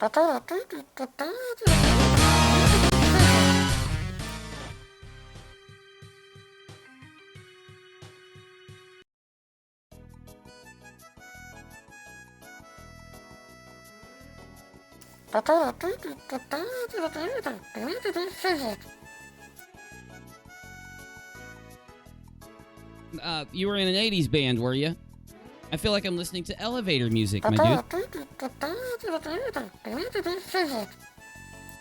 You were in an 80s band, were you? I feel like I'm listening to elevator music, my dude.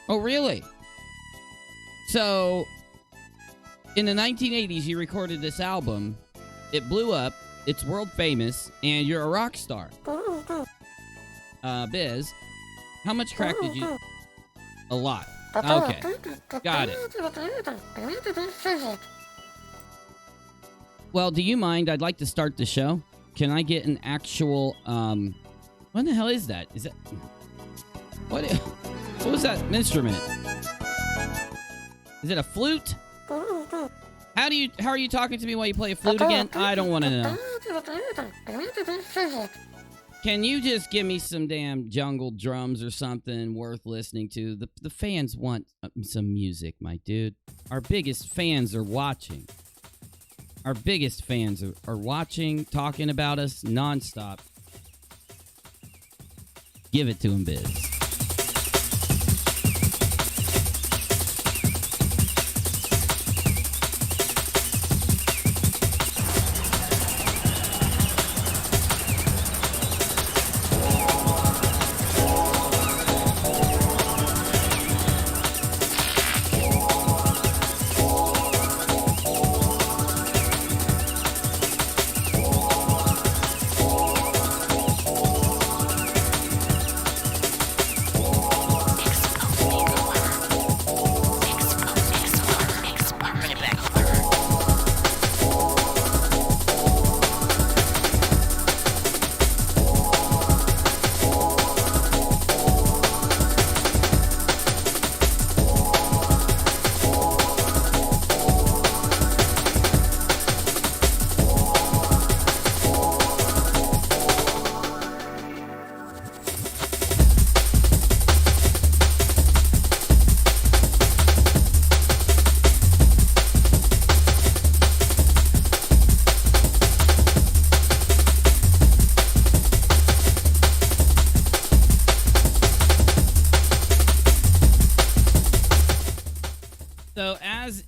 Oh, really? So, in the 1980s, you recorded this album. It blew up. It's world famous, and you're a rock star. Biz, how much crack did you... A lot. Okay. Got it. Well, do you mind? I'd like to start the show. Can I get an actual, what the hell is that? Is that... What was that instrument? Is it a flute? How are you talking to me while you play a flute again? I don't want to know. Can you just give me some damn jungle drums or something worth listening to? The fans want some music, my dude. Our biggest fans are watching. Our biggest fans are watching, talking about us nonstop. Give it to him, Biz.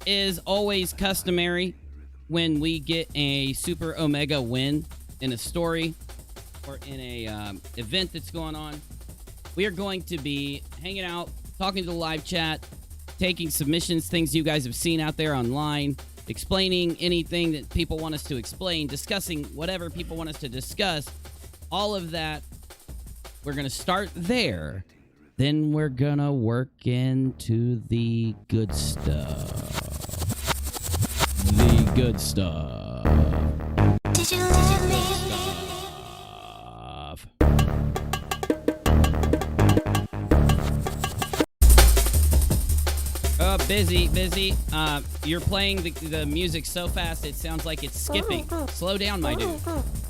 Is always customary when we get a super omega win in a story or in a event that's going on. We are going to be hanging out, talking to the live chat, taking submissions, things you guys have seen out there online, explaining anything that people want us to explain, discussing whatever people want us to discuss. All of that, we're going to start there. Then we're going to work into the good stuff. The good stuff. Did you let me? Busy. You're playing the music so fast it sounds like it's skipping. Slow down, my dude.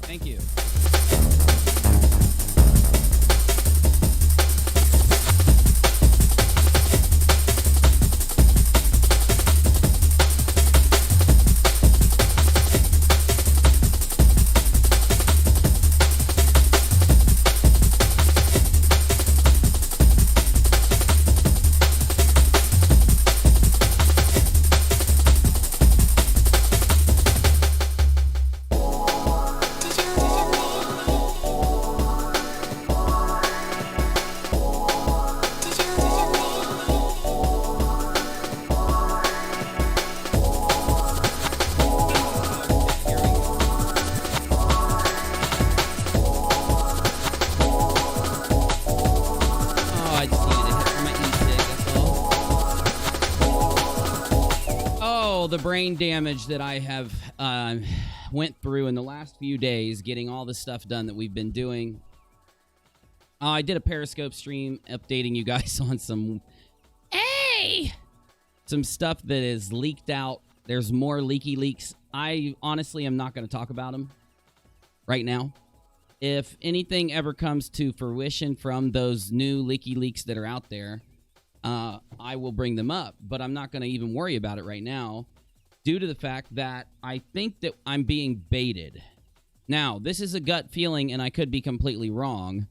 Thank you. The brain damage that I have went through in the last few days getting all the stuff done that we've been doing. I did a Periscope stream updating you guys on some stuff that is leaked out. There's more leaky leaks. I honestly am not going to talk about them right now. if anything ever comes to fruition from those new leaky leaks that are out there, I will bring them up. But I'm not going to even worry about it right now due to the fact that I think that I'm being baited. Now, this is a gut feeling, and I could be completely wrong.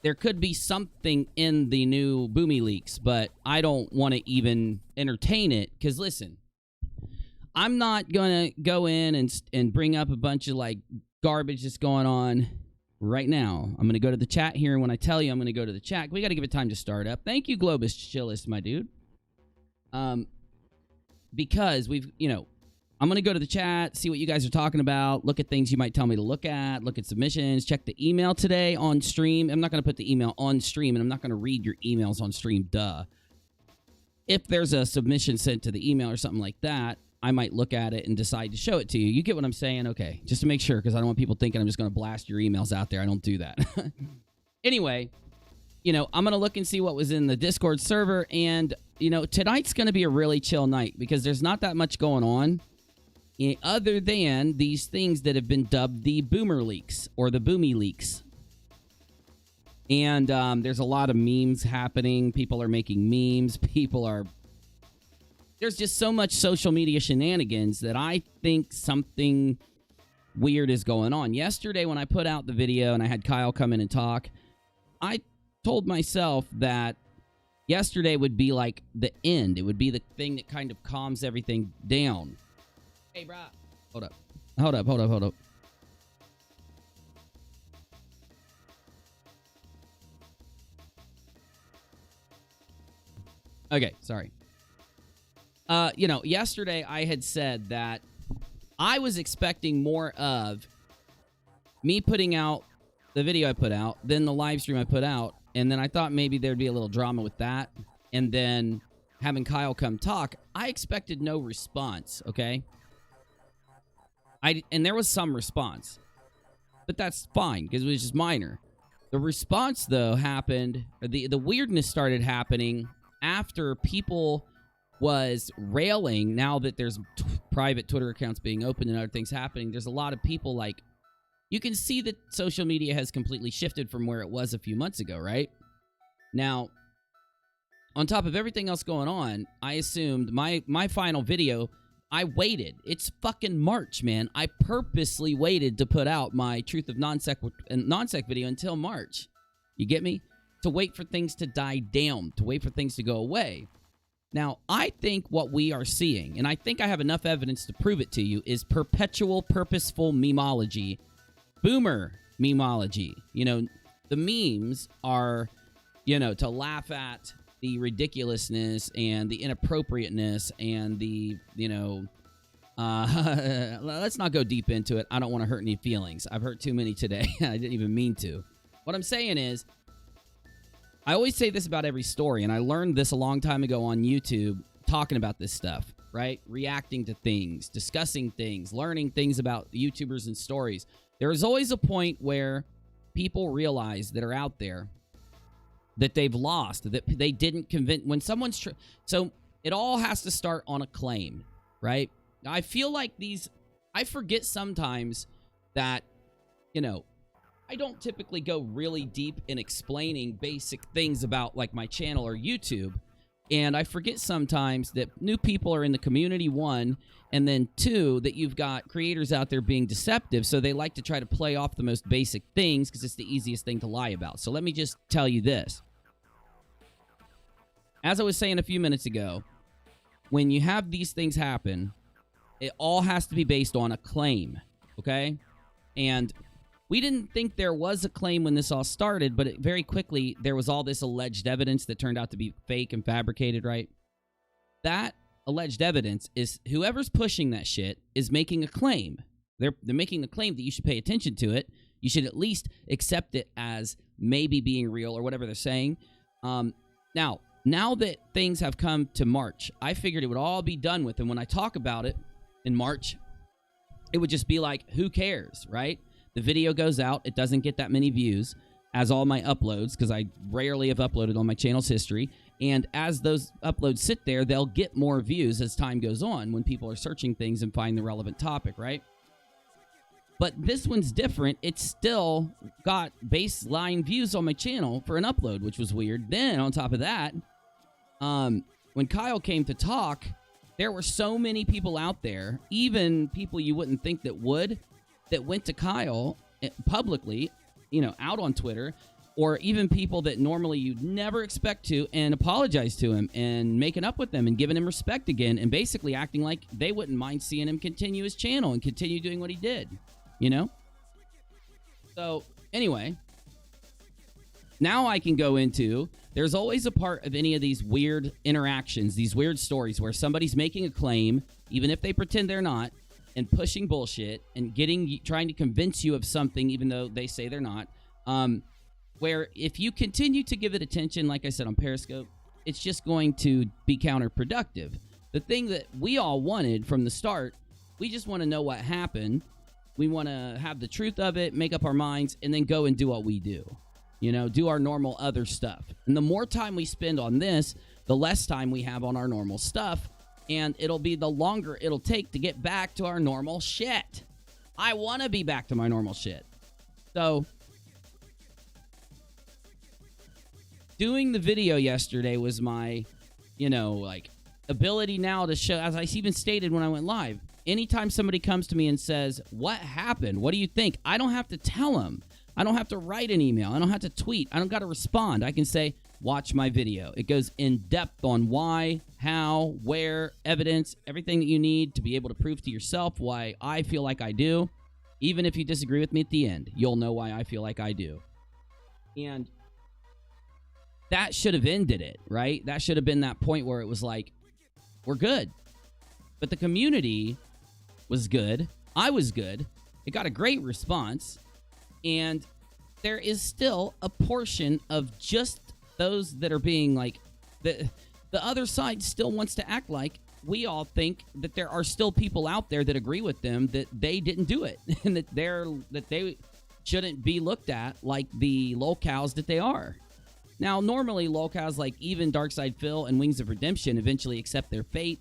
There could be something in the new Boomy leaks, but I don't want to even entertain it. Because, listen, I'm not going to go in and bring up a bunch of, like, garbage that's going on right now. I'm going to go to the chat here, and when I tell you I'm going to go to the chat, we got to give it time to start up. Thank you, Globus Chillist, my dude. Because we've, you know, I'm going to go to the chat, see what you guys are talking about, look at things you might tell me to look at submissions, check the email today on stream. I'm not going to put the email on stream, and I'm not going to read your emails on stream, duh. If there's a submission sent to the email or something like that, I might look at it and decide to show it to you. You get what I'm saying? Okay, just to make sure, because I don't want people thinking I'm just going to blast your emails out there. I don't do that. Anyway, you know, I'm going to look and see what was in the Discord server, and, you know, tonight's going to be a really chill night because there's not that much going on other than these things that have been dubbed the Boomer leaks or the Boomy leaks. And there's a lot of memes happening. People are making memes. There's just so much social media shenanigans that I think something weird is going on. Yesterday when I put out the video and I had Kyle come in and talk, I told myself that yesterday would be like the end. It would be the thing that kind of calms everything down. Hey, brah. Hold up. Okay, sorry. You know, yesterday I had said that I was expecting more of me putting out the video I put out, then the live stream I put out, and then I thought maybe there'd be a little drama with that, and then having Kyle come talk. I expected no response, okay? And there was some response, but that's fine because it was just minor. The response, though, happened, the weirdness started happening after people was railing. Now that there's private Twitter accounts being opened and other things happening, there's a lot of people, like, you can see that social media has completely shifted from where it was a few months ago, right? Now, on top of everything else going on, I assumed my final video, I waited. It's fucking March, man. I purposely waited to put out my Truth of Non-Sec video until March. You get me? To wait for things to die down, to wait for things to go away. Now, I think what we are seeing, and I think I have enough evidence to prove it to you, is perpetual purposeful memology. Boomer memology. You know, the memes are, you know, to laugh at the ridiculousness and the inappropriateness and the, you know, let's not go deep into it. I don't want to hurt any feelings. I've hurt too many today. I didn't even mean to. What I'm saying is, I always say this about every story, and I learned this a long time ago on YouTube, talking about this stuff, right? Reacting to things, discussing things, learning things about YouTubers and stories. There is always a point where people realize that are out there that they've lost, that they didn't convince. When someone's so it all has to start on a claim, right? I feel like I forget sometimes that, you know, I don't typically go really deep in explaining basic things about, like, my channel or YouTube. And I forget sometimes that new people are in the community, one, and then two, that you've got creators out there being deceptive, so they like to try to play off the most basic things because it's the easiest thing to lie about. So let me just tell you this. As I was saying a few minutes ago, when you have these things happen, it all has to be based on a claim, okay? And we didn't think there was a claim when this all started, but very quickly, there was all this alleged evidence that turned out to be fake and fabricated, right? That alleged evidence is whoever's pushing that shit is making a claim. They're making a claim that you should pay attention to it. You should at least accept it as maybe being real or whatever they're saying. Now that things have come to March, I figured it would all be done with. And when I talk about it in March, it would just be like, who cares, right? The video goes out. It doesn't get that many views as all my uploads, because I rarely have uploaded on my channel's history. And as those uploads sit there, they'll get more views as time goes on when people are searching things and find the relevant topic, right? But this one's different. It's still got baseline views on my channel for an upload, which was weird. Then, on top of that, when Kyle came to talk, there were so many people out there, even people you wouldn't think that would, that went to Kyle publicly, out on Twitter, or even people that normally you'd never expect to, and apologize to him and making up with them and giving him respect again and basically acting like they wouldn't mind seeing him continue his channel and continue doing what he did, So, anyway, now I can go into, there's always a part of any of these weird interactions, these weird stories where somebody's making a claim, even if they pretend they're not, and pushing bullshit and trying to convince you of something even though they say they're not, where if you continue to give it attention, like I said on Periscope, it's just going to be counterproductive. The thing that we all wanted from the start, we just want to know what happened. We want to have the truth of it, make up our minds, and then go and do what we do. Do our normal other stuff. And the more time we spend on this, the less time we have on our normal stuff, and it'll be the longer it'll take to get back to our normal shit. I want to be back to my normal shit. So, doing the video yesterday was my, ability now to show, as I even stated when I went live, anytime somebody comes to me and says, what happened? What do you think? I don't have to tell them. I don't have to write an email. I don't have to tweet. I don't got to respond. I can say, watch my video. It goes in depth on why, how, where, evidence, everything that you need to be able to prove to yourself why I feel like I do. Even if you disagree with me at the end, you'll know why I feel like I do. And that should have ended it, right? That should have been that point where it was like, we're good. But the community was good. I was good. It got a great response. And there is still a portion of just those that are being like, the other side still wants to act like we all think that there are still people out there that agree with them that they didn't do it and that they shouldn't be looked at like the lolcows that they are. Now, normally lolcows like even Darkside Phil and Wings of Redemption eventually accept their fate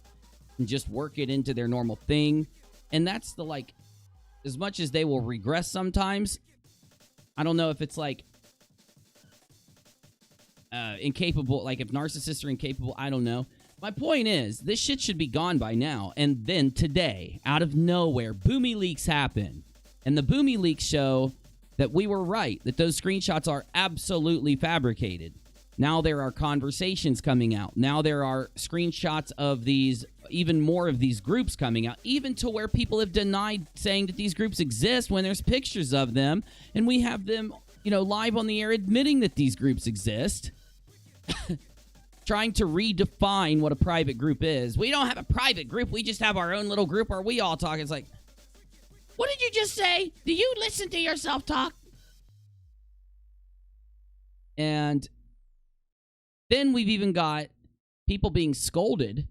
and just work it into their normal thing. And that's the as much as they will regress sometimes, I don't know if it's incapable, if narcissists are incapable, I don't know. My point is, this shit should be gone by now. And then today, out of nowhere, Boomy leaks happen. And the Boomy leaks show that we were right, that those screenshots are absolutely fabricated. Now there are conversations coming out. Now there are screenshots of these, even more of these groups coming out, even to where people have denied saying that these groups exist when there's pictures of them, and we have them, live on the air admitting that these groups exist. Trying to redefine what a private group is. We don't have a private group. We just have our own little group where we all talk. It's like, what did you just say? Do you listen to yourself talk? And then we've even got people being scolded,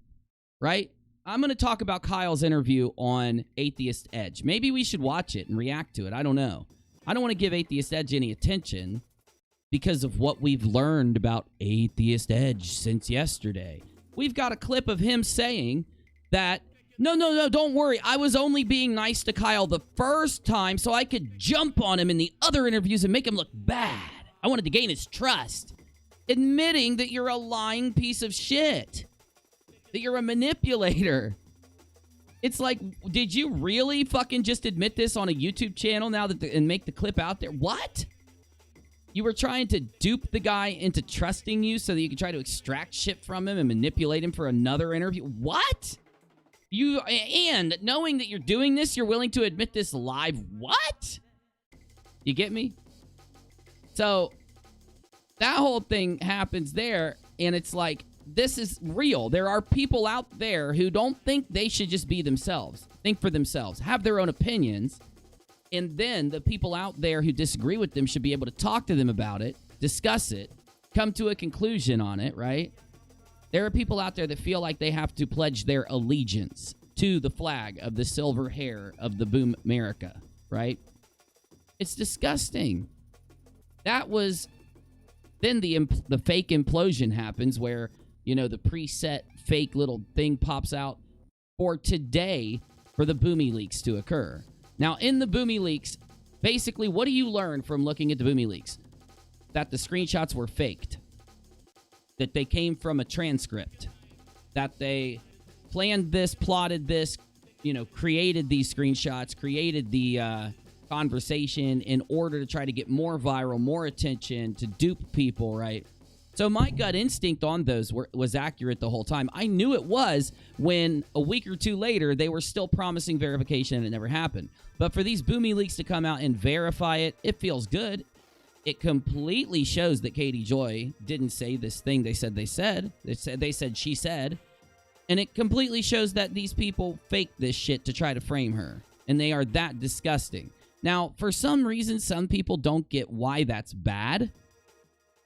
right? I'm going to talk about Kyle's interview on Atheist Edge. Maybe we should watch it and react to it. I don't know. I don't want to give Atheist Edge any attention because of what we've learned about Atheist Edge since yesterday. We've got a clip of him saying that, no, don't worry. I was only being nice to Kyle the first time so I could jump on him in the other interviews and make him look bad. I wanted to gain his trust. Admitting that you're a lying piece of shit. That you're a manipulator. It's like, did you really fucking just admit this on a YouTube channel now and make the clip out there? What? You were trying to dupe the guy into trusting you so that you could try to extract shit from him and manipulate him for another interview? What? And knowing that you're doing this, you're willing to admit this live? What? You get me? So, that whole thing happens there, and it's like, this is real. There are people out there who don't think they should just be themselves, think for themselves, have their own opinions, and then the people out there who disagree with them should be able to talk to them about it, discuss it, come to a conclusion on it, right? There are people out there that feel like they have to pledge their allegiance to the flag of the silver hair of the Boom America, right? It's disgusting. That was... Then the fake implosion happens where, the preset fake little thing pops out for today for the Boomy leaks to occur. Now, in the Boomy leaks, basically, what do you learn from looking at the Boomy leaks? That the screenshots were faked. That they came from a transcript. That they planned this, plotted this, you know, created these screenshots, created the conversation in order to try to get more viral, more attention, to dupe people, right? So my gut instinct on those was accurate the whole time. I knew it was when a week or two later, they were still promising verification and it never happened. But for these Boomy leaks to come out and verify it, it feels good. It completely shows that Katie Joy didn't say this thing they said. They said she said. And it completely shows that these people faked this shit to try to frame her. And they are that disgusting. Now, for some reason, some people don't get why that's bad.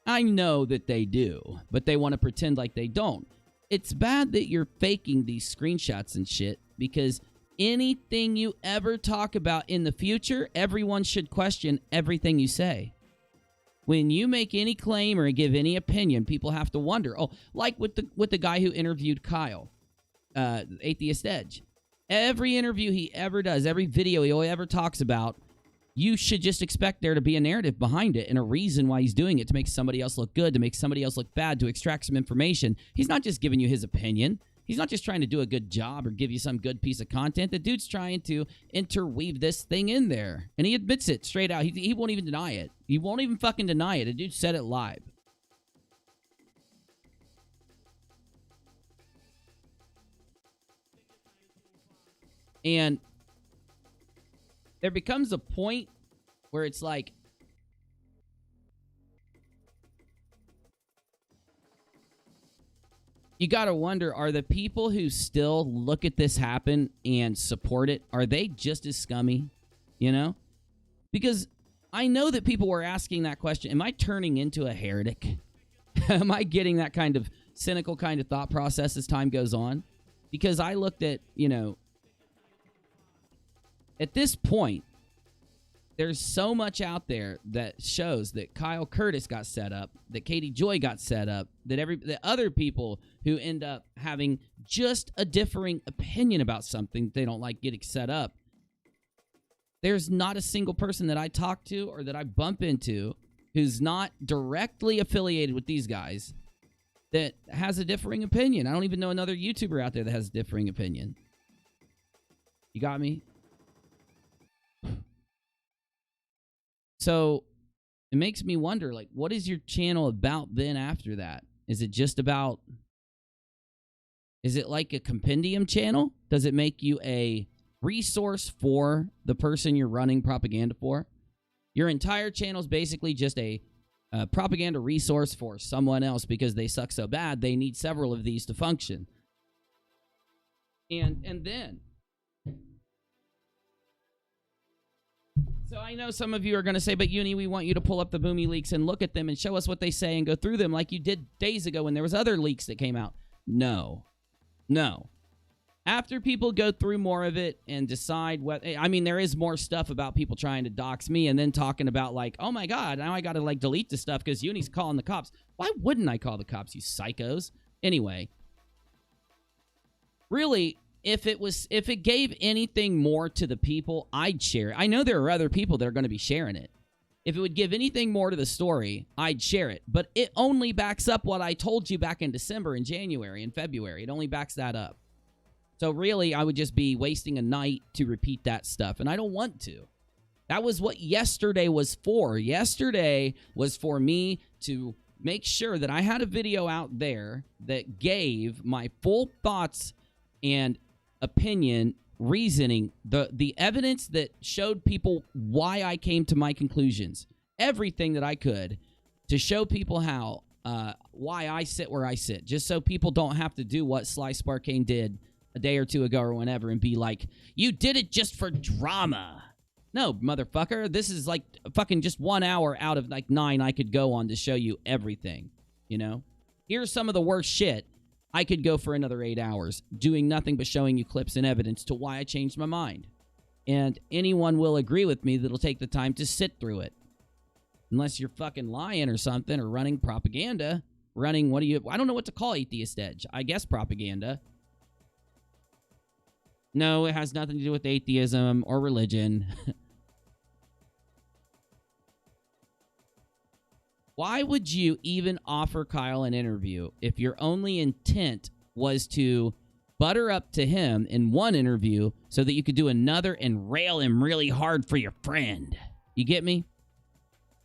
I know that they do, but they want to pretend like they don't. It's bad that you're faking these screenshots and shit, because anything you ever talk about in the future, everyone should question everything you say. When you make any claim or give any opinion, people have to wonder. Oh, like with the guy who interviewed Kyle, Atheist Edge. Every interview he ever does, every video he ever talks about, you should just expect there to be a narrative behind it and a reason why he's doing it, to make somebody else look good, to make somebody else look bad, to extract some information. He's not just giving you his opinion. He's not just trying to do a good job or give you some good piece of content. The dude's trying to interweave this thing in there. And he admits it straight out. He won't even deny it. He won't even fucking deny it. The dude said it live. And there becomes a point where it's like, you gotta wonder, are the people who still look at this happen and support it, are they just as scummy? You know? Because I know that people were asking that question. Am I turning into a heretic? Am I getting that kind of cynical kind of thought process as time goes on? Because I looked at, you know, at this point, there's so much out there that shows that Kyle Curtis got set up, that Katie Joy got set up, that other people who end up having just a differing opinion about something they don't like getting set up. There's not a single person that I talk to or that I bump into who's not directly affiliated with these guys that has a differing opinion. I don't even know another YouTuber out there that has a differing opinion. You got me? So it makes me wonder, like, what is your channel about then after that? Is it just about, is it like a compendium channel? Does it make you a resource for the person you're running propaganda for? Your entire channel is basically just a propaganda resource for someone else because they suck so bad they need several of these to function. And then, so I know some of you are going to say, but Uni, we want you to pull up the Boomy leaks and look at them and show us what they say and go through them like you did days ago when there was other leaks that came out. No. No. After people go through more of it and decide what, I mean, there is more stuff about people trying to dox me and then talking about like, oh my God, now I got to like delete this stuff because Uni's calling the cops. Why wouldn't I call the cops, you psychos? Anyway, really, if it gave anything more to the people, I'd share it. I know there are other people that are going to be sharing it. If it would give anything more to the story, I'd share it. But it only backs up what I told you back in December and January and February. It only backs that up. So really, I would just be wasting a night to repeat that stuff. And I don't want to. That was what yesterday was for. Yesterday was for me to make sure that I had a video out there that gave my full thoughts and opinion, reasoning, the evidence that showed people why I came to my conclusions. Everything that I could to show people how, why I sit where I sit. Just so people don't have to do what Sly Sparkane did a day or two ago or whenever and be like, you did it just for drama. No, motherfucker. This is like fucking just 1 hour out of like 9 I could go on to show you everything, you know? Here's some of the worst shit. I could go for another 8 hours doing nothing but showing you clips and evidence to why I changed my mind. And anyone will agree with me that'll take the time to sit through it. Unless you're fucking lying or something or running propaganda. Running, I don't know what to call Atheist Edge. I guess propaganda. No, it has nothing to do with atheism or religion. Why would you even offer Kyle an interview if your only intent was to butter up to him in one interview so that you could do another and rail him really hard for your friend? You get me?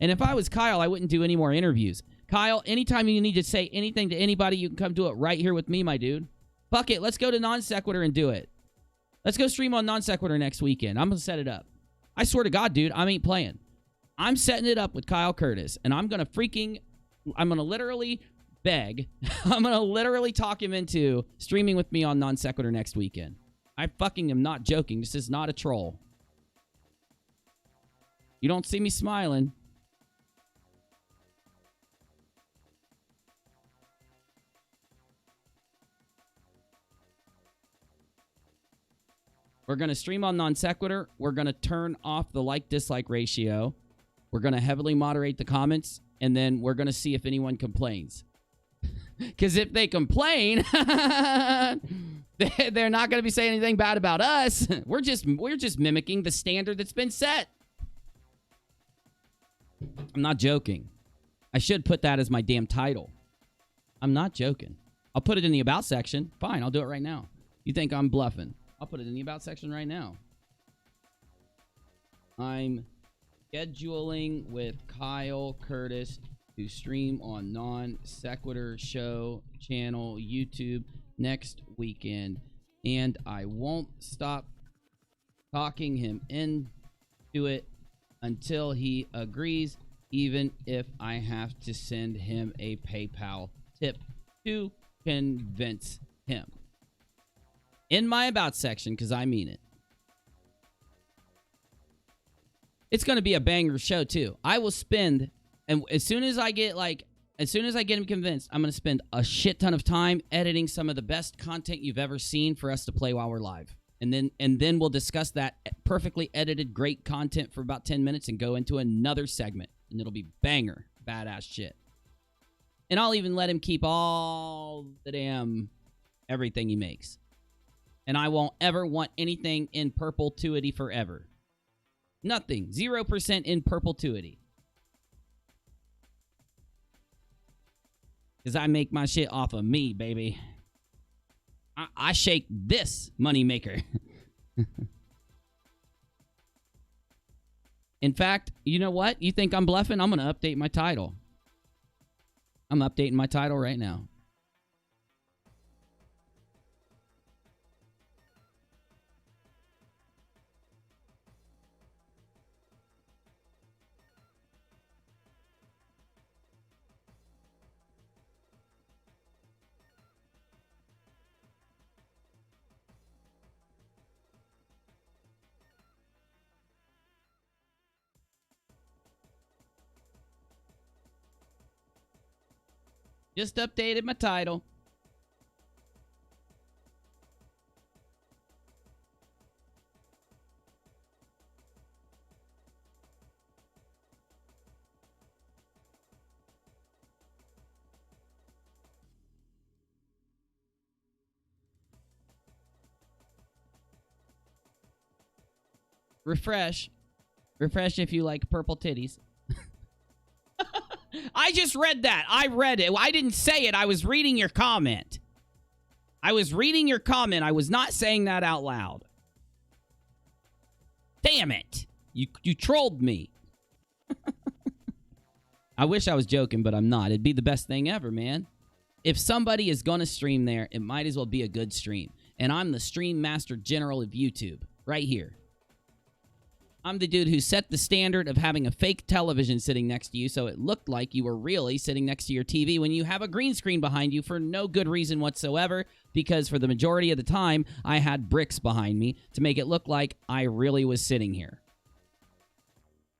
And if I was Kyle, I wouldn't do any more interviews. Kyle, anytime you need to say anything to anybody, you can come do it right here with me, my dude. Fuck it. Let's go to Non Sequitur and do it. Let's go stream on Non Sequitur next weekend. I'm going to set it up. I swear to God, dude, I ain't playing. I'm setting it up with Kyle Curtis, and I'm going to literally beg. I'm going to literally talk him into streaming with me on Non Sequitur next weekend. I fucking am not joking. This is not a troll. You don't see me smiling. We're going to stream on Non Sequitur. We're going to turn off the like-dislike ratio. We're going to heavily moderate the comments. And then we're going to see if anyone complains. Because if they complain, they're not going to be saying anything bad about us. We're just mimicking the standard that's been set. I'm not joking. I should put that as my damn title. I'm not joking. I'll put it in the About section. Fine, I'll do it right now. You think I'm bluffing? I'll put it in the About section right now. I'm scheduling with Kyle Curtis to stream on Non Sequitur Show channel YouTube next weekend. And I won't stop talking him into it until he agrees, even if I have to send him a PayPal tip to convince him. In my About section, because I mean it. It's going to be a banger show, too. I will spend, and as soon as I get him convinced, I'm going to spend a shit ton of time editing some of the best content you've ever seen for us to play while we're live. And then we'll discuss that perfectly edited, great content for about 10 minutes and go into another segment. And it'll be banger, badass shit. And I'll even let him keep all the damn everything he makes. And I won't ever want anything in perpetuity forever. Nothing. 0% in perpetuity. Because I make my shit off of me, baby. I shake this moneymaker. In fact, you know what? You think I'm bluffing? I'm going to update my title. I'm updating my title right now. Just updated my title. Refresh. Refresh if you like purple titties. I just read that. I read it. I didn't say it. I was reading your comment. I was reading your comment. I was not saying that out loud. Damn it. You trolled me. I wish I was joking, but I'm not. It'd be the best thing ever, man. If somebody is going to stream there, it might as well be a good stream. And I'm the stream master general of YouTube. Right here. I'm the dude who set the standard of having a fake television sitting next to you so it looked like you were really sitting next to your TV when you have a green screen behind you for no good reason whatsoever, because for the majority of the time, I had bricks behind me to make it look like I really was sitting here.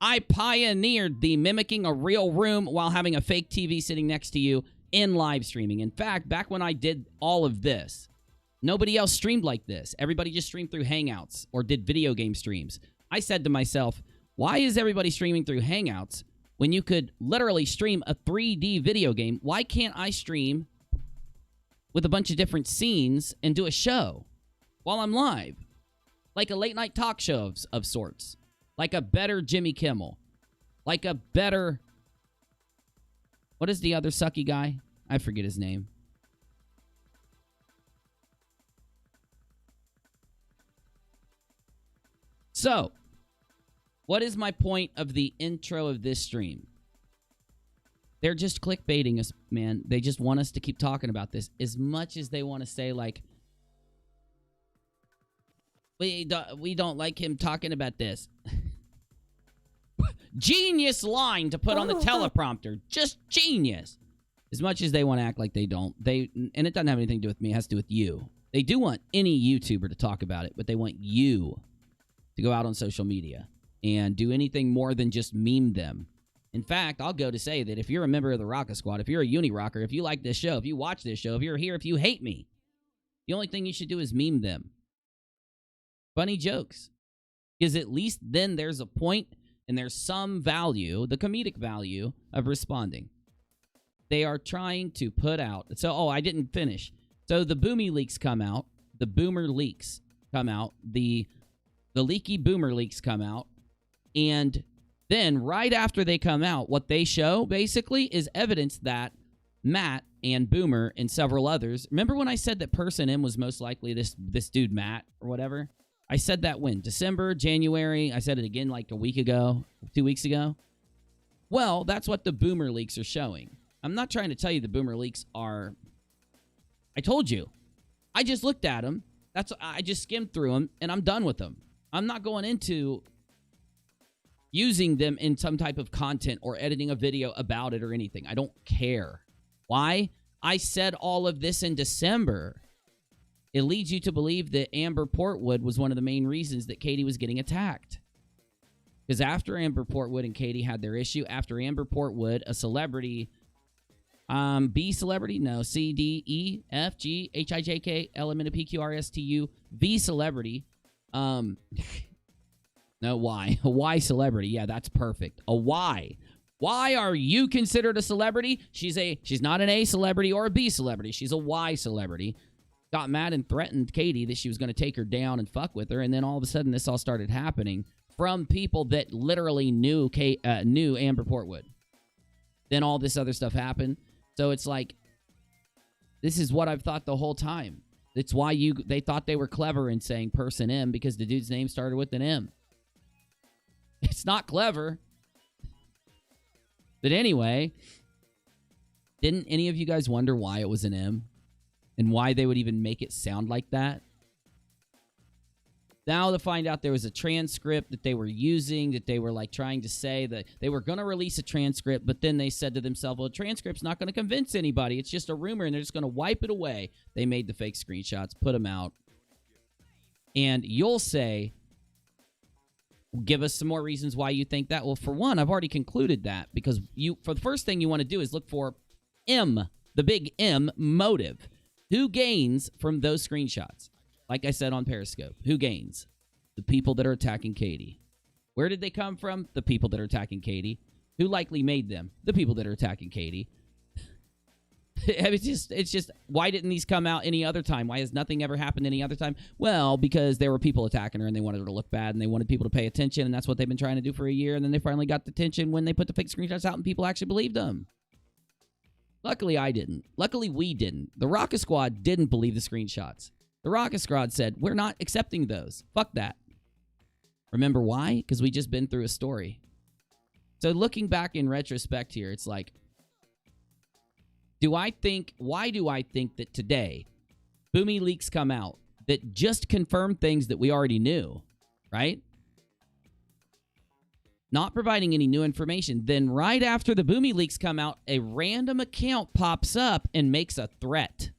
I pioneered the mimicking a real room while having a fake TV sitting next to you in live streaming. In fact, back when I did all of this, nobody else streamed like this. Everybody just streamed through Hangouts or did video game streams. I said to myself, why is everybody streaming through Hangouts when you could literally stream a 3D video game? Why can't I stream with a bunch of different scenes and do a show while I'm live? Like a late night talk show of sorts. Like a better Jimmy Kimmel. Like a better... What is the other sucky guy? I forget his name. So, what is my point of the intro of this stream? They're just clickbaiting us, man. They just want us to keep talking about this as much as they want to say, like, we don't like him talking about this. Genius line to put on the teleprompter. Just genius. As much as they want to act like they don't. And it doesn't have anything to do with me. It has to do with you. They do want any YouTuber to talk about it, but they want you to go out on social media and do anything more than just meme them. In fact, I'll go to say that if you're a member of the Rocket Squad, if you're a UNIRocker, if you like this show, if you watch this show, if you're here, if you hate me, the only thing you should do is meme them. Funny jokes. Because at least then there's a point and there's some value, the comedic value of responding. They are trying to put out... So, I didn't finish. So the Boomy leaks come out. The Boomer leaks come out. The leaky Boomer leaks come out. And then right after they come out, what they show basically is evidence that Matt and Boomer and several others... Remember when I said that Person M was most likely this dude Matt or whatever? I said that when? December, January. I said it again like a week ago, 2 weeks ago. Well, that's what the Boomer leaks are showing. I'm not trying to tell you the Boomer leaks are... I told you. I just looked at them. I just skimmed through them, and I'm done with them. I'm not going into using them in some type of content or editing a video about it or anything. I don't care. Why? I said all of this in December. It leads you to believe that Amber Portwood was one of the main reasons that Katie was getting attacked. Because after Amber Portwood and Katie had their issue, after Amber Portwood, a celebrity, B celebrity? No, C, D, E, F, G, H, I, J, K, L, M, N, P, Q, R, S, T, U, V celebrity. No, Y. A Y celebrity. Yeah, that's perfect. A Y. Why are you considered a celebrity? She's not an A celebrity or a B celebrity. She's a Y celebrity. Got mad and threatened Katie that she was going to take her down and fuck with her, and then all of a sudden this all started happening from people that literally knew Amber Portwood. Then all this other stuff happened. So it's like, this is what I've thought the whole time. It's why they thought they were clever in saying Person M, because the dude's name started with an M. It's not clever. But anyway, didn't any of you guys wonder why it was an M? And why they would even make it sound like that? Now to find out there was a transcript that they were using, that they were like trying to say that they were going to release a transcript, but then they said to themselves, well, a transcript's not going to convince anybody. It's just a rumor, and they're just going to wipe it away. They made the fake screenshots, put them out. And you'll say, give us some more reasons why you think that. Well, for one, I've already concluded that, because for the first thing you want to do is look for M, the big M, motive. Who gains from those screenshots? Like I said on Periscope, who gains? The people that are attacking Katie. Where did they come from? The people that are attacking Katie. Who likely made them? The people that are attacking Katie. It's just, why didn't these come out any other time? Why has nothing ever happened any other time? Well, because there were people attacking her, and they wanted her to look bad, and they wanted people to pay attention, and that's what they've been trying to do for a year, and then they finally got the attention when they put the fake screenshots out, and people actually believed them. Luckily, I didn't. Luckily, we didn't. The Rocket Squad didn't believe the screenshots. The Rocket Squad said, we're not accepting those. Fuck that. Remember why? Because we just been through a story. So looking back in retrospect here, it's like, why do I think that today, Boomy leaks come out that just confirm things that we already knew, right? Not providing any new information. Then right after the Boomy leaks come out, a random account pops up and makes a threat.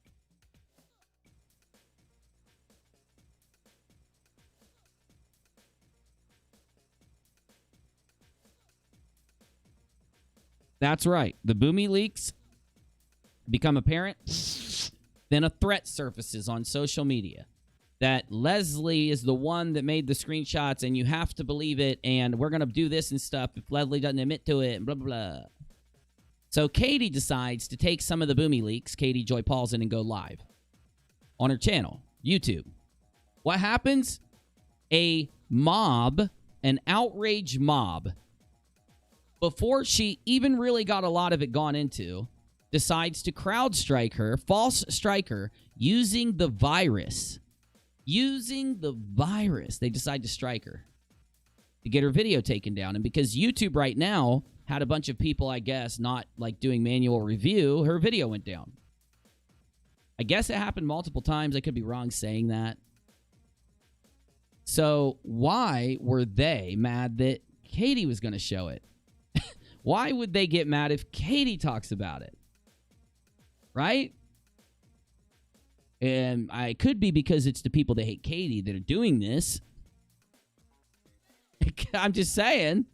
That's right. The Boomy leaks become apparent. Then a threat surfaces on social media that Leslie is the one that made the screenshots, and you have to believe it, and we're going to do this and stuff if Leslie doesn't admit to it, and blah, blah, blah. So Katie decides to take some of the Boomy leaks, Katie Joy Paulson, and go live on her channel, YouTube. What happens? a mob, an outrage mob, before she even really got a lot of it gone into, decides to crowd strike her, false strike her, using the virus. Using the virus. They decide to strike her to get her video taken down. And because YouTube right now had a bunch of people, I guess, not like doing manual review, her video went down. I guess it happened multiple times. I could be wrong saying that. So why were they mad that Katie was going to show it? Why would they get mad if Katie talks about it? Right? And I could be because it's the people that hate Katie that are doing this. I'm just saying.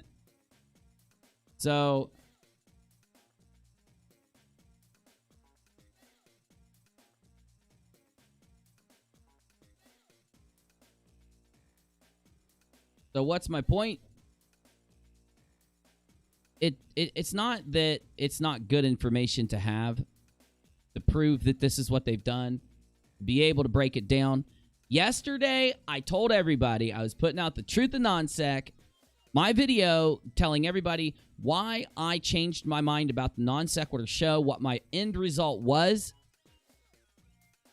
So what's my point? It's not that it's not good information to have to prove that this is what they've done, be able to break it down. Yesterday, I told everybody I was putting out the truth of non-sec, my video telling everybody why I changed my mind about the non-sequitur show, what my end result was.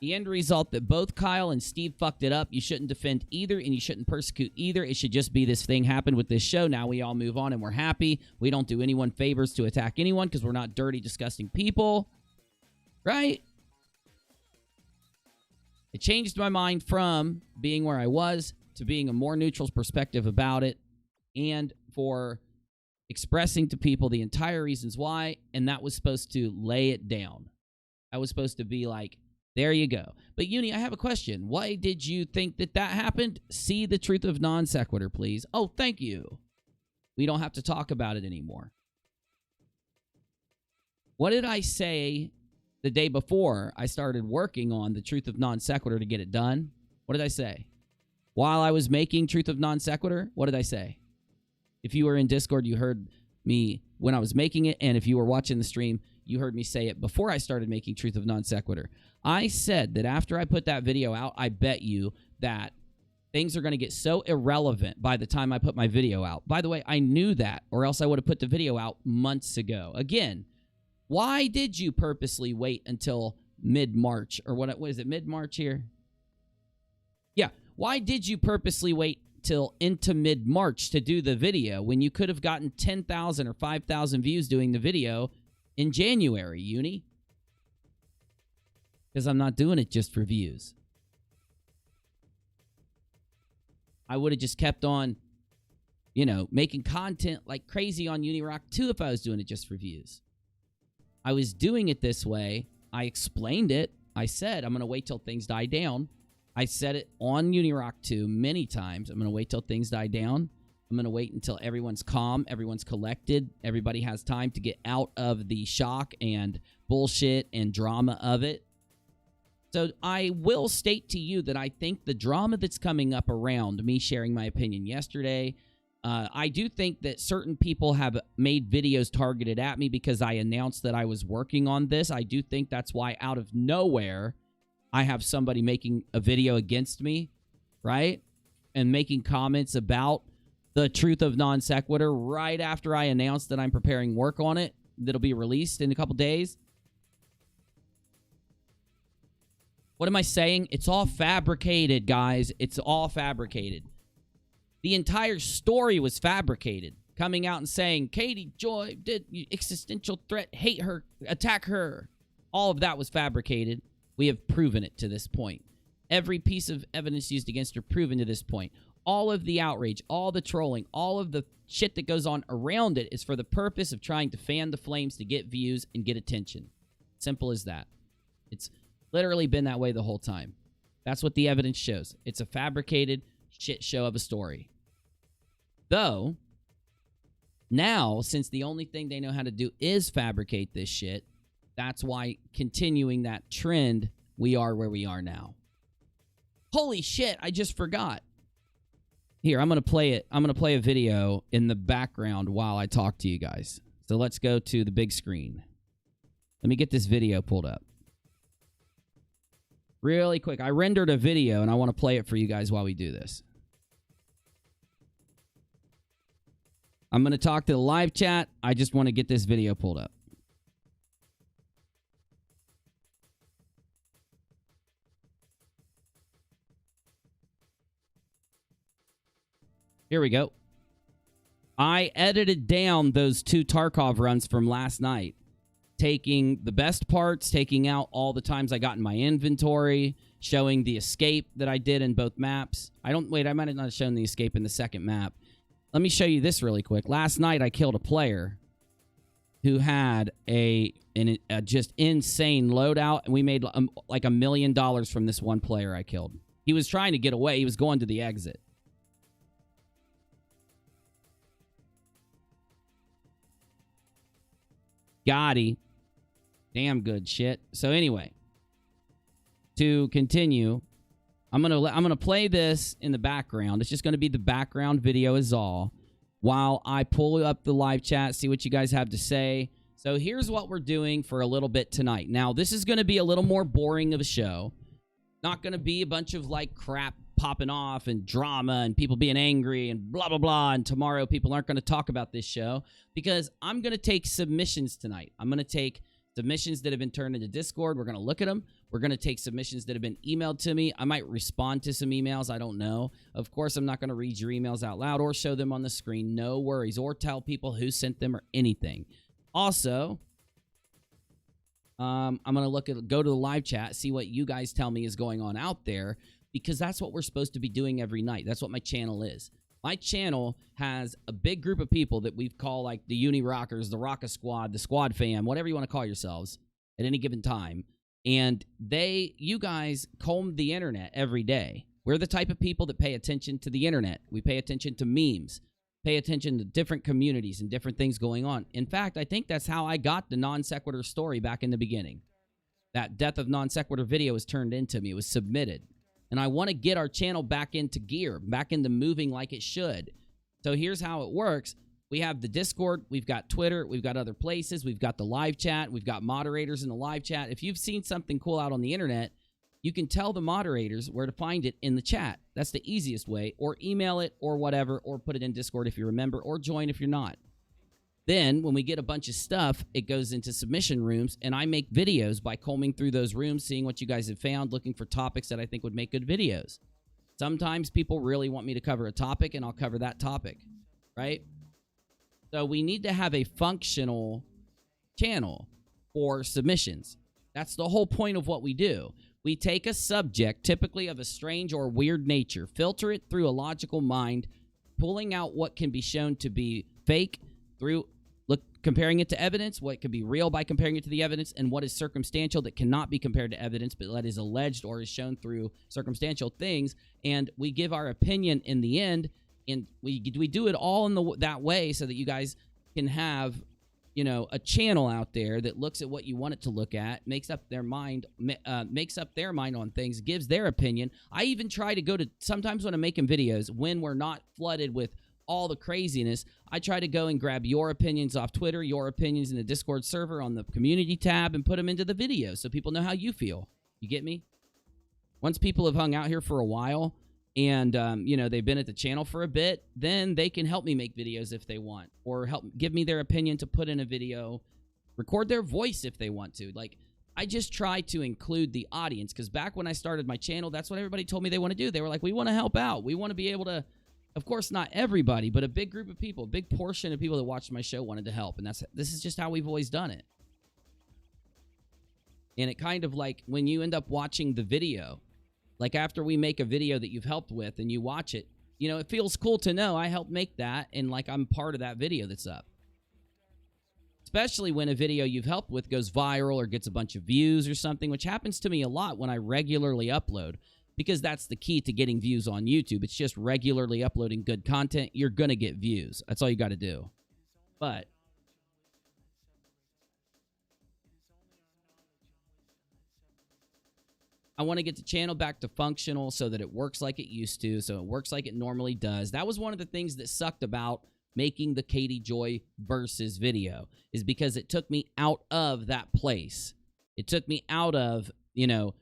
The end result that both Kyle and Steve fucked it up. You shouldn't defend either, and you shouldn't persecute either. It should just be this thing happened with this show. Now we all move on, and we're happy. We don't do anyone favors to attack anyone because we're not dirty, disgusting people. Right? It changed my mind from being where I was to being a more neutral perspective about it and for expressing to people the entire reasons why, and that was supposed to lay it down. That was supposed to be like, there you go. But, Uni, I have a question. Why did you think that that happened? See the truth of non sequitur, please. Oh, thank you. We don't have to talk about it anymore. What did I say the day before I started working on the truth of non sequitur to get it done? What did I say? While I was making truth of non sequitur, what did I say? If you were in Discord, you heard me when I was making it, and if you were watching the stream, you heard me say it before I started making truth of non sequitur. I said that after I put that video out, I bet you that things are going to get so irrelevant by the time I put my video out. By the way, I knew that, or else I would have put the video out months ago. Again, why did you purposely wait until mid-March? Or what is it, mid-March here? Yeah, why did you purposely wait till into mid-March to do the video when you could have gotten 10,000 or 5,000 views doing the video in January, Uni? Because I'm not doing it just for views. I would have just kept on, you know, making content like crazy on UNIRock too if I was doing it just for views. I was doing it this way. I explained it. I said, I'm going to wait till things die down. I said it on UNIRock 2 many times. I'm going to wait till things die down. I'm going to wait until everyone's calm, everyone's collected, everybody has time to get out of the shock and bullshit and drama of it. So I will state to you that I think the drama that's coming up around me sharing my opinion yesterday, I do think that certain people have made videos targeted at me because I announced that I was working on this. I do think that's why out of nowhere I have somebody making a video against me, right? And making comments about the truth of non sequitur right after I announced that I'm preparing work on it that'll be released in a couple days. What am I saying? It's all fabricated, guys. It's all fabricated. The entire story was fabricated. Coming out and saying, Katie Joy did existential threat, hate her, attack her. All of that was fabricated. We have proven it to this point. Every piece of evidence used against her proven to this point. All of the outrage, all the trolling, all of the shit that goes on around it is for the purpose of trying to fan the flames to get views and get attention. Simple as that. It's literally been that way the whole time. That's what the evidence shows. It's a fabricated shit show of a story. Though, now, since the only thing they know how to do is fabricate this shit, that's why continuing that trend, we are where we are now. Holy shit, I just forgot. Here, I'm going to play it. I'm going to play a video in the background while I talk to you guys. So let's go to the big screen. Let me get this video pulled up. Really quick. I rendered a video, and I want to play it for you guys while we do this. I'm going to talk to the live chat. I just want to get this video pulled up. Here we go. I edited down those 2 Tarkov runs from last night, taking the best parts, taking out all the times I got in my inventory, showing the escape that I did in both maps. Wait, I might have not shown the escape in the second map. Let me show you this really quick. Last night, I killed a player who had a just insane loadout, and we made like $1 million from this one player I killed. He was trying to get away. He was going to the exit. Gotti. Damn good shit. So anyway, to continue, I'm gonna play this in the background. It's just gonna be the background video is all, while I pull up the live chat, see what you guys have to say. So here's what we're doing for a little bit tonight. Now, this is gonna be a little more boring of a show. Not gonna be a bunch of like crap popping off and drama and people being angry and blah blah blah, and tomorrow people aren't gonna talk about this show, because I'm gonna take submissions tonight. I'm gonna take submissions that have been turned into Discord. We're going to look at them. We're going to take submissions that have been emailed to me. I might respond to some emails. I don't know. Of course, I'm not going to read your emails out loud or show them on the screen. No worries. Or tell people who sent them or anything. Also, I'm going to go to the live chat, see what you guys tell me is going on out there, because that's what we're supposed to be doing every night. That's what my channel is. My channel has a big group of people that we call like the UNIRockers, the Rocka Squad, the Squad Fam, whatever you want to call yourselves at any given time. And you guys comb the internet every day. We're the type of people that pay attention to the internet. We pay attention to memes, pay attention to different communities and different things going on. In fact, I think that's how I got the non sequitur story back in the beginning. That Death of Non Sequitur video was turned into me. It was submitted. And I want to get our channel back into gear, back into moving like it should. So here's how it works. We have the Discord, we've got Twitter, we've got other places, we've got the live chat, we've got moderators in the live chat. If you've seen something cool out on the internet, you can tell the moderators where to find it in the chat. That's the easiest way. Or email it or whatever, or put it in Discord if you remember, or join if you're not. Then, when we get a bunch of stuff, it goes into submission rooms, and I make videos by combing through those rooms, seeing what you guys have found, looking for topics that I think would make good videos. Sometimes people really want me to cover a topic, and I'll cover that topic, right? So we need to have a functional channel for submissions. That's the whole point of what we do. We take a subject, typically of a strange or weird nature, filter it through a logical mind, pulling out what can be shown to be fake through comparing it to evidence, what can be real by comparing it to the evidence, and what is circumstantial that cannot be compared to evidence, but that is alleged or is shown through circumstantial things. And we give our opinion in the end, and we do it all in that way so that you guys can have, you know, a channel out there that looks at what you want it to look at, makes up their mind on things, gives their opinion. I even try to go to, sometimes when I'm making videos, when we're not flooded with all the craziness, I try to go and grab your opinions off Twitter, your opinions in the Discord server on the community tab, and put them into the video so people know how you feel. You get me? Once people have hung out here for a while and, you know, they've been at the channel for a bit, then they can help me make videos if they want, or help give me their opinion to put in a video, record their voice if they want to. Like, I just try to include the audience, because back when I started my channel, that's what everybody told me they want to do. They were like, we want to help out. We want to be able to. Of course, not everybody, but a big group of people, a big portion of people that watched my show wanted to help, and this is just how we've always done it. And it kind of like when you end up watching the video, like after we make a video that you've helped with and you watch it, you know, it feels cool to know I helped make that, and like I'm part of that video that's up. Especially when a video you've helped with goes viral or gets a bunch of views or something, which happens to me a lot when I regularly upload. Because that's the key to getting views on YouTube. It's just regularly uploading good content. You're going to get views. That's all you got to do. But I want to get the channel back to functional so that it works like it used to, so it works like it normally does. That was one of the things that sucked about making the Katie Joy versus video, is because it took me out of that place. It took me out of, you know,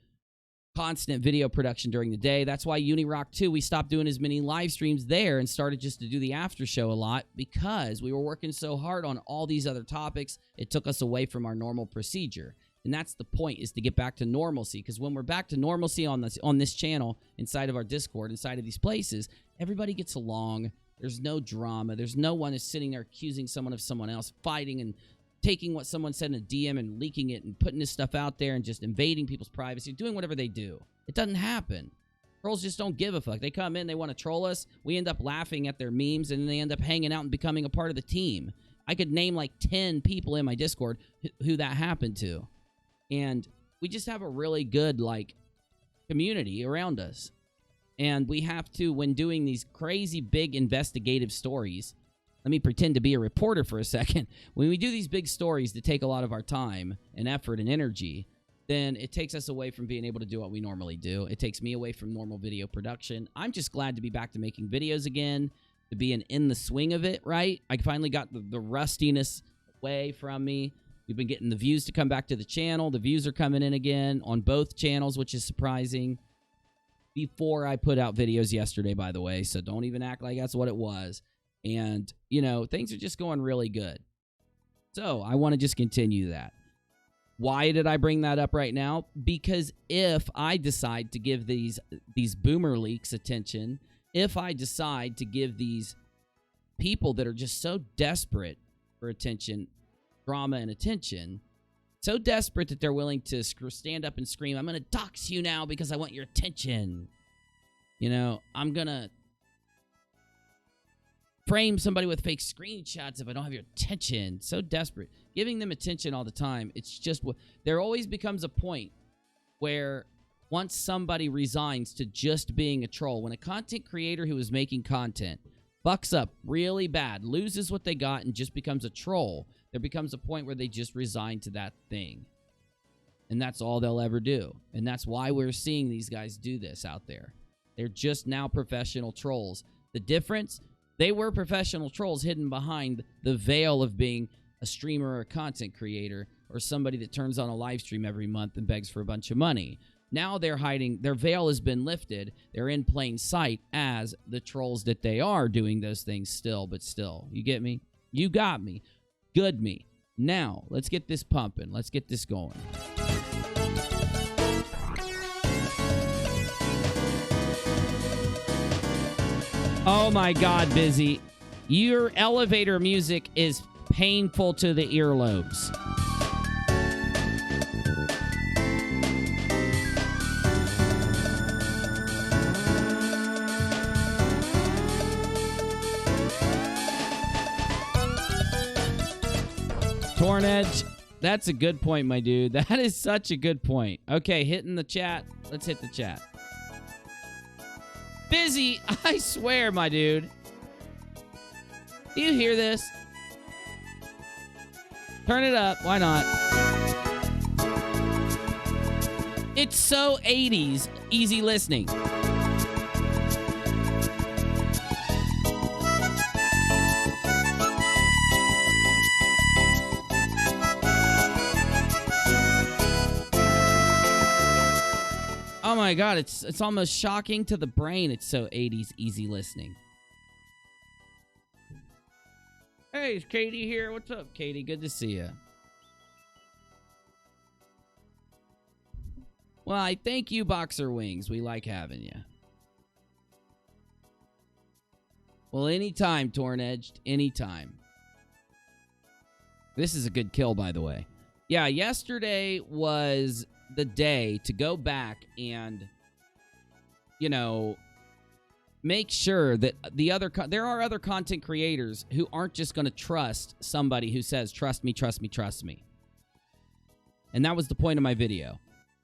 constant video production during the day. That's why UNIRock 2, we stopped doing as many live streams there and started just to do the after show a lot because we were working so hard on all these other topics. It took us away from our normal procedure. And that's the point, is to get back to normalcy, because when we're back to normalcy on this channel, inside of our Discord, inside of these places, everybody gets along. There's no drama. There's no one is sitting there accusing someone of someone else, fighting and taking what someone said in a DM and leaking it and putting this stuff out there and just invading people's privacy, doing whatever they do. It doesn't happen. Trolls just don't give a fuck. They come in, they want to troll us. We end up laughing at their memes, and then they end up hanging out and becoming a part of the team. I could name like 10 people in my Discord who that happened to. And we just have a really good, like, community around us. And we have to, when doing these crazy big investigative stories, let me pretend to be a reporter for a second. When we do these big stories that take a lot of our time and effort and energy, then it takes us away from being able to do what we normally do. It takes me away from normal video production. I'm just glad to be back to making videos again, to be in the swing of it, right? I finally got the rustiness away from me. We've been getting the views to come back to the channel. The views are coming in again on both channels, which is surprising. Before I put out videos yesterday, by the way, so don't even act like that's what it was. And, you know, things are just going really good. So I want to just continue that. Why did I bring that up right now? Because if I decide to give these boomer leaks attention, if I decide to give these people that are just so desperate for attention, drama and attention, so desperate that they're willing to stand up and scream, I'm going to dox you now because I want your attention. You know, I'm going to frame somebody with fake screenshots if I don't have your attention. So desperate. Giving them attention all the time. It's just, there always becomes a point where once somebody resigns to just being a troll, when a content creator who is making content fucks up really bad, loses what they got, and just becomes a troll, there becomes a point where they just resign to that thing. And that's all they'll ever do. And that's why we're seeing these guys do this out there. They're just now professional trolls. The difference, they were professional trolls hidden behind the veil of being a streamer or a content creator or somebody that turns on a live stream every month and begs for a bunch of money. Now they're hiding, their veil has been lifted. They're in plain sight as the trolls that they are, doing those things still, but still. You get me? You got me. Good me. Now, let's get this pumping. Let's get this going. Oh my God, Bizzy. Your elevator music is painful to the earlobes. Torn Edge, that's a good point, my dude. That is such a good point. Okay, hitting the chat. Let's hit the chat. Bizzy, I swear, my dude. Do you hear this? Turn it up. Why not? It's so 80s. Easy listening. Oh my God, it's almost shocking to the brain. It's so 80s easy listening. Hey, is Katie here? What's up, Katie? Good to see you. Well, I thank you, Boxer Wings. We like having you. Well, anytime, Torn Edged. Anytime. This is a good kill, by the way. Yeah, yesterday was the day to go back and, you know, make sure that there are other content creators who aren't just going to trust somebody who says, trust me, trust me, trust me. And that was the point of my video.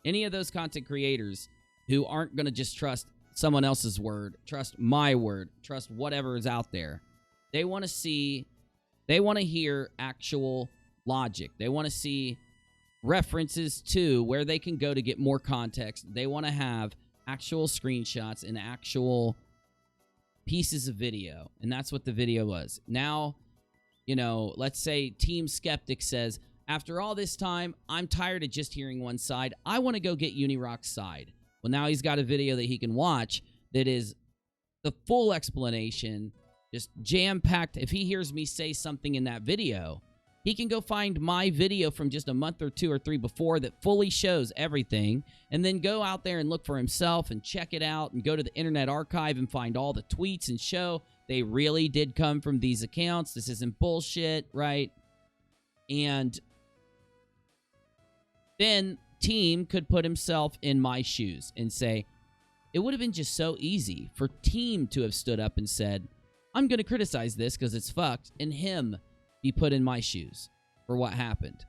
Any of those content creators who aren't going to just trust someone else's word, trust my word, trust whatever is out there. They want to hear actual logic. They want to see references to where they can go to get more context. They want to have actual screenshots and actual pieces of video. And that's what the video was. Now, you know, let's say Team Skeptic says, after all this time, I'm tired of just hearing one side. I want to go get UNIRock's side. Well, now he's got a video that he can watch that is the full explanation, just jam-packed. If he hears me say something in that video, he can go find my video from just a month or 2 or 3 before that fully shows everything, and then go out there and look for himself and check it out and go to the Internet Archive and find all the tweets and show they really did come from these accounts. This isn't bullshit, right? And then Team could put himself in my shoes and say, it would have been just so easy for Team to have stood up and said, I'm going to criticize this because it's fucked, and him be put in my shoes for what happened.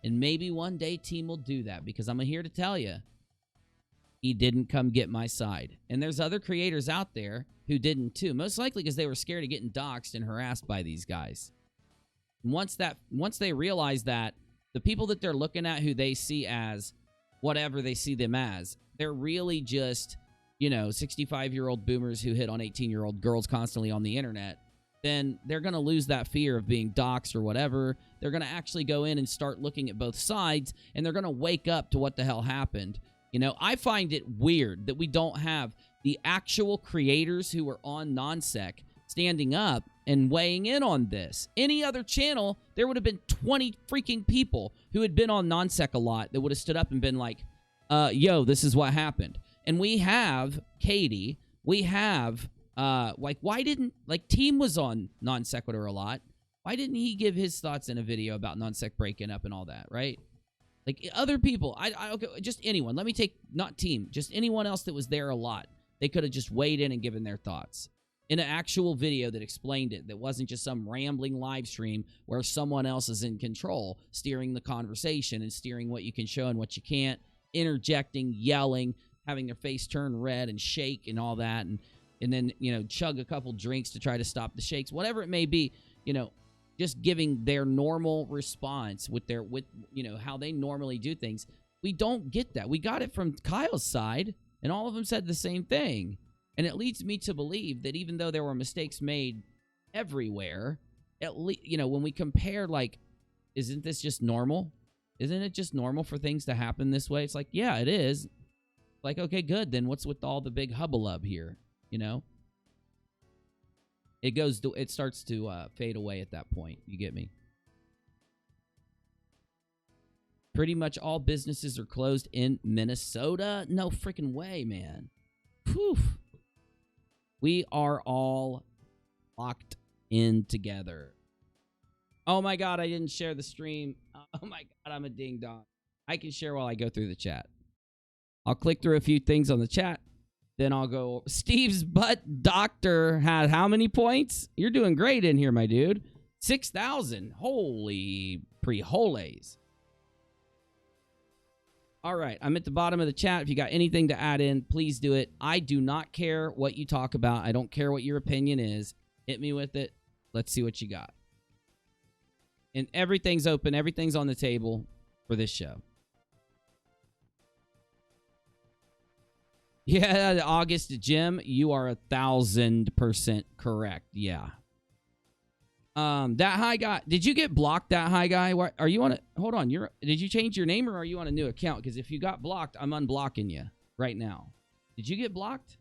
And maybe one day Team will do that, because I'm here to tell you, he didn't come get my side. And there's other creators out there who didn't too, most likely because they were scared of getting doxxed and harassed by these guys. And once they realize that the people that they're looking at, who they see as whatever they see them as, they're really just, 65-year-old boomers who hit on 18-year-old girls constantly on the internet, then they're going to lose that fear of being doxxed or whatever. They're going to actually go in and start looking at both sides, and they're going to wake up to what the hell happened. I find it weird that we don't have the actual creators who were on non-sec standing up and weighing in on this. Any other channel, there would have been 20 freaking people who had been on non-sec a lot that would have stood up and been like, yo, this is what happened. And we have Katie. We have, why didn't, Team was on Non Sequitur a lot. Why didn't he give his thoughts in a video about non-sec breaking up and all that, right? Other people, okay, just anyone. Let me take, not Team, just anyone else that was there a lot. They could have just weighed in and given their thoughts in an actual video that explained it, that wasn't just some rambling live stream where someone else is in control, steering the conversation and steering what you can show and what you can't, interjecting, yelling, having their face turn red and shake and all that, and then, chug a couple drinks to try to stop the shakes, whatever it may be, just giving their normal response with how they normally do things. We don't get that. We got it from Kyle's side, and all of them said the same thing. And it leads me to believe that even though there were mistakes made everywhere, at least, when we compare, isn't this just normal? Isn't it just normal for things to happen this way? It's like, yeah, it is. Okay, good. Then what's with all the big hubbub here? It starts to fade away at that point. You get me? Pretty much all businesses are closed in Minnesota. No freaking way, man. Whew. We are all locked in together. Oh my God, I didn't share the stream. Oh my God, I'm a ding dong. I can share while I go through the chat. I'll click through a few things on the chat. Then I'll go, Steve's butt doctor had how many points? You're doing great in here, my dude. 6,000. Holy pre-holes. All right, I'm at the bottom of the chat. If you got anything to add in, please do it. I do not care what you talk about. I don't care what your opinion is. Hit me with it. Let's see what you got. And everything's open. Everything's on the table for this show. Yeah, August, Jim, you are 1,000% correct. Yeah. That high guy, did you get blocked, that high guy? Why, are you on a, hold on, did you change your name or are you on a new account? Because if you got blocked, I'm unblocking you right now. Did you get blocked?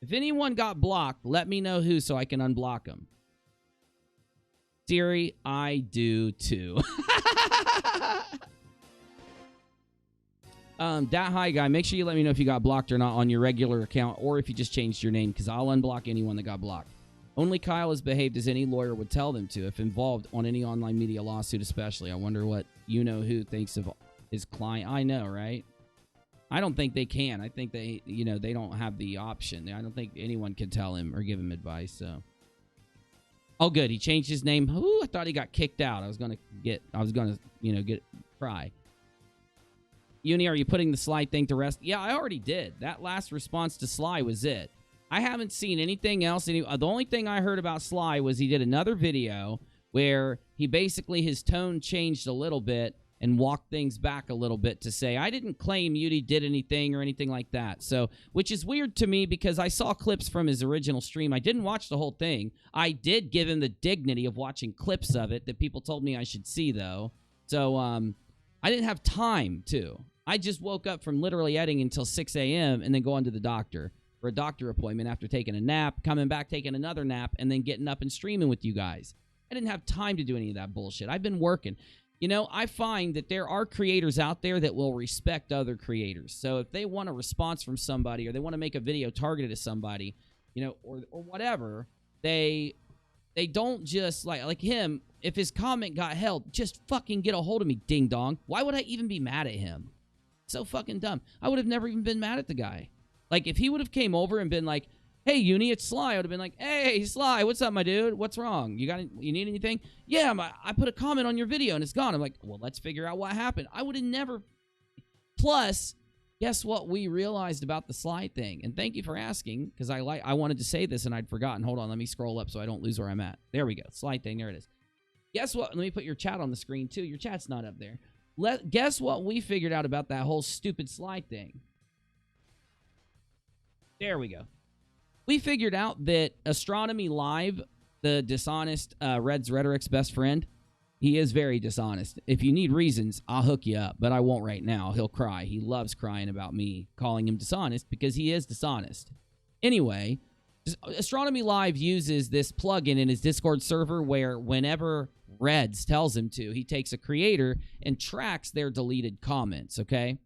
If anyone got blocked, let me know who so I can unblock them. Siri, I do too. That high guy, make sure you let me know if you got blocked or not on your regular account or if you just changed your name, because I'll unblock anyone that got blocked. Only Kyle has behaved as any lawyer would tell them to if involved on any online media lawsuit especially. I wonder what you-know-who thinks of his client. I know, right? I don't think they can. I think they, they don't have the option. I don't think anyone can tell him or give him advice, so. Oh, good. He changed his name. Ooh, I thought he got kicked out. I was going to cry. Uni, are you putting the Sly thing to rest? Yeah, I already did. That last response to Sly was it. I haven't seen anything else. The only thing I heard about Sly was he did another video where he basically, his tone changed a little bit and walked things back a little bit to say, I didn't claim Yudi did anything or anything like that. So, which is weird to me because I saw clips from his original stream. I didn't watch the whole thing. I did give him the dignity of watching clips of it that people told me I should see, though. So, I didn't have time to. I just woke up from literally editing until 6 a.m. and then going to the doctor for a doctor appointment after taking a nap, coming back, taking another nap, and then getting up and streaming with you guys. I didn't have time to do any of that bullshit. I've been working. You know, I find that there are creators out there that will respect other creators. So if they want a response from somebody or they want to make a video targeted at somebody, you know, or whatever, they don't just, like him, if his comment got held, just fucking get a hold of me, ding dong. Why would I even be mad at him? So fucking dumb. I would have never even been mad at the guy. Like, if he would have came over and been like, hey, Uni, it's Sly, I would have been like, hey, Sly, what's up, my dude? What's wrong? You need anything? Yeah, I put a comment on your video and it's gone. I'm like, well, let's figure out what happened. I would have never. Plus, guess what we realized about the Sly thing? And thank you for asking, because I wanted to say this and I'd forgotten. Hold on, let me scroll up so I don't lose where I'm at. There we go. Sly thing, there it is. Guess what? Let me put your chat on the screen, too. Your chat's not up there. Guess what we figured out about that whole stupid Sly thing? There we go. We figured out that Astronomy Live, the dishonest Red's Rhetoric's best friend, he is very dishonest. If you need reasons, I'll hook you up, but I won't right now. He'll cry. He loves crying about me calling him dishonest because he is dishonest. Anyway, Astronomy Live uses this plugin in his Discord server where whenever Reds tells him to, he takes a creator and tracks their deleted comments, okay?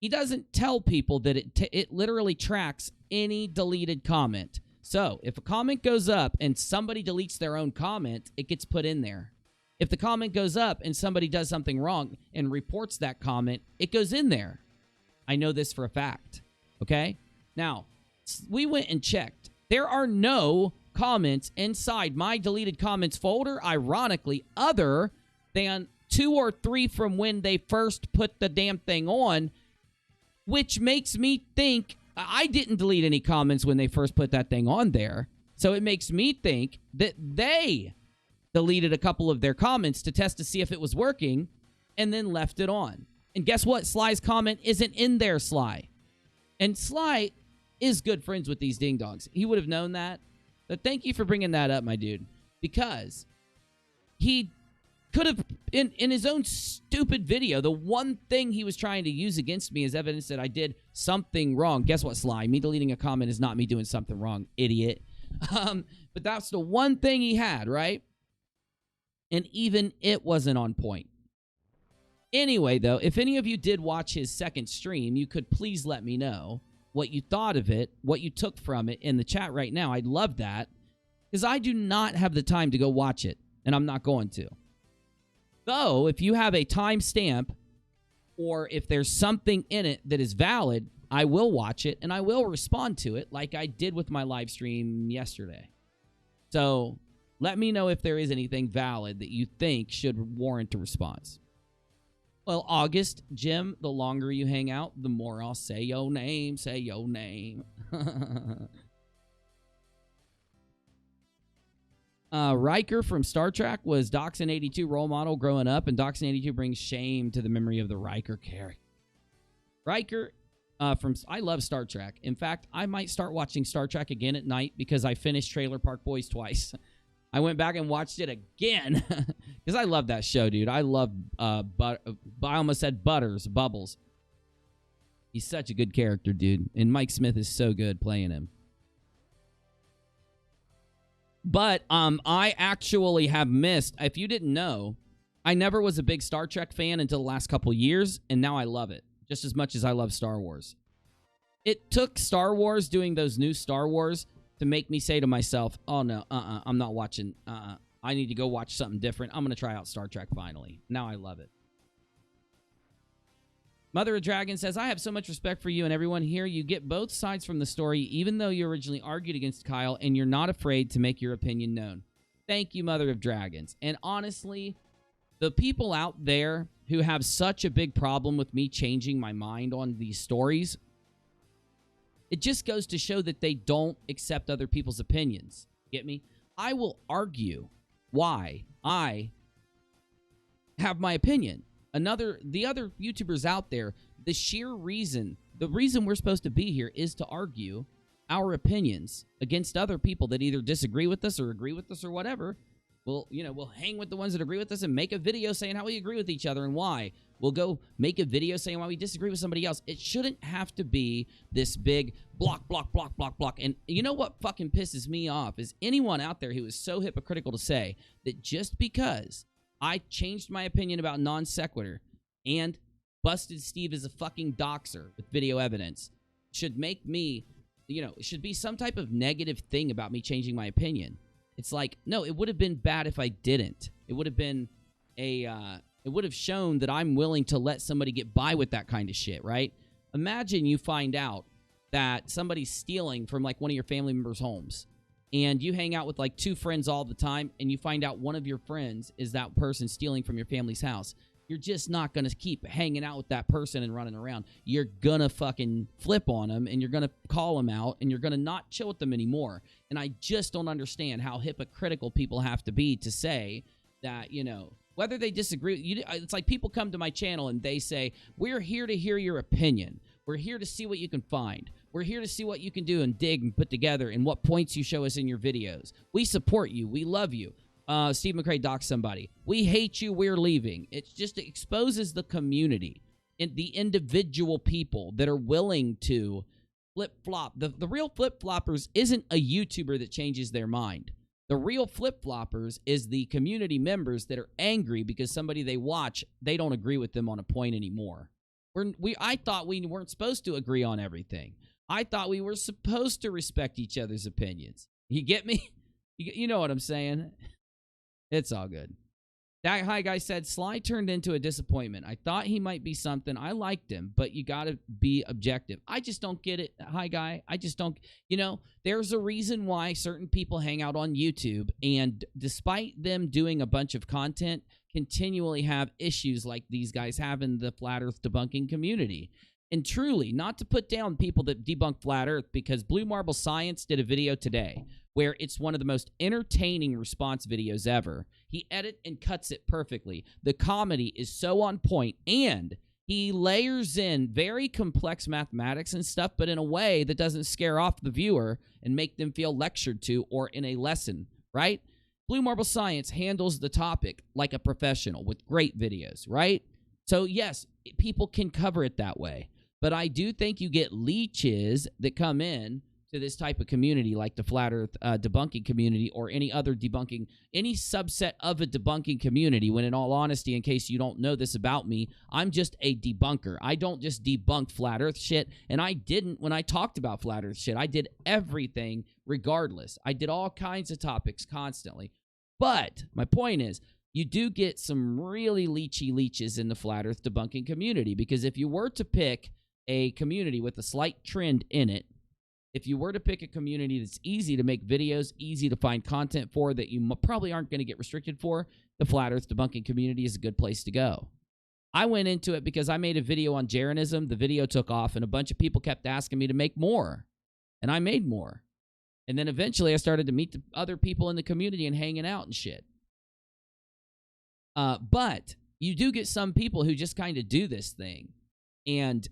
He doesn't tell people that it literally tracks any deleted comment. So, if a comment goes up and somebody deletes their own comment, it gets put in there. If the comment goes up and somebody does something wrong and reports that comment, it goes in there. I know this for a fact, okay? Now, we went and checked. There are no comments inside my deleted comments folder, ironically, other than 2 or 3 from when they first put the damn thing on, which makes me think I didn't delete any comments when they first put that thing on there. So it makes me think that they deleted a couple of their comments to test to see if it was working and then left it on. And guess what? Sly's comment isn't in there, Sly. And Sly is good friends with these ding-dongs. He would have known that. But thank you for bringing that up, my dude. Because he could have, in his own stupid video, the one thing he was trying to use against me as evidence that I did something wrong. Guess what, Sly? Me deleting a comment is not me doing something wrong, idiot. But that's the one thing he had, right? And even it wasn't on point. Anyway, though, if any of you did watch his second stream, you could please let me know what you thought of it, what you took from it in the chat right now. I'd love that, because I do not have the time to go watch it, and I'm not going to. Though, if you have a timestamp, or if there's something in it that is valid, I will watch it, and I will respond to it like I did with my live stream yesterday. So, let me know if there is anything valid that you think should warrant a response. Well, August, Jim, the longer you hang out, the more I'll say your name, say your name. Riker from Star Trek was Doxin 82 role model growing up, and Doxin 82 brings shame to the memory of the Riker character. Riker, I love Star Trek. In fact, I might start watching Star Trek again at night because I finished Trailer Park Boys twice. I went back and watched it again because I love that show, dude. I love, I almost said Bubbles. He's such a good character, dude. And Mike Smith is so good playing him. But I actually have missed, if you didn't know, I never was a big Star Trek fan until the last couple years, and now I love it just as much as I love Star Wars. It took Star Wars doing those new Star Wars to make me say to myself, oh, no, I'm not watching, I need to go watch something different. I'm going to try out Star Trek finally. Now I love it. Mother of Dragon says, I have so much respect for you and everyone here. You get both sides from the story, even though you originally argued against Kyle, and you're not afraid to make your opinion known. Thank you, Mother of Dragons. And honestly, the people out there who have such a big problem with me changing my mind on these stories, it just goes to show that they don't accept other people's opinions. Get me? I will argue why I have my opinion. The other YouTubers out there, the reason we're supposed to be here is to argue our opinions against other people that either disagree with us or agree with us or whatever. We'll hang with the ones that agree with us and make a video saying how we agree with each other and why. We'll go make a video saying why we disagree with somebody else. It shouldn't have to be this big block, block, block, block, block. And you know what fucking pisses me off is anyone out there who is so hypocritical to say that just because I changed my opinion about non sequitur and busted Steve as a fucking doxer with video evidence should make me, you know, it should be some type of negative thing about me changing my opinion. It's like, no, it would have been bad if I didn't. It would have been it would have shown that I'm willing to let somebody get by with that kind of shit, right? Imagine you find out that somebody's stealing from, like, one of your family members' homes, and you hang out with, like, 2 friends all the time, and you find out one of your friends is that person stealing from your family's house. You're just not going to keep hanging out with that person and running around. You're going to fucking flip on them, and you're going to call them out, and you're going to not chill with them anymore. And I just don't understand how hypocritical people have to be to say that, you know, whether they disagree. It's like people come to my channel and they say, we're here to hear your opinion. We're here to see what you can find. We're here to see what you can do and dig and put together and what points you show us in your videos. We support you. We love you. Steve McRae docs somebody. We hate you. We're leaving. It just exposes the community and the individual people that are willing to flip-flop. The real flip-floppers isn't a YouTuber that changes their mind. The real flip-floppers is the community members that are angry because somebody they watch, they don't agree with them on a point anymore. I thought we weren't supposed to agree on everything. I thought we were supposed to respect each other's opinions. You get me? You know what I'm saying? It's all good. That Hi Guy said, Sly turned into a disappointment. I thought he might be something. I liked him, but you got to be objective. I just don't get it, Hi Guy. I just don't. You know, there's a reason why certain people hang out on YouTube, and despite them doing a bunch of content, continually have issues like these guys have in the Flat Earth debunking community. And truly, not to put down people that debunk Flat Earth, because Blue Marble Science did a video today where it's one of the most entertaining response videos ever. He edits and cuts it perfectly. The comedy is so on point, and he layers in very complex mathematics and stuff, but in a way that doesn't scare off the viewer and make them feel lectured to or in a lesson, right? Blue Marble Science handles the topic like a professional with great videos, right? So, yes, people can cover it that way. But I do think you get leeches that come in to this type of community, like the Flat Earth debunking community or any other debunking, any subset of a debunking community, when in all honesty, in case you don't know this about me, I'm just a debunker. I don't just debunk Flat Earth shit, and I didn't when I talked about Flat Earth shit. I did everything regardless. I did all kinds of topics constantly. But my point is, you do get some really leeches in the Flat Earth debunking community, because if you were to pick a community with a slight trend in it, if you were to pick a community that's easy to make videos, easy to find content for, that you probably aren't going to get restricted for, the Flat Earth debunking community is a good place to go. I went into it because I made a video on Jeranism. The video took off, and a bunch of people kept asking me to make more, and I made more. And then eventually I started to meet the other people in the community and hanging out and shit. But you do get some people who just kind of do this thing. And,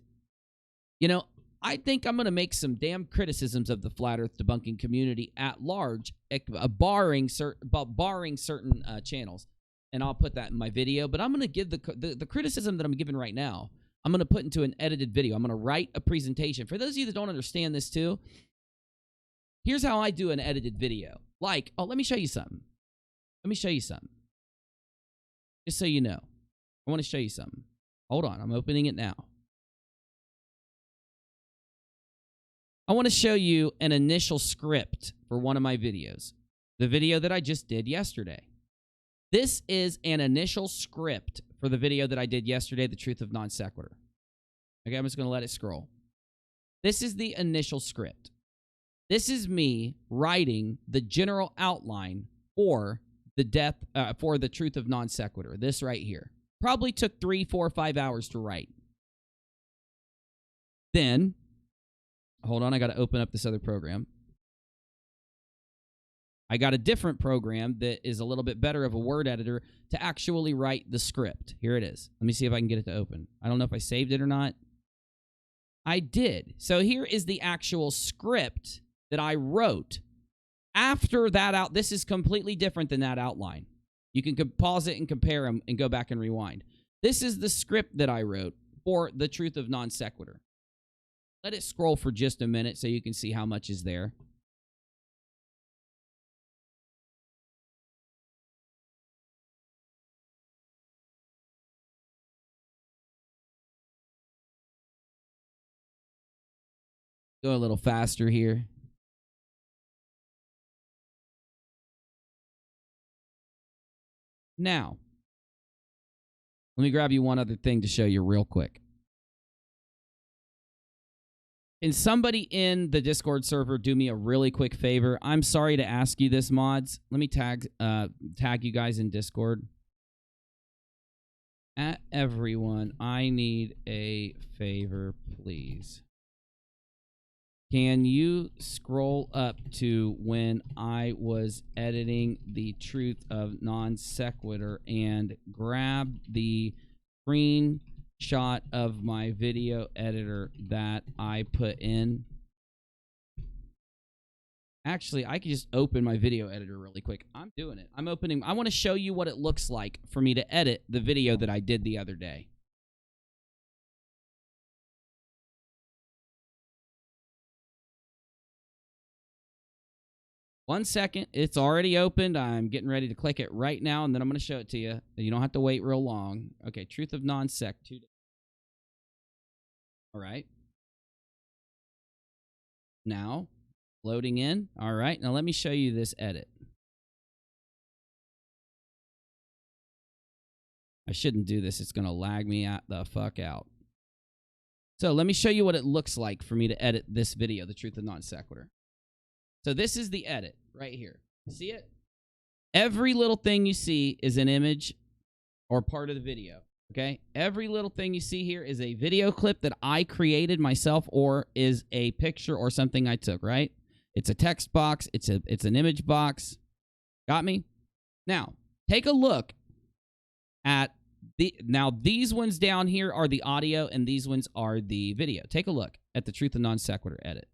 you know, I think I'm going to make some damn criticisms of the Flat Earth debunking community at large, barring certain channels. And I'll put that in my video. But I'm going to give the criticism that I'm giving right now, I'm going to put into an edited video. I'm going to write a presentation. For those of you that don't understand this too, here's how I do an edited video. Like, oh, let me show you something. Let me show you something. Just so you know. I want to show you something. Hold on. I'm opening it now. I want to show you an initial script for one of my videos. The video that I just did yesterday. This is an initial script for the video that I did yesterday, The Truth of Non Sequitur. Okay, I'm just going to let it scroll. This is the initial script. This is me writing the general outline for the Truth of Non Sequitur. This right here. Probably took 3, 4, 5 hours to write. Then, hold on, I got to open up this other program. I got a different program that is a little bit better of a word editor to actually write the script. Here it is. Let me see if I can get it to open. I don't know if I saved it or not. I did. So here is the actual script that I wrote. After that out, this is completely different than that outline. You can pause it and compare them and go back and rewind. This is the script that I wrote for the truth of non sequitur. Let it scroll for just a minute so you can see how much is there. Go a little faster here. Now, let me grab you one other thing to show you real quick. Can somebody in the Discord server do me a really quick favor? I'm sorry to ask you this, mods. Let me tag you guys in Discord. At everyone, I need a favor, please. Can you scroll up to when I was editing the truth of non sequitur and grab the screenshot of my video editor that I put in? Actually, I can just open my video editor really quick. I'm doing it. I'm opening. I want to show you what it looks like for me to edit the video that I did the other day. One second. It's already opened. I'm getting ready to click it right now, and then I'm going to show it to you. You don't have to wait real long. Okay, truth of non-sec. All right. Now, loading in. All right. Now, let me show you this edit. I shouldn't do this. It's going to lag me the fuck out. So, let me show you what it looks like for me to edit this video, the truth of non sequitur. So this is the edit right here. See it? Every little thing you see is an image or part of the video, okay? Every little thing you see here is a video clip that I created myself or is a picture or something I took, right? It's a text box. It's an image box. Got me? Now, take a look at now these ones down here are the audio and these ones are the video. Take a look at the truth of non sequitur edit.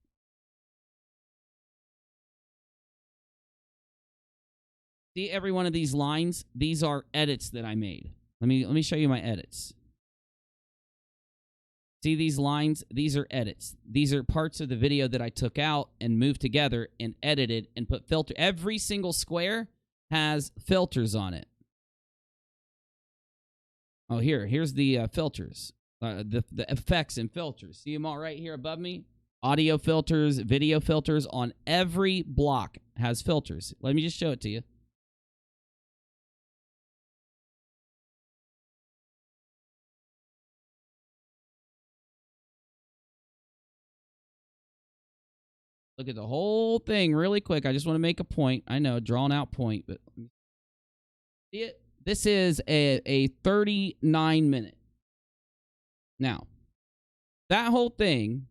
See every one of these lines? These are edits that I made. Let me show you my edits. See these lines? These are edits. These are parts of the video that I took out and moved together and edited and put filter. Every single square has filters on it. Oh, here's the filters. The effects and filters. See them all right here above me? Audio filters, video filters. On every block has filters. Let me just show it to you. Look at the whole thing really quick. I just want to make a point. I know, drawn out point, but see it? This is a 39-minute. Now, that whole thing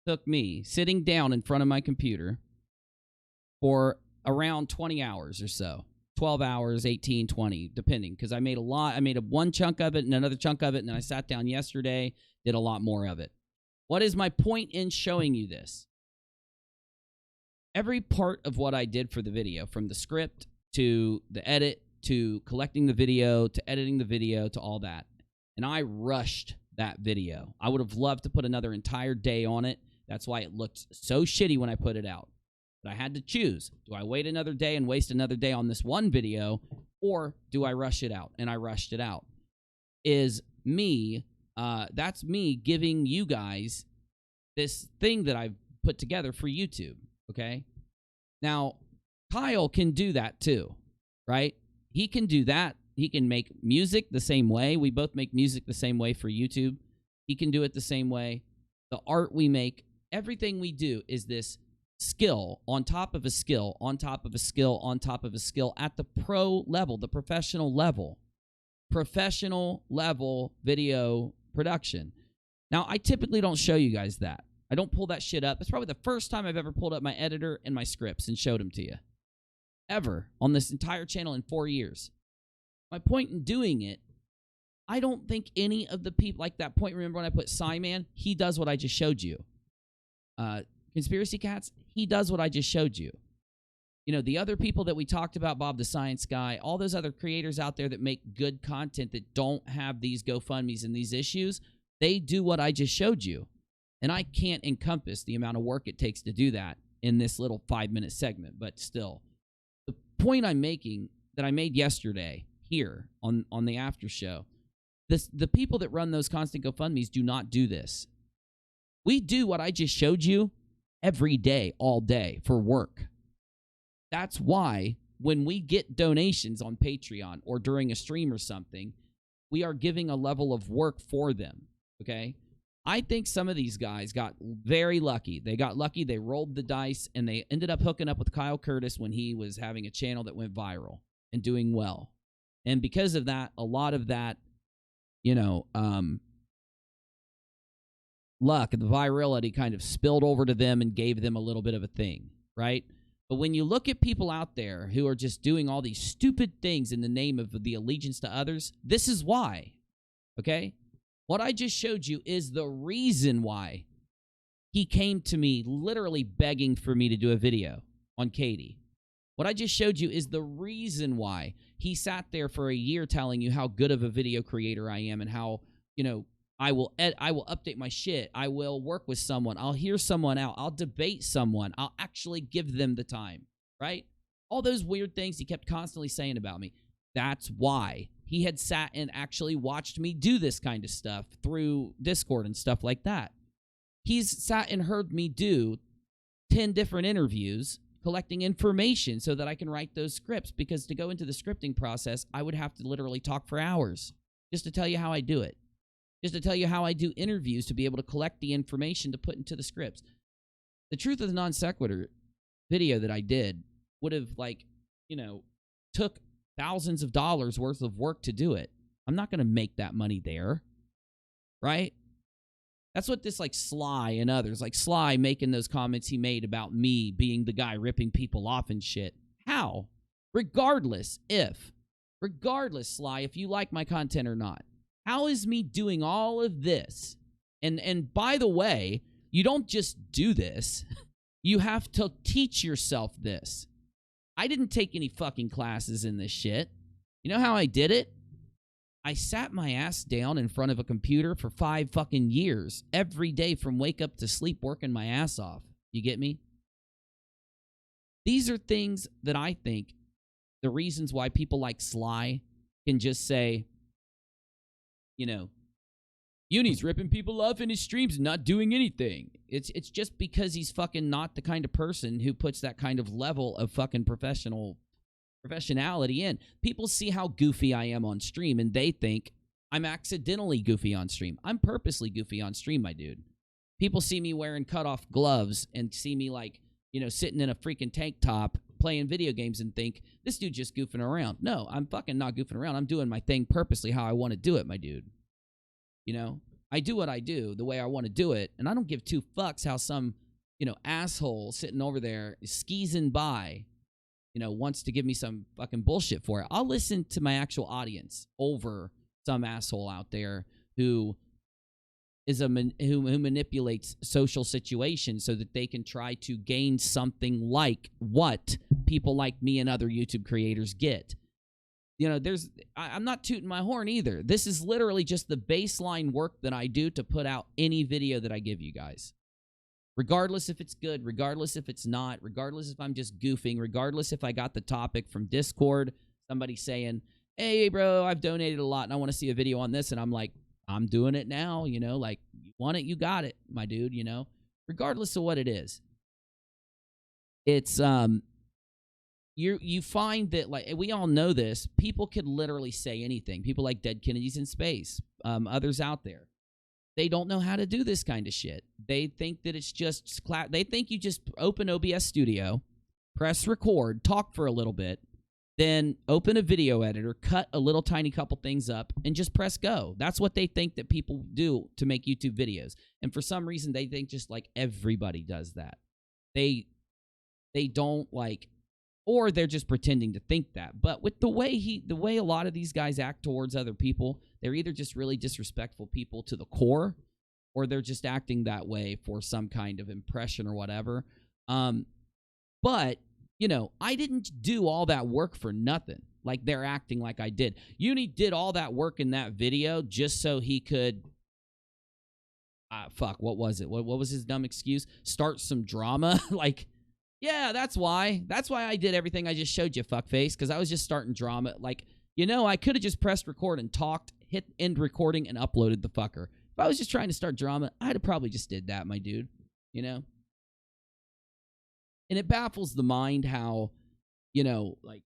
took me sitting down in front of my computer for around 20 hours or so. 12 hours, 18, 20, depending, because I made a lot. I made one chunk of it and another chunk of it, and then I sat down yesterday, did a lot more of it. What is my point in showing you this? Every part of what I did for the video, from the script to the edit to collecting the video to editing the video to all that, and I rushed that video. I would have loved to put another entire day on it. That's why it looked so shitty when I put it out. But I had to choose. Do I wait another day and waste another day on this one video, or do I rush it out? And I rushed it out. Is me, that's me giving you guys this thing that I've put together for YouTube, okay? Now, Kyle can do that too, right? He can do that. He can make music the same way. We both make music the same way for YouTube. He can do it the same way. The art we make, everything we do is this skill on top of a skill, on top of a skill, on top of a skill at the pro level, the professional level. Professional level video production. Now, I typically don't show you guys that. I don't pull that shit up. It's probably the first time I've ever pulled up my editor and my scripts and showed them to you. Ever on this entire channel in 4 years. My point in doing it, I don't think any of the people, like that point, remember when I put Psyman? He does what I just showed you. Conspiracy Cats, he does what I just showed you. You know, the other people that we talked about, Bob the Science Guy, all those other creators out there that make good content that don't have these GoFundMes and these issues, they do what I just showed you. And I can't encompass the amount of work it takes to do that in this little 5-minute segment, but still. The point I'm making that I made yesterday here on the after show, the people that run those constant GoFundMes do not do this. We do what I just showed you every day, all day, for work. That's why when we get donations on Patreon or during a stream or something, we are giving a level of work for them, okay? I think some of these guys got very lucky. They got lucky, they rolled the dice, and they ended up hooking up with Kyle Curtis when he was having a channel that went viral and doing well. And because of that, a lot of that, you know, luck, the virality kind of spilled over to them and gave them a little bit of a thing, right? But when you look at people out there who are just doing all these stupid things in the name of the allegiance to others, this is why, okay? What I just showed you is the reason why he came to me literally begging for me to do a video on Katie. What I just showed you is the reason why he sat there for a year telling you how good of a video creator I am and how, you know, I will update my shit. I will work with someone. I'll hear someone out. I'll debate someone. I'll actually give them the time, right? All those weird things he kept constantly saying about me. That's why he had sat and actually watched me do this kind of stuff through Discord and stuff like that. He's sat and heard me do 10 different interviews collecting information so that I can write those scripts, because to go into the scripting process, I would have to literally talk for hours just to tell you how I do it. Just to tell you how I do interviews to be able to collect the information to put into the scripts. The Truth of the Non Sequitur video that I did would have, like, you know, took thousands of dollars worth of work to do it. I'm not going to make that money there, right? That's what this, like, Sly and others, like Sly making those comments he made about me being the guy ripping people off and shit. How? Regardless, Sly, if you like my content or not. How is me doing all of this? And by the way, you don't just do this. You have to teach yourself this. I didn't take any fucking classes in this shit. You know how I did it? I sat my ass down in front of a computer for 5 fucking years, every day from wake up to sleep, working my ass off. You get me? These are things that I think the reasons why people like Sly can just say, you know, Uni's ripping people off in his streams and not doing anything. It's just because he's fucking not the kind of person who puts that kind of level of fucking professionality in. People see how goofy I am on stream, and they think I'm accidentally goofy on stream. I'm purposely goofy on stream, my dude. People see me wearing cut-off gloves and see me, like, you know, sitting in a freaking tank top playing video games and think, this dude just goofing around. No, I'm fucking not goofing around. I'm doing my thing purposely how I want to do it, my dude. You know? I do what I do the way I want to do it, and I don't give 2 fucks how some, you know, asshole sitting over there skeezing by, you know, wants to give me some fucking bullshit for it. I'll listen to my actual audience over some asshole out there who is who manipulates social situations so that they can try to gain something like what people like me and other YouTube creators get. You know, I'm not tooting my horn either. This is literally just the baseline work that I do to put out any video that I give you guys. Regardless if it's good, regardless if it's not, regardless if I'm just goofing, regardless if I got the topic from Discord, somebody saying, hey, bro, I've donated a lot and I want to see a video on this. And I'm like, I'm doing it now, you know, like, you want it, you got it, my dude, you know, regardless of what it is. It's, you find that, like, we all know this, people could literally say anything. People like Dead Kennedys in Space, others out there. They don't know how to do this kind of shit. They think that it's just, they think you just open OBS Studio, press record, talk for a little bit, then open a video editor, cut a little tiny couple things up, and just press go. That's what they think that people do to make YouTube videos. And for some reason, they think just like everybody does that. They don't, like, or they're just pretending to think that. But with the way a lot of these guys act towards other people, they're either just really disrespectful people to the core, or they're just acting that way for some kind of impression or whatever. But you know, I didn't do all that work for nothing. Like they're acting like I did. Uni did all that work in that video just so he could, fuck, what was it? What was his dumb excuse? Start some drama? Like, yeah, that's why. That's why I did everything I just showed you, fuckface, because I was just starting drama. Like, you know, I could have just pressed record and talked, hit end recording, and uploaded the fucker. If I was just trying to start drama, I'd have probably just did that, my dude. You know? And it baffles the mind how, you know, like,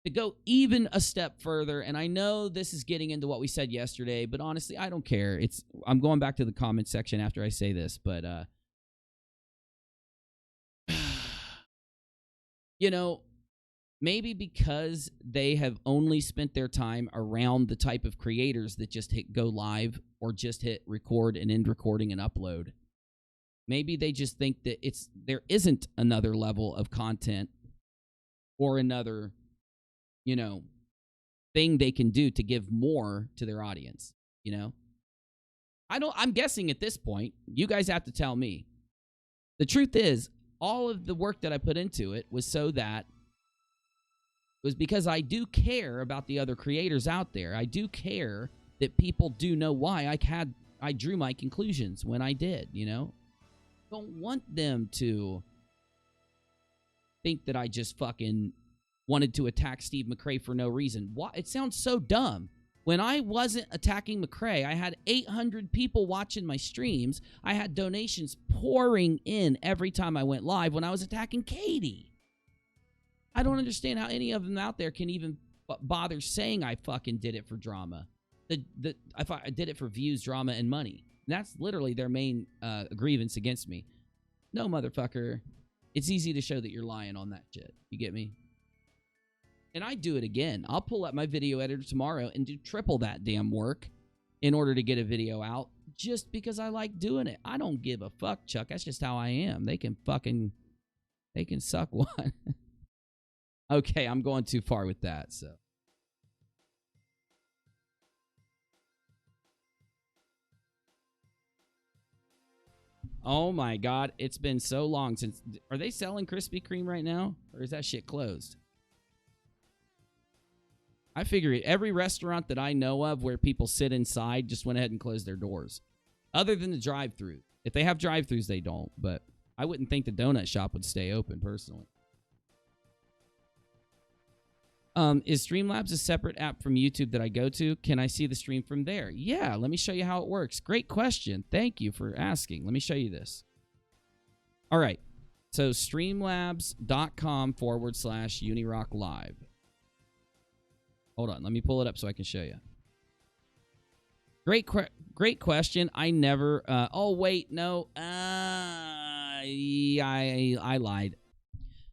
to go even a step further, and I know this is getting into what we said yesterday, but honestly, I don't care. I'm going back to the comment section after I say this, but, you know, maybe because they have only spent their time around the type of creators that just hit go live or just hit record and end recording and upload. Maybe they just think that there isn't another level of content or another, you know, thing they can do to give more to their audience, you know? I'm guessing at this point, you guys have to tell me. The truth is, all of the work that I put into it was because I do care about the other creators out there. I do care that people do know why I drew my conclusions when I did, you know? Don't want them to think that I just fucking wanted to attack Steve McRae for no reason. Why? It sounds so dumb. When I wasn't attacking McRae, I had 800 people watching my streams. I had donations pouring in every time I went live when I was attacking Katie. I don't understand how any of them out there can even bother saying I fucking did it for drama. I did it for views, drama, and money. And that's literally their main grievance against me. No, motherfucker. It's easy to show that you're lying on that shit. You get me? And I do it again. I'll pull up my video editor tomorrow and do triple that damn work in order to get a video out just because I like doing it. I don't give a fuck, Chuck. That's just how I am. They can suck one. Okay, I'm going too far with that, so. Oh my God, it's been so long since... Are they selling Krispy Kreme right now? Or is that shit closed? I figure every restaurant that I know of where people sit inside just went ahead and closed their doors. Other than the drive-thru. If they have drive-thrus, they don't. But I wouldn't think the donut shop would stay open, personally. Is Streamlabs a separate app from YouTube that I go to? Can I see the stream from there? Yeah, let me show you how it works. Great question. Thank you for asking. Let me show you this. All right. So streamlabs.com/UNIRocklive. Hold on. Let me pull it up so I can show you. Great question. I never... oh, wait. No. I lied.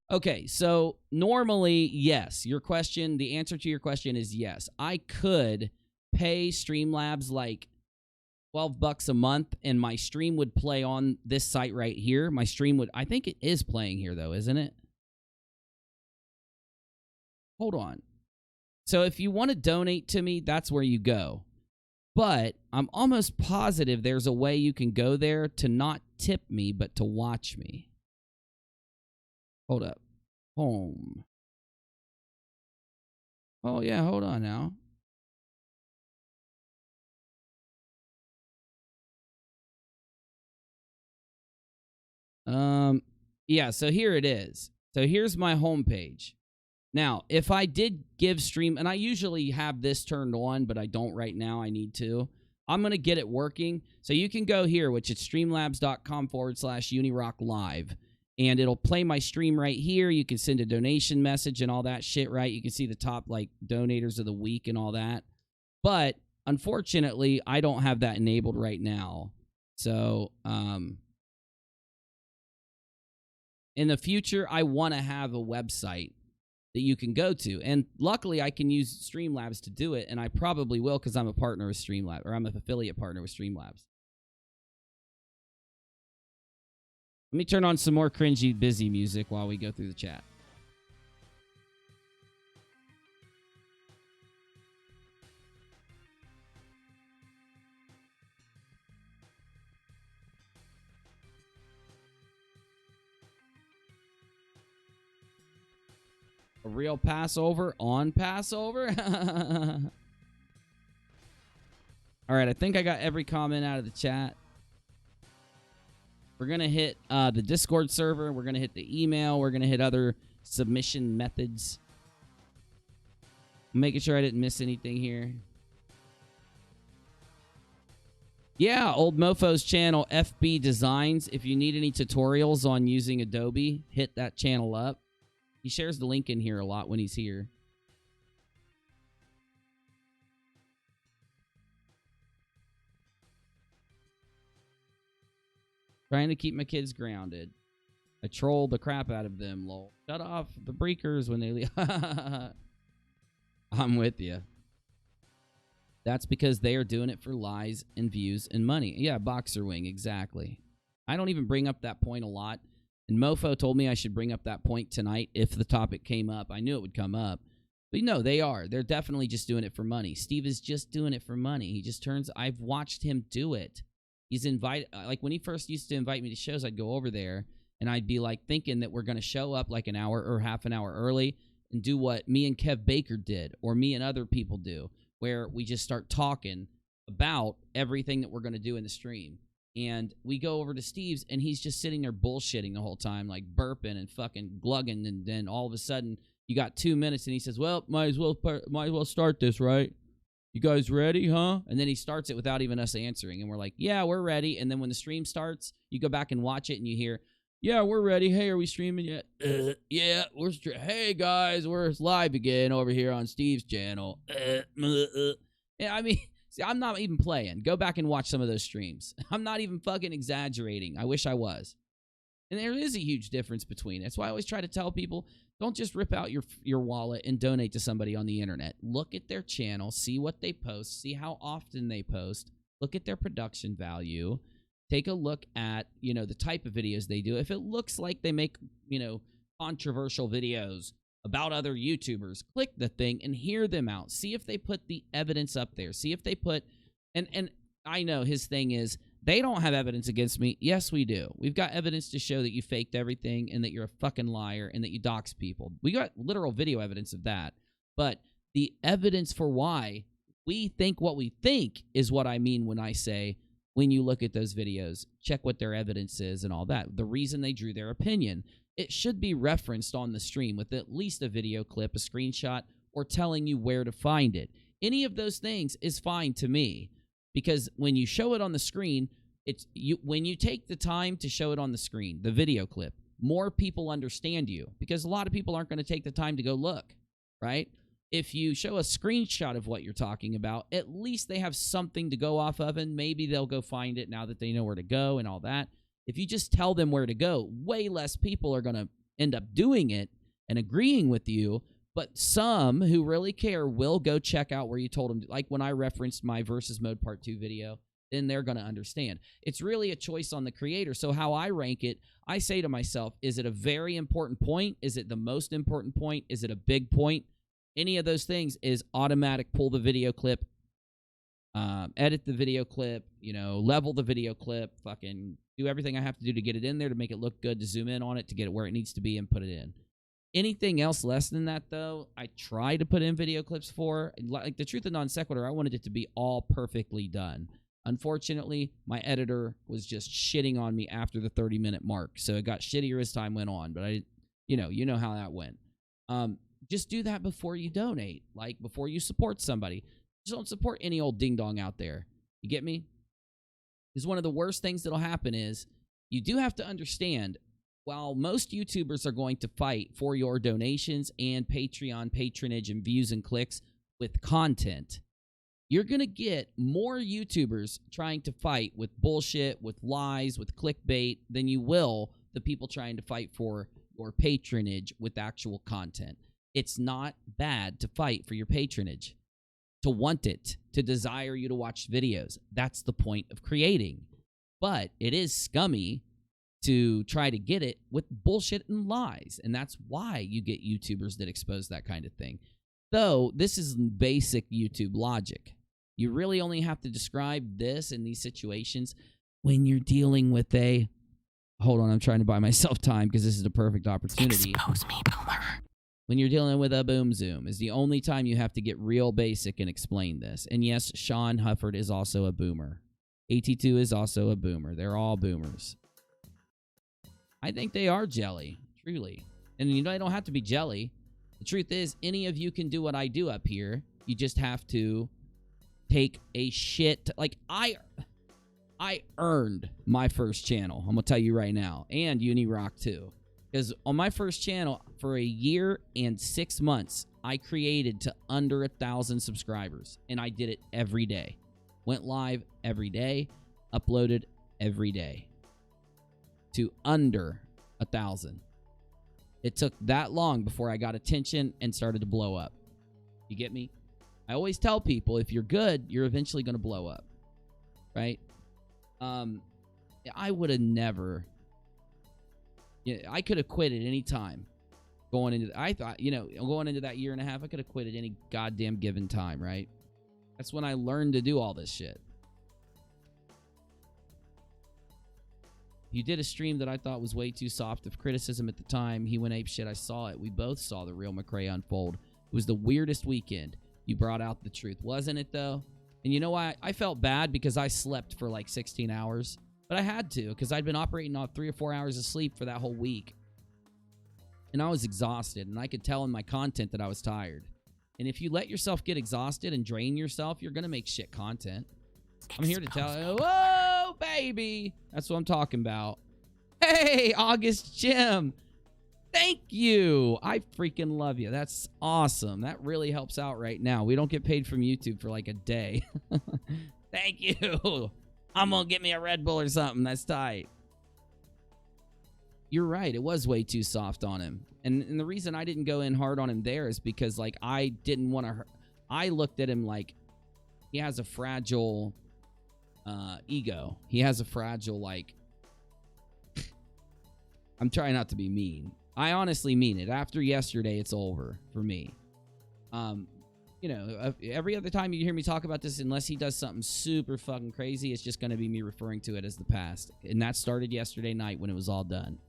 Okay, so normally, yes. The answer to your question is yes. I could pay Streamlabs like $12 a month, and my stream would play on this site right here. My stream would... I think it is playing here, though, isn't it? Hold on. So if you want to donate to me, that's where you go. But I'm almost positive there's a way you can go there to not tip me, but to watch me. Hold up. Home. Oh, yeah, hold on now. Yeah, so here it is. So here's my homepage. Now, if I did give stream, and I usually have this turned on, but I don't right now, I need to. I'm going to get it working. So you can go here, which is streamlabs.com/UNIRocklive. And it'll play my stream right here. You can send a donation message and all that shit, right? You can see the top, like, donators of the week and all that. But, unfortunately, I don't have that enabled right now. So, in the future, I want to have a website that you can go to. And luckily, I can use Streamlabs to do it, and I probably will because I'm a partner with Streamlabs, or I'm an affiliate partner with Streamlabs. Let me turn on some more cringy Bizzy music while we go through the chat. A real Passover on Passover? All right, I think I got every comment out of the chat. We're going to hit the Discord server. We're going to hit the email. We're going to hit other submission methods. I'm making sure I didn't miss anything here. Yeah, Old Mofo's channel, FB Designs. If you need any tutorials on using Adobe, hit that channel up. He shares the link in here a lot when he's here. Trying to keep my kids grounded. I troll the crap out of them, lol. Shut off the breakers when they leave. I'm with you. That's because they are doing it for lies and views and money. Yeah, boxer wing, exactly. I don't even bring up that point a lot. And Mofo told me I should bring up that point tonight if the topic came up. I knew it would come up. But no, they are. They're definitely just doing it for money. Steve is just doing it for money. He just turns... I've watched him do it. He's invited... Like, when he first used to invite me to shows, I'd go over there, and I'd be, like, thinking that we're going to show up, like, an hour or half an hour early and do what me and Kev Baker did, or me and other people do, where we just start talking about everything that we're going to do in the stream. And we go over to Steve's, and he's just sitting there bullshitting the whole time, like burping and fucking glugging, and then all of a sudden, you got 2 minutes, and he says, well, might as well start this, right? You guys ready, huh? And then he starts it without even us answering, and we're like, yeah, we're ready. And then when the stream starts, you go back and watch it, and you hear, yeah, we're ready. Hey, are we streaming yet? Yeah, hey, guys, we're live again over here on Steve's channel. Yeah, I mean... See, I'm not even playing. Go back and watch some of those streams. I'm not even fucking exaggerating. I wish I was. And there is a huge difference between it. That's why I always try to tell people, don't just rip out your wallet and donate to somebody on the internet. Look at their channel, see what they post, see how often they post, look at their production value, take a look at, you know, the type of videos they do. If it looks like they make, you know, controversial videos about other YouTubers, click the thing and hear them out. See if they put the evidence up there. See if they put, and I know his thing is, they don't have evidence against me. Yes, we do. We've got evidence to show that you faked everything and that you're a fucking liar and that you dox people. We got literal video evidence of that. But the evidence for why we think what we think is what I mean when I say, when you look at those videos, check what their evidence is and all that. The reason they drew their opinion. It should be referenced on the stream with at least a video clip, a screenshot, or telling you where to find it. Any of those things is fine to me, because when you show it on the screen, when you take the time to show it on the screen, the video clip, more people understand you, because a lot of people aren't going to take the time to go look, right? If you show a screenshot of what you're talking about, at least they have something to go off of, and maybe they'll go find it now that they know where to go and all that. If you just tell them where to go, way less people are going to end up doing it and agreeing with you, but some who really care will go check out where you told them. Like when I referenced my Versus Mode Part 2 video, then they're going to understand. It's really a choice on the creator. So how I rank it, I say to myself, is it a very important point? Is it the most important point? Is it a big point? Any of those things is automatic. Pull the video clip, edit the video clip, you know, level the video clip, fucking do everything I have to do to get it in there, to make it look good, to zoom in on it, to get it where it needs to be and put it in. Anything else less than that, though, I try to put in video clips for. Like the Truth and Non Sequitur, I wanted it to be all perfectly done. Unfortunately, my editor was just shitting on me after the 30-minute mark, so it got shittier as time went on, but you know how that went. Just do that before you donate, like before you support somebody. Just don't support any old ding-dong out there. You get me? Because one of the worst things that'll happen is you do have to understand, while most YouTubers are going to fight for your donations and Patreon patronage and views and clicks with content, you're going to get more YouTubers trying to fight with bullshit, with lies, with clickbait than you will the people trying to fight for your patronage with actual content. It's not bad to fight for your patronage, to want it, to desire you to watch videos. That's the point of creating. But it is scummy to try to get it with bullshit and lies. And that's why you get YouTubers that expose that kind of thing. Though, this is basic YouTube logic. You really only have to describe this in these situations when you're dealing with a... Hold on, I'm trying to buy myself time because this is the perfect opportunity. Expose me, Boomer. when you're dealing with a boom zoom is the only time you have to get real basic and explain this. And yes, Sean Hufford is also a boomer. AT2 is also a boomer. They're all boomers. I think they are jelly, truly. And you know, they don't have to be jelly. The truth is, any of you can do what I do up here. You just have to take a shit. Like, I earned my first channel. I'm going to tell you right now. And UNIRock too. Because on my first channel, for a year and 6 months, I created to under 1,000 subscribers. And I did it every day. Went live every day. Uploaded every day. To under 1,000. It took that long before I got attention and started to blow up. You get me? I always tell people, if you're good, you're eventually going to blow up. Right? I would have never... Yeah, I could have quit at any time going into... I thought, you know, going into that year and a half, I could have quit at any goddamn given time, right? That's when I learned to do all this shit. You did a stream that I thought was way too soft of criticism at the time. He went ape shit. I saw it. We both saw the real McRae unfold. It was the weirdest weekend. You brought out the truth. Wasn't it, though? And you know why? I felt bad because I slept for like 16 hours. But I had to because I'd been operating off 3 or 4 hours of sleep for that whole week. And I was exhausted. And I could tell in my content that I was tired. And if you let yourself get exhausted and drain yourself, you're going to make shit content. I'm here to tell you, whoa, baby. That's what I'm talking about. Hey, August Jim. Thank you. I freaking love you. That's awesome. That really helps out right now. We don't get paid from YouTube for like a day. Thank you. I'm going to get me a Red Bull or something. That's tight. You're right. It was way too soft on him. And the reason I didn't go in hard on him there is because, like, I didn't want to... I looked at him like he has a fragile... ego. He has a fragile, like... I'm trying not to be mean. I honestly mean it. After yesterday, it's over for me. You know, every other time you hear me talk about this, unless he does something super fucking crazy, it's just going to be me referring to it as the past. And that started yesterday night when it was all done.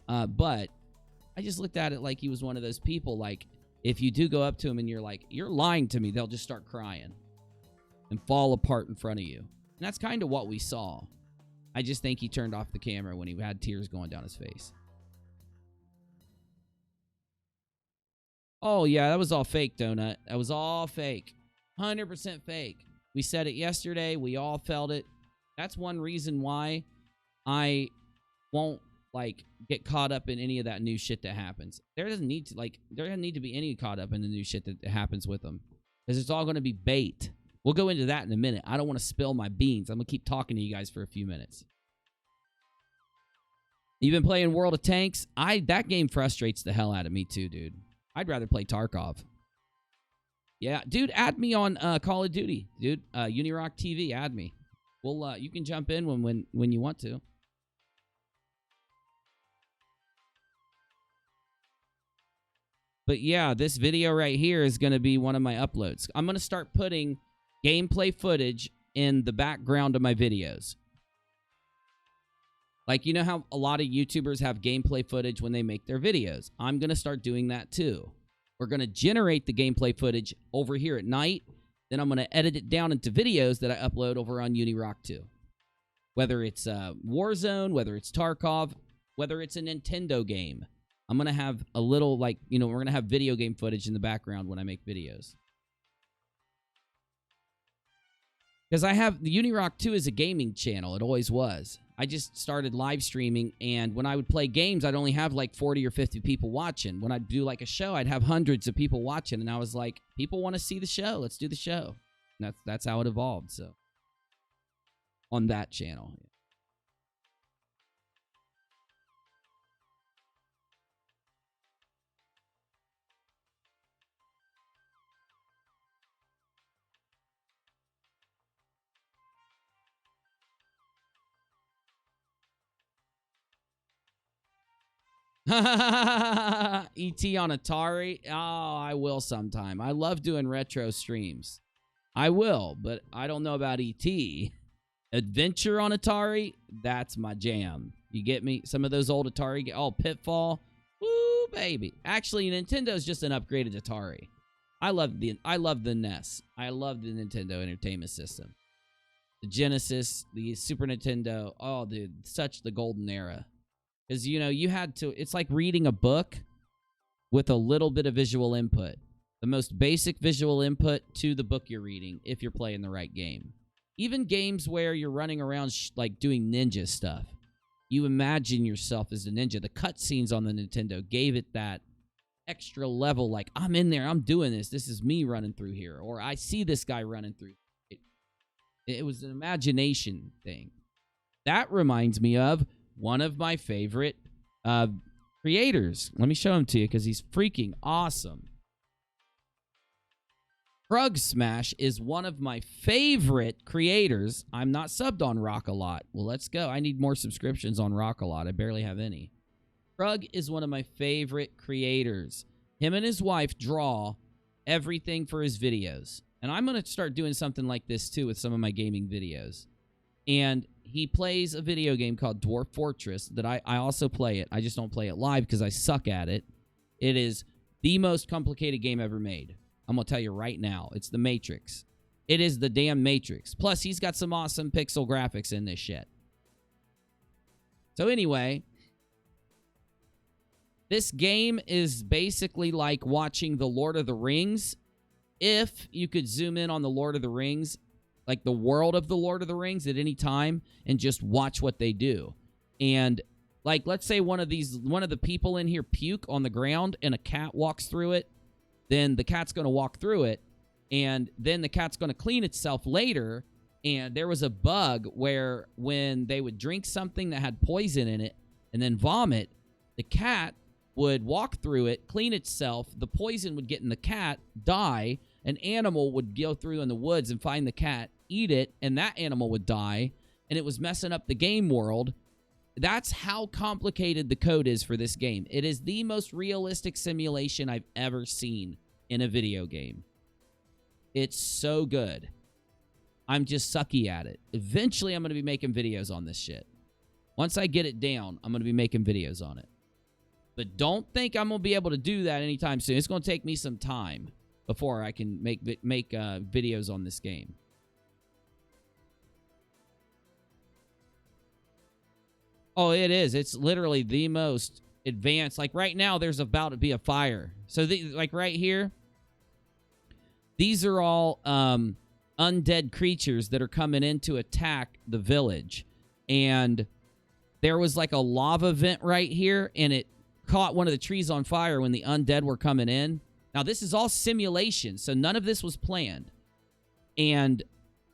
But I just looked at it like he was one of those people, like, if you do go up to him and you're like, you're lying to me, they'll just start crying and fall apart in front of you. And that's kind of what we saw. I just think he turned off the camera when he had tears going down his face. Oh, yeah, that was all fake, Donut. That was all fake. 100% fake. We said it yesterday. We all felt it. That's one reason why I won't, like, get caught up in any of that new shit that happens. There doesn't need to be any caught up in the new shit that happens with them. Because it's all going to be bait. We'll go into that in a minute. I don't want to spill my beans. I'm going to keep talking to you guys for a few minutes. You've been playing World of Tanks? That game frustrates the hell out of me too, dude. I'd rather play Tarkov. Yeah, dude, add me on Call of Duty, dude. UNIRocktv, add me. Well, you can jump in when you want to. But yeah, this video right here is going to be one of my uploads. I'm going to start putting gameplay footage in the background of my videos. Like, you know how a lot of YouTubers have gameplay footage when they make their videos? I'm going to start doing that too. We're going to generate the gameplay footage over here at night. Then I'm going to edit it down into videos that I upload over on UNIRock too. Whether it's Warzone, whether it's Tarkov, whether it's a Nintendo game. I'm going to have a little, like, you know, we're going to have video game footage in the background when I make videos. Because I have, the UNIRock 2 is a gaming channel. It always was. I just started live streaming, and when I would play games, I'd only have like 40 or 50 people watching. When I'd do like a show, I'd have hundreds of people watching, and I was like, people want to see the show. Let's do the show. And that's how it evolved, so. On that channel. E.T. on Atari? Oh, I will sometime. I love doing retro streams. I will, but I don't know about E.T. Adventure on Atari? That's my jam. You get me? Some of those old Atari... Oh, Pitfall? Woo, baby. Actually, Nintendo's just an upgraded Atari. I love the NES. I love the Nintendo Entertainment System. The Genesis, the Super Nintendo. Oh, dude, such the golden era. Because, you know, you had to, it's like reading a book with a little bit of visual input. The most basic visual input to the book you're reading if you're playing the right game. Even games where you're running around like doing ninja stuff. You imagine yourself as a ninja. The cutscenes on the Nintendo gave it that extra level, like, I'm in there, I'm doing this. This is me running through here. Or I see this guy running through. It was an imagination thing. That reminds me of one of my favorite creators. Let me show him to you because he's freaking awesome. Frog Smash is one of my favorite creators. I'm not subbed on rockAlot. Well, let's go. I need more subscriptions on rockAlot. I barely have any. Frog is one of my favorite creators. Him and his wife draw everything for his videos. And I'm going to start doing something like this, too, with some of my gaming videos. And he plays a video game called Dwarf Fortress that I also play it. I just don't play it live because I suck at it. It is the most complicated game ever made. I'm going to tell you right now. It's the Matrix. It is the damn Matrix. Plus, he's got some awesome pixel graphics in this shit. So anyway, this game is basically like watching The Lord of the Rings. If you could zoom in on The Lord of the Rings, like the world of The Lord of the Rings at any time, and just watch what they do. And like, let's say one of the people in here puke on the ground and a cat walks through it, then the cat's going to walk through it, and then the cat's going to clean itself later. And there was a bug where when they would drink something that had poison in it and then vomit, the cat would walk through it, clean itself, the poison would get in the cat, die, an animal would go through in the woods and find the cat, eat it, and that animal would die, and it was messing up the game world. That's how complicated the code is for this game. It is the most realistic simulation I've ever seen in a video game. It's so good. I'm just sucky at it. Eventually, I'm going to be making videos on this shit. Once I get it down, I'm going to be making videos on it. But don't think I'm going to be able to do that anytime soon. It's going to take me some time before I can make videos on this game. Oh, it is. It's literally the most advanced. Like right now, there's about to be a fire. So like right here, these are all undead creatures that are coming in to attack the village. And there was like a lava vent right here, and it caught one of the trees on fire when the undead were coming in. Now, this is all simulation, so none of this was planned. And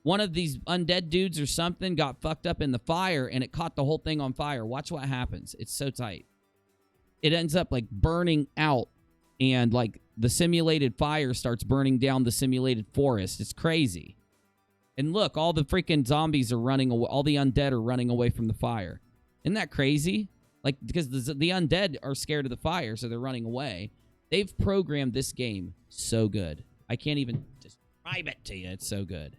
one of these undead dudes or something got fucked up in the fire, and it caught the whole thing on fire. Watch what happens. It's so tight. It ends up, like, burning out, and, like, the simulated fire starts burning down the simulated forest. It's crazy. And look, all the freaking zombies are running away. All the undead are running away from the fire. Isn't that crazy? Like, because the undead are scared of the fire, so they're running away. They've programmed this game so good. I can't even describe it to you. It's so good.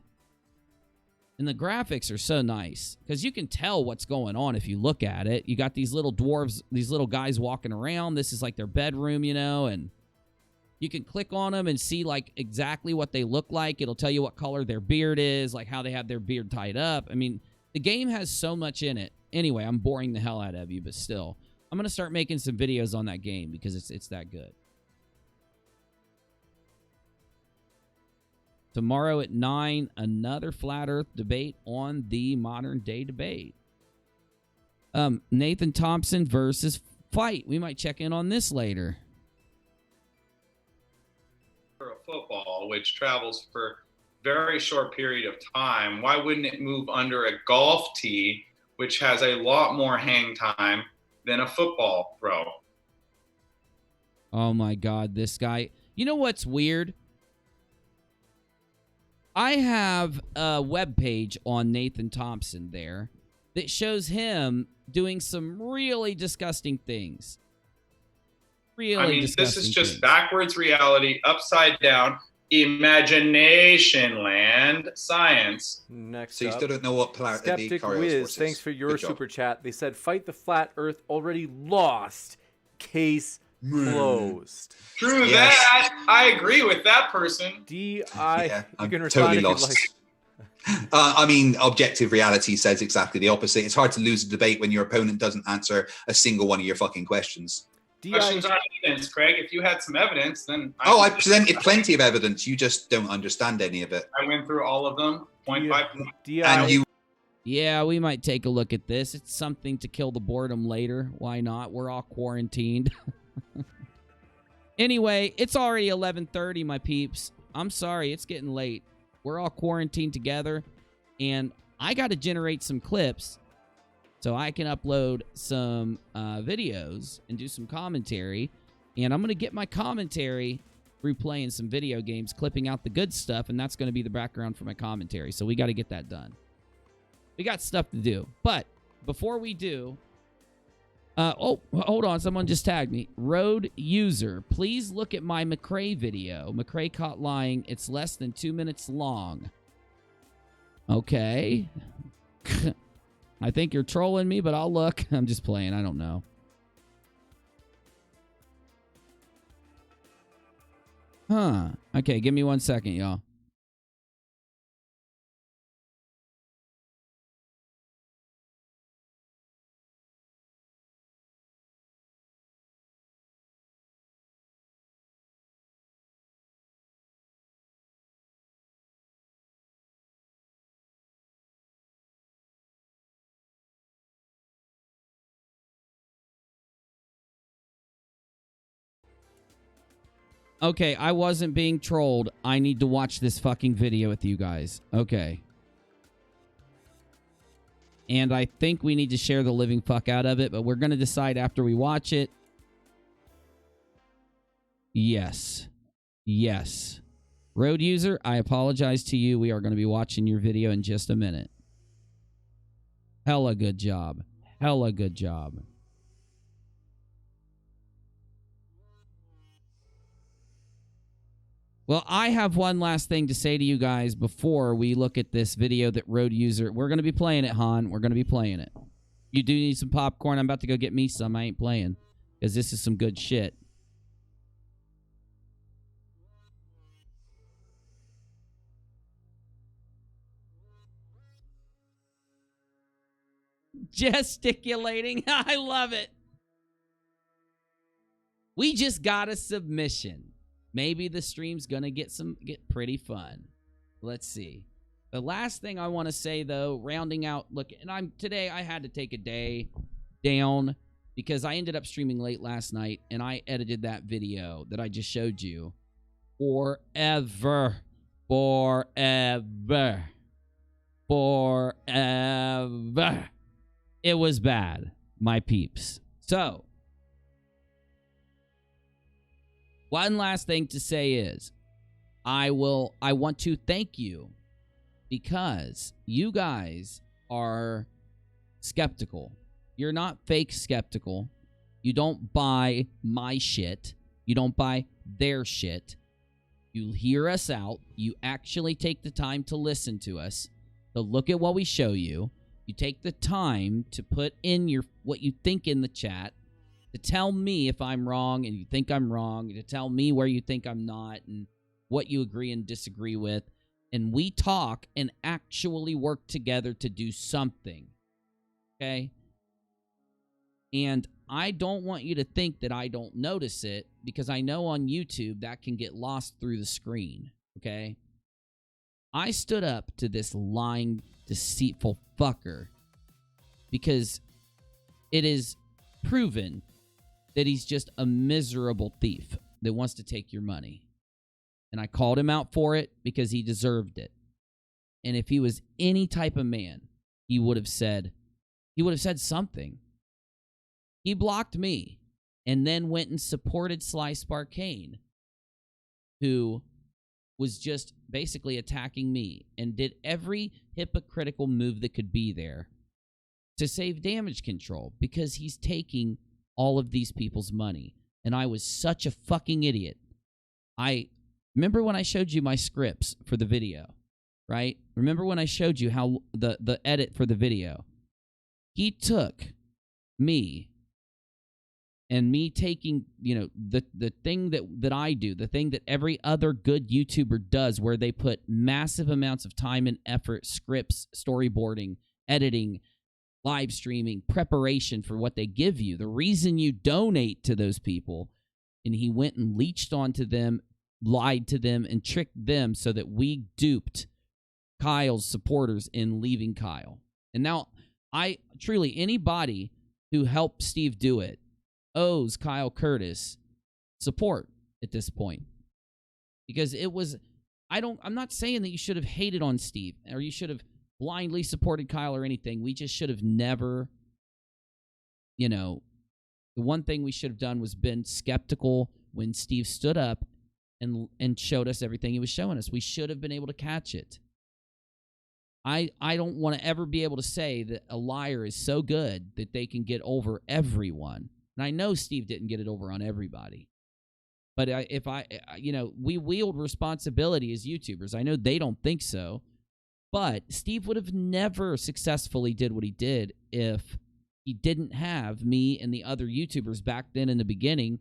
And the graphics are so nice, because you can tell what's going on if you look at it. You got these little dwarves, these little guys walking around. This is like their bedroom, you know, and you can click on them and see, like, exactly what they look like. It'll tell you what color their beard is, like how they have their beard tied up. I mean, the game has so much in it. Anyway, I'm boring the hell out of you, but still. I'm going to start making some videos on that game because it's that good. Tomorrow at 9, another Flat Earth debate on the Modern Day Debate. Nathan Thompson versus Fight. We might check in on this later. For a football, which travels for a very short period of time, why wouldn't it move under a golf tee, which has a lot more hang time than a football throw? Oh my God, this guy. You know what's weird? I have a webpage on Nathan Thompson there that shows him doing some really disgusting things. Really disgusting this is just things. Backwards reality, upside down, imagination land, science. Next So you up, still don't know what planet the Skeptic Wiz, thanks for your super chat. They said, fight the flat earth already lost. Case closed. True Yes. that. I agree with that person. Yeah, You I'm can respond totally if you'd lost. like. I mean, objective reality says exactly the opposite. It's hard to lose a debate when your opponent doesn't answer a single one of your fucking questions. Questions on evidence, Craig. If you had some evidence, then I presented plenty of evidence. You just don't understand any of it. I went through all of them, point by point. And you Yeah, we might take a look at this. It's something to kill the boredom later. Why not? We're all quarantined. Anyway, it's already 11:30, my peeps. I'm sorry, it's getting late. We're all quarantined together, and I got to generate some clips so I can upload some videos and do some commentary. And I'm going to get my commentary through playing some video games, clipping out the good stuff, and that's going to be the background for my commentary. So we got to get that done. We got stuff to do. But before we do... oh, hold on. Someone just tagged me. Road user, please look at my McCrae video. McCrae caught lying. It's less than 2 minutes long. Okay. I think you're trolling me, but I'll look. I'm just playing. I don't know. Huh. Okay, give me 1 second, y'all. Okay, I wasn't being trolled. I need to watch this fucking video with you guys. Okay. And I think we need to share the living fuck out of it, but we're going to decide after we watch it. Yes. Yes. Road user, I apologize to you. We are going to be watching your video in just a minute. Hella good job. Hella good job. Well, I have one last thing to say to you guys before we look at this video that Road User... We're going to be playing it, Han. We're going to be playing it. You do need some popcorn. I'm about to go get me some. I ain't playing. Because this is some good shit. Gesticulating. I love it. We just got a submission. Maybe the stream's gonna get pretty fun. Let's see. The last thing I want to say though, rounding out, look, and today I had to take a day down because I ended up streaming late last night and I edited that video that I just showed you forever. It was bad, my peeps. So one last thing to say is I want to thank you because you guys are skeptical. You're not fake skeptical. You don't buy my shit. You don't buy their shit. You hear us out. You actually take the time to listen to us, to look at what we show you. You take the time to put in what you think in the chat, to tell me if I'm wrong and you think I'm wrong, to tell me where you think I'm not and what you agree and disagree with. And we talk and actually work together to do something. Okay? And I don't want you to think that I don't notice it because I know on YouTube that can get lost through the screen. Okay? I stood up to this lying, deceitful fucker because it is proven that he's just a miserable thief that wants to take your money. And I called him out for it because he deserved it. And if he was any type of man, he would have said something. He blocked me and then went and supported Sly Sparkane, who was just basically attacking me and did every hypocritical move that could be there to save damage control because he's taking all of these people's money. And I was such a fucking idiot. I remember when I showed you my scripts for the video, right? Remember when I showed you how the edit for the video? He took me and me taking, the thing that I do, the thing that every other good YouTuber does, where they put massive amounts of time and effort, scripts, storyboarding, editing, live streaming, preparation for what they give you. The reason you donate to those people, and he went and leached onto them, lied to them, and tricked them so that we duped Kyle's supporters in leaving Kyle. And now, anybody who helped Steve do it owes Kyle Curtis support at this point. Because it was, I'm not saying that you should have hated on Steve or you should have blindly supported Kyle or anything. We just should have never, the one thing we should have done was been skeptical when Steve stood up and showed us everything he was showing us. We should have been able to catch it. I don't want to ever be able to say that a liar is so good that they can get over everyone. And I know Steve didn't get it over on everybody. But we wield responsibility as YouTubers. I know they don't think so. But Steve would have never successfully did what he did if he didn't have me and the other YouTubers back then in the beginning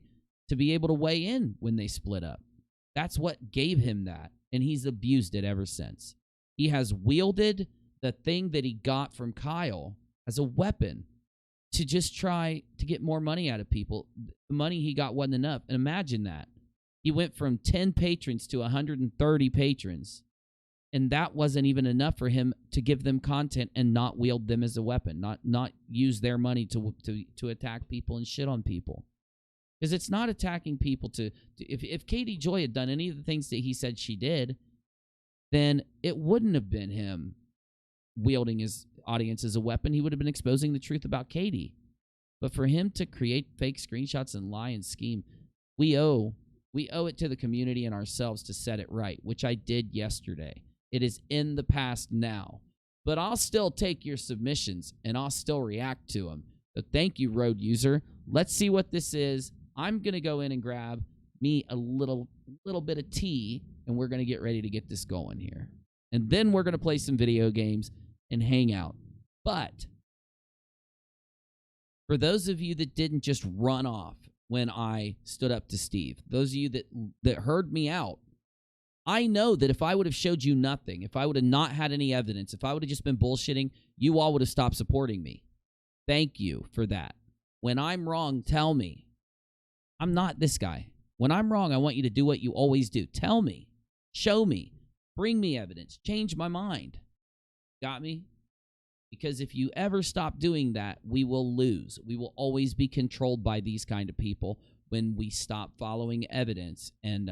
to be able to weigh in when they split up. That's what gave him that. And he's abused it ever since. He has wielded the thing that he got from Kyle as a weapon to just try to get more money out of people. The money he got wasn't enough. And imagine that. He went from 10 patrons to 130 patrons. And that wasn't even enough for him to give them content and not wield them as a weapon, not use their money to attack people and shit on people. Because it's not attacking people if Katie Joy had done any of the things that he said she did, then it wouldn't have been him wielding his audience as a weapon. He would have been exposing the truth about Katie. But for him to create fake screenshots and lie and scheme, we owe it to the community and ourselves to set it right, which I did yesterday. It is in the past now. But I'll still take your submissions, and I'll still react to them. So thank you, Road User. Let's see what this is. I'm going to go in and grab me a little bit of tea, and we're going to get ready to get this going here. And then we're going to play some video games and hang out. But for those of you that didn't just run off when I stood up to Steve, those of you that heard me out, I know that if I would have showed you nothing, if I would have not had any evidence, if I would have just been bullshitting, you all would have stopped supporting me. Thank you for that. When I'm wrong, tell me. I'm not this guy. When I'm wrong, I want you to do what you always do. Tell me. Show me. Bring me evidence. Change my mind. Got me? Because if you ever stop doing that, we will lose. We will always be controlled by these kind of people when we stop following evidence and,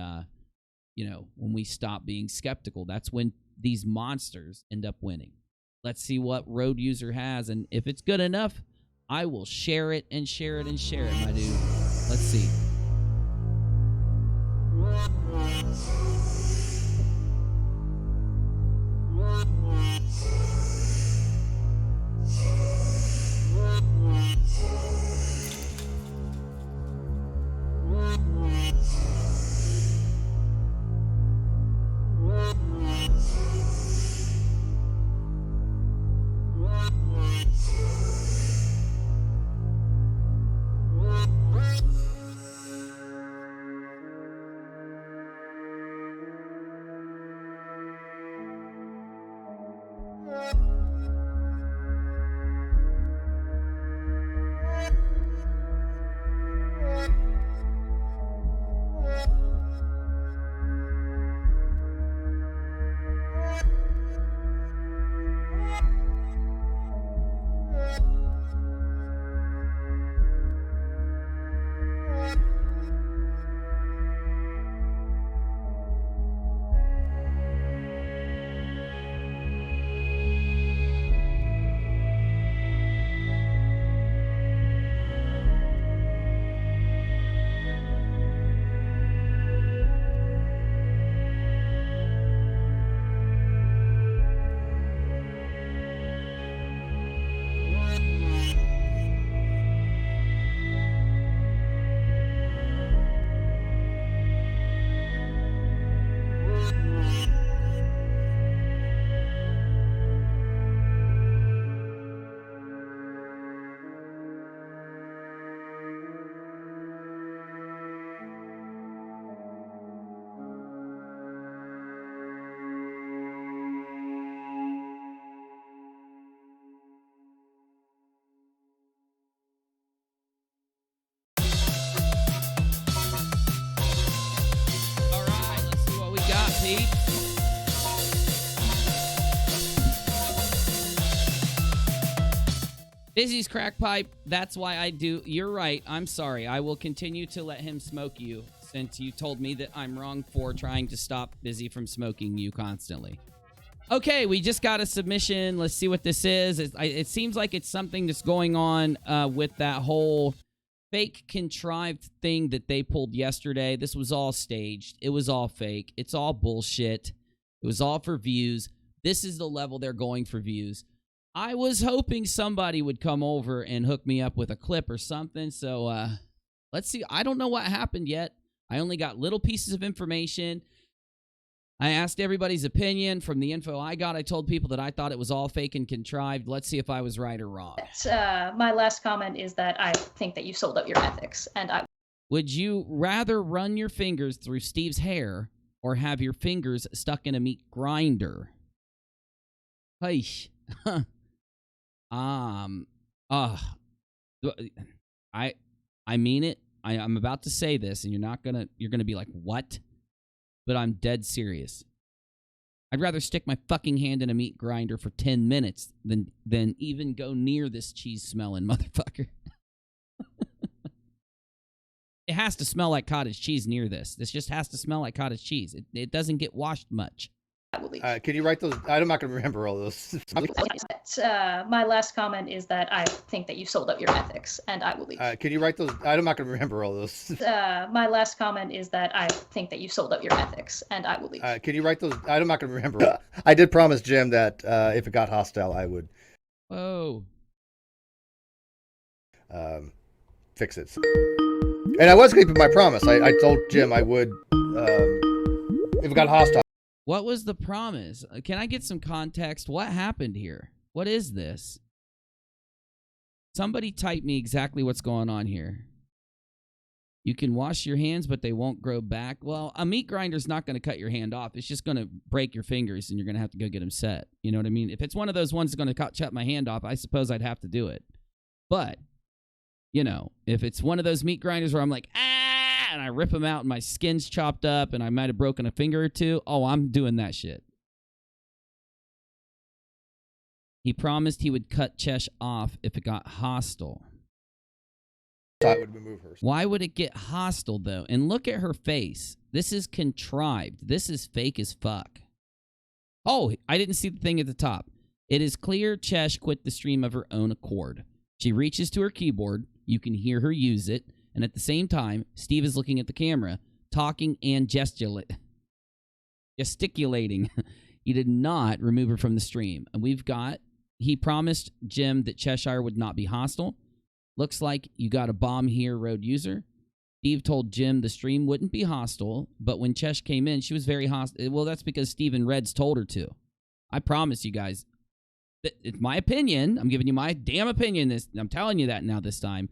when we stop being skeptical. That's when these monsters end up winning. Let's see what Road User has, and if it's good enough, I will share it and share it and share it, my dude. Let's see. Pete. Bizzy's crack pipe. That's why I do. You're right. I'm sorry. I will continue to let him smoke you since you told me that I'm wrong for trying to stop Bizzy from smoking you constantly. Okay, we just got a submission. Let's see what this is. It seems like it's something that's going on with that whole fake contrived thing that they pulled yesterday. This was all staged. It was all fake. It's all bullshit. It was all for views. This is the level they're going for views. I was hoping somebody would come over and hook me up with a clip or something. So let's see. I don't know what happened yet. I only got little pieces of information. I asked everybody's opinion. From the info I got, I told people that I thought it was all fake and contrived. Let's see if I was right or wrong. My last comment is that I think that you sold out your ethics, and I... Would you rather run your fingers through Steve's hair or have your fingers stuck in a meat grinder? Hey. I mean it. I'm about to say this, and you're gonna be like, what? But I'm dead serious. I'd rather stick my fucking hand in a meat grinder for 10 minutes than even go near this cheese-smelling motherfucker. It has to smell like cottage cheese near this. This just has to smell like cottage cheese. It doesn't get washed much. Can you write those? I'm not going to remember all those. My last comment is that I think that you sold out your ethics, and I will leave. Can you write those? I'm not going to remember all those. My last comment is that I think that you sold out your ethics, and I will leave. Can you write those? I'm not going to remember. I did promise Jim that if it got hostile, I would. Whoa. Fix it. And I was keeping my promise. I told Jim I would if it got hostile. What was the promise? Can I get some context? What happened here? What is this? Somebody type me exactly what's going on here. You can wash your hands, but they won't grow back. Well, a meat grinder's not going to cut your hand off. It's just going to break your fingers, and you're going to have to go get them set. You know what I mean? If it's one of those ones that's going to cut my hand off, I suppose I'd have to do it. But, you know, if it's one of those meat grinders where I'm like, and I rip them out and my skin's chopped up and I might have broken a finger or two, oh, I'm doing that shit. He promised he would cut Chesh off if it got hostile. I would remove her. Why would it get hostile, though? And look at her face. This is contrived. This is fake as fuck. Oh, I didn't see the thing at the top. It is clear Chesh quit the stream of her own accord. She reaches to her keyboard. You can hear her use it. And at the same time, Steve is looking at the camera, talking and gesticulating. He did not remove her from the stream. And he promised Jim that Cheshire would not be hostile. Looks like you got a bomb here, road user. Steve told Jim the stream wouldn't be hostile, but when Chesh came in, she was very hostile. Well, that's because Steve and Reds told her to. I promise you guys. It's my opinion. I'm giving you my damn opinion. I'm telling you that now this time.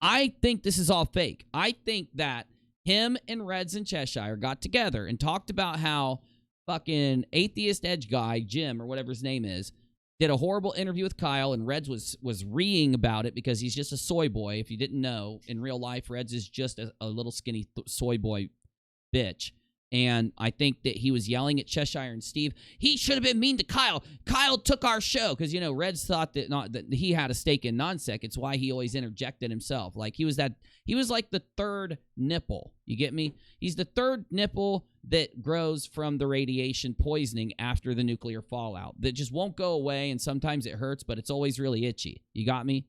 I think this is all fake. I think that him and Reds and Cheshire got together and talked about how fucking atheist edge guy, Jim, or whatever his name is, did a horrible interview with Kyle, and Reds was reeing about it because he's just a soy boy. If you didn't know, in real life, Reds is just a little skinny soy boy bitch. And I think that he was yelling at Cheshire and Steve. He should have been mean to Kyle. Kyle took our show because, you know, Reds thought that he had a stake in Nonsec. It's why he always interjected himself. Like he was like the third nipple. You get me? He's the third nipple that grows from the radiation poisoning after the nuclear fallout that just won't go away. And sometimes it hurts, but it's always really itchy. You got me?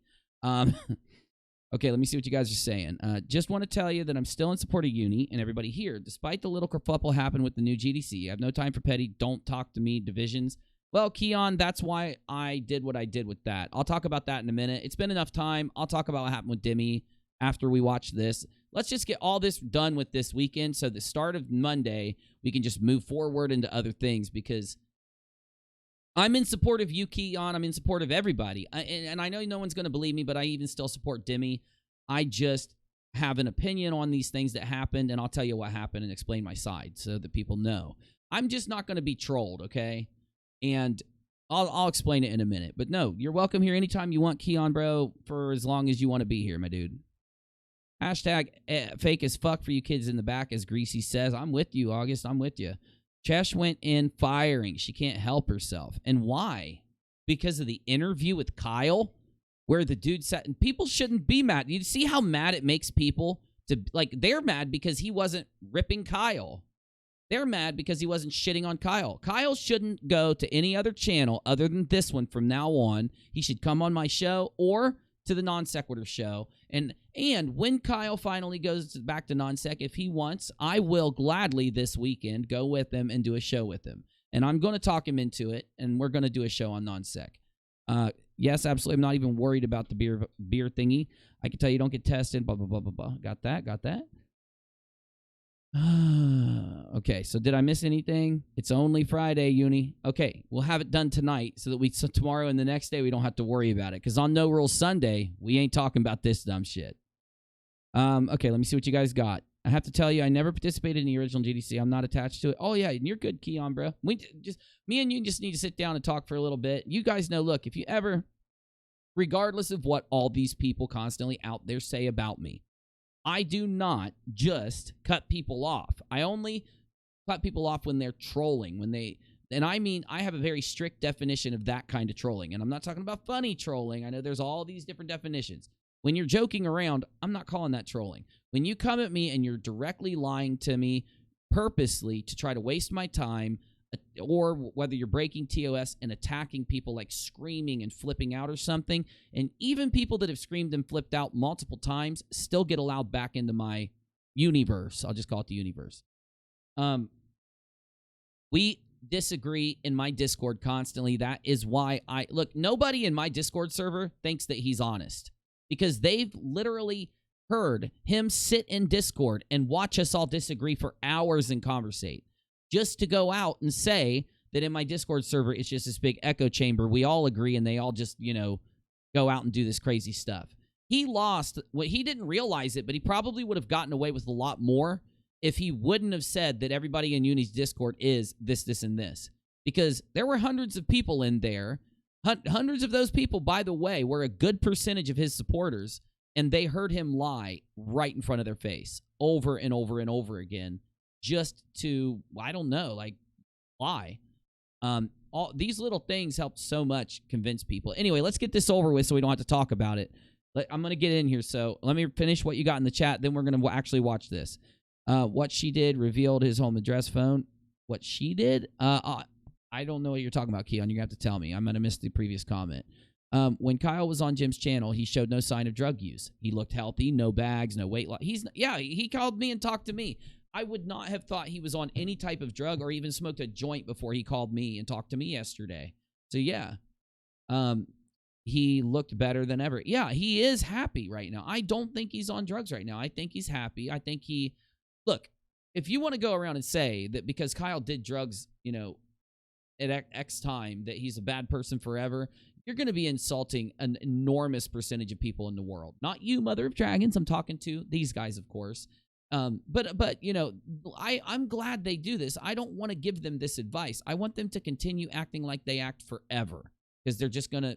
Okay, let me see what you guys are saying. Just want to tell you that I'm still in support of Uni and everybody here. Despite the little kerfuffle happened with the new GDC, I have no time for petty, don't talk to me divisions. Well, Keon, that's why I did what I did with that. I'll talk about that in a minute. It's been enough time. I'll talk about what happened with Dimmy after we watch this. Let's just get all this done with this weekend so the start of Monday, we can just move forward into other things because I'm in support of you, Keon. I'm in support of everybody. And I know no one's going to believe me, but I even still support Dimmy. I just have an opinion on these things that happened, and I'll tell you what happened and explain my side so that people know. I'm just not going to be trolled, okay? And I'll explain it in a minute. But no, you're welcome here anytime you want, Keon, bro, for as long as you want to be here, my dude. Hashtag fake as fuck for you kids in the back, as Greasy says. I'm with you, August. I'm with you. Chesh went in firing. She can't help herself. And why? Because of the interview with Kyle, where the dude said, and people shouldn't be mad. You see how mad it makes people to, like, they're mad because he wasn't ripping Kyle. They're mad because he wasn't shitting on Kyle. Kyle shouldn't go to any other channel other than this one from now on. He should come on my show or to the Non Sequitur show. And when Kyle finally goes back to Non Sec, if he wants, I will gladly this weekend go with him and do a show with him. And I'm going to talk him into it, and we're going to do a show on Non Sec. Yes, absolutely. I'm not even worried about the beer thingy. I can tell you don't get tested, blah, blah, blah, blah, blah. Got that? Okay, so did I miss anything? It's only Friday, Uni. Okay, we'll have it done tonight so that tomorrow and the next day we don't have to worry about it. Because on No Rules Sunday, we ain't talking about this dumb shit. Okay, let me see what you guys got. I have to tell you, I never participated in the original GDC. I'm not attached to it. Oh, yeah, and you're good, Keon, bro. Me and you just need to sit down and talk for a little bit. You guys know, look, if you ever, regardless of what all these people constantly out there say about me, I do not just cut people off. I only cut people off when they're trolling, and I mean, I have a very strict definition of that kind of trolling, and I'm not talking about funny trolling. I know there's all these different definitions. When you're joking around, I'm not calling that trolling. When you come at me and you're directly lying to me purposely to try to waste my time, or whether you're breaking TOS and attacking people like screaming and flipping out or something, and even people that have screamed and flipped out multiple times still get allowed back into my universe. I'll just call it the universe. We disagree in my Discord constantly. That is why look, nobody in my Discord server thinks that he's honest, because they've literally heard him sit in Discord and watch us all disagree for hours and conversate, just to go out and say that in my Discord server, it's just this big echo chamber. We all agree, and they all just, go out and do this crazy stuff. He lost. He didn't realize it, but he probably would have gotten away with a lot more if he wouldn't have said that everybody in Uni's Discord is this, this, and this. Because there were hundreds of people in there. Hundreds of those people, by the way, were a good percentage of his supporters, and they heard him lie right in front of their face over and over and over again. Just to, I don't know, like, why? All these little things helped so much convince people. Anyway, let's get this over with so we don't have to talk about it. I'm going to get in here, so let me finish what you got in the chat, then we're going to actually watch this. What she did revealed his home address phone. What she did? I don't know what you're talking about, Keon. You're going to have to tell me. I'm going to miss the previous comment. When Kyle was on Jim's channel, he showed no sign of drug use. He looked healthy, no bags, no weight loss. He called me and talked to me. I would not have thought he was on any type of drug or even smoked a joint before he called me and talked to me yesterday. So, yeah. He looked better than ever. Yeah, he is happy right now. I don't think he's on drugs right now. I think he's happy. I think look, if you want to go around and say that because Kyle did drugs, at X time, that he's a bad person forever, you're going to be insulting an enormous percentage of people in the world. Not you, Mother of Dragons. I'm talking to these guys, of course. But I'm glad they do this. I don't want to give them this advice. I want them to continue acting like they act forever, because they're just going to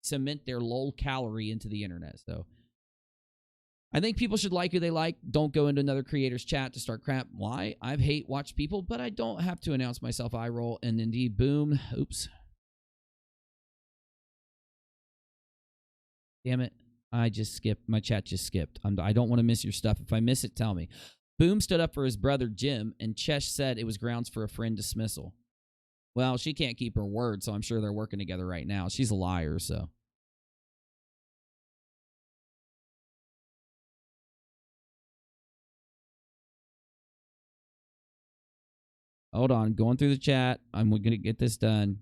cement their low calorie into the internet. So I think people should like who they like. Don't go into another creator's chat to start crap. Why? I hate watch people, but I don't have to announce myself. I roll, and indeed, boom. Oops. Damn it. I just skipped. My chat just skipped. I don't want to miss your stuff. If I miss it, tell me. Boom stood up for his brother, Jim, and Chesh said it was grounds for a friend dismissal. Well, she can't keep her word, so I'm sure they're working together right now. She's a liar, so. Hold on. Going through the chat. I'm going to get this done.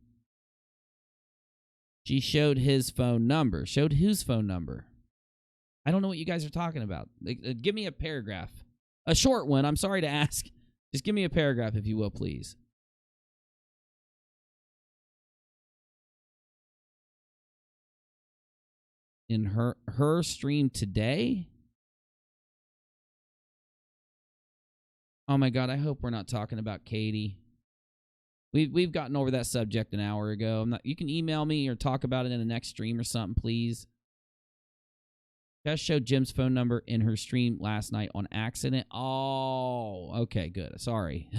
She showed his phone number. Showed whose phone number? I don't know what you guys are talking about. Give me a paragraph. A short one. I'm sorry to ask. Just give me a paragraph, if you will, please. In her stream today? Oh my God, I hope we're not talking about Katie. We've gotten over that subject an hour ago. You can email me or talk about it in the next stream or something, please. Just showed Jim's phone number in her stream last night on accident. Oh, okay, good. Sorry.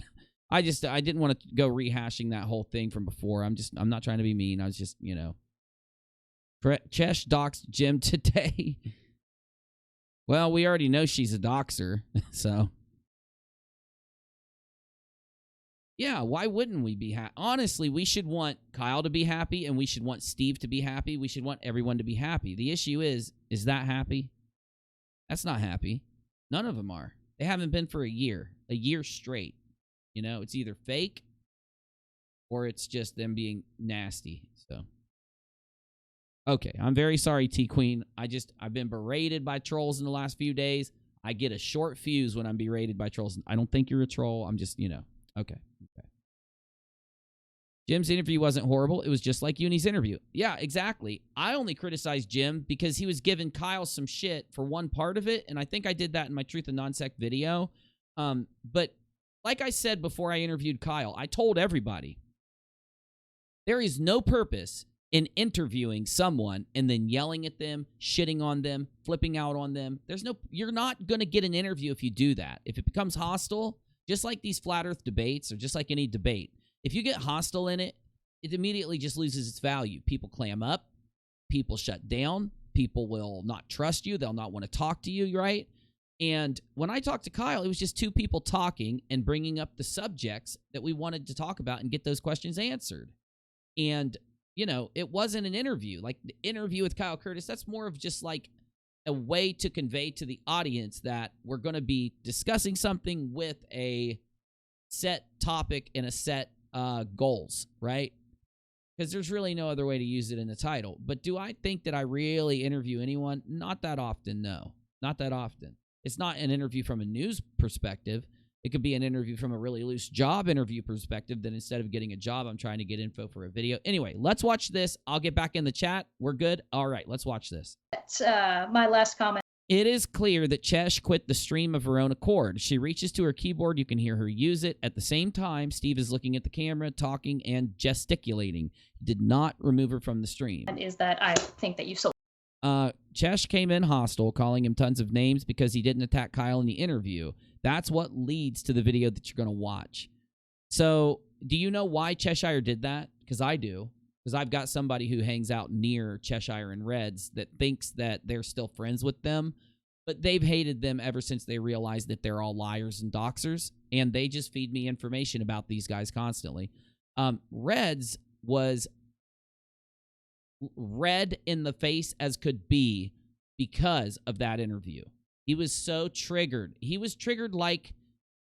I didn't want to go rehashing that whole thing from before. I'm not trying to be mean. I was just, Chesh doxed Jim today. Well, we already know she's a doxer, so. Yeah, why wouldn't we be happy? Honestly, we should want Kyle to be happy, and we should want Steve to be happy. We should want everyone to be happy. The issue is that happy? That's not happy. None of them are. They haven't been for a year straight. It's either fake or it's just them being nasty. So, okay, I'm very sorry, T-Queen. I've been berated by trolls in the last few days. I get a short fuse when I'm berated by trolls. I don't think you're a troll. I'm just, okay. Jim's interview wasn't horrible. It was just like Uni's interview. Yeah, exactly. I only criticized Jim because he was giving Kyle some shit for one part of it, and I think I did that in my Truth and Nonsec video. But like I said before I interviewed Kyle, I told everybody, there is no purpose in interviewing someone and then yelling at them, shitting on them, flipping out on them. You're not going to get an interview if you do that. If it becomes hostile, just like these flat earth debates or just like any debate, if you get hostile in it, it immediately just loses its value. People clam up. People shut down. People will not trust you. They'll not want to talk to you, right? And when I talked to Kyle, it was just two people talking and bringing up the subjects that we wanted to talk about and get those questions answered. And, it wasn't an interview. Like, the interview with Kyle Curtis, that's more of just like a way to convey to the audience that we're going to be discussing something with a set topic and a set goals, right? Because there's really no other way to use it in the title. But do I think that I really interview anyone? Not that often, no. Not that often. It's not an interview from a news perspective. It could be an interview from a really loose job interview perspective that instead of getting a job, I'm trying to get info for a video. Anyway, let's watch this. I'll get back in the chat. We're good? All right, let's watch this. My last comment. It is clear that Chesh quit the stream of her own accord. She reaches to her keyboard. You can hear her use it. At the same time, Steve is looking at the camera, talking, and gesticulating. He did not remove her from the stream. Is that I think that you sold. Chesh came in hostile, calling him tons of names because he didn't attack Kyle in the interview. That's what leads to the video that you're going to watch. So, do you know why Cheshire did that? Because I do. Because I've got somebody who hangs out near Cheshire and Reds that thinks that they're still friends with them, but they've hated them ever since they realized that they're all liars and doxers, and they just feed me information about these guys constantly. Reds was red in the face as could be because of that interview. He was so triggered. He was triggered like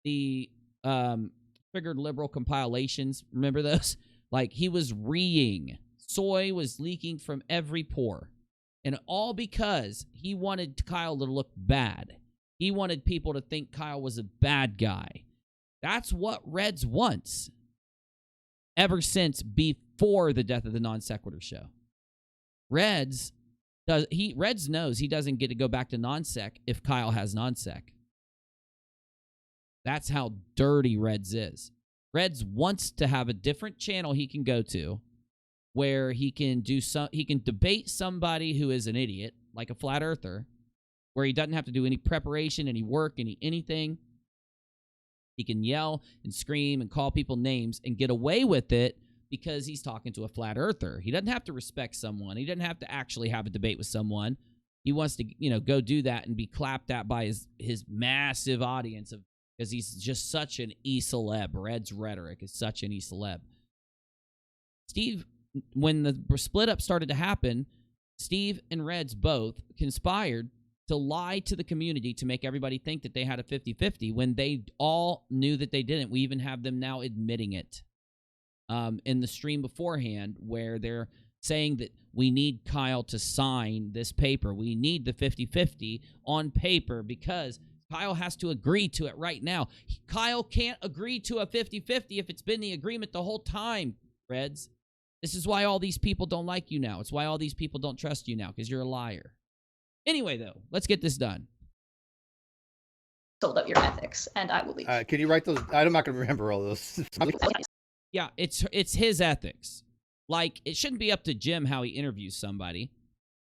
the triggered liberal compilations. Remember those? Like, he was reeing. Soy was leaking from every pore. And all because he wanted Kyle to look bad. He wanted people to think Kyle was a bad guy. That's what Reds wants. Ever since before the death of the Non Sequitur show. Reds knows he doesn't get to go back to non-sec if Kyle has non-sec. That's how dirty Reds is. Reds wants to have a different channel he can go to where he can debate somebody who is an idiot, like a flat earther, where he doesn't have to do any preparation, any work, anything. He can yell and scream and call people names and get away with it because he's talking to a flat earther. He doesn't have to respect someone. He doesn't have to actually have a debate with someone. He wants to, go do that and be clapped at by his massive audience of, because he's just such an e-celeb. Red's rhetoric is such an e-celeb. Steve, when the split up started to happen, Steve and Reds both conspired to lie to the community to make everybody think that they had a 50-50 when they all knew that they didn't. We even have them now admitting it in the stream beforehand, where they're saying that we need Kyle to sign this paper. We need the 50-50 on paper because Kyle has to agree to it right now. Kyle can't agree to a 50-50 if it's been the agreement the whole time, Reds. This is why all these people don't like you now. It's why all these people don't trust you now, because you're a liar. Anyway, though, let's get this done. Sold out your ethics, and I will leave. Can you write those? I'm not going to remember all those. Yeah, it's his ethics. Like, it shouldn't be up to Jim how he interviews somebody.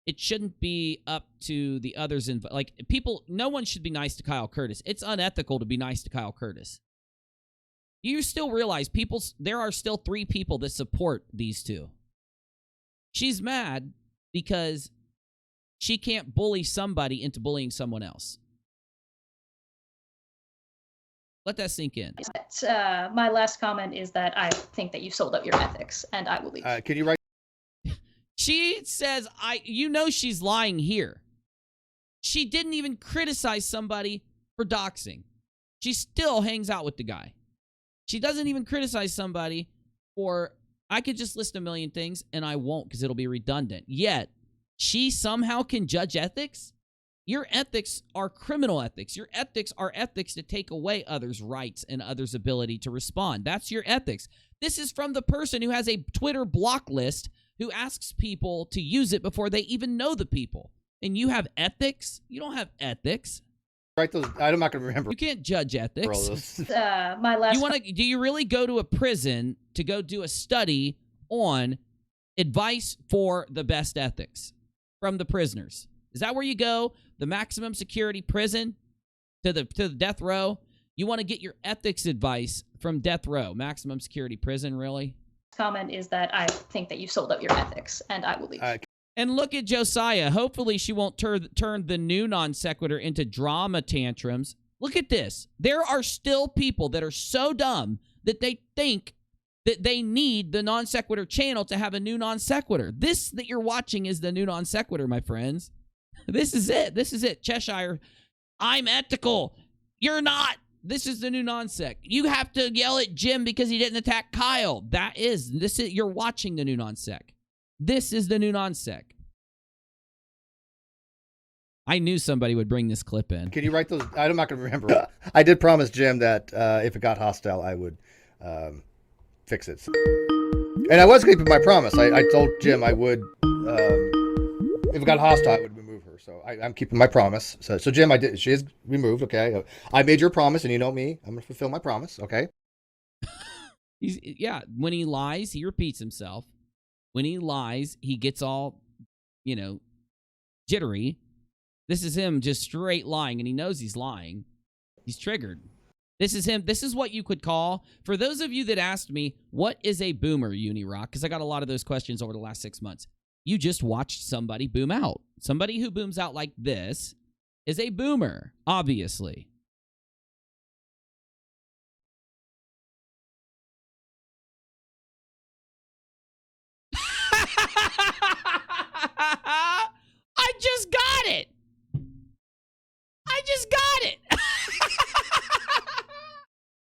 It shouldn't be up to the others. Like, people, no one should be nice to Kyle Curtis. It's unethical to be nice to Kyle Curtis. You still realize there are still 3 people that support these 2. She's mad because she can't bully somebody into bullying someone else. Let that sink in. My last comment is that I think that you sold out your ethics, and I will leave. Can you write? She says, she's lying here. She didn't even criticize somebody for doxing. She still hangs out with the guy. She doesn't even criticize somebody for, I could just list a million things, and I won't because it'll be redundant. Yet, she somehow can judge ethics? Your ethics are criminal ethics. Your ethics are ethics to take away others' rights and others' ability to respond. That's your ethics. This is from the person who has a Twitter block list who asks people to use it before they even know the people. And you have ethics? You don't have ethics. Write those. I'm not going to remember. You can't judge ethics. My last. Do you really go to a prison to go do a study on advice for the best ethics from the prisoners? Is that where you go? The maximum security prison to the death row? You want to get your ethics advice from death row, maximum security prison, really? Comment is that I think that you sold out your ethics, and I will leave. And look at Josiah. Hopefully she won't turn the new non sequitur into drama tantrums. Look at this. There are still people that are so dumb that they think that they need the non sequitur channel to have a new non sequitur. This that you're watching is the new non sequitur, my friends. This is it. This is it. Cheshire, I'm ethical. You're not. This is the new non-sec. You have to yell at Jim because he didn't attack Kyle. You're watching the new non-sec. This is the new non-sec. I knew somebody would bring this clip in. Can you write those? I'm not going to remember. I did promise Jim that if it got hostile, I would fix it. And I was keeping my promise. I told Jim I would, if it got hostile, I would remove her. So I'm keeping my promise. So Jim, she is removed. Okay. I made your promise, and you know me. I'm going to fulfill my promise. Okay. When he lies, he repeats himself. When he lies, he gets all, jittery. This is him just straight lying, and he knows he's lying. He's triggered. This is him. This is what you could call, for those of you that asked me, what is a boomer, UNIRock? Because I got a lot of those questions over the last 6 months. You just watched somebody boom out. Somebody who booms out like this is a boomer, obviously. I just got it.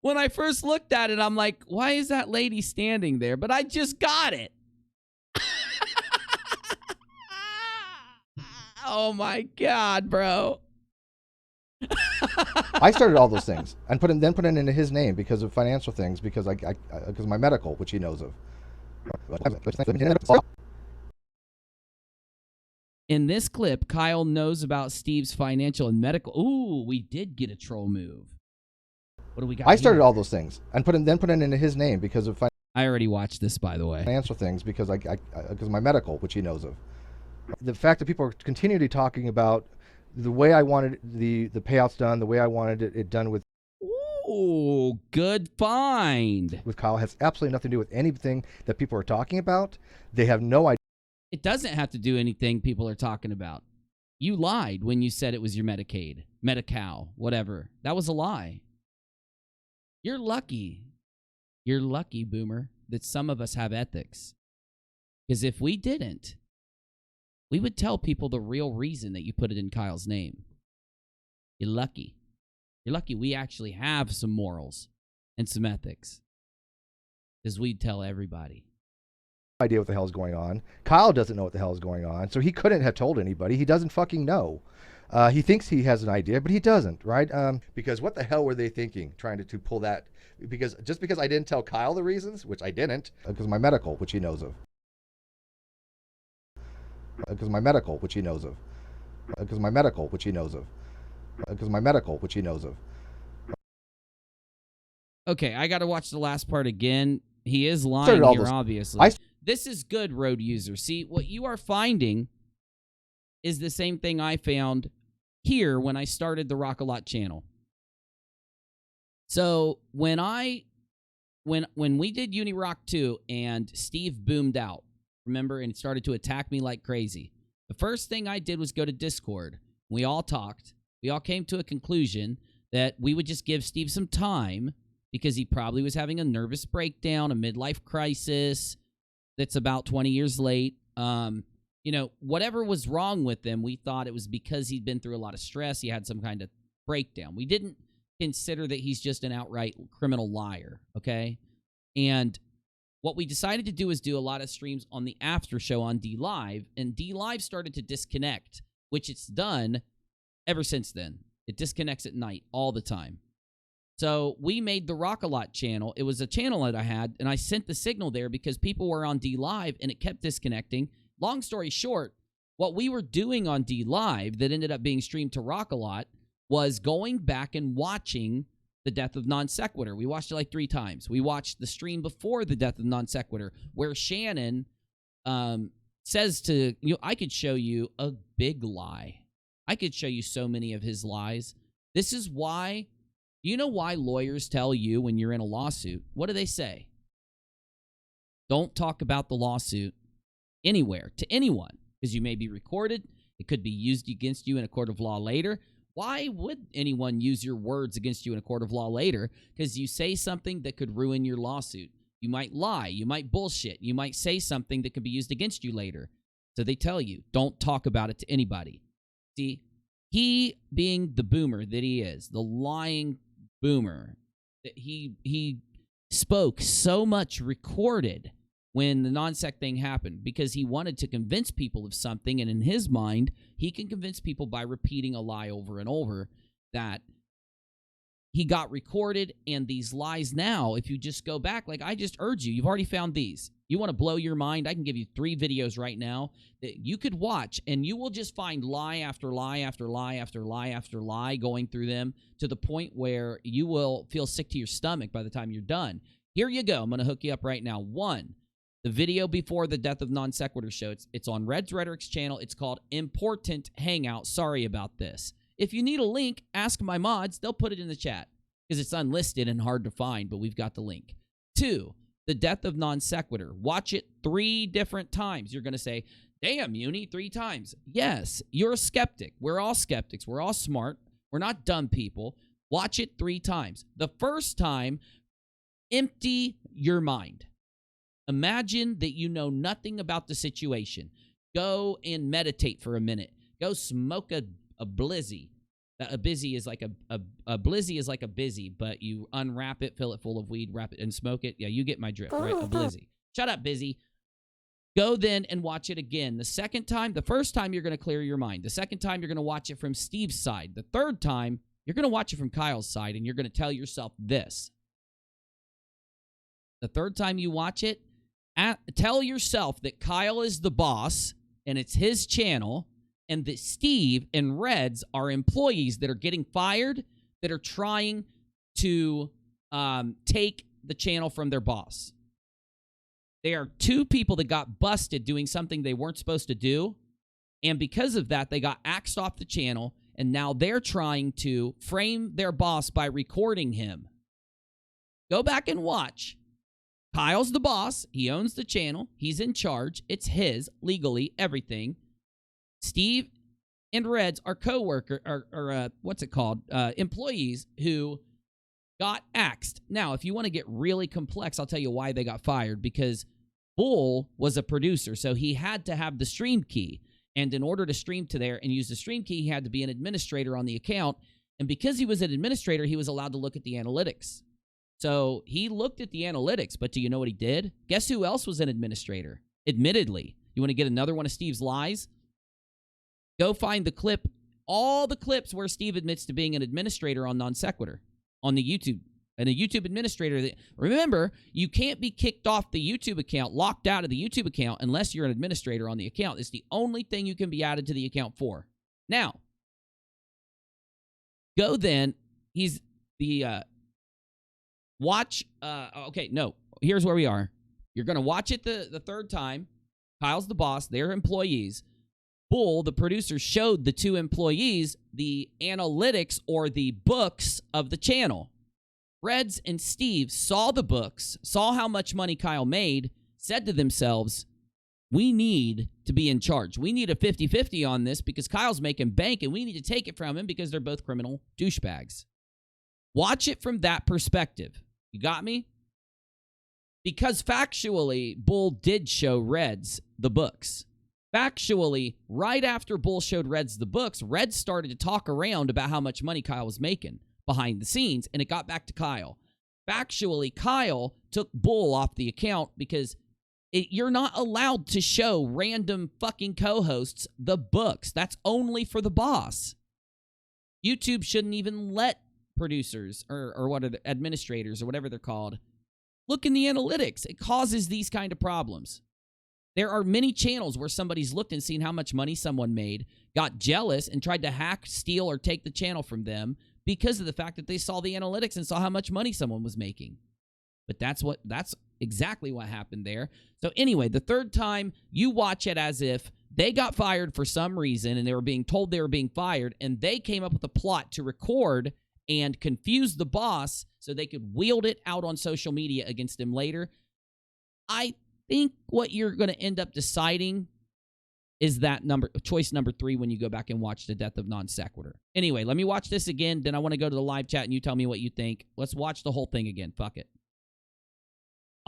When I first looked at it, I'm like, why is that lady standing there? But I just got it. Oh my God, bro. I started all those things and put it into his name because of financial things, because because my medical, which he knows of. In this clip, Kyle knows about Steve's financial and medical. Ooh, we did get a troll move. What do we got? I started all those things and put it into his name because of I already watched this, by the way. Financial things, because because my medical, which he knows of. The fact that people are continually talking about the way I wanted the payouts done, the way I wanted it done with. Ooh, good find. With Kyle has absolutely nothing to do with anything that people are talking about. They have no idea. It doesn't have to do anything people are talking about. You lied when you said it was your Medicaid, Medi-Cal, whatever. That was a lie. You're lucky. You're lucky, boomer, that some of us have ethics. Because if we didn't, we would tell people the real reason that you put it in Kyle's name. You're lucky. You're lucky we actually have some morals and some ethics. Because we'd tell everybody. Idea what the hell is going on. Kyle doesn't know what the hell is going on, so he couldn't have told anybody. He doesn't fucking know. He thinks he has an idea, but he doesn't, right? Because what the hell were they thinking, trying to pull that? Because just because I didn't tell Kyle the reasons, which I didn't, because my medical, which he knows of. Because my medical, which he knows of. Because my medical, which he knows of. Because my medical, which he knows of. Okay, I got to watch the last part again. He is lying here, obviously. This is good, road user. See, what you are finding is the same thing I found here when I started the rockAlot channel. So when I when we did UNIRock 2 and Steve boomed out, remember, and started to attack me like crazy, the first thing I did was go to Discord. We all talked. We all came to a conclusion that we would just give Steve some time because he probably was having a nervous breakdown, a midlife crisis that's about 20 years late. You know, whatever was wrong with him, we thought it was because he'd been through a lot of stress. He had some kind of breakdown. We didn't consider that he's just an outright criminal liar, okay? And what we decided to do is do a lot of streams on the after show on DLive, and DLive started to disconnect, which it's done ever since then. It disconnects at night all the time. So we made the rockAlot channel. It was a channel that I had, and I sent the signal there because people were on DLive, and it kept disconnecting. Long story short, what we were doing on DLive that ended up being streamed to rockAlot was going back and watching the death of Non Sequitur. We watched it like 3 times. We watched the stream before the death of Non Sequitur, where Shannon says to you, I could show you a big lie. I could show you so many of his lies. This is why, you know why lawyers tell you when you're in a lawsuit, what do they say? Don't talk about the lawsuit anywhere to anyone, because you may be recorded. It could be used against you in a court of law later. Why would anyone use your words against you in a court of law later? Because you say something that could ruin your lawsuit. You might lie. You might bullshit. You might say something that could be used against you later. So they tell you, don't talk about it to anybody. See, he being the boomer that he is, the lying boomer, that he spoke so much recorded when the non-sec thing happened because he wanted to convince people of something, and in his mind, he can convince people by repeating a lie over and over that he got recorded. And these lies now, if you just go back, like I just urge you, you've already found these. You want to blow your mind? I can give you 3 videos right now that you could watch, and you will just find lie after lie after lie after lie after lie going through them to the point where you will feel sick to your stomach by the time you're done. Here you go. I'm going to hook you up right now. 1. The video before the death of Non Sequitur show. It's on Red's Rhetoric's channel. It's called Important Hangout. Sorry about this. If you need a link, ask my mods. They'll put it in the chat because it's unlisted and hard to find, but we've got the link. 2, the death of Non Sequitur. Watch it 3 different times. You're going to say, damn, Uni, 3 times. Yes, you're a skeptic. We're all skeptics. We're all smart. We're not dumb people. Watch it 3 times. The first time, empty your mind. Imagine that you know nothing about the situation. Go and meditate for a minute. Go smoke a blizzy. A Bizzy is like a blizzy is like a Bizzy, but you unwrap it, fill it full of weed, wrap it, and smoke it. Yeah, you get my drift, right? A blizzy. Shut up, Bizzy. Go then and watch it again. The second time, the first time you're going to clear your mind. The second time you're going to watch it from Steve's side. The third time you're going to watch it from Kyle's side, and you're going to tell yourself this. The third time you watch it, tell yourself that Kyle is the boss and it's his channel, and that Steve and Reds are employees that are getting fired, that are trying to take the channel from their boss. They are 2 people that got busted doing something they weren't supposed to do, and because of that, they got axed off the channel, and now they're trying to frame their boss by recording him. Go back and watch. Kyle's the boss. He owns the channel. He's in charge. It's his, legally, everything. Steve and Reds are employees who got axed. Now, if you want to get really complex, I'll tell you why they got fired. Because Bull was a producer, so he had to have the stream key. And in order to stream to there and use the stream key, he had to be an administrator on the account. And because he was an administrator, he was allowed to look at the analytics. So he looked at the analytics, but do you know what he did? Guess who else was an administrator? Admittedly. You want to get another one of Steve's lies? Go find the clip, all the clips where Steve admits to being an administrator on Non Sequitur on the YouTube. And a YouTube administrator, remember, you can't be kicked off the YouTube account, locked out of the YouTube account, unless you're an administrator on the account. It's the only thing you can be added to the account for. Now, go then, he's the... Watch, okay, no, here's where we are. You're going to watch it the third time. Kyle's the boss. They're employees. Bull, the producer, showed the 2 employees the analytics or the books of the channel. Reds and Steve saw the books, saw how much money Kyle made, said to themselves, we need to be in charge. We need a 50-50 on this because Kyle's making bank and we need to take it from him because they're both criminal douchebags. Watch it from that perspective. You got me? Because factually, Bull did show Reds the books. Factually, right after Bull showed Reds the books, Reds started to talk around about how much money Kyle was making behind the scenes, and it got back to Kyle. Factually, Kyle took Bull off the account because you're not allowed to show random fucking co-hosts the books. That's only for the boss. YouTube shouldn't even let producers or what are the administrators or whatever they're called look in the analytics. It causes these kind of problems. There are many channels where somebody's looked and seen how much money someone made, got jealous, and tried to hack, steal, or take the channel from them because of the fact that they saw the analytics and saw how much money someone was making. But that's exactly what happened there. So anyway, the third time, you watch it as if they got fired for some reason and they were being told they were being fired, and they came up with a plot to record and confuse the boss so they could wield it out on social media against him later. I think what you're going to end up deciding is that choice number 3 when you go back and watch The Death of Non Sequitur. Anyway, let me watch this again. Then I want to go to the live chat and you tell me what you think. Let's watch the whole thing again. Fuck it.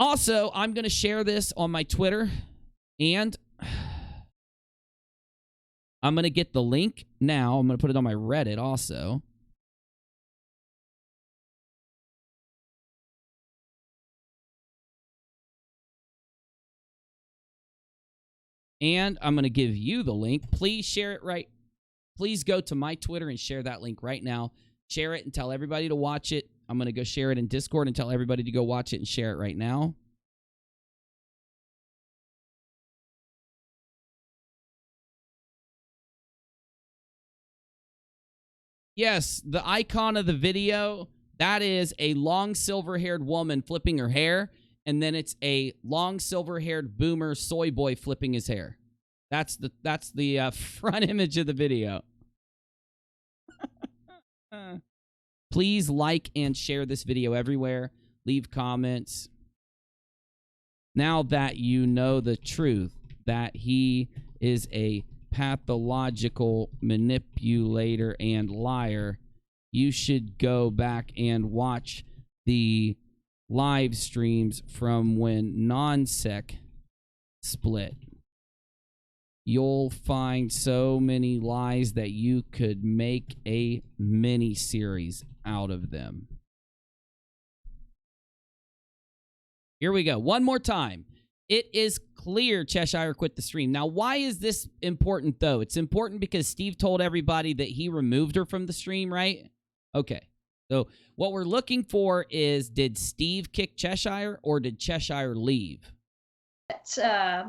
Also, I'm going to share this on my Twitter, and I'm going to get the link now. I'm going to put it on my Reddit also. And I'm going to give you the link. Please share it right. Please go to my Twitter and share that link right now. Share it and tell everybody to watch it. I'm going to go share it in Discord and tell everybody to go watch it and share it right now. Yes, the icon of the video, that is a long silver-haired woman flipping her hair, and then it's a long silver-haired boomer soy boy flipping his hair. That's the front image of the video. Please like and share this video everywhere. Leave comments. Now that you know the truth, that he is a pathological manipulator and liar, you should go back and watch the live streams from when non-sec split. You'll find so many lies that you could make a mini-series out of them. Here we go. One more time. It is clear Cheshire quit the stream. Now, why is this important, though? It's important because Steve told everybody that he removed her from the stream, right? Okay. So what we're looking for is, did Steve kick Cheshire or did Cheshire leave?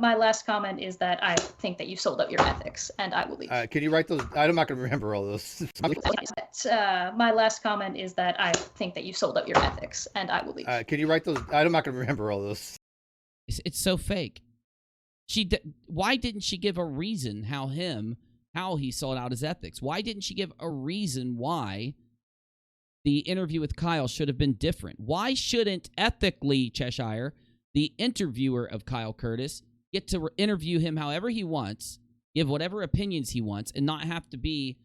My last comment is that I think that you sold out your ethics, and I will leave. Can you write those? I'm not going to remember all those. My last comment is that I think that you sold out your ethics, and I will leave. Can you write those? I'm not going to remember all those. It's so fake. Why didn't she give a reason how he sold out his ethics? Why didn't she give a reason why the interview with Kyle should have been different? Why shouldn't ethically, Cheshire, the interviewer of Kyle Curtis, get to interview him however he wants, give whatever opinions he wants, and not have to be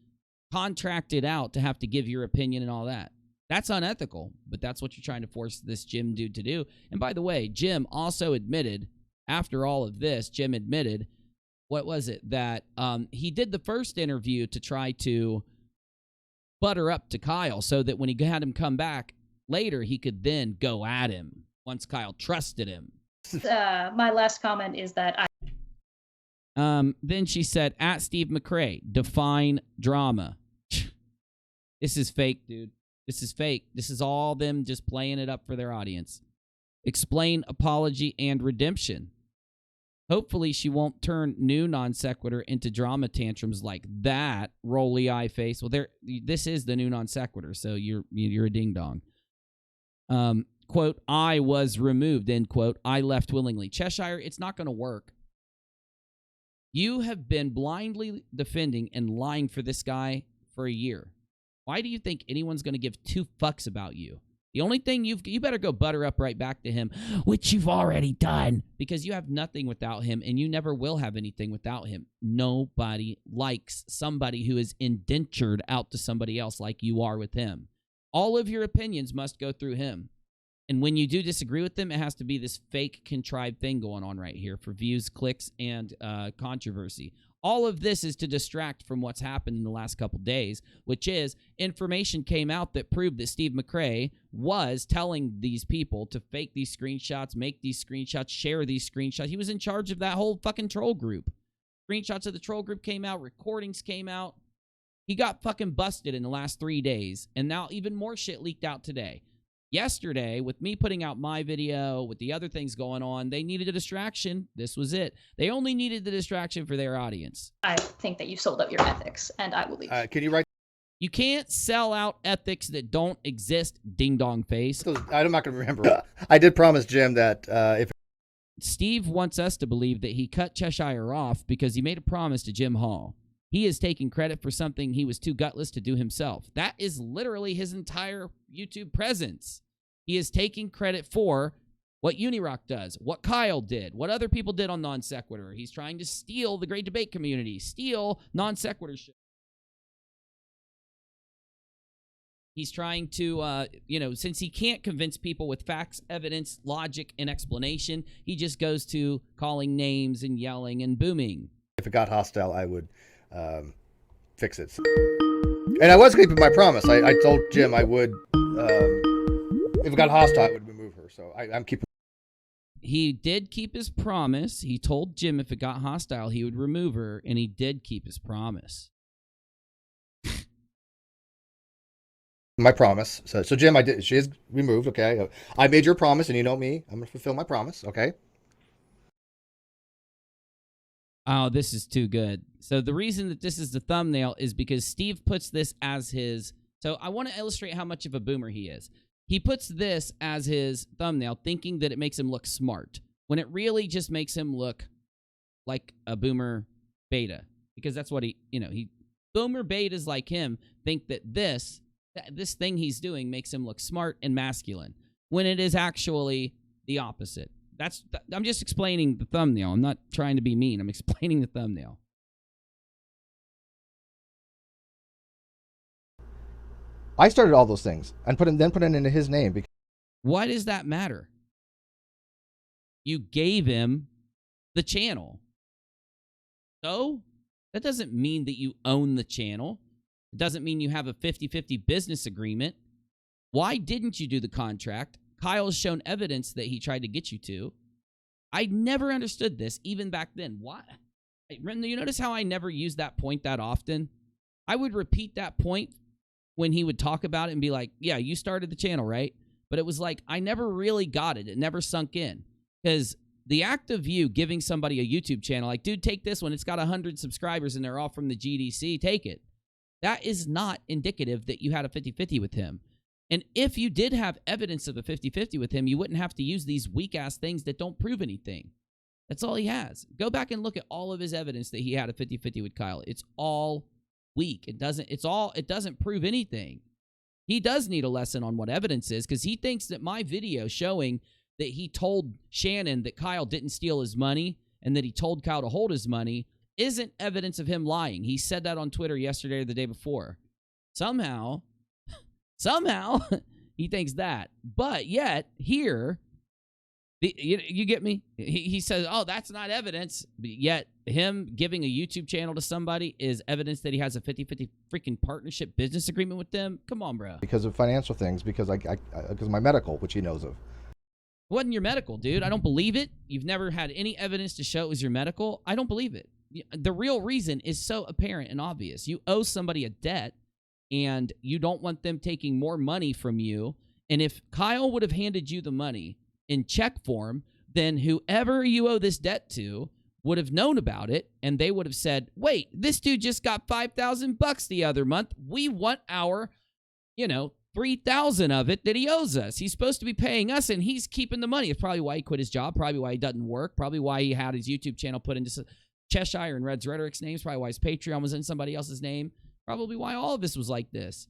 contracted out to have to give your opinion and all that? That's unethical, but that's what you're trying to force this Jim dude to do. And by the way, Jim also admitted, after all of this, Jim admitted, what was it, that he did the first interview to try to butter up to Kyle so that when he had him come back later, he could then go at him once Kyle trusted him. My last comment is that then she said, at Steve McRae, define drama. This is fake, dude. This is fake. This is all them just playing it up for their audience. Explain apology and redemption. Hopefully she won't turn new non sequitur into drama tantrums like that. Rolly eye face. Well, this is the new non sequitur, so you're a ding dong. Quote, I was removed, end quote. I left willingly. Cheshire, it's not going to work. You have been blindly defending and lying for this guy for a year. Why do you think anyone's going to give 2 fucks about you? The only thing you better go butter up right back to him, which you've already done, because you have nothing without him, and you never will have anything without him. Nobody likes somebody who is indentured out to somebody else like you are with him. All of your opinions must go through him. And when you do disagree with them, it has to be this fake, contrived thing going on right here for views, clicks, and controversy. All of this is to distract from what's happened in the last couple days, which is information came out that proved that Steve McRae was telling these people to fake these screenshots, make these screenshots, share these screenshots. He was in charge of that whole fucking troll group. Screenshots of the troll group came out, recordings came out. He got fucking busted in the last 3 days, and now even more shit leaked out today. Yesterday, with me putting out my video, with the other things going on, they needed a distraction. This was it. They only needed the distraction for their audience. I think that you sold out your ethics, and I will leave. Can you write? You can't sell out ethics that don't exist, ding-dong face. I'm not going to remember. I did promise Jim that if Steve wants us to believe that he cut Cheshire off because he made a promise to Jim Hall. He is taking credit for something he was too gutless to do himself. That is literally his entire YouTube presence. He is taking credit for what UNIRock does, what Kyle did, what other people did on Non Sequitur. He's trying to steal the great debate community, steal Non Sequitur shit. He's trying to, since he can't convince people with facts, evidence, logic, and explanation, he just goes to calling names and yelling and booming. If it got hostile, I would fix it. And I was keeping my promise. I told Jim I would, if it got hostile, I would remove her. So I'm keeping. He did keep his promise. He told Jim if it got hostile, he would remove her, and he did keep his promise. My promise. So Jim, I did. She is removed. Okay, I made your promise, and you know me. I'm gonna fulfill my promise. Okay. Oh, this is too good. So the reason that this is the thumbnail is because Steve puts this as his... So I want to illustrate how much of a boomer he is. He puts this as his thumbnail thinking that it makes him look smart, when it really just makes him look like a boomer beta. Because that's what boomer betas like him think that this thing he's doing makes him look smart and masculine, when it is actually the opposite. I'm just explaining the thumbnail. I'm not trying to be mean. I'm explaining the thumbnail. I started all those things and put it into his name. Why does that matter? You gave him the channel. So that doesn't mean that you own the channel. It doesn't mean you have a 50-50 business agreement. Why didn't you do the contract? Kyle's shown evidence that he tried to get you to. I never understood this, even back then. Why? You notice how I never used that point that often? I would repeat that point when he would talk about it and be like, yeah, you started the channel, right? But it was like, I never really got it. It never sunk in. Because the act of you giving somebody a YouTube channel, like, dude, take this one. It's got 100 subscribers and they're all from the GDC. Take it. That is not indicative that you had a 50-50 with him. And if you did have evidence of a 50-50 with him, you wouldn't have to use these weak-ass things that don't prove anything. That's all he has. Go back and look at all of his evidence that he had a 50-50 with Kyle. It's all weak. It doesn't prove anything. He does need a lesson on what evidence is, because he thinks that my video showing that he told Shannon that Kyle didn't steal his money and that he told Kyle to hold his money isn't evidence of him lying. He said that on Twitter yesterday or the day before. Somehow, he thinks that. But yet, here, you get me? He says, oh, that's not evidence. But yet, him giving a YouTube channel to somebody is evidence that he has a 50-50 freaking partnership business agreement with them? Come on, bro. Because of financial things, because because of my medical, which he knows of. It wasn't your medical, dude. I don't believe it. You've never had any evidence to show it was your medical. I don't believe it. The real reason is so apparent and obvious. You owe somebody a debt, and you don't want them taking more money from you. And if Kyle would have handed you the money in check form, then whoever you owe this debt to would have known about it, and they would have said, wait, this dude just got $5,000 the other month. We want our, $3,000 of it that he owes us. He's supposed to be paying us, and he's keeping the money. It's probably why he quit his job, probably why he doesn't work, probably why he had his YouTube channel put into Cheshire and Red's Rhetoric's names, probably why his Patreon was in somebody else's name, probably why all of this was like this.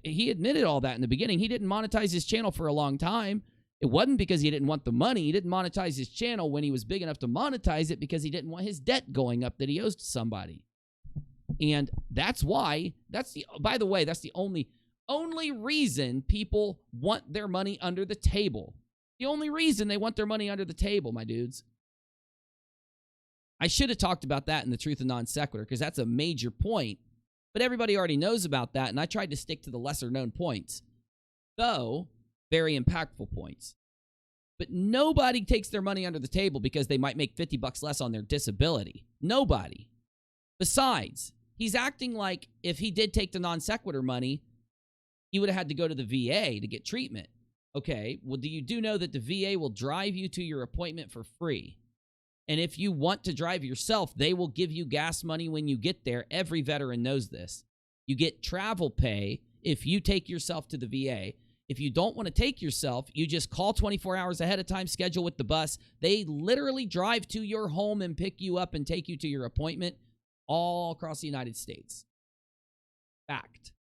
He admitted all that in the beginning. He didn't monetize his channel for a long time. It wasn't because he didn't want the money. He didn't monetize his channel when he was big enough to monetize it because he didn't want his debt going up that he owes to somebody. And that's why, by the way, that's the only reason people want their money under the table. The only reason they want their money under the table, my dudes. I should have talked about that in the Truth and Non Sequitur because that's a major point. But everybody already knows about that, and I tried to stick to the lesser-known points. Though, very impactful points. But nobody takes their money under the table because they might make $50 less on their disability. Nobody. Besides, he's acting like if he did take the non sequitur money, he would have had to go to the VA to get treatment. Okay, well, do you know that the VA will drive you to your appointment for free? And if you want to drive yourself, they will give you gas money when you get there. Every veteran knows this. You get travel pay if you take yourself to the VA. If you don't want to take yourself, you just call 24 hours ahead of time, schedule with the bus. They literally drive to your home and pick you up and take you to your appointment all across the United States. Fact.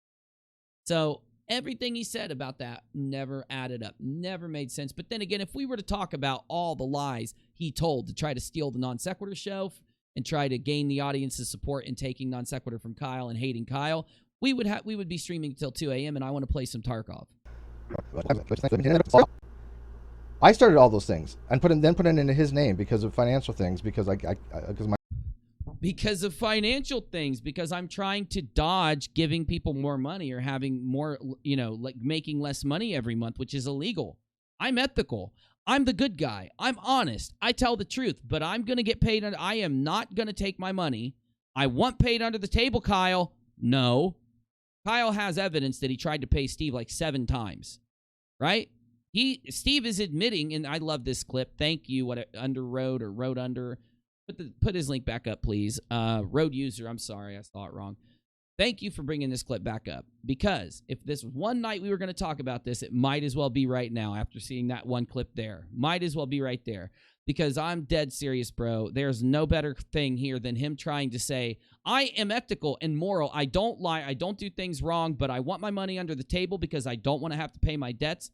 So everything he said about that never added up, never made sense. But then again, if we were to talk about all the lies he told to try to steal the non sequitur show and try to gain the audience's support in taking non sequitur from Kyle and hating Kyle, we would be streaming until 2 a.m. and I want to play some Tarkov. I started all those things and put it into his name because of financial things. Because because of financial things. Because I'm trying to dodge giving people more money or having more, like making less money every month, which is illegal. I'm ethical. I'm the good guy. I'm honest. I tell the truth. But I'm going to get paid. I am not going to take my money. I want paid under the table, Kyle. No. Kyle has evidence that he tried to pay Steve like 7 times, right? Steve is admitting, and I love this clip. Thank you, Road Under. Put his link back up, please. Road User, I'm sorry, I saw it wrong. Thank you for bringing this clip back up, because if this was one night we were going to talk about this, it might as well be right now after seeing that one clip there. Might as well be right there. Because I'm dead serious, bro. There's no better thing here than him trying to say, I am ethical and moral. I don't lie. I don't do things wrong, but I want my money under the table because I don't want to have to pay my debts.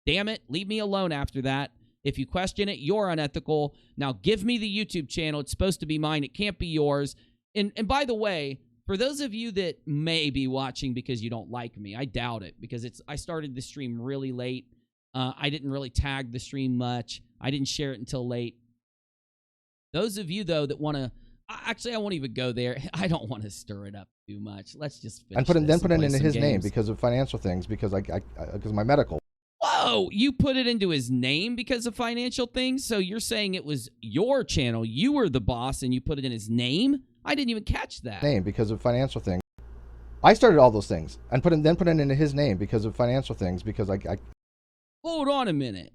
Damn it. Leave me alone after that. If you question it, you're unethical. Now give me the YouTube channel. It's supposed to be mine. It can't be yours. And by the way, for those of you that may be watching because you don't like me, I doubt it, because I started the stream really late. I didn't really tag the stream much. I didn't share it until late. Those of you, though, that want to... Actually, I won't even go there. I don't want to stir it up too much. Let's just finish and put it into his name because of financial things, because of my medical. Whoa! You put it into his name because of financial things? So you're saying it was your channel, you were the boss, and you put it in his name? I didn't even catch that. Name because of financial things. I started all those things and put it into his name because of financial things, because Hold on a minute.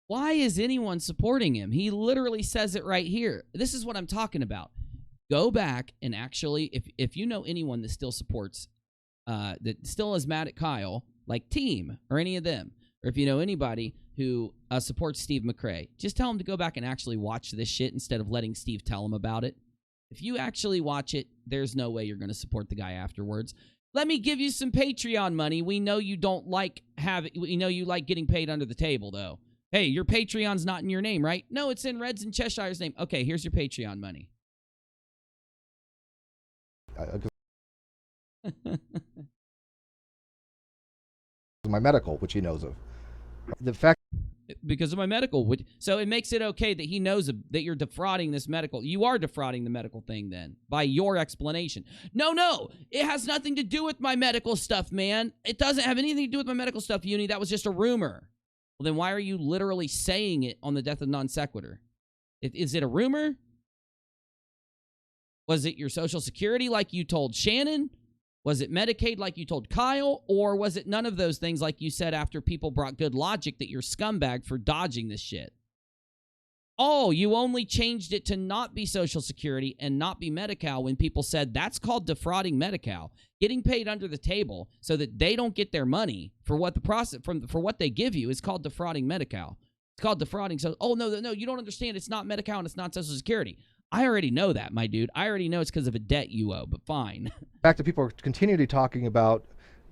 Why is anyone supporting him? He literally says it right here. This is what I'm talking about. Go back and actually, if you know anyone that still supports, that still is mad at Kyle, like Team or any of them, or if you know anybody who supports Steve McRae, just tell him to go back and actually watch this shit instead of letting Steve tell him about it. If you actually watch it, there's no way you're going to support the guy afterwards. Let me give you some Patreon money. We know you don't like we know you like getting paid under the table, though. Hey, your Patreon's not in your name, right? No, it's in Reds and Cheshire's name. Okay, here's your Patreon money. My medical, which he knows of. The fact... Because of my medical. So it makes it okay that he knows that you're defrauding this medical. You are defrauding the medical thing then by your explanation. No. It has nothing to do with my medical stuff, man. It doesn't have anything to do with my medical stuff, Uni. That was just a rumor. Well, then why are you literally saying it on the Death of Non Sequitur? Is it a rumor? Was it your Social Security like you told Shannon? Was it Medicaid like you told Kyle? Or was it none of those things like you said after people brought good logic that you're scumbag for dodging this shit? Oh, you only changed it to not be Social Security and not be Medi-Cal when people said that's called defrauding Medi-Cal. Getting paid under the table so that they don't get their money for what for what they give you is called defrauding Medi-Cal. It's called defrauding. So, oh, no, you don't understand. It's not Medi-Cal and it's not Social Security. I already know that, my dude. I already know it's because of a debt you owe, but fine. The fact that people are continually talking about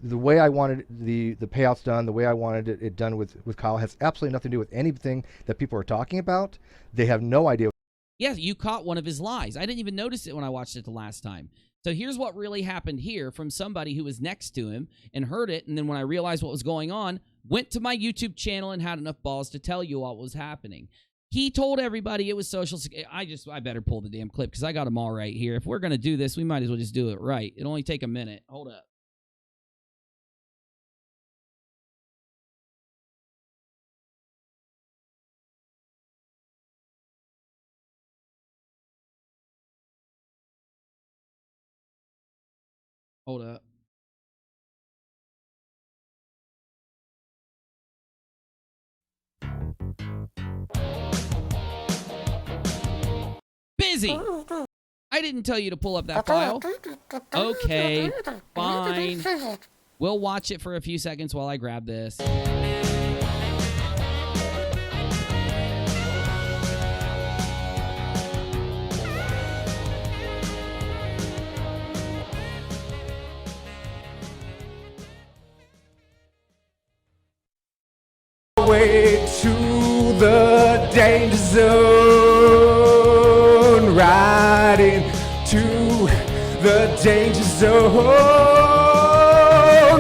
the way I wanted the payouts done, the way I wanted it done with Kyle has absolutely nothing to do with anything that people are talking about. They have no idea. Yeah, you caught one of his lies. I didn't even notice it when I watched it the last time. So here's what really happened here from somebody who was next to him and heard it, and then when I realized what was going on, went to my YouTube channel and had enough balls to tell you what was happening. He told everybody it was social security. I better pull the damn clip because I got them all right here. If we're going to do this, we might as well just do it right. It'll only take a minute. Hold up. Hold up. Bizzy! I didn't tell you to pull up that file. Okay, fine. We'll watch it for a few seconds while I grab this. Way to the danger zone, right into the danger zone,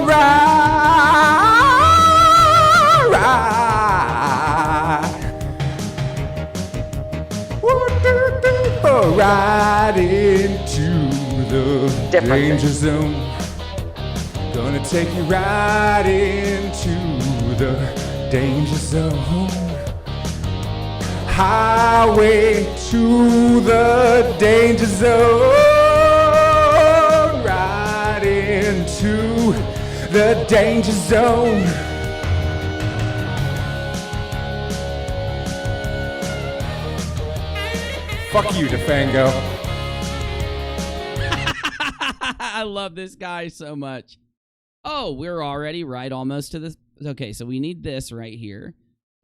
right into the danger zone. Gonna take you right into the danger zone. Highway to the danger zone. Right into the danger zone. Fuck you, Defango. I love this guy so much. Oh, we're already right almost to this. Okay, so we need this right here.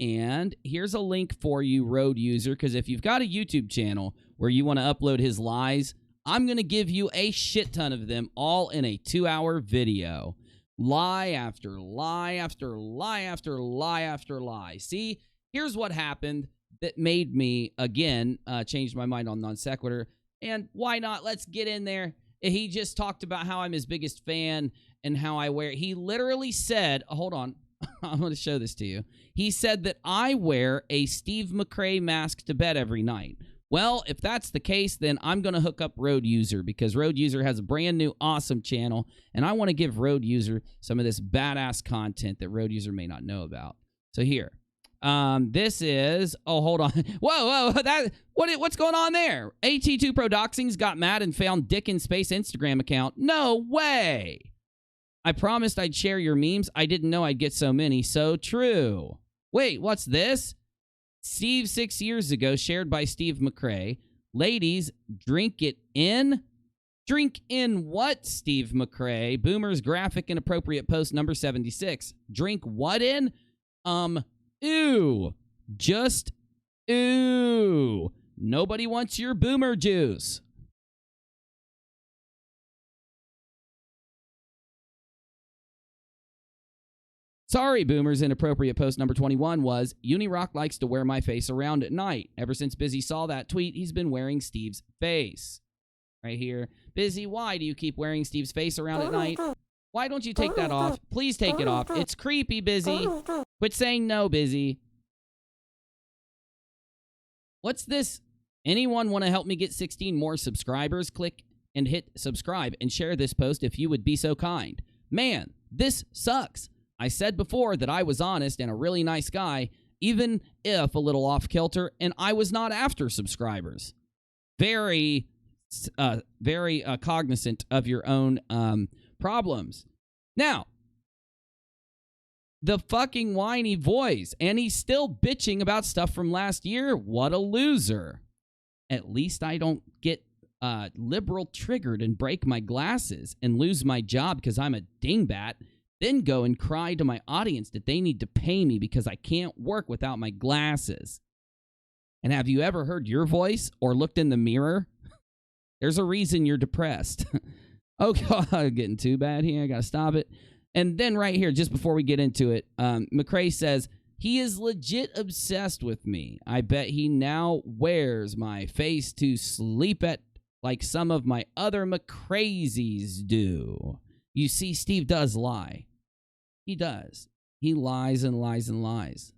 And here's a link for you, road user, because if you've got a YouTube channel where you want to upload his lies, I'm going to give you a shit ton of them all in a 2-hour video. Lie after lie after lie after lie after lie. See, here's what happened that made me, again, change my mind on non sequitur. And why not? Let's get in there. He just talked about how I'm his biggest fan and how I wear. He literally said, hold on, I'm going to show this to you. He said that I wear a Steve McRae mask to bed every night. Well, if that's the case, then I'm going to hook up Road User because Road User has a brand new awesome channel, and I want to give Road User some of this badass content that Road User may not know about. So here, this is, oh, hold on. Whoa, what's going on there? AT2 Pro Doxings got mad and found Dick in Space Instagram account. No way. I promised I'd share your memes. I didn't know I'd get so many. So true. Wait, what's this? Steve 6 years ago, shared by Steve McRae. Ladies, drink it in? Drink in what, Steve McRae? Boomer's graphic inappropriate post number 76. Drink what in? Ew. Just ew. Nobody wants your boomer juice. Sorry, Boomer's inappropriate post number 21 was, UNIRock likes to wear my face around at night. Ever since Bizzy saw that tweet, he's been wearing Steve's face. Right here. Bizzy, why do you keep wearing Steve's face around at night? Why don't you take that off? Please take it off. It's creepy, Bizzy. Quit saying no, Bizzy. What's this? Anyone want to help me get 16 more subscribers? Click and hit subscribe and share this post if you would be so kind. Man, this sucks. I said before that I was honest and a really nice guy, even if a little off-kilter, and I was not after subscribers. Very cognizant of your own problems. Now, the fucking whiny voice, and he's still bitching about stuff from last year. What a loser. At least I don't get liberal triggered and break my glasses and lose my job because I'm a dingbat. Then go and cry to my audience that they need to pay me because I can't work without my glasses. And have you ever heard your voice or looked in the mirror? There's a reason you're depressed. Oh, God, getting too bad here. I got to stop it. And then right here, just before we get into it, McCrae says, he is legit obsessed with me. I bet he now wears my face to sleep at like some of my other McCrazies do. You see, Steve does lie. He does. He lies and lies and lies.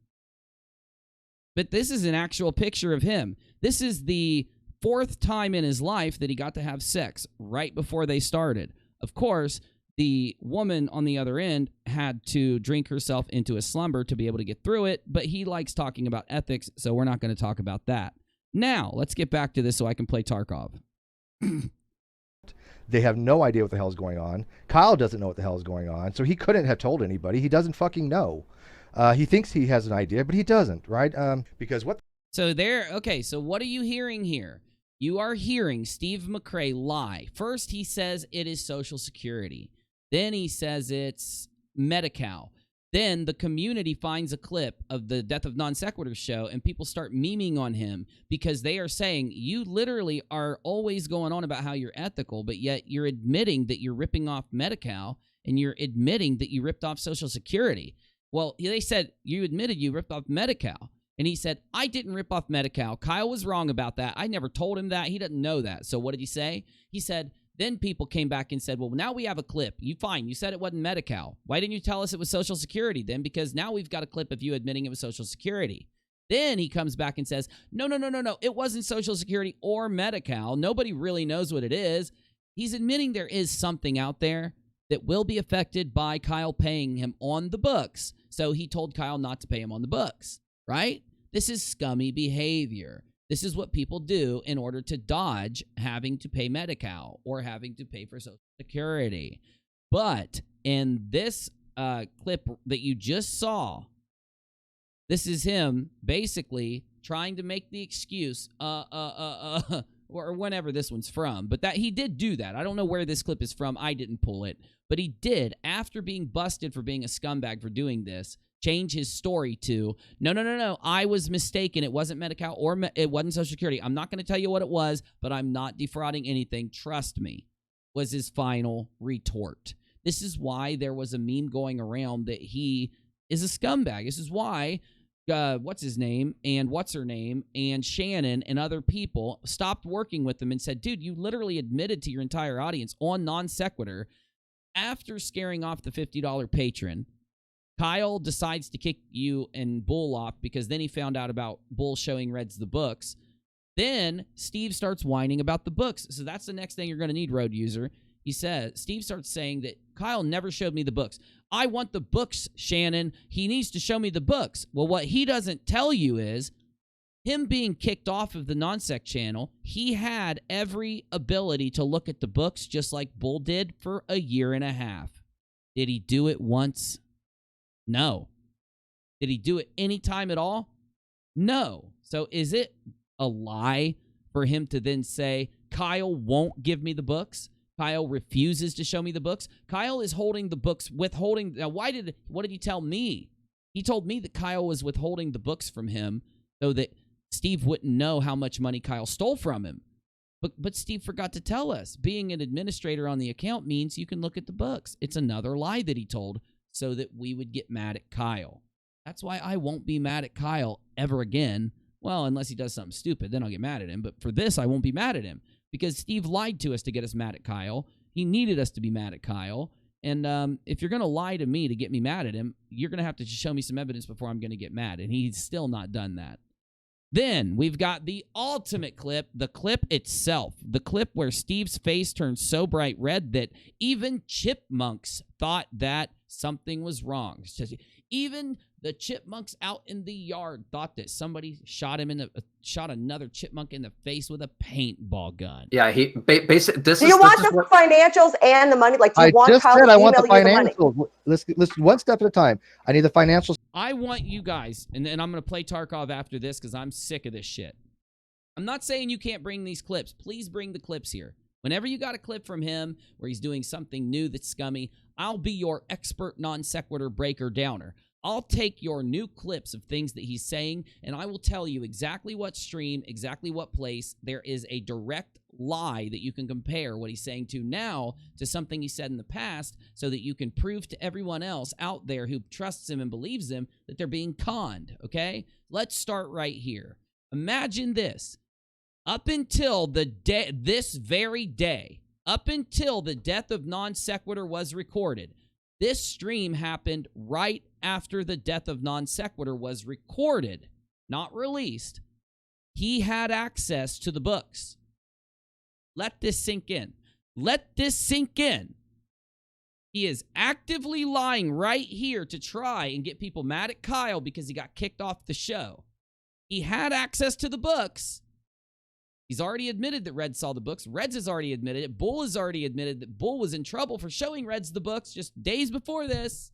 But this is an actual picture of him. This is the 4th time in his life that he got to have sex right before they started. Of course, the woman on the other end had to drink herself into a slumber to be able to get through it, but he likes talking about ethics, so we're not going to talk about that. Now, let's get back to this so I can play Tarkov. They have no idea what the hell is going on. Kyle doesn't know what the hell is going on, so he couldn't have told anybody. He doesn't fucking know. He thinks he has an idea, but he doesn't, right? Because what? So what are you hearing here? You are hearing Steve McCrae lie. First, he says it is Social Security. Then he says it's Medi-Cal. Then the community finds a clip of the Death of Non Sequitur show, and people start memeing on him because they are saying, you literally are always going on about how you're ethical, but yet you're admitting that you're ripping off Medi-Cal, and you're admitting that you ripped off Social Security. Well, they said, you admitted you ripped off Medi-Cal. And he said, I didn't rip off Medi-Cal. Kyle was wrong about that. I never told him that. He doesn't know that. So what did he say? He said, then people came back and said, well, now we have a clip. You said it wasn't Medi-Cal. Why didn't you tell us it was Social Security then? Because now we've got a clip of you admitting it was Social Security. Then he comes back and says, no. It wasn't Social Security or Medi-Cal. Nobody really knows what it is. He's admitting there is something out there that will be affected by Kyle paying him on the books. So he told Kyle not to pay him on the books, right? This is scummy behavior. This is what people do in order to dodge having to pay Medi-Cal or having to pay for Social Security. But in this clip that you just saw, this is him basically trying to make the excuse, or whenever this one's from. But that he did do that. I don't know where this clip is from. I didn't pull it. But he did, after being busted for being a scumbag for doing this, change his story to, no, I was mistaken. It wasn't Medi-Cal or it wasn't Social Security. I'm not going to tell you what it was, but I'm not defrauding anything. Trust me, was his final retort. This is why there was a meme going around that he is a scumbag. This is why what's his name and what's her name and Shannon and other people stopped working with him and said, dude, you literally admitted to your entire audience on Non Sequitur after scaring off the $50 patron. Kyle decides to kick you and Bull off because then he found out about Bull showing Reds the books. Then Steve starts whining about the books. So that's the next thing you're going to need, Road User. Steve starts saying that Kyle never showed me the books. I want the books, Shannon. He needs to show me the books. Well, what he doesn't tell you is him being kicked off of the Non-Sec channel, he had every ability to look at the books just like Bull did for a year and a half. Did he do it once? No. Did he do it any time at all? No. So is it a lie for him to then say, Kyle won't give me the books? Kyle refuses to show me the books? Kyle is holding the books, withholding. Now, what did he tell me? He told me that Kyle was withholding the books from him so that Steve wouldn't know how much money Kyle stole from him. But Steve forgot to tell us. Being an administrator on the account means you can look at the books. It's another lie that he told so that we would get mad at Kyle. That's why I won't be mad at Kyle ever again. Well, unless he does something stupid, then I'll get mad at him. But for this, I won't be mad at him because Steve lied to us to get us mad at Kyle. He needed us to be mad at Kyle. And if you're going to lie to me to get me mad at him, you're going to have to show me some evidence before I'm going to get mad. And he's still not done that. Then we've got the ultimate clip, the clip itself, the clip where Steve's face turned so bright red that even chipmunks thought that something was wrong. Even the chipmunks out in the yard thought that somebody shot another chipmunk in the face with a paintball gun. Yeah, he basically. Do you want the financials and the money? Like, do you want Kyle to I want the email you financials. Let's one step at a time. I need the financials. I want you guys, and then I'm going to play Tarkov after this because I'm sick of this shit. I'm not saying you can't bring these clips. Please bring the clips here. Whenever you got a clip from him where he's doing something new that's scummy, I'll be your expert non-sequitur breaker downer. I'll take your new clips of things that he's saying, and I will tell you exactly what stream, exactly what place. There is a direct lie that you can compare what he's saying to now to something he said in the past so that you can prove to everyone else out there who trusts him and believes him that they're being conned, okay? Let's start right here. Imagine this. Up until this very day, up until the death of Non Sequitur was recorded, this stream happened right after the death of Non Sequitur was recorded, not released. He had access to the books. Let this sink in. Let this sink in. He is actively lying right here to try and get people mad at Kyle because he got kicked off the show. He had access to the books. He's already admitted that Red saw the books. Reds has already admitted it. Bull has already admitted that Bull was in trouble for showing Reds the books just days before this.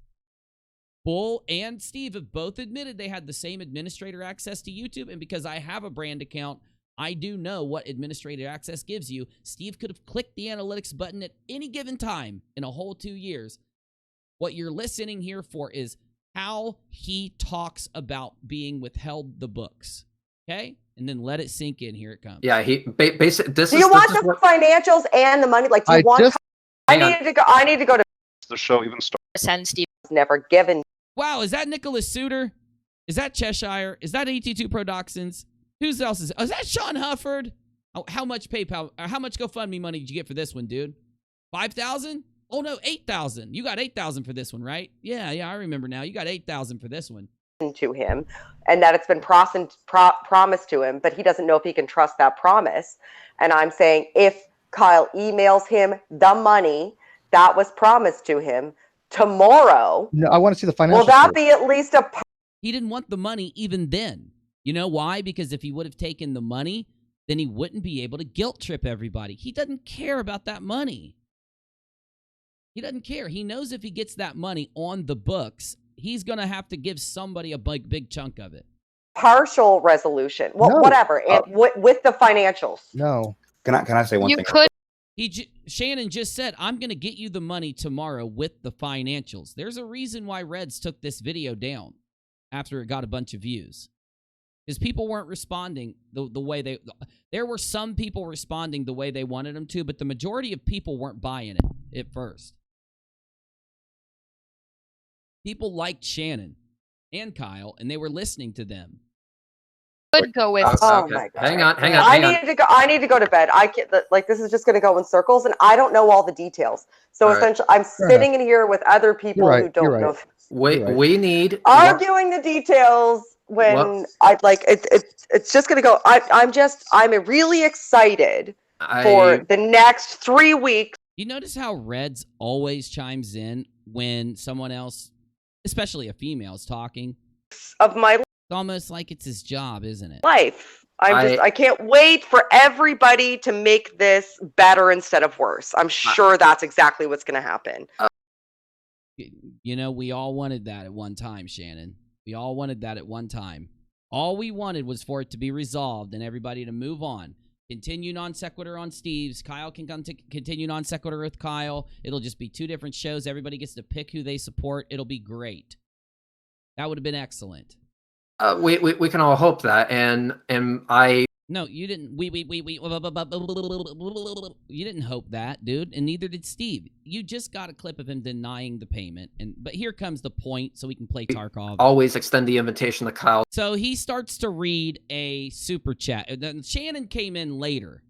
Bull and Steve have both admitted they had the same administrator access to YouTube, and because I have a brand account, I do know what administrator access gives you. Steve could have clicked the analytics button at any given time in a whole 2 years. What you're listening here for is how he talks about being withheld the books, okay? And then let it sink in. Here it comes. Yeah, he basically. Do you want the financials and the money? Like, do you want? I need to go to the show even started. Send Steve. Never given. Wow, is that Nicholas Suter? Is that Cheshire? Is that ET2 Productions? Who's else is? Oh, is that Sean Hufford? Oh, how much PayPal? How much GoFundMe money did you get for this one, dude? 5,000? Oh no, 8,000. You got 8,000 for this one, right? Yeah, I remember now. You got 8,000 for this one. To him, and that it's been promised to him, but he doesn't know if he can trust that promise. And I'm saying, if Kyle emails him the money that was promised to him tomorrow, no, I want to see the financial. Will that be at least a? He didn't want the money even then. You know why? Because if he would have taken the money, then he wouldn't be able to guilt trip everybody. He doesn't care about that money. He doesn't care. He knows if he gets that money on the books, he's going to have to give somebody a big chunk of it. Partial resolution. Well, No. whatever. With the financials. No. Can I say one thing? You could. Shannon just said, I'm going to get you the money tomorrow with the financials. There's a reason why Reds took this video down after it got a bunch of views. Because people weren't responding the way they... There were some people responding the way they wanted them to, but the majority of people weren't buying it at first. People liked Shannon and Kyle, and they were listening to them. Could go with. Oh Okay. my God. Hang on. I need to go to bed. I can't, like, this is just going to go in circles, and I don't know all the details. So All right. essentially, I'm sitting in here with other people who don't know. We need Arguing the details when I'd like it's just going to go. I'm really excited for the next 3 weeks. You notice how Reds always chimes in when someone else, especially a female, is talking? Of my It's almost like it's his job, isn't it? life. I can't wait for everybody to make this better instead of worse. I'm sure that's exactly what's going to happen. You know, we all wanted that at one time, Shannon. We all wanted that at one time. All we wanted was for it to be resolved and everybody to move on. Continue Non Sequitur on Steve's. Kyle can continue Non Sequitur with Kyle. It'll just be 2 different shows. Everybody gets to pick who they support. It'll be great. That would have been excellent. we can all hope that, and I. No, you didn't. You didn't hope that, dude, and neither did Steve. You just got a clip of him denying the payment, but here comes the point, so we can play Tarkov. Always extend the invitation to Kyle. So he starts to read a super chat. Then Shannon came in later,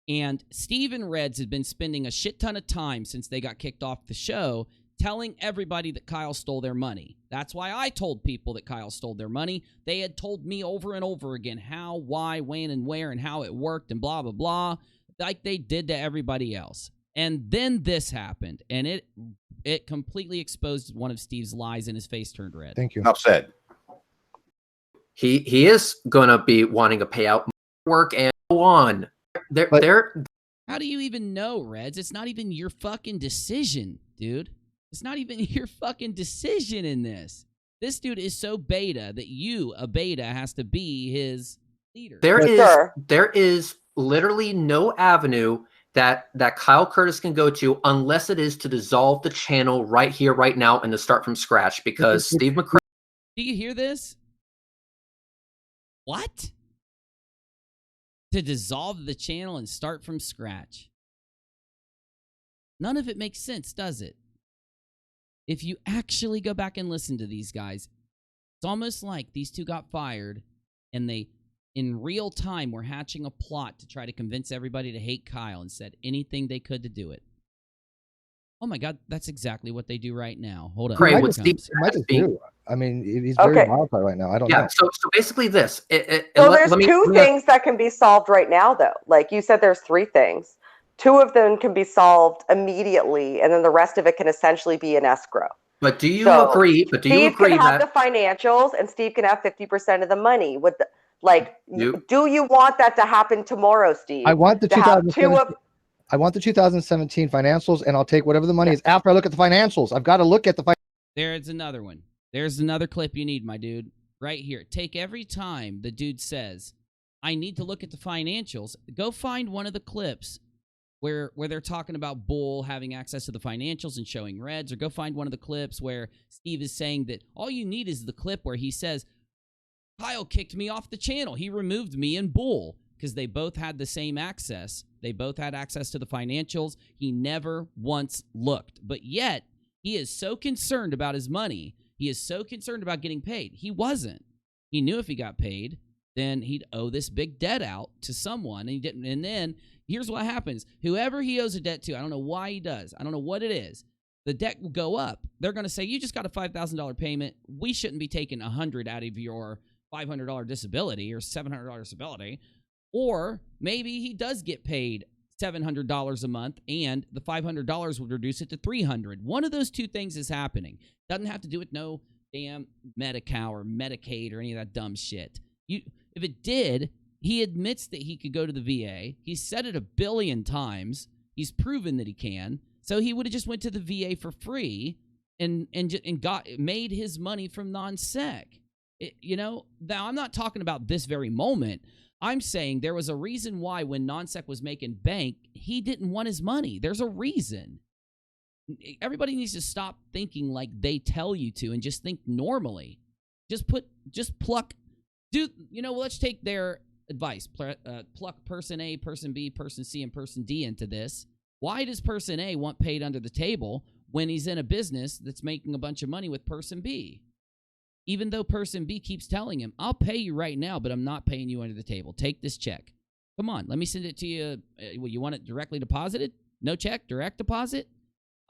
and Steve and Reds had been spending a shit ton of time since they got kicked off the show telling everybody that Kyle stole their money. That's why I told people that Kyle stole their money. They had told me over and over again how, why, when, and where, and how it worked, and blah, blah, blah, like they did to everybody else. And then this happened, and it completely exposed one of Steve's lies, and his face turned red. Thank you. Enough said. He is gonna be wanting a payout, work, and go on. How do you even know, Reds? It's not even your fucking decision, dude. It's not even your fucking decision in this. This dude is so beta that a beta, has to be his leader. There is literally no avenue that Kyle Curtis can go to unless it is to dissolve the channel right here, right now, and to start from scratch, because Steve McCray. Do you hear this? What? to dissolve the channel and start from scratch. None of it makes sense, does it? If you actually go back and listen to these guys, it's almost like these two got fired and they, in real time, were hatching a plot to try to convince everybody to hate Kyle and said anything they could to do it. Oh my God, that's exactly what they do right now. Hold up. Great. Here What's it Steve comes. Might just do. I mean, he's very volatile right now. I don't know. So basically this. So there's two things that can be solved right now, though. Like you said, there's 3 things. 2 of them can be solved immediately, and then the rest of it can essentially be in escrow. But do you agree? But do you agree Steve can have that the financials, and Steve can have 50% of the money. With the, do you want that to happen tomorrow, Steve? I want the to have 2017. I want the 2017 financials, and I'll take whatever the money is after I look at the financials. I've got to look at the. There's another one. There's another clip you need, my dude. Right here. Take every time the dude says, I need to look at the financials. Go find one of the clips where they're talking about Bull having access to the financials and showing reds, or go find one of the clips where Steve is saying that all you need is the clip where he says, Kyle kicked me off the channel. He removed me and Bull, because they both had the same access. They both had access to the financials. He never once looked. But yet, he is so concerned about his money. He is so concerned about getting paid. He wasn't. He knew if he got paid, then he'd owe this big debt out to someone, and he didn't. And then here's what happens. Whoever he owes a debt to, I don't know why he does. I don't know what it is. The debt will go up. They're going to say, you just got a $5,000 payment. We shouldn't be taking $100 out of your $500 disability or $700 disability. Or maybe he does get paid $700 a month, and the $500 would reduce it to $300. One of those two things is happening. Doesn't have to do with no damn Medi-Cal or Medicaid or any of that dumb shit. If it did, he admits that he could go to the VA. He's said it 1 billion times. He's proven that he can. So he would have just went to the VA for free and made his money from non-sec. Now I'm not talking about this very moment. I'm saying there was a reason why when non-sec was making bank, he didn't want his money. There's a reason. Everybody needs to stop thinking like they tell you to and just think normally. Just pluck. Let's take their advice. Pluck person A, person B, person C, and person D into this. Why does person A want paid under the table when he's in a business that's making a bunch of money with person B? Even though person B keeps telling him, I'll pay you right now, but I'm not paying you under the table. Take this check. Come on, let me send it to you. You want it directly deposited? No check, direct deposit?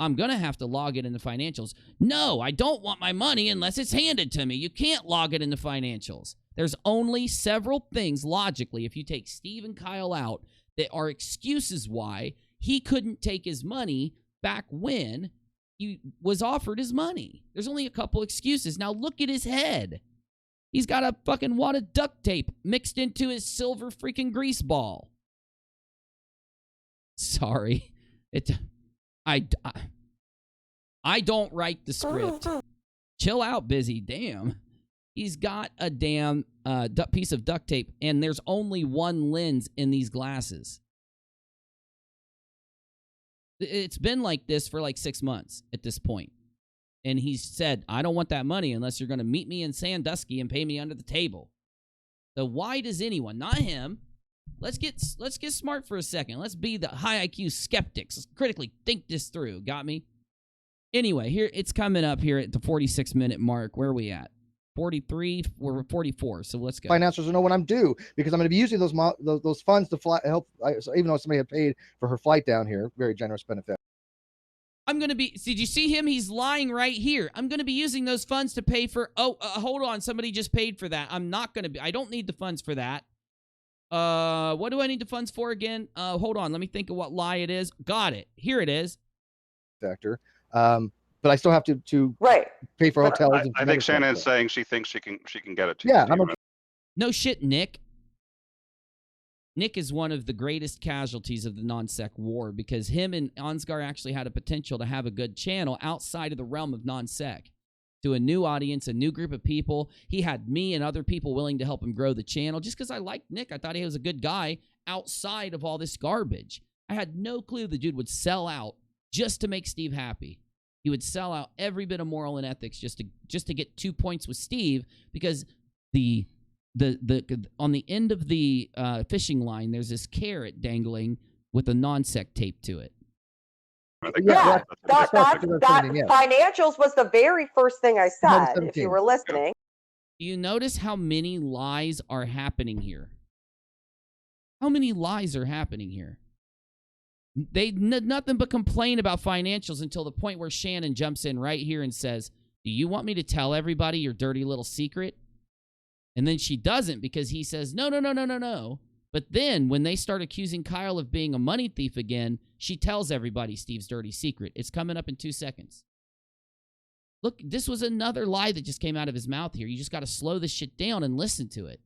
I'm going to have to log it in the financials. No, I don't want my money unless it's handed to me. You can't log it in the financials. There's only several things, logically, if you take Steve and Kyle out, that are excuses why he couldn't take his money back when he was offered his money. There's only a couple excuses. Now look at his head. He's got a fucking wad of duct tape mixed into his silver freaking grease ball. Sorry. I don't write the script. Chill out, Bizzy. Damn. He's got a damn piece of duct tape, and there's only one lens in these glasses. It's been like this for like 6 months at this point. And he said, I don't want that money unless you're going to meet me in Sandusky and pay me under the table. So why does anyone, not him, let's get smart for a second. Let's be the high IQ skeptics. Let's critically think this through. Got me? Anyway, here it's coming up here at the 46-minute mark. Where are we at? 43, we're 44, so let's go. Financials to know when I'm due, because I'm going to be using those funds to fly, help. So even though somebody had paid for her flight down here, very generous benefit. I'm going to be, did you see him? He's lying right here. I'm going to be using those funds to pay for, hold on, somebody just paid for that. I'm not going to be, I don't need the funds for that. What do I need the funds for again? Hold on, let me think of what lie it is. Got it. Here it is. Factor. But I still have to pay for hotels. I think Shannon is saying she thinks she can get it to you. Yeah, no shit, Nick. Nick is one of the greatest casualties of the non-sec war because him and Ansgar actually had a potential to have a good channel outside of the realm of non-sec. To a new audience, a new group of people. He had me and other people willing to help him grow the channel just because I liked Nick. I thought he was a good guy outside of all this garbage. I had no clue the dude would sell out just to make Steve happy. He would sell out every bit of moral and ethics just to get 2 points with Steve because the on the end of the fishing line, there's this carrot dangling with a non-sec tape to it. Yeah, that financials was the very first thing I said, if you were listening. Do you notice how many lies are happening here? How many lies are happening here? They nothing but complain about financials until the point where Shannon jumps in right here and says, do you want me to tell everybody your dirty little secret? And then she doesn't because he says, no. But then when they start accusing Kyle of being a money thief again, she tells everybody Steve's dirty secret. It's coming up in 2 seconds. Look, this was another lie that just came out of his mouth here. You just got to slow this shit down and listen to it.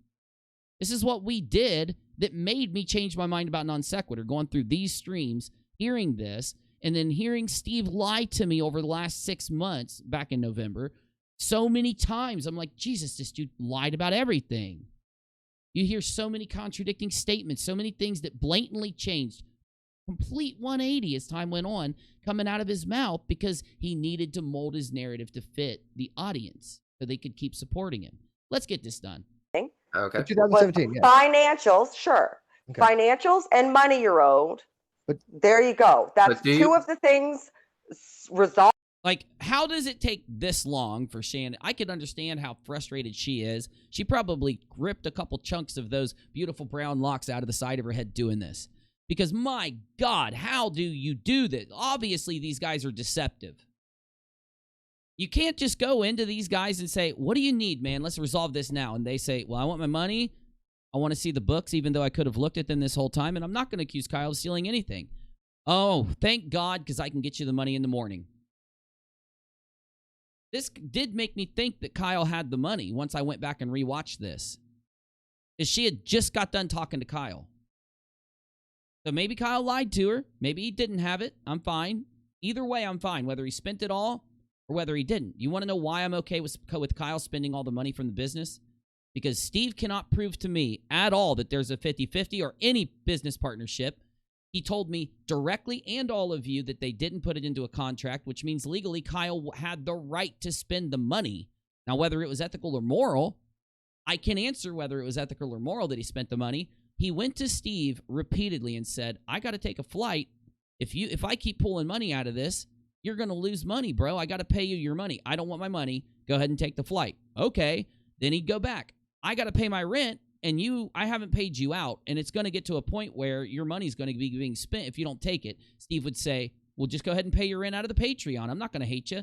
This is what we did that made me change my mind about non sequitur, going through these streams, hearing this, and then hearing Steve lie to me over the last 6 months back in November so many times. I'm like, Jesus, this dude lied about everything. You hear so many contradicting statements, so many things that blatantly changed. Complete 180 as time went on, coming out of his mouth because he needed to mold his narrative to fit the audience so they could keep supporting him. Let's get this done. Okay. 2017, yeah. Financials, sure. Okay. Financials and money you're owed. But there you go. That's two of the things resolved. Like, how does it take this long for Shannon? I could understand how frustrated she is. She probably ripped a couple chunks of those beautiful brown locks out of the side of her head doing this. Because, my God, how do you do this? Obviously, these guys are deceptive. You can't just go into these guys and say, what do you need, man? Let's resolve this now. And they say, well, I want my money. I want to see the books, even though I could have looked at them this whole time. And I'm not going to accuse Kyle of stealing anything. Oh, thank God, because I can get you the money in the morning. This did make me think that Kyle had the money once I went back and rewatched this. Because she had just got done talking to Kyle. So maybe Kyle lied to her. Maybe he didn't have it. I'm fine. Either way, I'm fine. Whether he spent it all or whether he didn't. You want to know why I'm okay with Kyle spending all the money from the business? Because Steve cannot prove to me at all that there's a 50-50 or any business partnership. He told me directly and all of you that they didn't put it into a contract, which means legally Kyle had the right to spend the money. Now, whether it was ethical or moral, I can answer whether it was ethical or moral that he spent the money. He went to Steve repeatedly and said, I got to take a flight. If I keep pulling money out of this, you're going to lose money, bro. I got to pay you your money. I don't want my money. Go ahead and take the flight. Okay. Then he'd go back. I got to pay my rent, and I haven't paid you out, and it's going to get to a point where your money's going to be being spent if you don't take it. Steve would say, well, just go ahead and pay your rent out of the Patreon. I'm not going to hate you.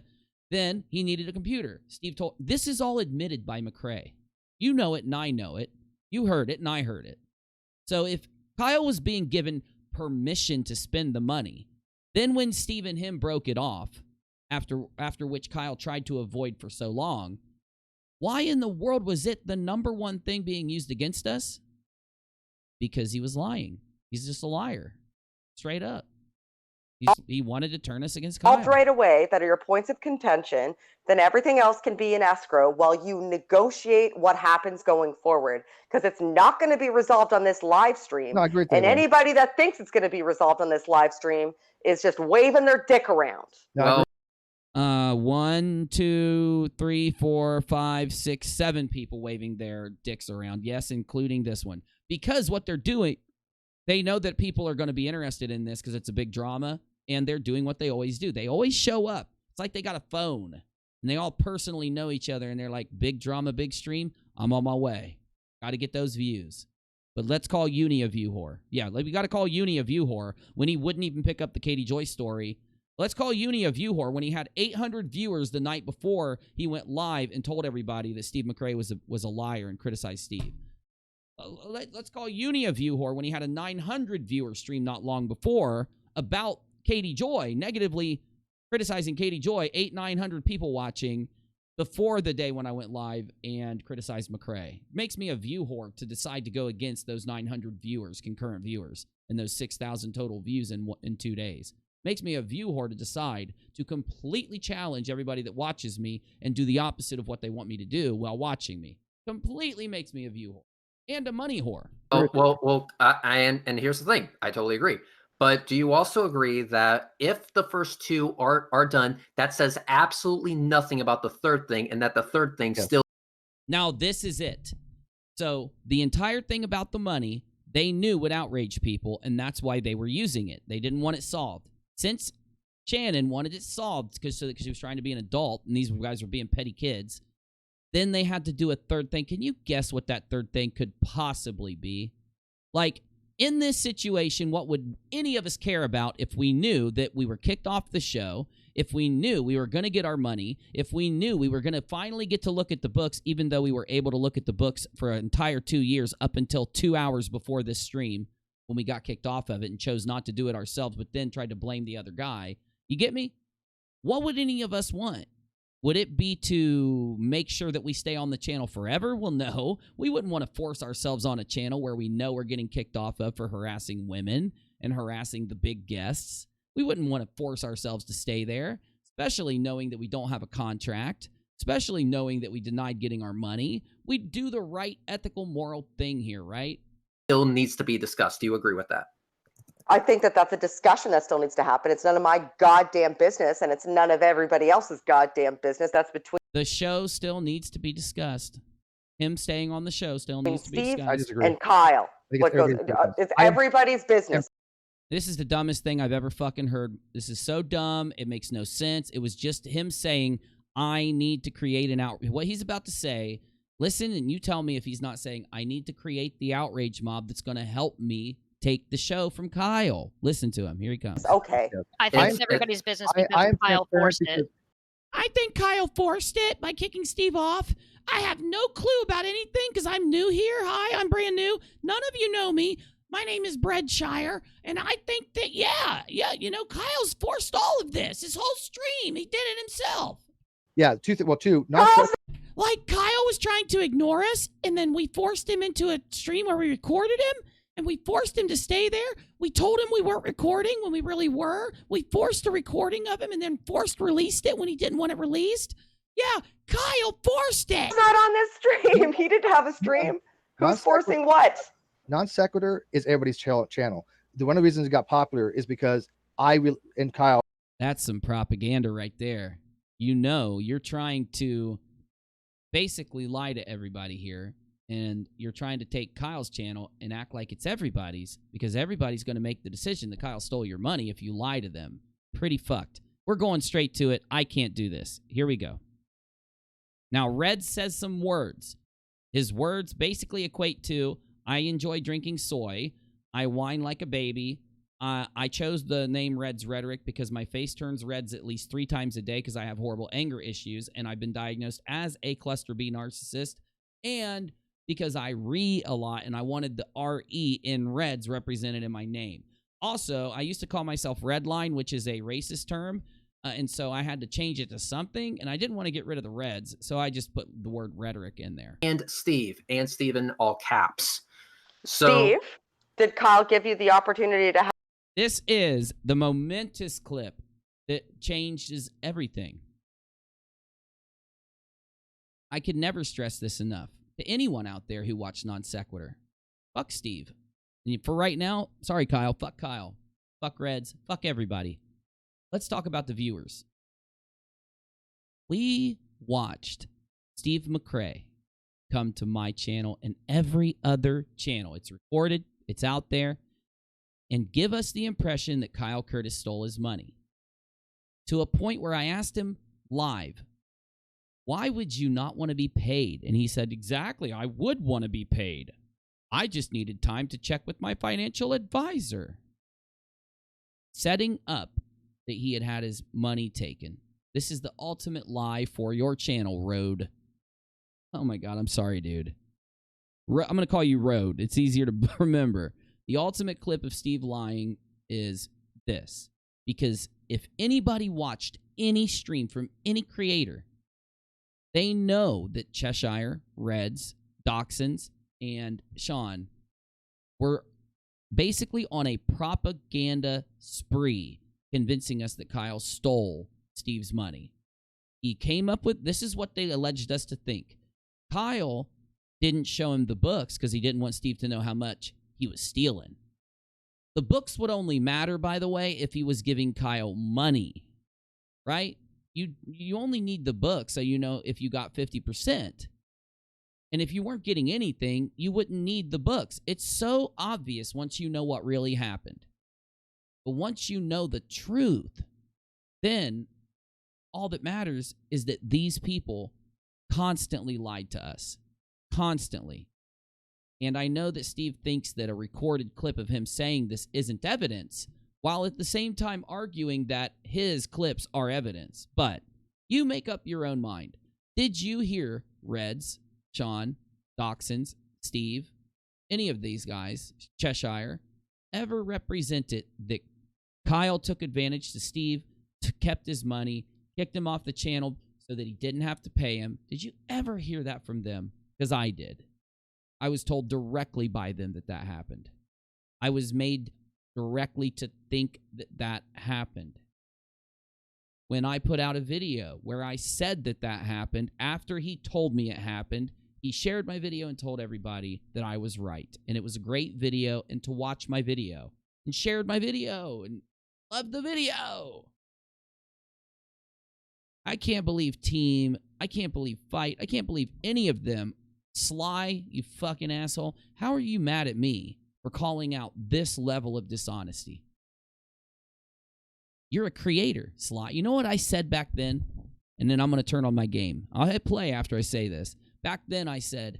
Then he needed a computer. Steve told, this is all admitted by McCrae. You know it, and I know it. You heard it, and I heard it. So if Kyle was being given permission to spend the money, then when Steve and him broke it off, after which Kyle tried to avoid for so long, why in the world was it the number one thing being used against us? Because he was lying. He's just a liar. Straight up. He wanted to turn us against Kyle. Right away that are your points of contention, then everything else can be in escrow while you negotiate what happens going forward. Because it's not going to be resolved on this live stream. No, I agree with and that. Anybody that thinks it's going to be resolved on this live stream is just waving their dick around. No, 1, 2, 3, 4, 5, 6, 7 people waving their dicks around. Yes, including this one. Because what they're doing, they know that people are going to be interested in this because it's a big drama, and they're doing what they always do. They always show up. It's like they got a phone, and they all personally know each other, and they're like, big drama, big stream, I'm on my way. Got to get those views. But let's call Uni a view whore. Yeah, we got to call Uni a view whore when he wouldn't even pick up the Katie Joy story. Let's call Uni a view whore when he had 800 viewers the night before he went live and told everybody that Steve McCrae was a liar and criticized Steve. Let's call Uni a view whore when he had a 900 viewer stream not long before about Katie Joy, negatively criticizing Katie Joy, 900 people watching before the day when I went live and criticized McCrae. Makes me a view whore to decide to go against those 900 viewers, concurrent viewers, and those 6,000 total views in 2 days. Makes me a view whore to decide to completely challenge everybody that watches me and do the opposite of what they want me to do while watching me. Completely makes me a view whore. And a money whore. Oh, well, and here's the thing. I totally agree. But do you also agree that if the first two are done, that says absolutely nothing about the third thing, and that the third thing still... Now, this is it. So the entire thing about the money, they knew would outrage people, and that's why they were using it. They didn't want it solved. Since Shannon wanted it solved because she was trying to be an adult, and these guys were being petty kids, then they had to do a third thing. Can you guess what that third thing could possibly be? Like, in this situation, what would any of us care about if we knew that we were kicked off the show, if we knew we were going to get our money, if we knew we were going to finally get to look at the books, even though we were able to look at the books for an entire 2 years up until 2 hours before this stream when we got kicked off of it and chose not to do it ourselves, but then tried to blame the other guy. You get me? What would any of us want? Would it be to make sure that we stay on the channel forever? Well, no. We wouldn't want to force ourselves on a channel where we know we're getting kicked off of for harassing women and harassing the big guests. We wouldn't want to force ourselves to stay there, especially knowing that we don't have a contract, especially knowing that we denied getting our money. We'd do the right ethical, moral thing here, right? Still needs to be discussed. Do you agree with that? I think that that's a discussion that still needs to happen. It's none of my goddamn business, and it's none of everybody else's goddamn business. That's between the show still needs to be discussed. Him staying on the show still needs to be discussed. I disagree. and Kyle. It's everybody's business. This is the dumbest thing I've ever fucking heard. This is so dumb. It makes no sense. It was just him saying, I need to create an outrage. What he's about to say, listen, and you tell me if he's not saying, I need to create the outrage mob that's going to help me take the show from Kyle. Listen to him. Here he comes. Okay. I think it's everybody's business because Kyle forced it. I think Kyle forced it by kicking Steve off. I have no clue about anything because I'm new here. Hi, I'm brand new. None of you know me. My name is Breadshire, and I think that, you know, Kyle's forced all of this. His whole stream, he did it himself. Yeah, two. Like, Kyle was trying to ignore us, and then we forced him into a stream where we recorded him, and we forced him to stay there. We told him we weren't recording when we really were. We forced a recording of him and then released it when he didn't want it released. Yeah, Kyle forced it. He's not on this stream. He didn't have a stream. Who's forcing what? Non sequitur is everybody's channel. One of the reasons it got popular is because and Kyle. That's some propaganda right there. You know, you're trying to basically lie to everybody here, and you're trying to take Kyle's channel and act like it's everybody's, because everybody's going to make the decision that Kyle stole your money if you lie to them. Pretty fucked. We're going straight to it. I can't do this. Here we go. Now, Red says some words. His words basically equate to, I enjoy drinking soy. I whine like a baby. I chose the name Red's Rhetoric because my face turns reds at least 3 times a day because I have horrible anger issues, and I've been diagnosed as a cluster B narcissist, and because I re a lot, and I wanted the R-E in Reds represented in my name. Also, I used to call myself Redline, which is a racist term, and so I had to change it to something, and I didn't want to get rid of the Reds, so I just put the word rhetoric in there. And Steve, and Steven, all caps. So, Steve, did Kyle give you the opportunity to have? This is the momentous clip that changes everything. I could never stress this enough to anyone out there who watched Non Sequitur. Fuck Steve. And for right now, sorry, Kyle. Fuck Kyle. Fuck Reds. Fuck everybody. Let's talk about the viewers. We watched Steve McCrae come to my channel and every other channel. It's recorded. It's out there. And give us the impression that Kyle Curtis stole his money. To a point where I asked him live, why would you not want to be paid? And he said, exactly, I would want to be paid. I just needed time to check with my financial advisor. Setting up that he had had his money taken. This is the ultimate lie for your channel, Road. Oh my God, I'm sorry, dude. I'm going to call you Road. It's easier to remember. The ultimate clip of Steve lying is this. Because if anybody watched any stream from any creator, they know that Cheshire, Reds, Dachshunds, and Sean were basically on a propaganda spree convincing us that Kyle stole Steve's money. He came up with, this is what they alleged us to think. Kyle didn't show him the books because he didn't want Steve to know how much he was stealing. The books would only matter, by the way, if he was giving Kyle money, right? You only need the book so you know if you got 50%. And if you weren't getting anything, you wouldn't need the books. It's so obvious once you know what really happened. But once you know the truth, then all that matters is that these people constantly lied to us. Constantly. And I know that Steve thinks that a recorded clip of him saying this isn't evidence, while at the same time arguing that his clips are evidence. But you make up your own mind. Did you hear Reds, Sean, Dachshunds, Steve, any of these guys, Cheshire, ever represented that Kyle took advantage to Steve, kept his money, kicked him off the channel so that he didn't have to pay him? Did you ever hear that from them? Because I did. I was told directly by them that that happened. I was made directly to think that that happened. When I put out a video where I said that that happened, after he told me it happened, he shared my video and told everybody that I was right. And it was a great video, and to watch my video, and shared my video, and loved the video. I can't believe Team. I can't believe Fight. I can't believe any of them. Sly, you fucking asshole. How are you mad at me for calling out this level of dishonesty? You're a creator, Sly. You know what I said back then? And then I'm going to turn on my game. I'll hit play after I say this. Back then I said,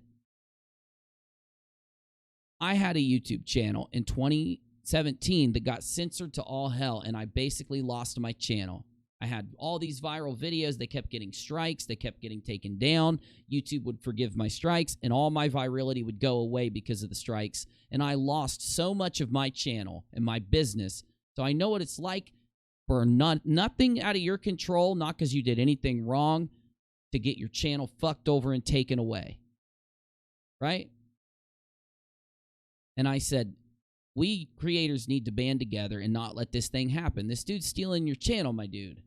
I had a YouTube channel in 2017 that got censored to all hell, and I basically lost my channel. I had all these viral videos. They kept getting strikes. They kept getting taken down. YouTube would forgive my strikes, and all my virality would go away because of the strikes. And I lost so much of my channel and my business. So I know what it's like for nothing out of your control, not because you did anything wrong, to get your channel fucked over and taken away. Right? And I said, we creators need to band together and not let this thing happen. This dude's stealing your channel, my dude,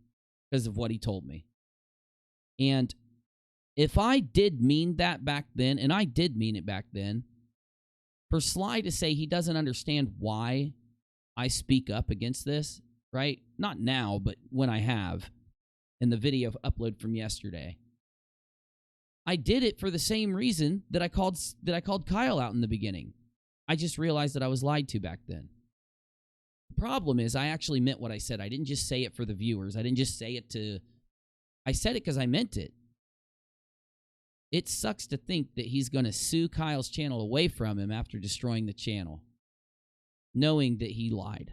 because of what he told me. And if I did mean that back then, and I did mean it back then, for Sly to say he doesn't understand why I speak up against this, right? Not now, but when I have, in the video upload from yesterday. I did it for the same reason that I called Kyle out in the beginning. I just realized that I was lied to back then. The problem is I actually meant what I said. I didn't just say it for the viewers. I didn't just say it to... I said it because I meant it. It sucks to think that he's going to sue Kyle's channel away from him after destroying the channel, knowing that he lied,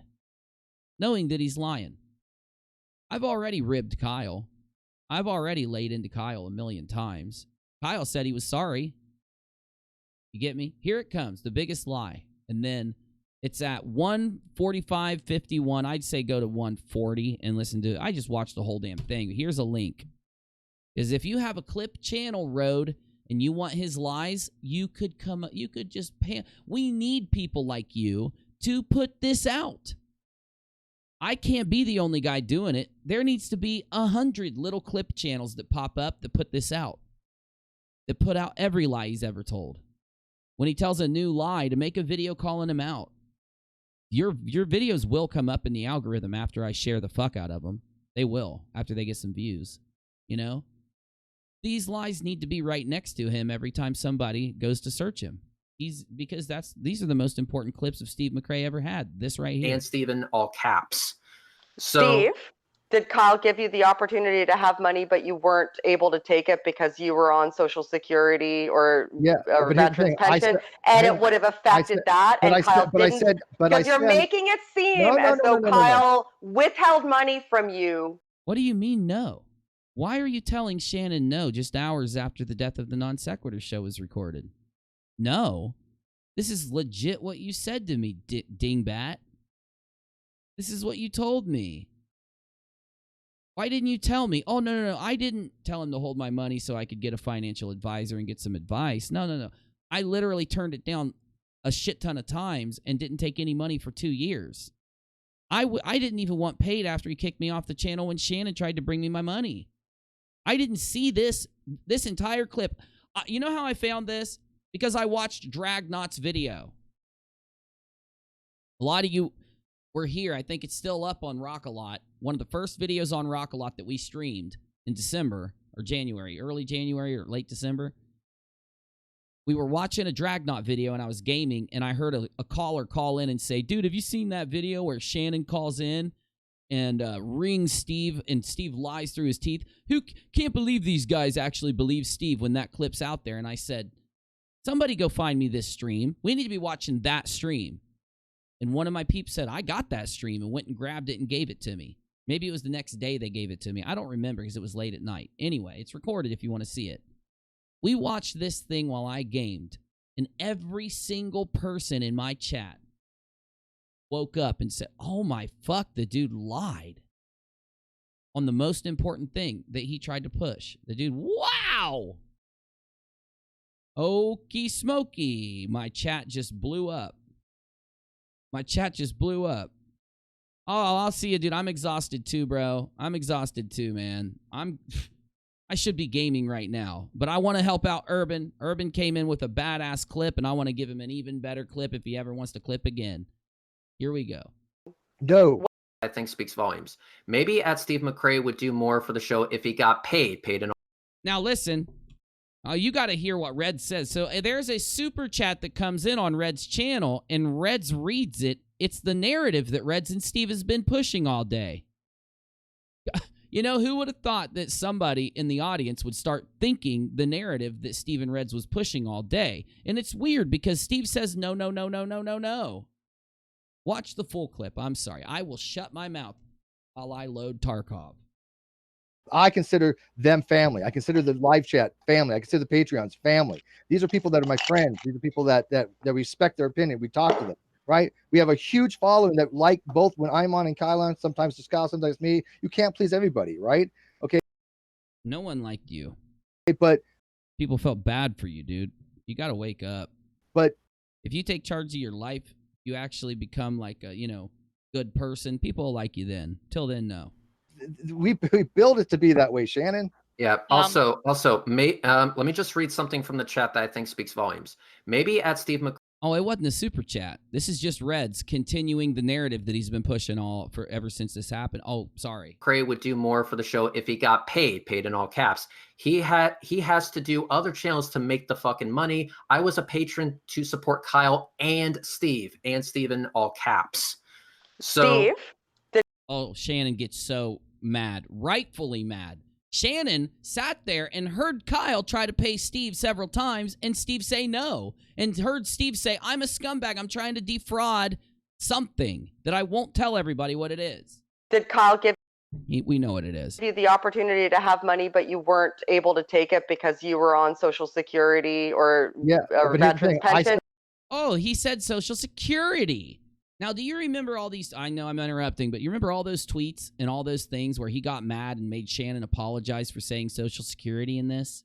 knowing that he's lying. I've already ribbed Kyle. I've already laid into Kyle a million times. Kyle said he was sorry. You get me? Here it comes, the biggest lie. And then it's at 1:45:51. I'd say go to 1:40 and listen to it. I just watched the whole damn thing. Here's a link. Is if you have a clip channel, Road, and you want his lies, you could come, you could just pay. We need people like you to put this out. I can't be the only guy doing it. There needs to be 100 little clip channels that pop up that put this out, that put out every lie he's ever told. When he tells a new lie, to make a video calling him out. Your videos will come up in the algorithm after I share the fuck out of them. They will, after they get some views. You know? These lies need to be right next to him every time somebody goes to search him. Because these are the most important clips of Steve McRae ever had. This right here. And Steven, all caps. So, Steve, did Kyle give you the opportunity to have money, but you weren't able to take it because you were on Social Security or veterans pension, and it would have affected that? And Kyle didn't, because you're making it seem as though Kyle withheld money from you. What do you mean, no? Why are you telling Shannon no just hours after the death of the Non Sequitur show was recorded? No. This is legit what you said to me, dingbat. This is what you told me. Why didn't you tell me? Oh, no. I didn't tell him to hold my money so I could get a financial advisor and get some advice. No. I literally turned it down a shit ton of times and didn't take any money for 2 years. I didn't even want paid after he kicked me off the channel when Shannon tried to bring me my money. I didn't see this entire clip. You know how I found this? Because I watched Dragnot's video. A lot of you were here. I think it's still up on rockAlot. One of the first videos on rockAlot that we streamed in December or January, early January or late December. We were watching a Dragnot video and I was gaming and I heard a caller call in and say, dude, have you seen that video where Shannon calls in and rings Steve and Steve lies through his teeth? Who can't believe these guys actually believe Steve when that clip's out there? And I said, somebody go find me this stream. We need to be watching that stream. And one of my peeps said, I got that stream, and went and grabbed it and gave it to me. Maybe it was the next day they gave it to me. I don't remember because it was late at night. Anyway, it's recorded if you want to see it. We watched this thing while I gamed, and every single person in my chat woke up and said, oh my fuck, the dude lied on the most important thing that he tried to push. The dude, wow! Okie smoky. My chat just blew up. My chat just blew up. Oh, I'll see you, dude. I'm exhausted too, bro. I'm exhausted too, man. I should be gaming right now, but I want to help out Urban. Urban came in with a badass clip, and I want to give him an even better clip if he ever wants to clip again. Here we go. No. I think speaks volumes. Maybe Steve McRae would do more for the show if he got paid in. Now listen. You got to hear what Red says. So there's a super chat that comes in on Red's channel, and Reds reads it. It's the narrative that Reds and Steve has been pushing all day. You know, who would have thought that somebody in the audience would start thinking the narrative that Steve and Reds was pushing all day? And it's weird because Steve says no, no, no, no, no, no, no. Watch the full clip. I'm sorry. I will shut my mouth while I load Tarkov. I consider them family. I consider the live chat family. I consider the Patreons family. These are people that are my friends. These are people that respect their opinion. We talk to them, right? We have a huge following that like both when I'm on and Kyle on, sometimes Scott, sometimes me. You can't please everybody, right? Okay. No one liked you. But people felt bad for you, dude. You got to wake up. But if you take charge of your life, you actually become like a, good person. People will like you then. Till then, no. We build it to be that way, Shannon. Yeah. Also, let me just read something from the chat that I think speaks volumes. Maybe Steve McRae. Oh, it wasn't a super chat. This is just Reds continuing the narrative that he's been pushing ever since this happened. Oh, sorry. McRae would do more for the show if he got paid in all caps. He has to do other channels to make the fucking money. I was a patron to support Kyle and Steve in all caps. So oh, Shannon gets so mad, rightfully mad. Shannon sat there and heard Kyle try to pay Steve several times and Steve say no, and heard Steve say, I'm a scumbag. I'm trying to defraud something that I won't tell everybody what it is. Did Kyle give we know what it is. you the opportunity to have money, but you weren't able to take it because you were on Social Security or veterans pension? Oh, he said Social Security. Now, do you remember all these? I know I'm interrupting, but you remember all those tweets and all those things where he got mad and made Shannon apologize for saying Social Security in this?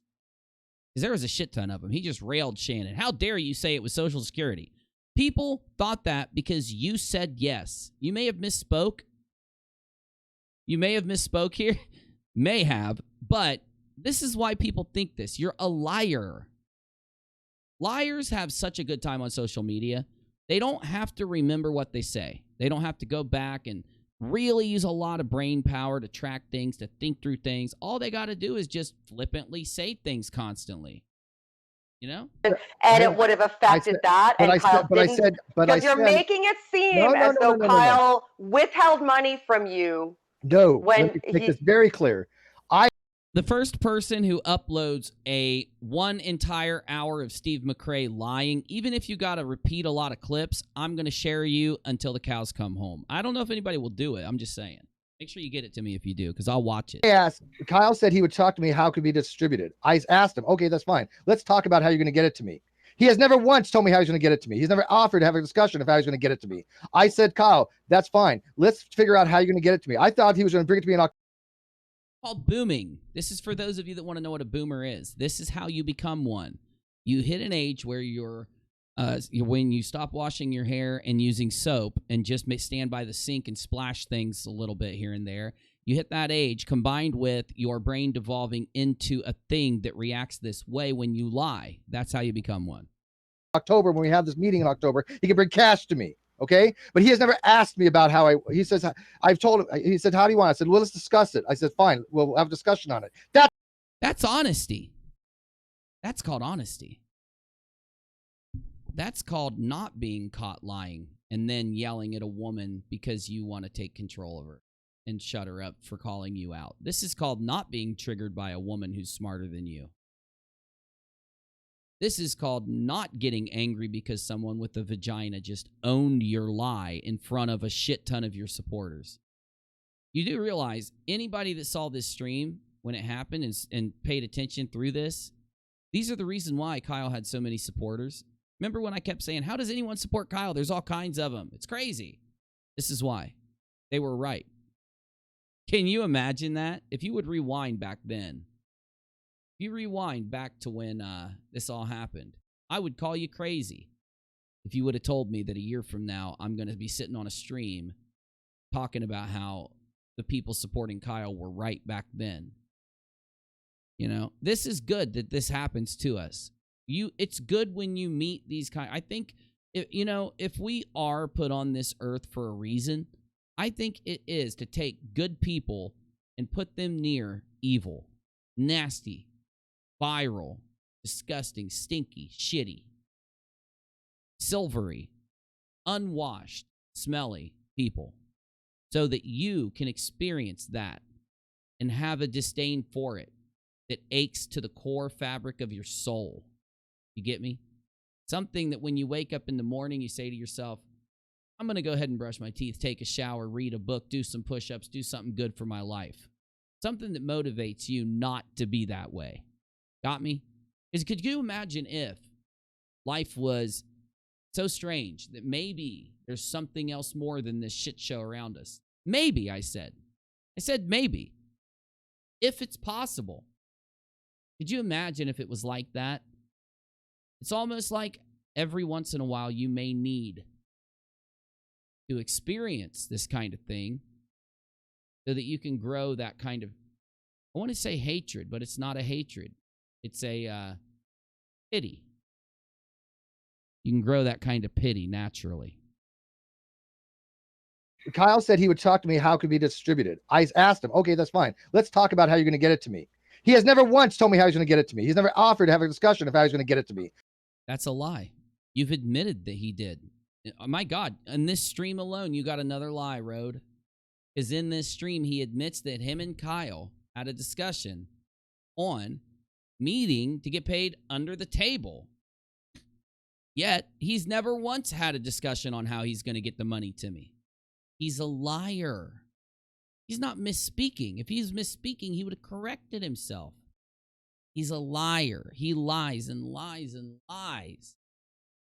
Because there was a shit ton of them. He just railed Shannon. How dare you say it was Social Security? People thought that because you said yes. You may have misspoke. You may have misspoke here. May have. But this is why people think this. You're a liar. Liars have such a good time on social media. They don't have to remember what they say. They don't have to go back and really use a lot of brain power to track things, to think through things. All they got to do is just flippantly say things constantly. You know? And it would have affected that. And Kyle didn't. Because you're making it seem as though Kyle withheld money from you. No, let me make this very clear. The first person who uploads one entire hour of Steve McRae lying, even if you got to repeat a lot of clips, I'm going to share you until the cows come home. I don't know if anybody will do it. I'm just saying. Make sure you get it to me if you do, because I'll watch it. Yes, Kyle said he would talk to me how it could be distributed. I asked him, okay, that's fine. Let's talk about how you're going to get it to me. He has never once told me how he's going to get it to me. He's never offered to have a discussion of how he's going to get it to me. I said, Kyle, that's fine. Let's figure out how you're going to get it to me. I thought he was going to bring it to me in October. Called booming. This is for those of you that want to know what a boomer is. This is how you become one. You hit an age where when you stop washing your hair and using soap and just stand by the sink and splash things a little bit here and there. You hit that age combined with your brain devolving into a thing that reacts this way when you lie. That's how you become one. October, when we have this meeting in October, he can bring cash to me. Okay. But he has never asked me about how he says, I've told him, he said, how do you want it? I said, well, let's discuss it. I said, fine. We'll have a discussion on it. That's honesty. That's called honesty. That's called not being caught lying and then yelling at a woman because you want to take control of her and shut her up for calling you out. This is called not being triggered by a woman who's smarter than you. This is called not getting angry because someone with a vagina just owned your lie in front of a shit ton of your supporters. You do realize anybody that saw this stream when it happened and paid attention through this, these are the reason why Kyle had so many supporters. Remember when I kept saying, how does anyone support Kyle? There's all kinds of them. It's crazy. This is why. They were right. Can you imagine that? If you would rewind back then, if you rewind back to when this all happened, I would call you crazy if you would have told me that a year from now I'm going to be sitting on a stream talking about how the people supporting Kyle were right back then. You know, this is good that this happens to us. It's good when you meet these kind. I think, if we are put on this earth for a reason, I think it is to take good people and put them near evil, nasty, viral, disgusting, stinky, shitty, silvery, unwashed, smelly people, so that you can experience that and have a disdain for it that aches to the core fabric of your soul. You get me? Something that when you wake up in the morning, you say to yourself, I'm going to go ahead and brush my teeth, take a shower, read a book, do some push-ups, do something good for my life. Something that motivates you not to be that way. Got me? Because could you imagine if life was so strange that maybe there's something else more than this shit show around us? Maybe, I said. I said maybe. If it's possible. Could you imagine if it was like that? It's almost like every once in a while you may need to experience this kind of thing so that you can grow that kind of, I want to say hatred, but it's not a hatred. It's a pity. You can grow that kind of pity naturally. Kyle said he would talk to me how it could be distributed. I asked him, okay, that's fine. Let's talk about how you're going to get it to me. He has never once told me how he's going to get it to me. He's never offered to have a discussion of how he's going to get it to me. That's a lie. You've admitted that he did. Oh my God, in this stream alone, you got another lie, Road. Because in this stream, he admits that him and Kyle had a discussion on meeting to get paid under the table. Yet, he's never once had a discussion on how he's going to get the money to me. He's a liar. He's not misspeaking. If he's misspeaking, he would have corrected himself. He's a liar. He lies and lies and lies.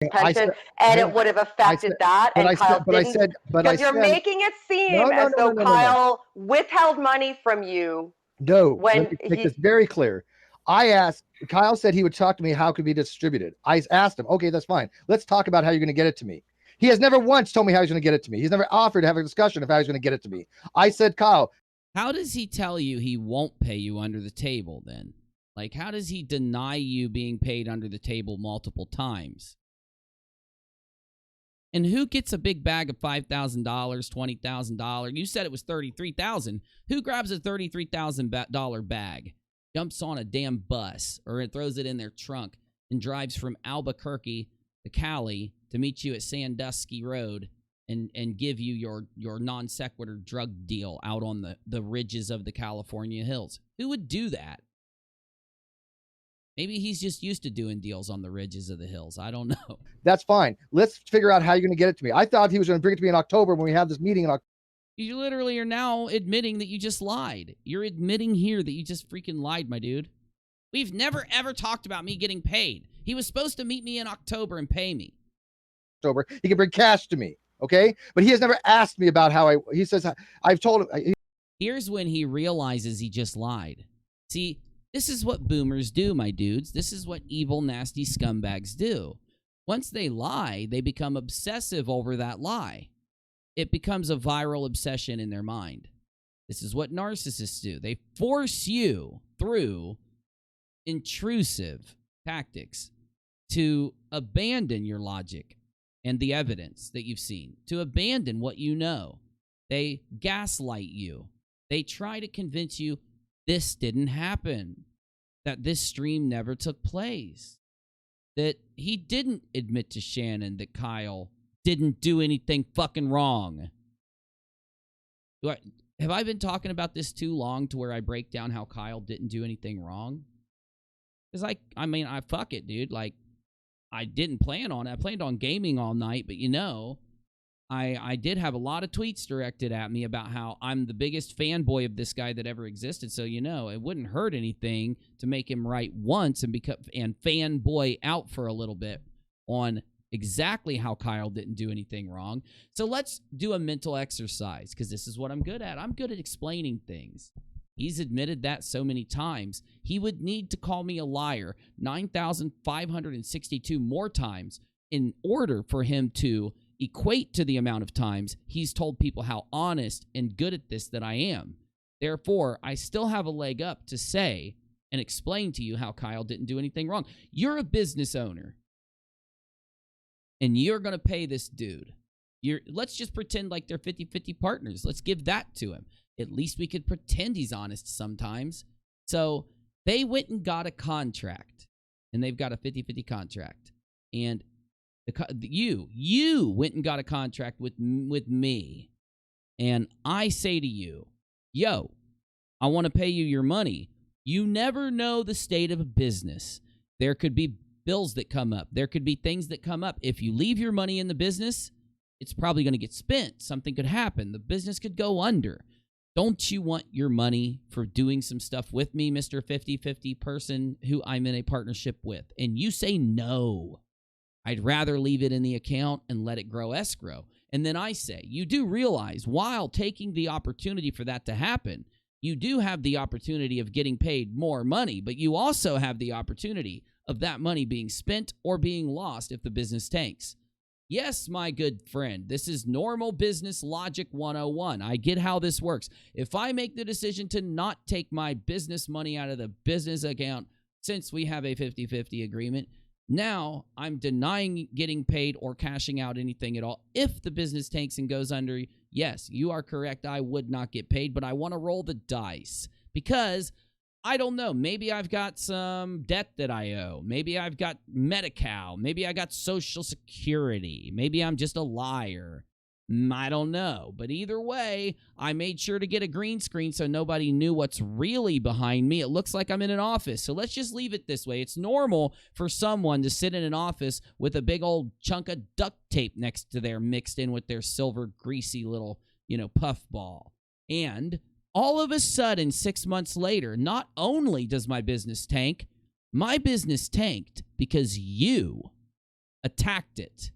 And it would have affected that. And Kyle didn't. Because you're making it seem as though Kyle withheld money from you. No, let me make this very clear. I asked, Kyle said he would talk to me how it could be distributed. I asked him, okay, that's fine. Let's talk about how you're going to get it to me. He has never once told me how he's going to get it to me. He's never offered to have a discussion of how he's going to get it to me. I said, Kyle. How does he tell you he won't pay you under the table then? Like, how does he deny you being paid under the table multiple times? And who gets a big bag of $5,000, $20,000? You said it was $33,000. Who grabs a $33,000 bag, jumps on a damn bus, or it throws it in their trunk, and drives from Albuquerque to Cali to meet you at Sandusky Road and give you your non sequitur drug deal out on the ridges of the California hills? Who would do that? Maybe he's just used to doing deals on the ridges of the hills. I don't know. That's fine. Let's figure out how you're going to get it to me. I thought he was going to bring it to me in October when we have this meeting in October. You literally are now admitting that you just lied. You're admitting here that you just freaking lied, my dude. We've never, ever talked about me getting paid. He was supposed to meet me in October and pay me. October. He can bring cash to me, okay? But he has never asked me about how he says, I've told him. Here's when he realizes he just lied. See, this is what boomers do, my dudes. This is what evil, nasty scumbags do. Once they lie, they become obsessive over that lie. It becomes a viral obsession in their mind. This is what narcissists do. They force you through intrusive tactics to abandon your logic and the evidence that you've seen, to abandon what you know. They gaslight you. They try to convince you this didn't happen, that this stream never took place. that he didn't admit to Shannon that Kyle didn't do anything fucking wrong. Have I been talking about this too long to where I break down how Kyle didn't do anything wrong? Because, like, I mean, fuck it, dude. Like, I didn't plan on it. I planned on gaming all night, but, you know, I did have a lot of tweets directed at me about how I'm the biggest fanboy of this guy that ever existed. So, you know, it wouldn't hurt anything to make him right once and fanboy out for a little bit on exactly how Kyle didn't do anything wrong. So let's do a mental exercise, because this is what I'm good at. I'm good at explaining things. He's admitted that so many times. He would need to call me a liar 9,562 more times in order for him to equate to the amount of times he's told people how honest and good at this that I am. Therefore, I still have a leg up to say and explain to you how Kyle didn't do anything wrong. You're a business owner, and you're going to pay this dude. Let's just pretend like they're 50-50 partners. Let's give that to him. At least we could pretend he's honest sometimes. So they went and got a contract, and they've got a 50-50 contract. And you went and got a contract with me, and I say to you, yo, I want to pay you your money. You never know the state of a business. There could be bills that come up. There could be things that come up. If you leave your money in the business, it's probably going to get spent. Something could happen. The business could go under. Don't you want your money for doing some stuff with me, Mr. 50-50 person who I'm in a partnership with? And you say no. I'd rather leave it in the account and let it grow escrow. And then I say, you do realize while taking the opportunity for that to happen, you do have the opportunity of getting paid more money, but you also have the opportunity of that money being spent or being lost if the business tanks. Yes, my good friend, this is normal business logic 101. I get how this works. If I make the decision to not take my business money out of the business account, since we have a 50-50 agreement, now I'm denying getting paid or cashing out anything at all. If the business tanks and goes under, yes, you are correct. I would not get paid, but I want to roll the dice because I don't know. Maybe I've got some debt that I owe. Maybe I've got Medi-Cal. Maybe I got Social Security. Maybe I'm just a liar. I don't know. But either way, I made sure to get a green screen so nobody knew what's really behind me. It looks like I'm in an office. So let's just leave it this way. It's normal for someone to sit in an office with a big old chunk of duct tape next to their mixed in with their silver greasy little, puff ball. And all of a sudden, 6 months later, not only does my business tank, my business tanked because you attacked it.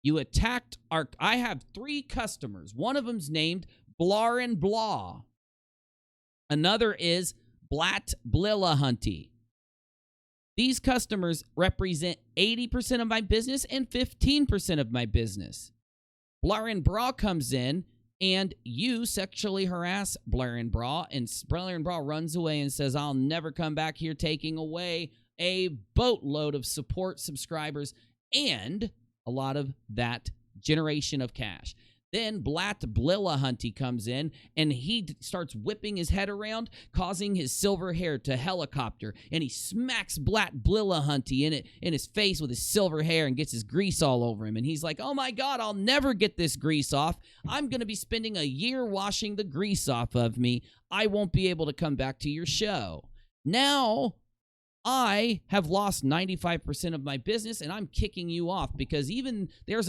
You attacked I have 3 customers. One of them's named Blar and Blah. Another is Blat Blillahunty. These customers represent 80% of my business and 15% of my business. Blar and Blah comes in, and you sexually harass Blair and Bra, and Blair and Bra runs away and says, I'll never come back here, taking away a boatload of support subscribers and a lot of that generation of cash. Then Blat Blillahunty comes in, and he starts whipping his head around, causing his silver hair to helicopter, and he smacks Blat Blillahunty in his face with his silver hair and gets his grease all over him. And he's like, oh my God, I'll never get this grease off. I'm going to be spending a year washing the grease off of me. I won't be able to come back to your show. Now I have lost 95% of my business, and I'm kicking you off because even there's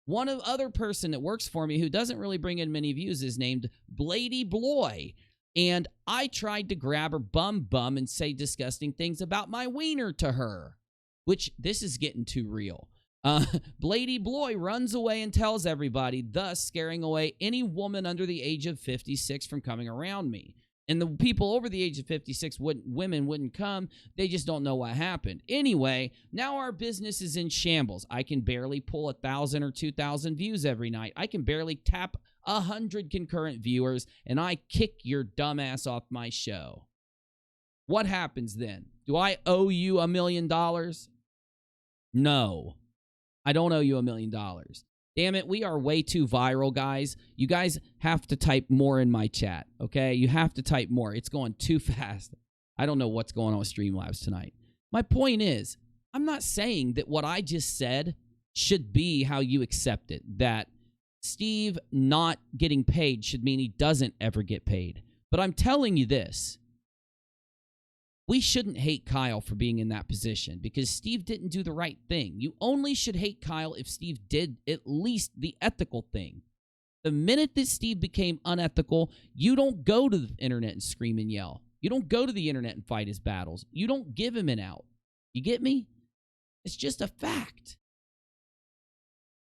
one other person that works for me who doesn't really bring in many views is named Blady Bloy. And I tried to grab her bum and say disgusting things about my wiener to her, which this is getting too real. Blady Bloy runs away and tells everybody, thus scaring away any woman under the age of 56 from coming around me. And the people over the age of 56, women wouldn't come. They just don't know what happened. Anyway, now our business is in shambles. I can barely pull 1,000 or 2,000 views every night. I can barely tap 100 concurrent viewers, and I kick your dumbass off my show. What happens then? Do I owe you $1 million? No, I don't owe you $1 million. Damn it, we are way too viral, guys. You guys have to type more in my chat, okay? You have to type more. It's going too fast. I don't know what's going on with Streamlabs tonight. My point is, I'm not saying that what I just said should be how you accept it, that Steve not getting paid should mean he doesn't ever get paid. But I'm telling you this. We shouldn't hate Kyle for being in that position because Steve didn't do the right thing. You only should hate Kyle if Steve did at least the ethical thing. The minute that Steve became unethical, you don't go to the internet and scream and yell. You don't go to the internet and fight his battles. You don't give him an out. You get me? It's just a fact.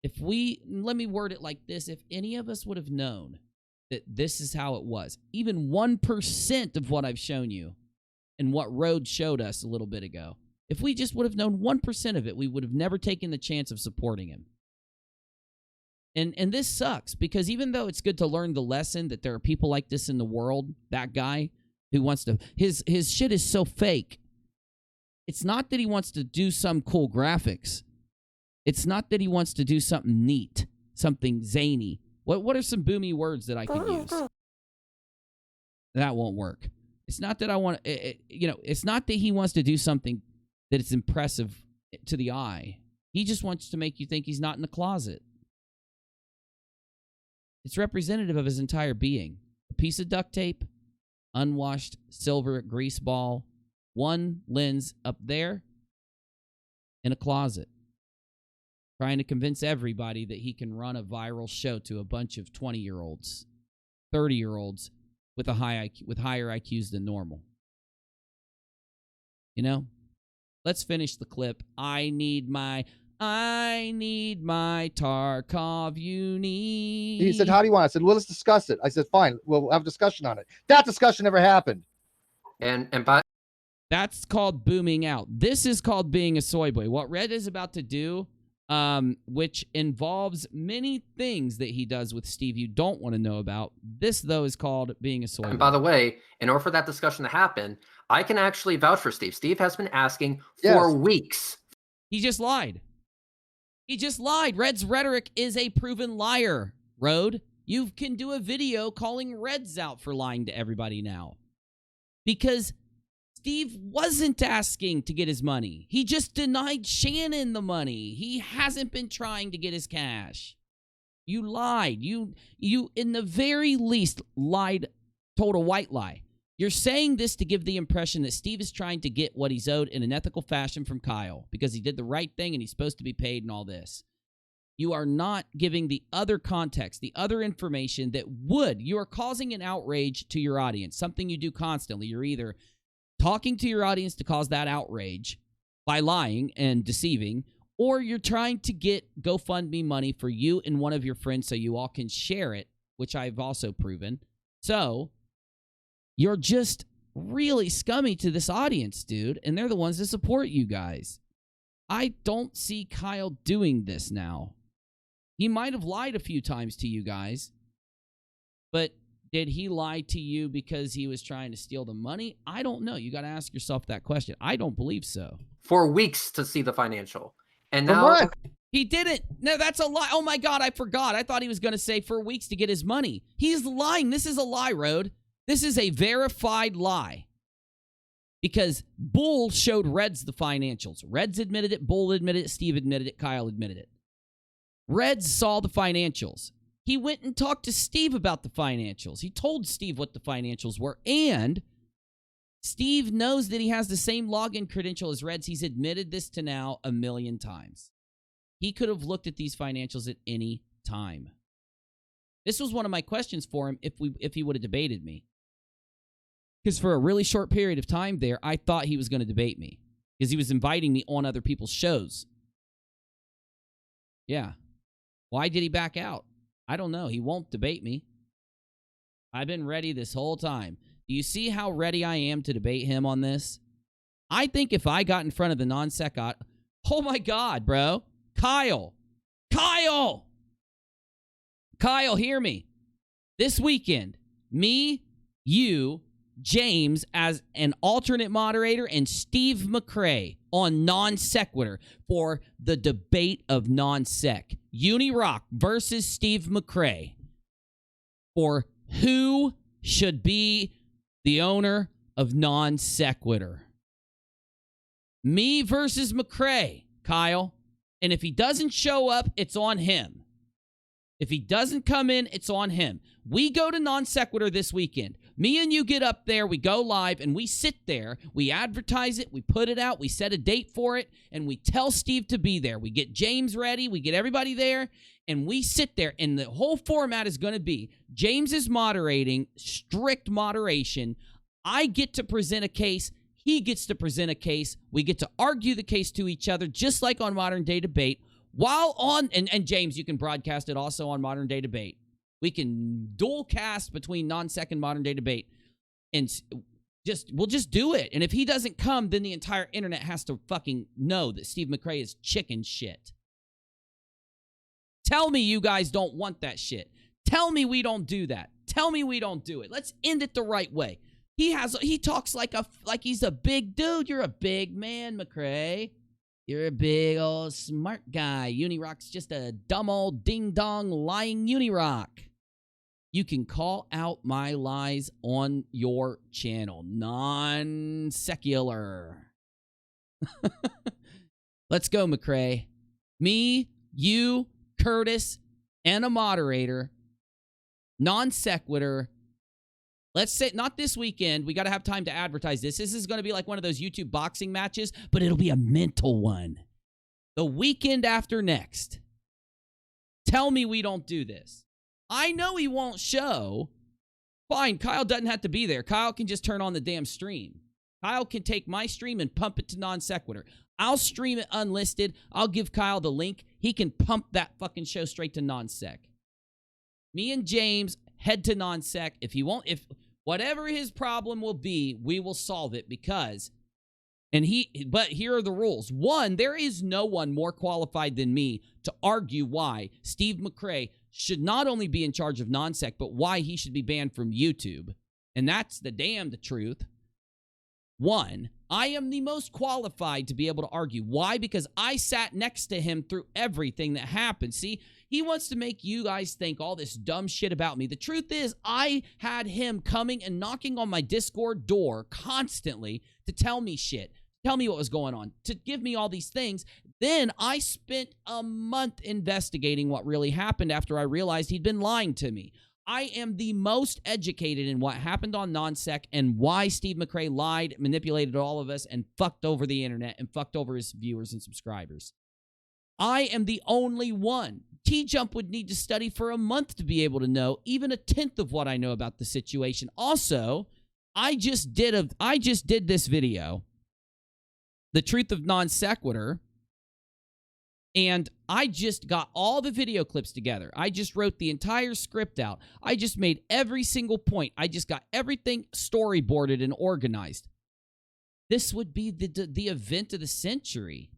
Let me word it like this. If any of us would have known that this is how it was, even 1% of what I've shown you and what Rhodes showed us a little bit ago, if we just would have known 1% of it, we would have never taken the chance of supporting him. And this sucks because even though it's good to learn the lesson that there are people like this in the world, that guy who wants to, his shit is so fake. It's not that he wants to do some cool graphics. It's not that he wants to do something neat, something zany. What are some boomy words that I can use? That won't work. It's not that I want it's not that he wants to do something that is impressive to the eye. He just wants to make you think he's not in the closet. It's representative of his entire being. A piece of duct tape, unwashed silver grease ball, one lens up there, in a closet. Trying to convince everybody that he can run a viral show to a bunch of 20-year-olds, 30-year-olds with a higher IQs than normal. You know? Let's finish the clip. I need my Tarkov uni. He said, how do you want it? I said, well, let's discuss it. I said, fine, we'll have a discussion on it. That discussion never happened. That's called booming out. This is called being a soy boy. What Red is about to do, which involves many things that he does with Steve you don't want to know about. This, though, is called being a soy boy. And by the way, in order for that discussion to happen, I can actually vouch for Steve. Steve has been asking for weeks. He just lied. He just lied. Red's rhetoric is a proven liar, Road. You can do a video calling Reds out for lying to everybody now. Because Steve wasn't asking to get his money. He just denied Shannon the money. He hasn't been trying to get his cash. You lied. You in the very least lied, told a white lie. You're saying this to give the impression that Steve is trying to get what he's owed in an ethical fashion from Kyle because he did the right thing and he's supposed to be paid and all this. You are not giving the other context, the other information that you are causing an outrage to your audience, something you do constantly. You're either talking to your audience to cause that outrage by lying and deceiving, or you're trying to get GoFundMe money for you and one of your friends so you all can share it, which I've also proven. So you're just really scummy to this audience, dude, and they're the ones that support you guys. I don't see Kyle doing this now. He might have lied a few times to you guys, but did he lie to you because he was trying to steal the money? I don't know. You got to ask yourself that question. I don't believe so. For weeks to see the financial. And now he didn't. No, that's a lie. Oh my God, I forgot. I thought he was going to say for weeks to get his money. He's lying. This is a lie, Road. This is a verified lie. Because Bull showed Reds the financials. Reds admitted it, Bull admitted it, Steve admitted it, Kyle admitted it. Reds saw the financials. He went and talked to Steve about the financials. He told Steve what the financials were, and Steve knows that he has the same login credential as Reds. He's admitted this to now 1 million times. He could have looked at these financials at any time. This was one of my questions for him if he would have debated me. Because for a really short period of time there, I thought he was going to debate me. Because he was inviting me on other people's shows. Yeah. Why did he back out? I don't know. He won't debate me. I've been ready this whole time. Do you see how ready I am to debate him on this? I think if I got in front of the non-sec... Oh my God, bro. Kyle, hear me. This weekend, me, you, James as an alternate moderator, and Steve McCrae on non-sequitur for the debate of non-sec. UNIRock versus Steve McCrae for who should be the owner of non-sequitur. Me versus McCrae, Kyle. And if he doesn't show up, it's on him. If he doesn't come in, it's on him. We go to Non Sequitur this weekend. Me and you get up there, we go live, and we sit there. We advertise it, we put it out, we set a date for it, and we tell Steve to be there. We get James ready, we get everybody there, and we sit there. And the whole format is going to be James is moderating, strict moderation. I get to present a case. He gets to present a case. We get to argue the case to each other, just like on Modern Day Debate. While on, and James, you can broadcast it also on Modern Day Debate. We can dual cast between Non-Sec and Modern Day Debate. And we'll just do it. And if he doesn't come, then the entire internet has to fucking know that Steve McCrae is chicken shit. Tell me you guys don't want that shit. Tell me we don't do that. Tell me we don't do it. Let's end it the right way. He talks like he's a big dude. You're a big man, McCrae. You're a big old smart guy. UNIRock's just a dumb old ding-dong lying UNIRock. You can call out my lies on your channel. Non-secular. Let's go, McCrae. Me, you, Curtis, and a moderator. Non-sequitur. Let's say, not this weekend. We got to have time to advertise this. This is going to be like one of those YouTube boxing matches, but it'll be a mental one. The weekend after next. Tell me we don't do this. I know he won't show. Fine, Kyle doesn't have to be there. Kyle can just turn on the damn stream. Kyle can take my stream and pump it to Non Sequitur. I'll stream it unlisted. I'll give Kyle the link. He can pump that fucking show straight to Non-Sec. Me and James head to Non-Sec. If whatever his problem will be, we will solve it because, but here are the rules. One, there is no one more qualified than me to argue why Steve McCrae should not only be in charge of Non-Sec, but why he should be banned from YouTube. And that's the damned truth. One, I am the most qualified to be able to argue. Why? Because I sat next to him through everything that happened. See, he wants to make you guys think all this dumb shit about me. The truth is, I had him coming and knocking on my Discord door constantly to tell me shit, tell me what was going on, to give me all these things. Then I spent a month investigating what really happened after I realized he'd been lying to me. I am the most educated in what happened on Non-Sec and why Steve McCrae lied, manipulated all of us, and fucked over the internet and fucked over his viewers and subscribers. I am the only one. T-Jump would need to study for a month to be able to know even a tenth of what I know about the situation. Also, I just did this video, The Truth of Non Sequitur, and I just got all the video clips together. I just wrote the entire script out. I just made every single point. I just got everything storyboarded and organized. This would be the event of the century.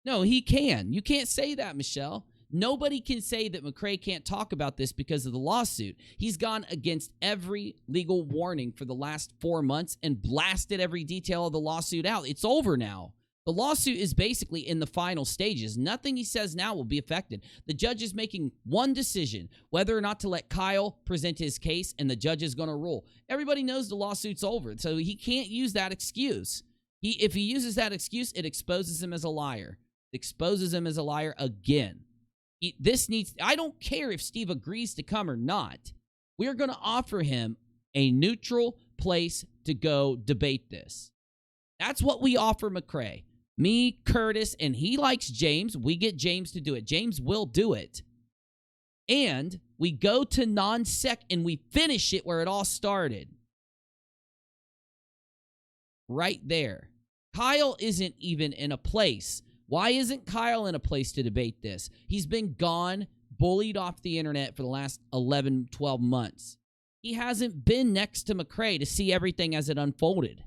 No, he can. You can't say that, Michelle. Nobody can say that McCrae can't talk about this because of the lawsuit. He's gone against every legal warning for the last 4 months and blasted every detail of the lawsuit out. It's over now. The lawsuit is basically in the final stages. Nothing he says now will be affected. The judge is making one decision, whether or not to let Kyle present his case, and the judge is going to rule. Everybody knows the lawsuit's over, so he can't use that excuse. If he uses that excuse, it exposes him as a liar. It exposes him as a liar again. I don't care if Steve agrees to come or not. We're going to offer him a neutral place to go debate this. That's what we offer McCrae. Me, Curtis, and he likes James. We get James to do it. James will do it. And we go to Non-Sec and we finish it where it all started. Right there. Kyle isn't even in a place. Why isn't Kyle in a place to debate this? He's been gone, bullied off the internet for the last 11, 12 months. He hasn't been next to McCrae to see everything as it unfolded.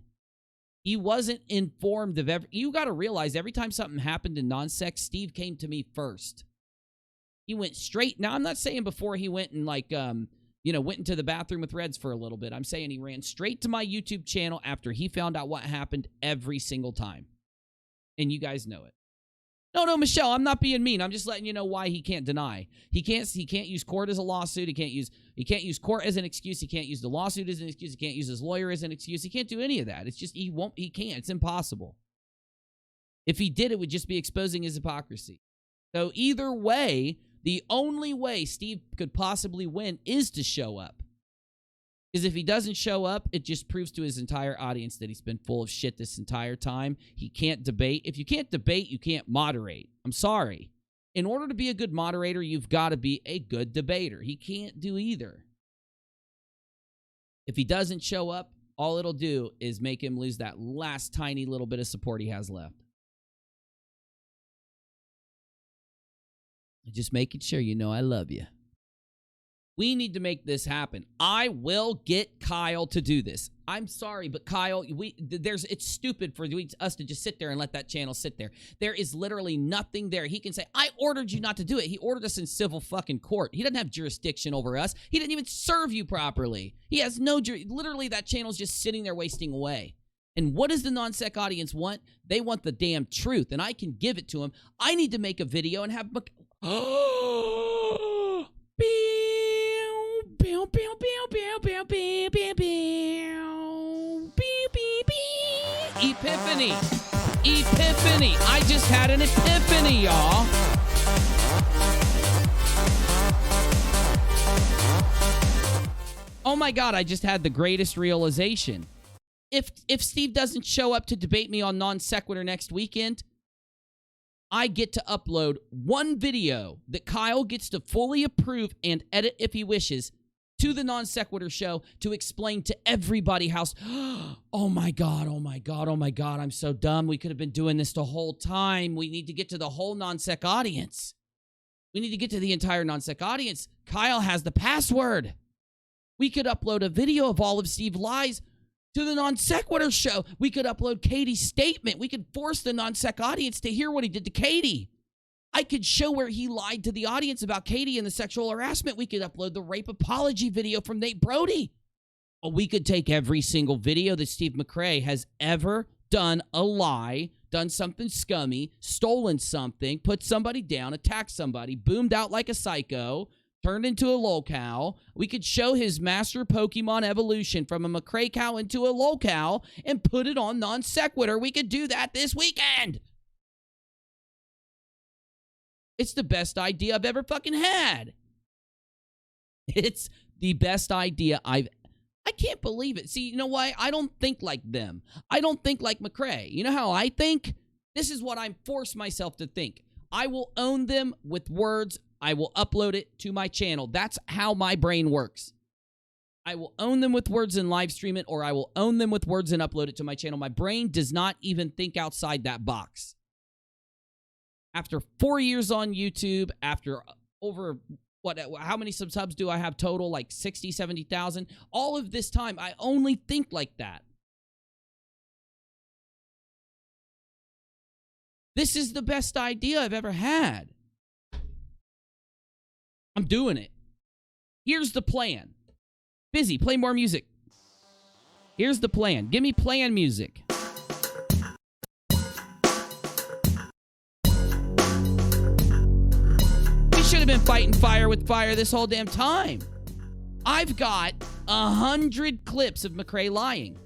He wasn't informed of you got to realize every time something happened in Non-Sec, Steve came to me first. He went straight. Now, I'm not saying before he went and went into the bathroom with Reds for a little bit. I'm saying he ran straight to my YouTube channel after he found out what happened every single time. And you guys know it. No, Michelle, I'm not being mean. I'm just letting you know why he can't deny. He can't use court as a lawsuit. He can't use court as an excuse. He can't use the lawsuit as an excuse. He can't use his lawyer as an excuse. He can't do any of that. It's just he can't. It's impossible. If he did, it would just be exposing his hypocrisy. So either way, the only way Steve could possibly win is to show up. Because if he doesn't show up, it just proves to his entire audience that he's been full of shit this entire time. He can't debate. If you can't debate, you can't moderate. I'm sorry. In order to be a good moderator, you've got to be a good debater. He can't do either. If he doesn't show up, all it'll do is make him lose that last tiny little bit of support he has left. Just making sure you know I love you. We need to make this happen. I will get Kyle to do this. I'm sorry, but Kyle, it's stupid for us to just sit there and let that channel sit there. There is literally nothing there. He can say, I ordered you not to do it. He ordered us in civil fucking court. He doesn't have jurisdiction over us. He didn't even serve you properly. He has no literally, that channel's just sitting there wasting away. And what does the non-sec audience want? They want the damn truth, and I can give it to them. I need to make a video and have... Epiphany. I just had an epiphany, y'all. Oh my God, I just had the greatest realization. If Steve doesn't show up to debate me on Non Sequitur next weekend, I get to upload one video that Kyle gets to fully approve and edit if he wishes to the Non Sequitur show to explain to everybody how, oh my God, I'm so dumb. We could have been doing this the whole time. We need to get to the whole non-sec audience. We need to get to the entire non-sec audience. Kyle has the password. We could upload a video of all of Steve's lies to the Non Sequitur show. We could upload Katie's statement. We could force the non-sec audience to hear what he did to Katie. I could show where he lied to the audience about Katie and the sexual harassment. We could upload the rape apology video from Nate Brody. Or we could take every single video that Steve McRae has ever done a lie, done something scummy, stolen something, put somebody down, attacked somebody, boomed out like a psycho, turned into a lolcow. We could show his master Pokemon evolution from a McRae cow into a lolcow and put it on Non Sequitur. We could do that this weekend. It's the best idea I've ever fucking had. It's the best idea I can't believe it. See, you know why? I don't think like them. I don't think like McRae. You know how I think? This is what I'm forced myself to think. I will own them with words. I will upload it to my channel. That's how my brain works. I will own them with words and live stream it, or I will own them with words and upload it to my channel. My brain does not even think outside that box. After 4 years on YouTube, after over, how many subs do I have total? Like 60, 70,000. All of this time, I only think like that. This is the best idea I've ever had. I'm doing it. Here's the plan. Bizzy, play more music. Here's the plan. Give me plan music. Should have been fighting fire with fire this whole damn time. I've got 100 clips of McRae lying.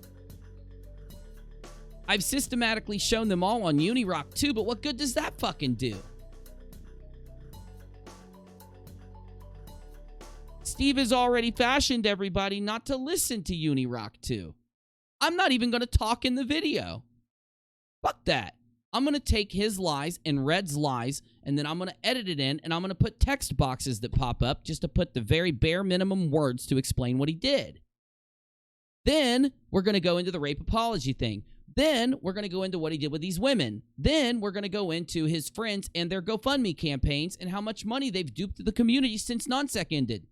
I've systematically shown them all on UNIRock too, but what good does that fucking do? Steve has already fashioned everybody not to listen to UNIRock 2. I'm not even going to talk in the video. Fuck that. I'm going to take his lies and Red's lies, and then I'm going to edit it in, and I'm going to put text boxes that pop up just to put the very bare minimum words to explain what he did. Then we're going to go into the rape apology thing. Then we're going to go into what he did with these women. Then we're going to go into his friends and their GoFundMe campaigns and how much money they've duped the community since non-sec ended.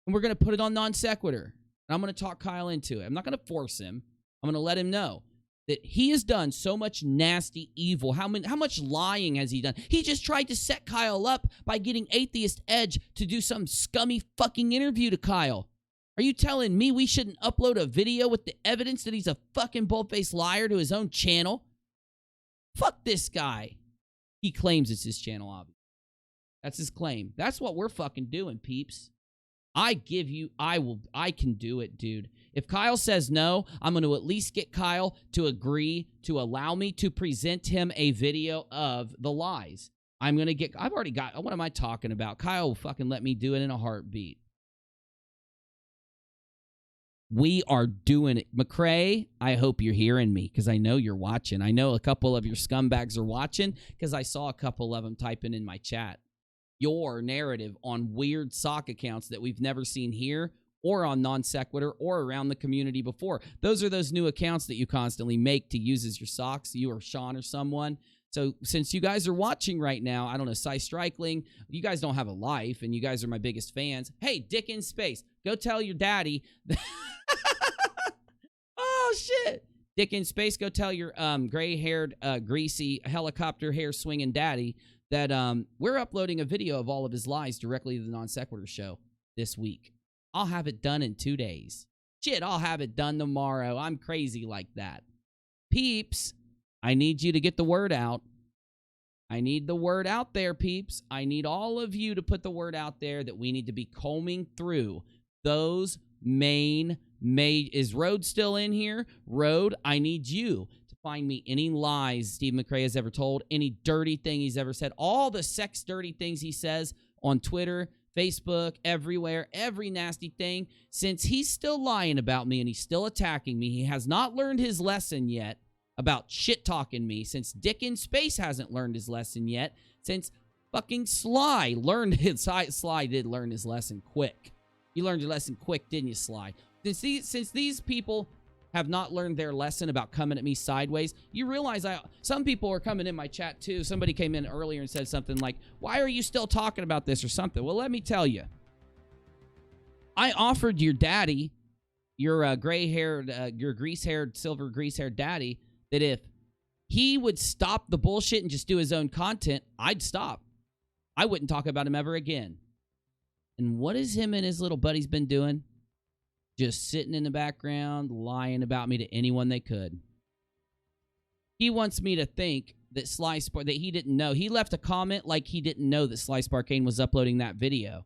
And we're going to put it on Non Sequitur. And I'm going to talk Kyle into it. I'm not going to force him. I'm going to let him know that he has done so much nasty evil. How much lying has he done? He just tried to set Kyle up by getting Atheist Edge to do some scummy fucking interview to Kyle. Are you telling me we shouldn't upload a video with the evidence that he's a fucking bold-faced liar to his own channel? Fuck this guy. He claims it's his channel, obviously. That's his claim. That's what we're fucking doing, peeps. I can do it, dude. If Kyle says no, I'm going to at least get Kyle to agree to allow me to present him a video of the lies. I've already got, what am I talking about? Kyle will fucking let me do it in a heartbeat. We are doing it. McCrae, I hope you're hearing me because I know you're watching. I know a couple of your scumbags are watching because I saw a couple of them typing in my chat. Your narrative on weird sock accounts that we've never seen here or on Non Sequitur or around the community before. Those are those new accounts that you constantly make to use as your socks, you or Sean or someone. So since you guys are watching right now, I don't know, Cy Strikling, you guys don't have a life and you guys are my biggest fans. Hey, Dick in Space, go tell your daddy. Oh, shit. Dick in Space, go tell your gray-haired, greasy, helicopter hair swinging daddy that we're uploading a video of all of his lies directly to the Non Sequitur show this week. I'll have it done in 2 days. Shit, I'll have it done tomorrow. I'm crazy like that. Peeps, I need you to get the word out. I need the word out there, peeps. I need all of you to put the word out there that we need to be combing through those is Road still in here? Road, I need you to find me any lies Steve McCrae has ever told, any dirty thing he's ever said, all the sex dirty things he says on Twitter, Facebook, everywhere, every nasty thing. Since he's still lying about me and he's still attacking me, he has not learned his lesson yet about shit-talking me, since Dick in Space hasn't learned his lesson yet, since fucking Sly did learn his lesson quick. You learned your lesson quick, didn't you, Sly? Since these people have not learned their lesson about coming at me sideways, you realize some people are coming in my chat too. Somebody came in earlier and said something like, why are you still talking about this or something? Well, let me tell you. I offered your daddy, your gray-haired, your grease-haired, silver grease-haired daddy, that if he would stop the bullshit and just do his own content, I'd stop. I wouldn't talk about him ever again. And what has him and his little buddies been doing? Just sitting in the background, lying about me to anyone they could. He wants me to think that that he didn't know. He left a comment like he didn't know that Slice Barcane was uploading that video.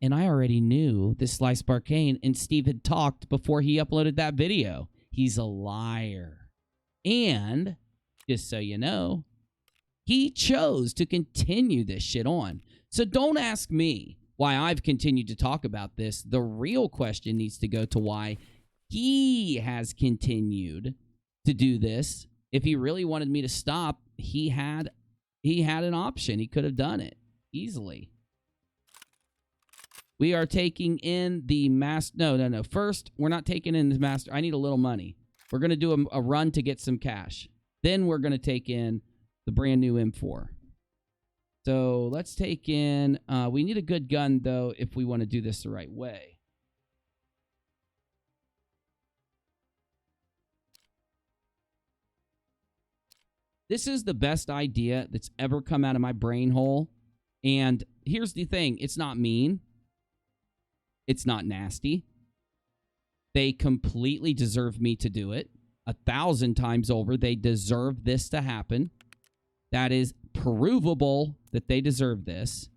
And I already knew that Slice Barcane and Steve had talked before he uploaded that video. He's a liar. And, just so you know, he chose to continue this shit on. So don't ask me why I've continued to talk about this. The real question needs to go to why he has continued to do this. If he really wanted me to stop, he had an option. He could have done it easily. We are taking in the master. No. First, we're not taking in the master. I need a little money. We're going to do a run to get some cash. Then we're going to take in the brand new M4. So let's take in, we need a good gun, though, if we want to do this the right way. This is the best idea that's ever come out of my brain hole. And here's the thing. It's not mean. It's not nasty. They completely deserve me to do it. 1,000 times over, they deserve this to happen. That is provable that they deserve this.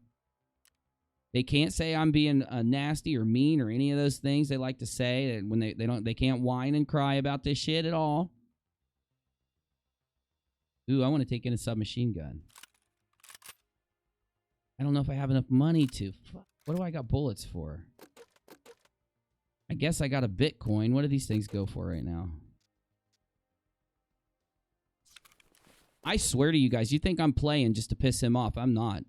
They can't say I'm being nasty or mean or any of those things they like to say when they can't whine and cry about this shit at all. Ooh, I want to take in a submachine gun. I don't know if I have enough money to. Fuck, what do I got bullets for? I guess I got a Bitcoin. What do these things go for right now? I swear to you guys, you think I'm playing just to piss him off. I'm not.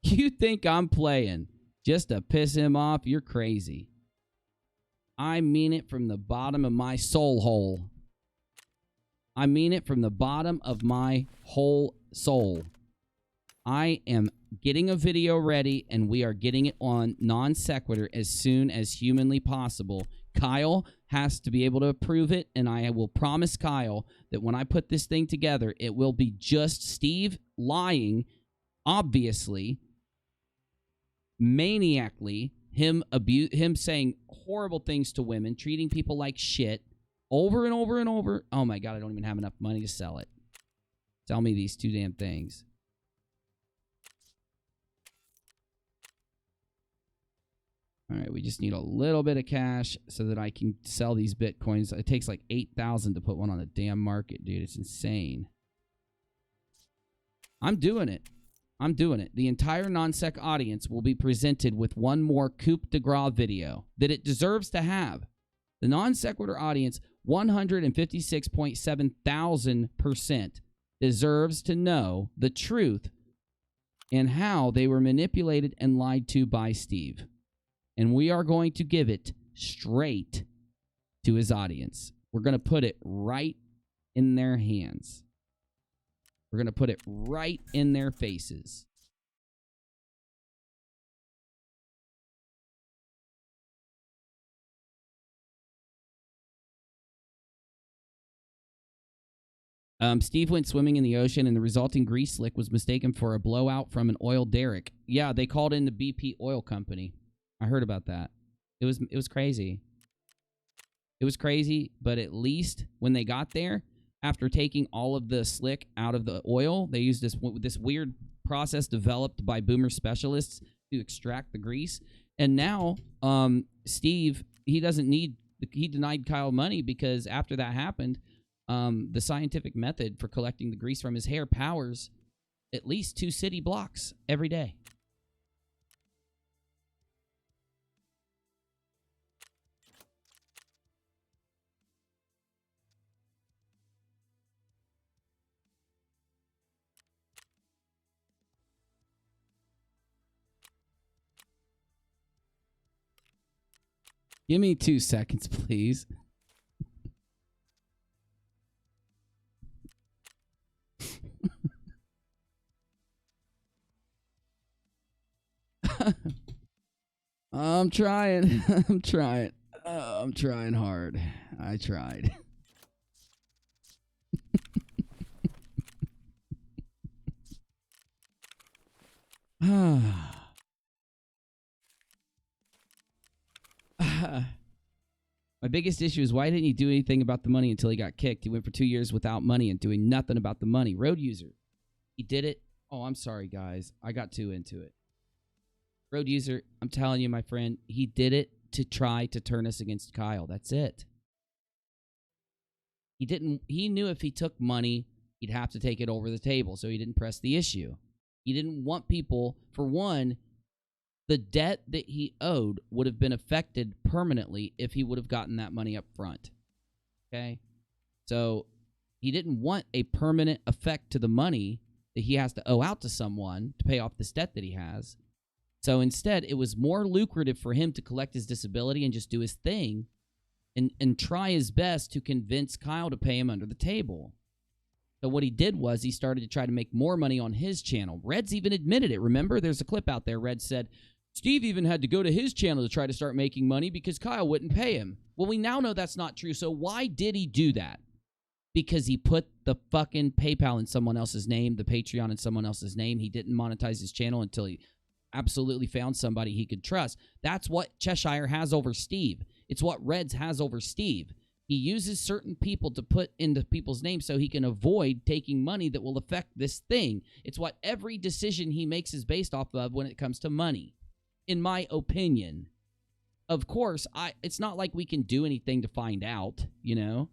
You think I'm playing just to piss him off? You're crazy. I mean it from the bottom of my soul hole. I mean it from the bottom of my whole soul. I am getting a video ready, and we are getting it on Non Sequitur as soon as humanly possible. Kyle has to be able to approve it, and I will promise Kyle that when I put this thing together, it will be just Steve lying, obviously, maniacally, him saying horrible things to women, treating people like shit, over and over and over. Oh my God, I don't even have enough money to sell it. Sell me these 2 damn things. All right, we just need a little bit of cash so that I can sell these Bitcoins. It takes like 8,000 to put one on the damn market, dude. It's insane. I'm doing it. I'm doing it. The entire non-sec audience will be presented with one more coup de grace video that it deserves to have. The non-sequitur audience, 156.7,000% deserves to know the truth and how they were manipulated and lied to by Steve. And we are going to give it straight to his audience. We're going to put it right in their hands. We're going to put it right in their faces. Steve went swimming in the ocean, and the resulting grease slick was mistaken for a blowout from an oil derrick. Yeah, they called in the BP oil company. I heard about that. It was crazy. It was crazy, but at least when they got there, after taking all of the slick out of the oil, they used this weird process developed by Boomer specialists to extract the grease. And now, Steve, he denied Kyle money because after that happened, the scientific method for collecting the grease from his hair powers at least 2 city blocks every day. Give me 2 seconds, please. I'm trying. I'm trying. I'm trying hard. I tried. My biggest issue is why didn't he do anything about the money until he got kicked? He went for 2 years without money and doing nothing about the money. Road user. He did it. Oh, I'm sorry, guys. I got too into it. Road user, I'm telling you, my friend, he did it to try to turn us against Kyle. That's it. He knew if he took money, he'd have to take it over the table, so he didn't press the issue. He didn't want people, for one, the debt that he owed would have been affected permanently if he would have gotten that money up front. Okay? So he didn't want a permanent effect to the money that he has to owe out to someone to pay off this debt that he has. So instead, it was more lucrative for him to collect his disability and just do his thing and try his best to convince Kyle to pay him under the table. So what he did was he started to try to make more money on his channel. Red's even admitted it. Remember, there's a clip out there. Red said, Steve even had to go to his channel to try to start making money because Kyle wouldn't pay him. Well, we now know that's not true. So why did he do that? Because he put the fucking PayPal in someone else's name, the Patreon in someone else's name. He didn't monetize his channel until he absolutely found somebody he could trust. That's what Cheshire has over Steve. It's what Reds has over Steve. He uses certain people to put into people's names so he can avoid taking money that will affect this thing. It's what every decision he makes is based off of when it comes to money, in my opinion. Of course, it's not like we can do anything to find out, you know?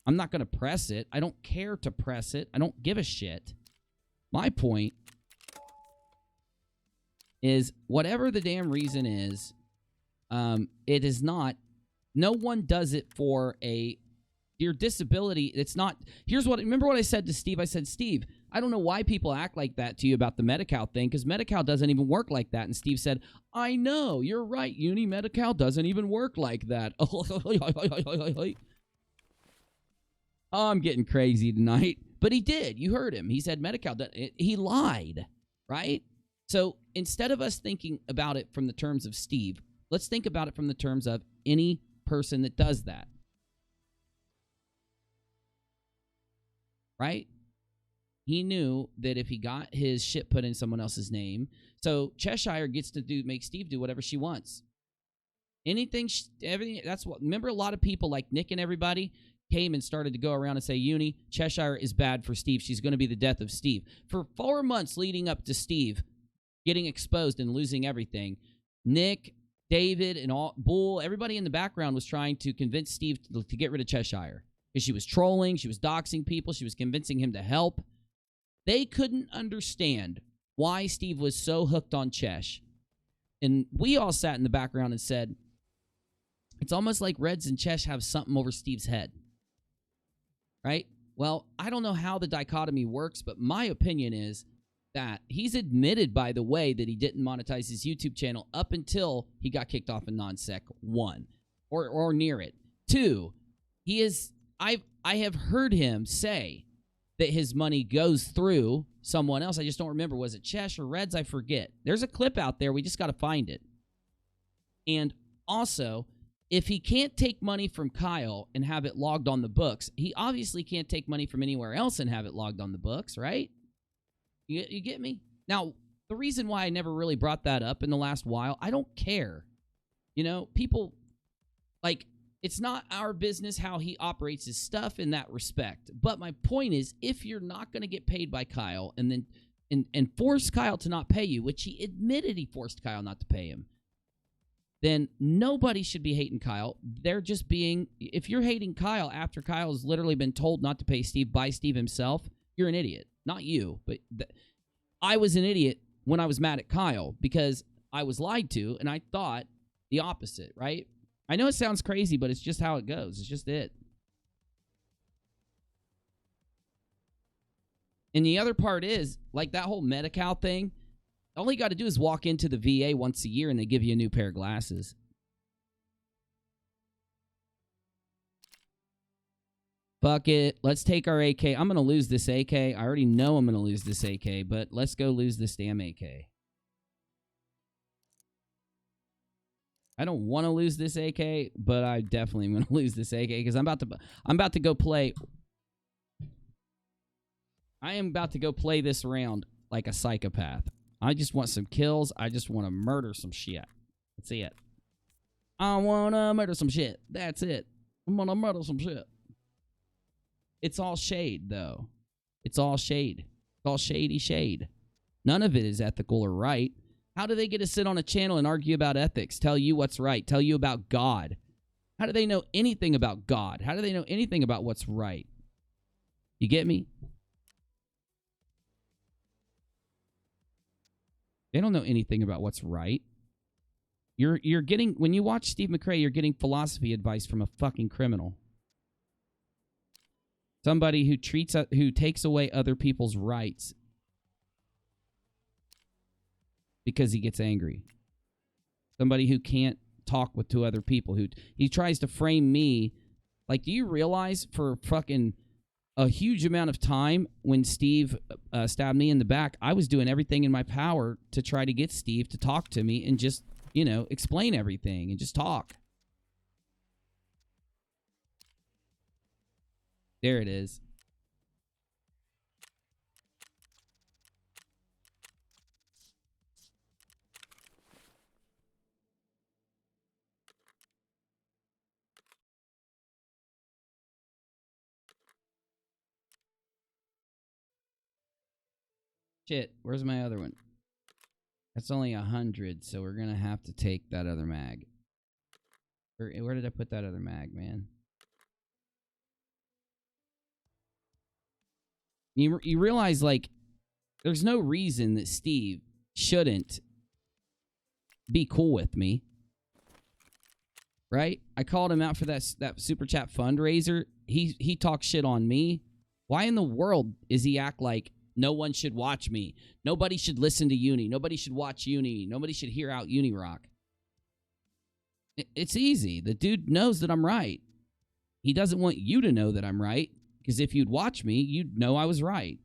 I'm not going to press it. I don't care to press it. I don't give a shit. My point is whatever the damn reason is, it is not, no one does it for your disability. It's not, remember what I said to Steve? I said, Steve, I don't know why people act like that to you about the Medi-Cal thing, because Medi-Cal doesn't even work like that. And Steve said, I know, you're right, Medi-Cal doesn't even work like that. Oh, I'm getting crazy tonight. But he did. You heard him. He said Medi-Cal, he lied, right? So instead of us thinking about it from the terms of Steve, let's think about it from the terms of any person that does that. Right? He knew that if he got his shit put in someone else's name, so Cheshire gets to make Steve do whatever she wants. Anything, everything, that's what, remember a lot of people like Nick and everybody, came and started to go around and say, Uni, Cheshire is bad for Steve. She's going to be the death of Steve. For 4 months leading up to Steve getting exposed and losing everything, Nick, David, and Bull, everybody in the background was trying to convince Steve to get rid of Cheshire. Because she was trolling, she was doxing people, she was convincing him to help. They couldn't understand why Steve was so hooked on Chesh. And we all sat in the background and said, it's almost like Reds and Chesh have something over Steve's head. Right? Well, I don't know how the dichotomy works, but my opinion is that he's admitted, by the way, that he didn't monetize his YouTube channel up until he got kicked off in non-sec, 1, or near it. 2, I have heard him say that his money goes through someone else. I just don't remember. Was it Chesh or Reds? I forget. There's a clip out there. We just got to find it. And also, if he can't take money from Kyle and have it logged on the books, he obviously can't take money from anywhere else and have it logged on the books, right? You get me? Now, the reason why I never really brought that up in the last while, I don't care. You know, people, like, it's not our business how he operates his stuff in that respect. But my point is, if you're not going to get paid by Kyle and then and force Kyle to not pay you, which he admitted he forced Kyle not to pay him, then nobody should be hating Kyle. They're just being, if you're hating Kyle after Kyle has literally been told not to pay Steve by Steve himself, you're an idiot. Not you, but I was an idiot when I was mad at Kyle because I was lied to and I thought the opposite, right? I know it sounds crazy, but it's just how it goes. It's just it. And the other part is, like that whole Medi-Cal thing, all you got to do is walk into the VA once a year and they give you a new pair of glasses. Fuck it. Let's take our AK. I'm going to lose this AK. I already know I'm going to lose this AK, but let's go lose this damn AK. I don't want to lose this AK, but I definitely am going to lose this AK because I'm about to go play. I am about to go play this round like a psychopath. I just want some kills. I just want to murder some shit. That's it. I want to murder some shit. That's it. I'm going to murder some shit. It's all shade, though. It's all shade. It's all shady shade. None of it is ethical or right. How do they get to sit on a channel and argue about ethics, tell you what's right, tell you about God? How do they know anything about God? How do they know anything about what's right? You get me? They don't know anything about what's right. You're getting, when you watch Steve McRae, you're getting philosophy advice from a fucking criminal. Somebody who takes away other people's rights because he gets angry. Somebody who can't talk with two other people. He tries to frame me. Like, do you realize for fucking a huge amount of time when Steve stabbed me in the back, I was doing everything in my power to try to get Steve to talk to me and just, you know, explain everything and just talk. There it is. Shit, where's my other one? That's only 100, so we're gonna have to take that other mag. Where did I put that other mag, man? You realize, like, there's no reason that Steve shouldn't be cool with me. Right? I called him out for that super chat fundraiser. He talks shit on me. Why in the world is he act like no one should watch me? Nobody should listen to Uni. Nobody should watch Uni. Nobody should hear out UNIRock. It's easy. The dude knows that I'm right. He doesn't want you to know that I'm right. Because if you'd watch me, you'd know I was right.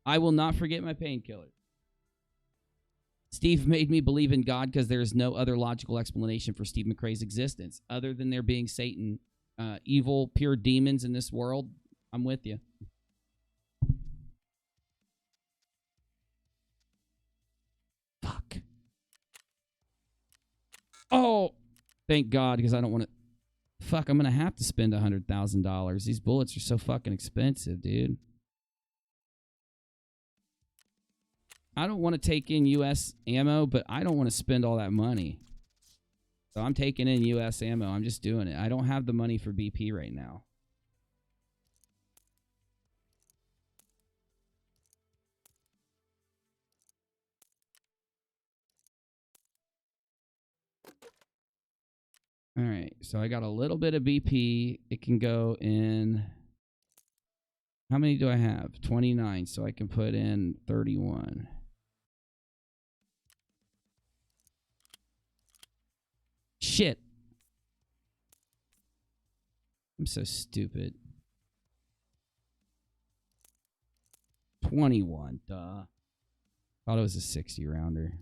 I will not forget my painkiller. Steve made me believe in God because there is no other logical explanation for Steve McRae's existence other than there being Satan, evil, pure demons in this world. I'm with you. Fuck. Oh, thank God, because I don't want to. Fuck, I'm gonna have to spend $100,000. These bullets are so fucking expensive, dude. I don't want to take in U.S. ammo, but I don't want to spend all that money. So I'm taking in U.S. ammo. I'm just doing it. I don't have the money for BP right now. All right, so I got a little bit of BP. It can go in... How many do I have? 29, so I can put in 31. Shit. I'm so stupid. 21, duh. Thought it was a 60 rounder.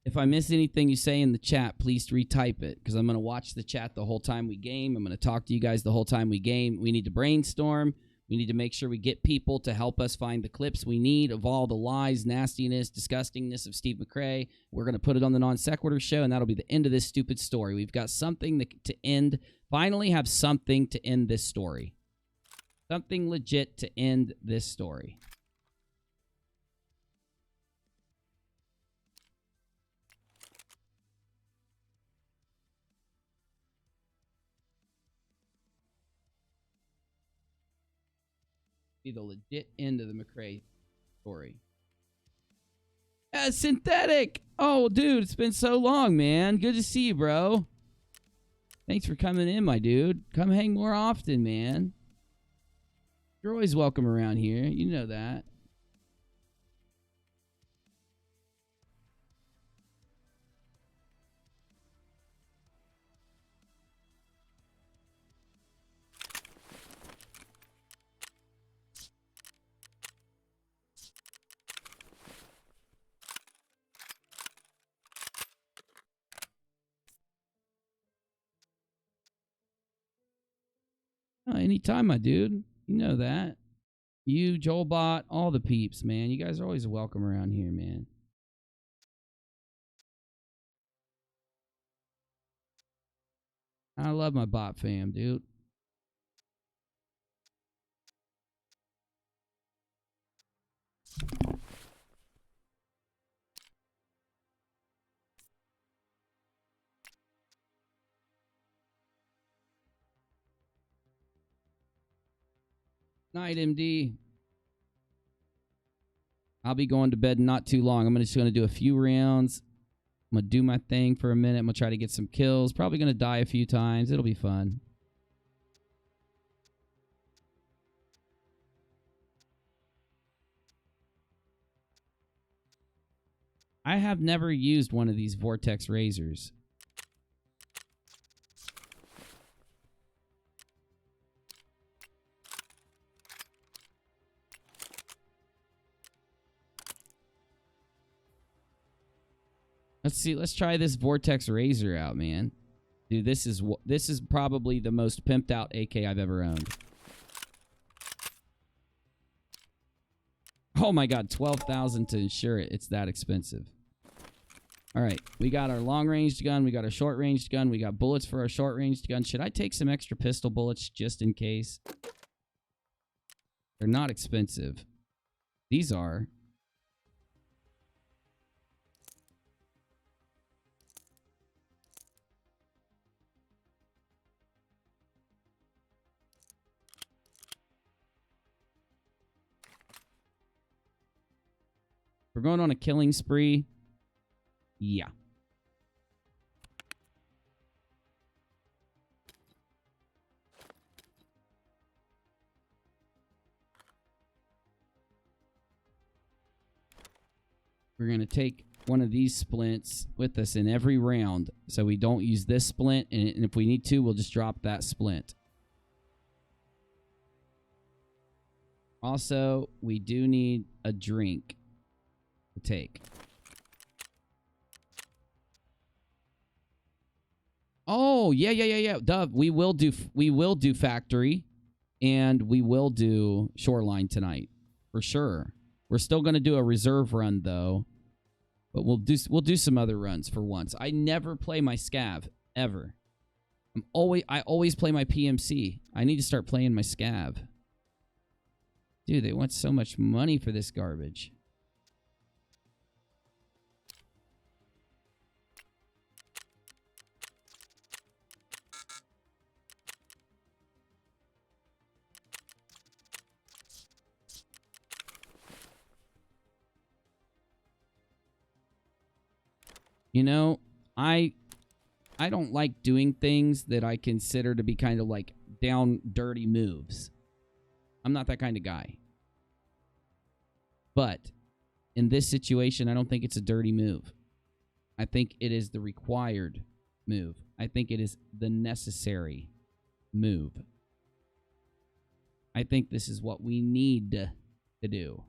If I miss anything you say in the chat, please retype it, because I'm going to watch the chat the whole time we game. I'm going to talk to you guys the whole time we game. We need to brainstorm. We need to make sure we get people to help us find the clips we need of all the lies, nastiness, disgustingness of Steve McRae. We're going to put it on the Non Sequitur show, and that'll be the end of this stupid story. We've got something to end. Finally have something to end this story. Something legit to end this story. Be the legit end of the McRae story. Synthetic! Oh, dude, it's been so long, man. Good to see you, bro. Thanks for coming in, my dude. Come hang more often, man. You're always welcome around here. You know that. Oh, anytime, my dude. You know that. You, Joelbot, all the peeps, man. You guys are always welcome around here, man. I love my bot fam, dude. Night, MD. I'll be going to bed not too long. I'm just going to do a few rounds. I'm going to do my thing for a minute. I'm going to try to get some kills. Probably going to die a few times. It'll be fun. I have never used one of these Vortex razors. Let's see. Let's try this Vortex Razor out, man. Dude, this is probably the most pimped out AK I've ever owned. Oh my god, 12,000 to insure it. It's that expensive. All right, we got our long-ranged gun. We got our short-ranged gun. We got bullets for our short-ranged gun. Should I take some extra pistol bullets just in case? They're not expensive. These are. We're going on a killing spree. Yeah. We're going to take one of these splints with us in every round, so we don't use this splint, and if we need to, we'll just drop that splint. Also, we do need a drink to take. Oh, yeah. Dove, we will do factory and we will do shoreline tonight for sure. We're still going to do a reserve run though, but we'll do some other runs for once. I never play my scav ever. I always play my PMC. I need to start playing my scav. Dude, they want so much money for this garbage. You know, I don't like doing things that I consider to be kind of like down dirty moves. I'm not that kind of guy. But in this situation, I don't think it's a dirty move. I think it is the required move. I think it is the necessary move. I think this is what we need to do.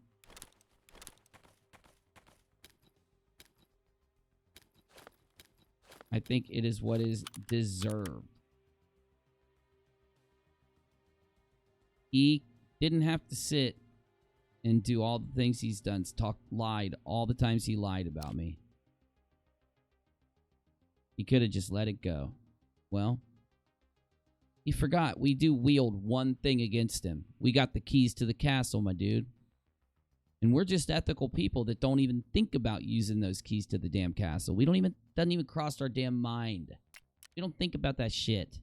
I think it is what is deserved. He didn't have to sit and do all the things he's done. Lied all the times he lied about me. He could have just let it go. Well, he forgot we do wield one thing against him. We got the keys to the castle, my dude. And we're just ethical people that don't even think about using those keys to the damn castle. Doesn't even cross our damn mind. We don't think about that shit.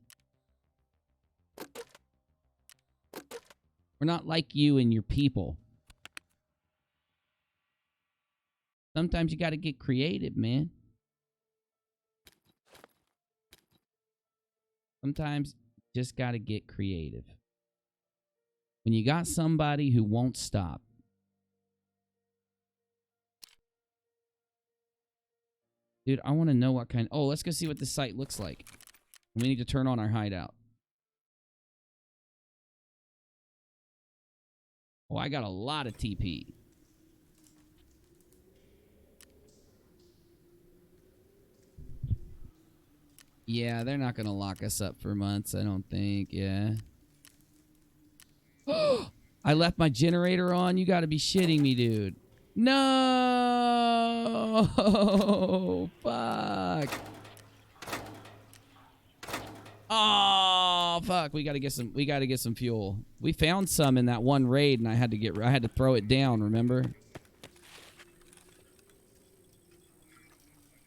We're not like you and your people. Sometimes you got to get creative, man. Sometimes you just got to get creative. When you got somebody who won't stop. Dude, I want to know what kind... Oh, let's go see what this site looks like. We need to turn on our hideout. Oh, I got a lot of TP. Yeah, they're not going to lock us up for months, I don't think. Yeah. I left my generator on? You got to be shitting me, dude. No! Fuck. Oh, fuck. We got to get some fuel. We found some in that one raid and I had to throw it down, remember?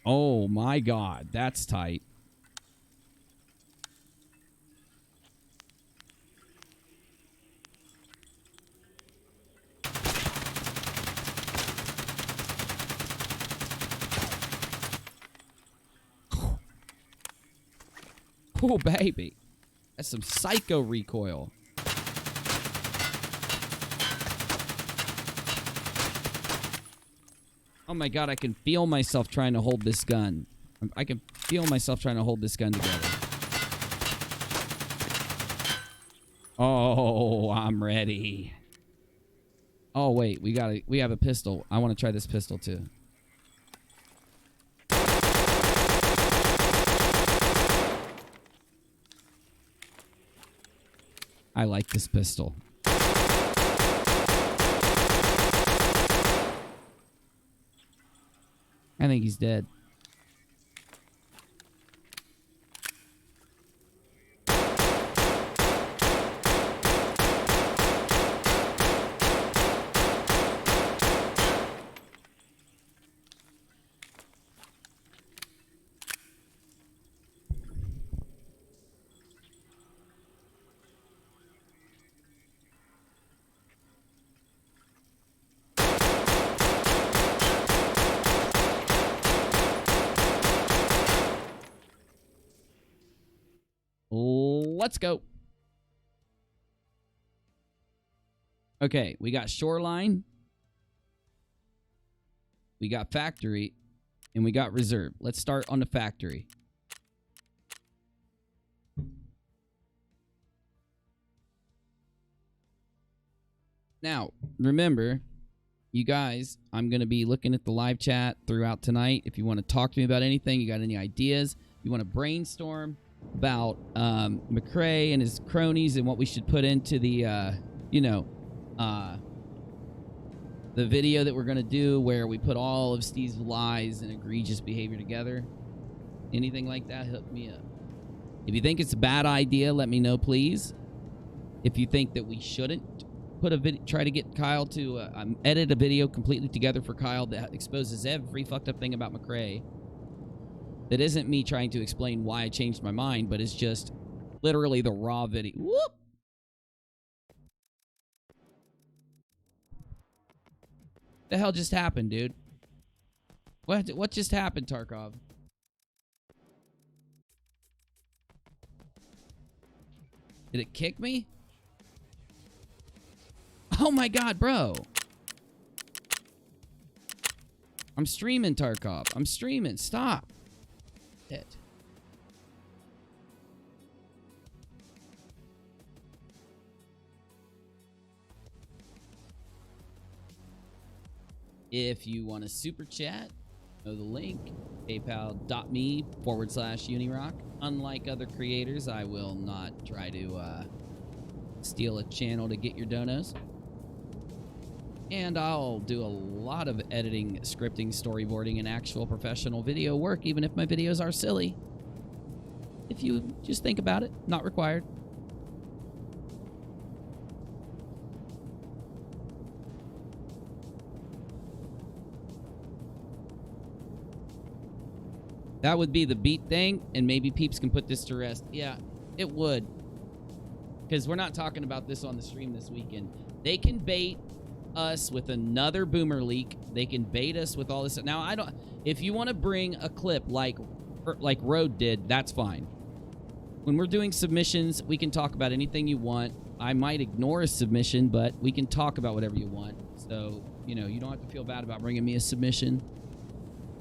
Oh my god, that's tight. Oh, baby. That's some psycho recoil. Oh my god, I can feel myself trying to hold this gun. I can feel myself trying to hold this gun together. Oh, I'm ready. Oh, wait. We have a pistol. I want to try this pistol, too. I like this pistol. I think he's dead. Let's go. Okay, we got shoreline. We got factory. And we got reserve. Let's start on the factory. Now, remember, you guys, I'm going to be looking at the live chat throughout tonight. If you want to talk to me about anything, you got any ideas, you want to brainstorm about McCrae and his cronies and what we should put into the, the video that we're going to do where we put all of Steve's lies and egregious behavior together. Anything like that, hook me up. If you think it's a bad idea, let me know, please. If you think that we shouldn't put a video, try to get Kyle to edit a video completely together for Kyle that exposes every fucked up thing about McCrae. That isn't me trying to explain why I changed my mind, but it's just literally the raw video. Whoop! The hell just happened, dude? What just happened, Tarkov? Did it kick me? Oh my god, bro. I'm streaming, Tarkov. I'm streaming. Stop. It. If you want to super chat, know the link, paypal.me/UNIRock. Unlike other creators, I will not try to steal a channel to get your donos. And I'll do a lot of editing, scripting, storyboarding, and actual professional video work, even if my videos are silly. If you just think about it, not required. That would be the beat thing, and maybe peeps can put this to rest. Yeah, it would. Because we're not talking about this on the stream this weekend. They can bait us with another boomer leak. They can bait us with all this. Now, I don't... If you want to bring a clip like Road did, that's fine. When we're doing submissions, we can talk about anything you want. I might ignore a submission, but we can talk about whatever you want. So, you know, you don't have to feel bad about bringing me a submission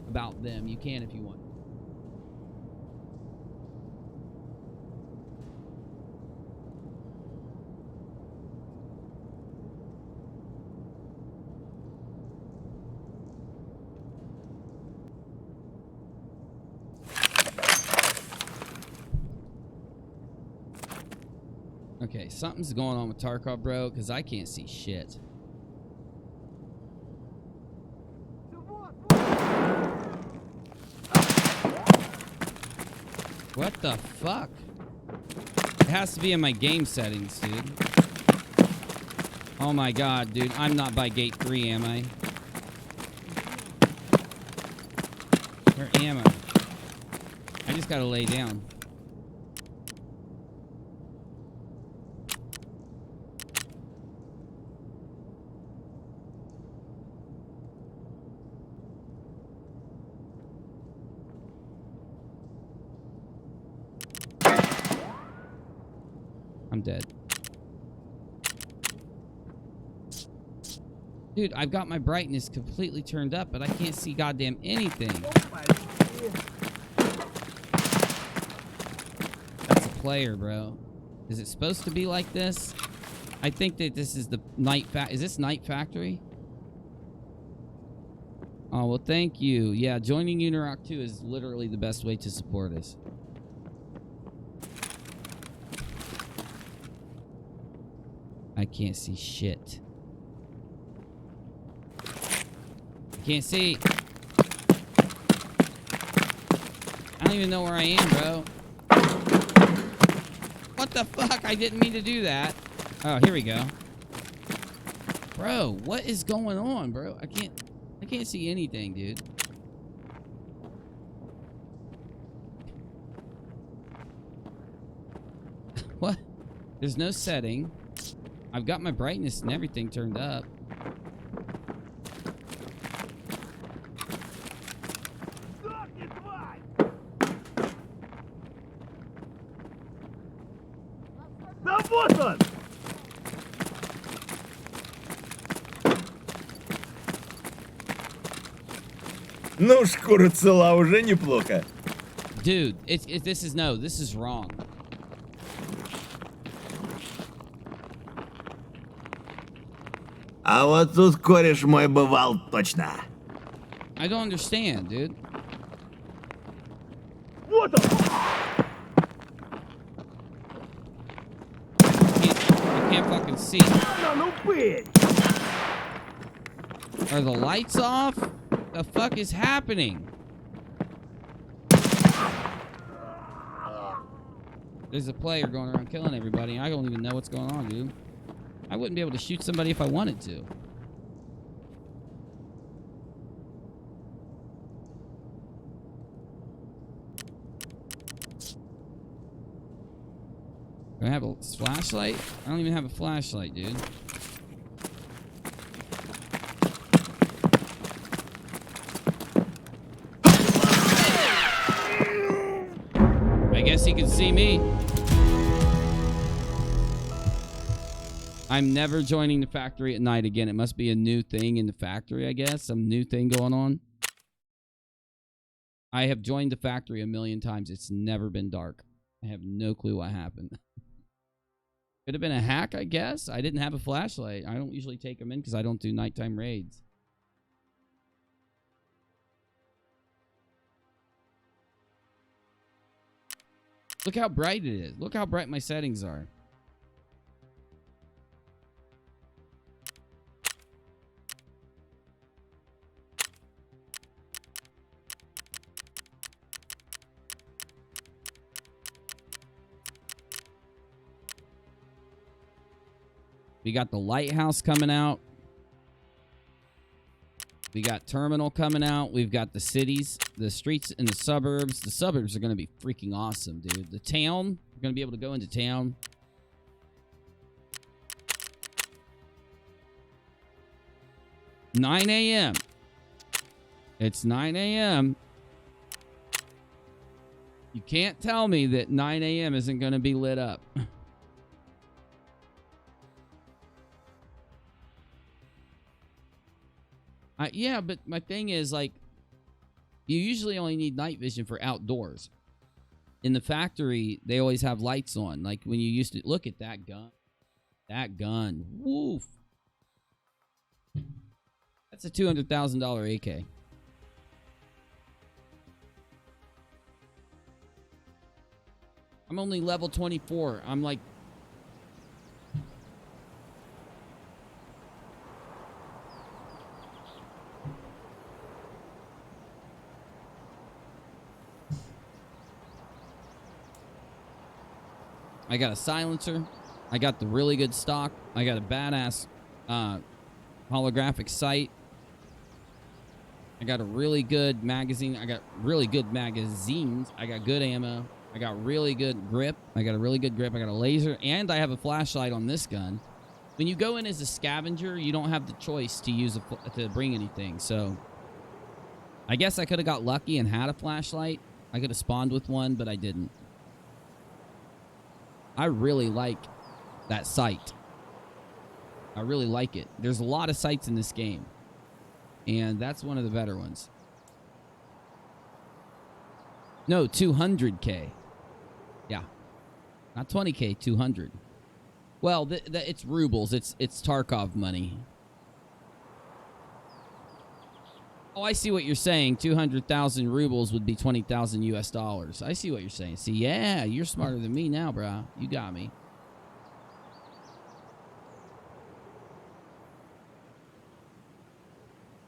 about them. You can if you want. Okay, something's going on with Tarkov, bro, because I can't see shit. What the fuck? It has to be in my game settings, dude. Oh my god, dude. I'm not by gate 3, am I? Where am I? I just gotta lay down. I'm dead. Dude, I've got my brightness completely turned up, but I can't see goddamn anything. That's a player, bro. Is it supposed to be like this? I think that this is the night is this Night Factory? Oh, well, thank you. Yeah, joining UNIRock 2 is literally the best way to support us. I can't see shit. I can't see. I don't even know where I am, bro. What the fuck? I didn't mean to do that. Oh, here we go. Bro, what is going on, bro? I can't see anything, dude. What? There's no setting. I've got my brightness and everything turned up. Да вот он! Ну, шкура цела уже неплохо. Dude, this is wrong. А вот тут кореш мой бывал точно. I don't understand, dude. Вот он! I can't fucking see. Are the lights off? The fuck is happening? There's a player going around killing everybody. I don't even know what's going on, dude. I wouldn't be able to shoot somebody if I wanted to. Do I have a flashlight? I don't even have a flashlight, dude. I guess he can see me. I'm never joining the factory at night again. It must be a new thing in the factory, I guess. Some new thing going on. I have joined the factory a million times. It's never been dark. I have no clue what happened. Could have been a hack, I guess. I didn't have a flashlight. I don't usually take them in because I don't do nighttime raids. Look how bright it is. Look how bright my settings are. We got the lighthouse coming out. We got terminal coming out. We've got the cities, the streets in the suburbs. The suburbs are going to be freaking awesome, dude. The town, we're going to be able to go into town. $9 a.m. It's 9 a.m. You can't tell me that 9 a.m. isn't going to be lit up. Yeah, but my thing is, like, you usually only need night vision for outdoors. In the factory, they always have lights on. Like, when you used to... Look at that gun. That gun. Woof. That's a $200,000 AK. I'm only level 24. I'm like... I got a silencer. I got the really good stock. I got a badass holographic sight. I got a really good magazine. I got really good magazines. I got good ammo. I got really good grip. I got a really good grip. I got a laser. And I have a flashlight on this gun. When you go in as a scavenger, you don't have the choice to use to bring anything. So I guess I could have got lucky and had a flashlight. I could have spawned with one, but I didn't. I really like that sight. I really like it. There's a lot of sights in this game. And that's one of the better ones. No, 200K. Yeah. Not 20K, 200. Well, it's rubles. It's Tarkov money. Oh, I see what you're saying. 200,000 rubles would be 20,000 US dollars. I see what you're saying. See, yeah, you're smarter than me now, bro. You got me.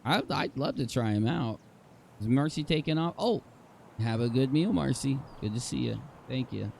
I'd love to try him out. Is Marcy taking off? Oh, have a good meal, Marcy. Good to see you. Thank you.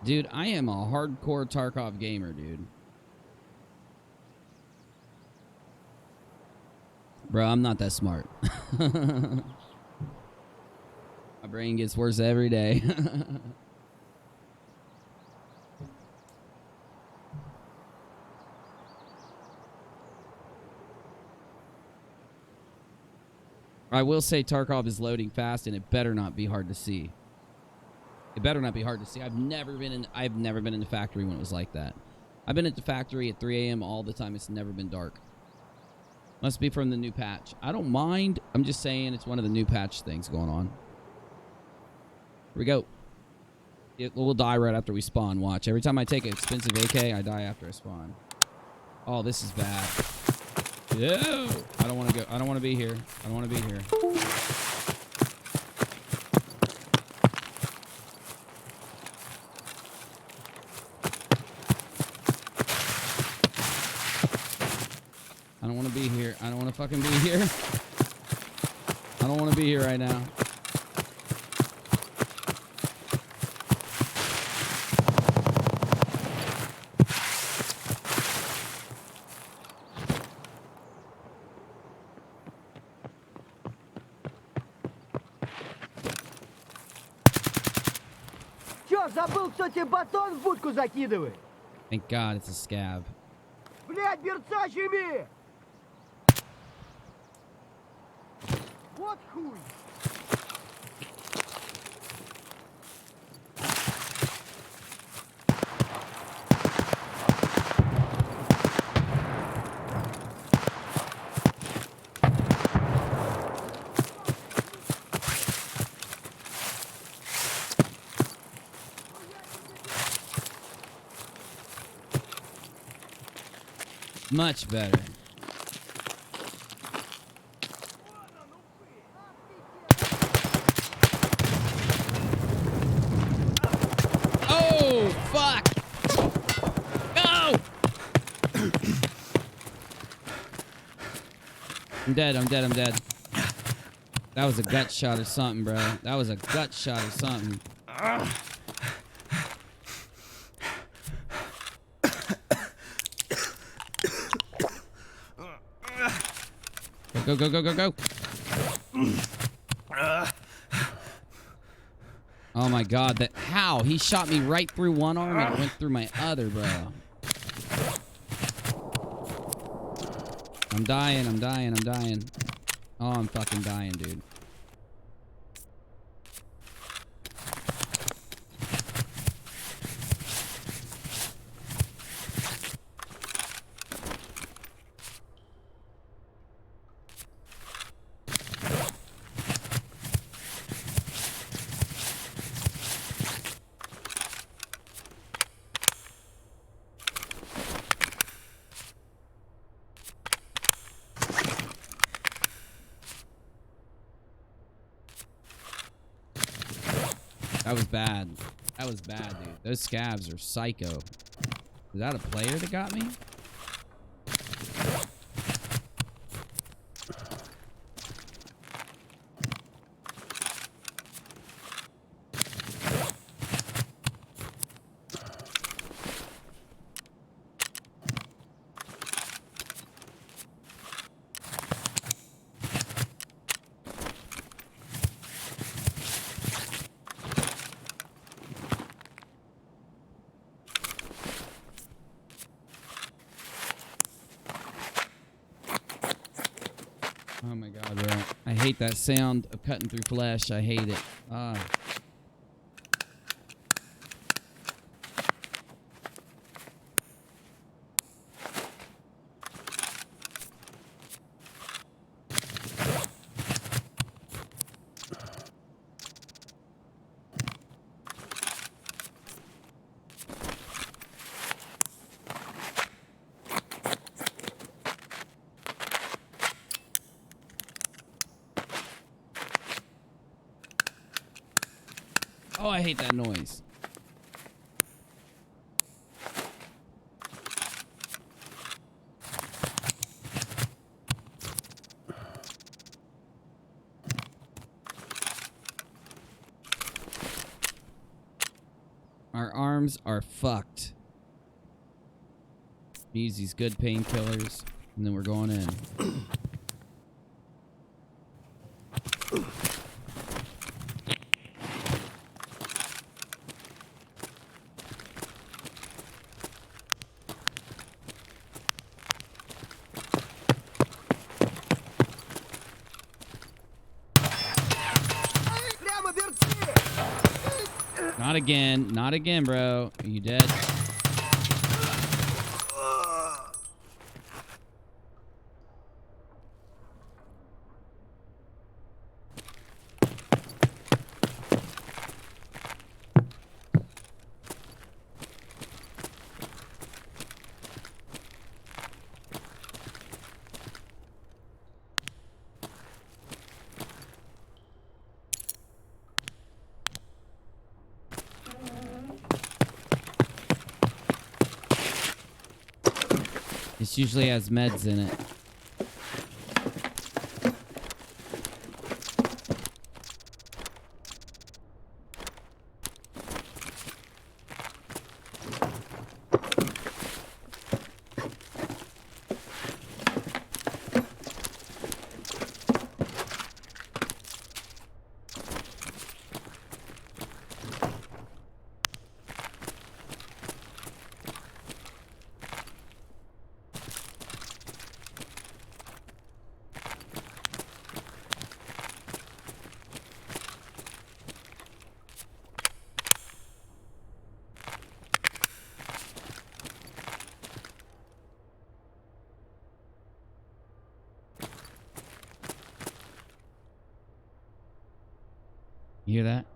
Dude, I am a hardcore Tarkov gamer, dude. Bro, I'm not that smart. My brain gets worse every day. I will say Tarkov is loading fast, and it better not be hard to see. It better not be hard to see. I've never been in the factory when it was like that. I've been at the factory at 3 a.m. all the time. It's never been dark. Must be from the new patch. I don't mind. I'm just saying it's one of the new patch things going on. Here we go. We'll die right after we spawn. Watch. Every time I take an expensive AK, I die after I spawn. Oh, this is bad. Ew. I don't want to go. I don't want to be here. I don't want to be here. I don't want to be here. I don't want to fucking be here. I don't want to be here right now. Забыл, кто тебе батон в будку закидывает? Thank God it's a scab. Блядь, берца щеми! Вот хуй! Much better. Oh, fuck! Go! I'm dead, I'm dead, I'm dead. That was a gut shot or something, bro. That was a gut shot or something. Go, go, go, go, go. Oh my God, that how? He shot me right through one arm and went through my other, bro. I'm dying, I'm dying, I'm dying. Oh, I'm fucking dying, dude. That was bad. That was bad, dude. Those scabs are psycho. Was that a player that got me? Oh my God, bro. I hate that sound of cutting through flesh. I hate it. Oh, I hate that noise. Our arms are fucked. Use these good painkillers, and then we're going in. Not again. Not again, bro. Are you dead? This usually has meds in it. You hear that?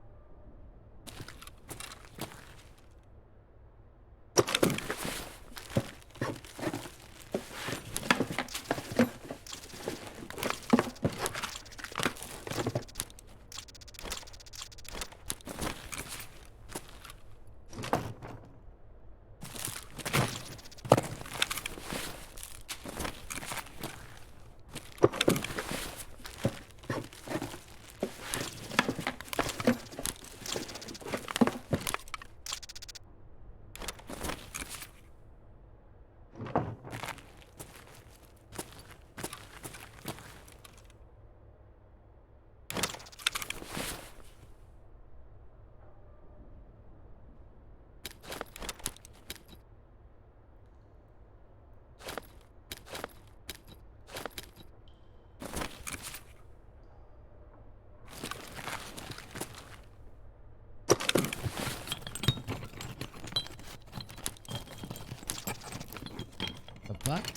Fuck?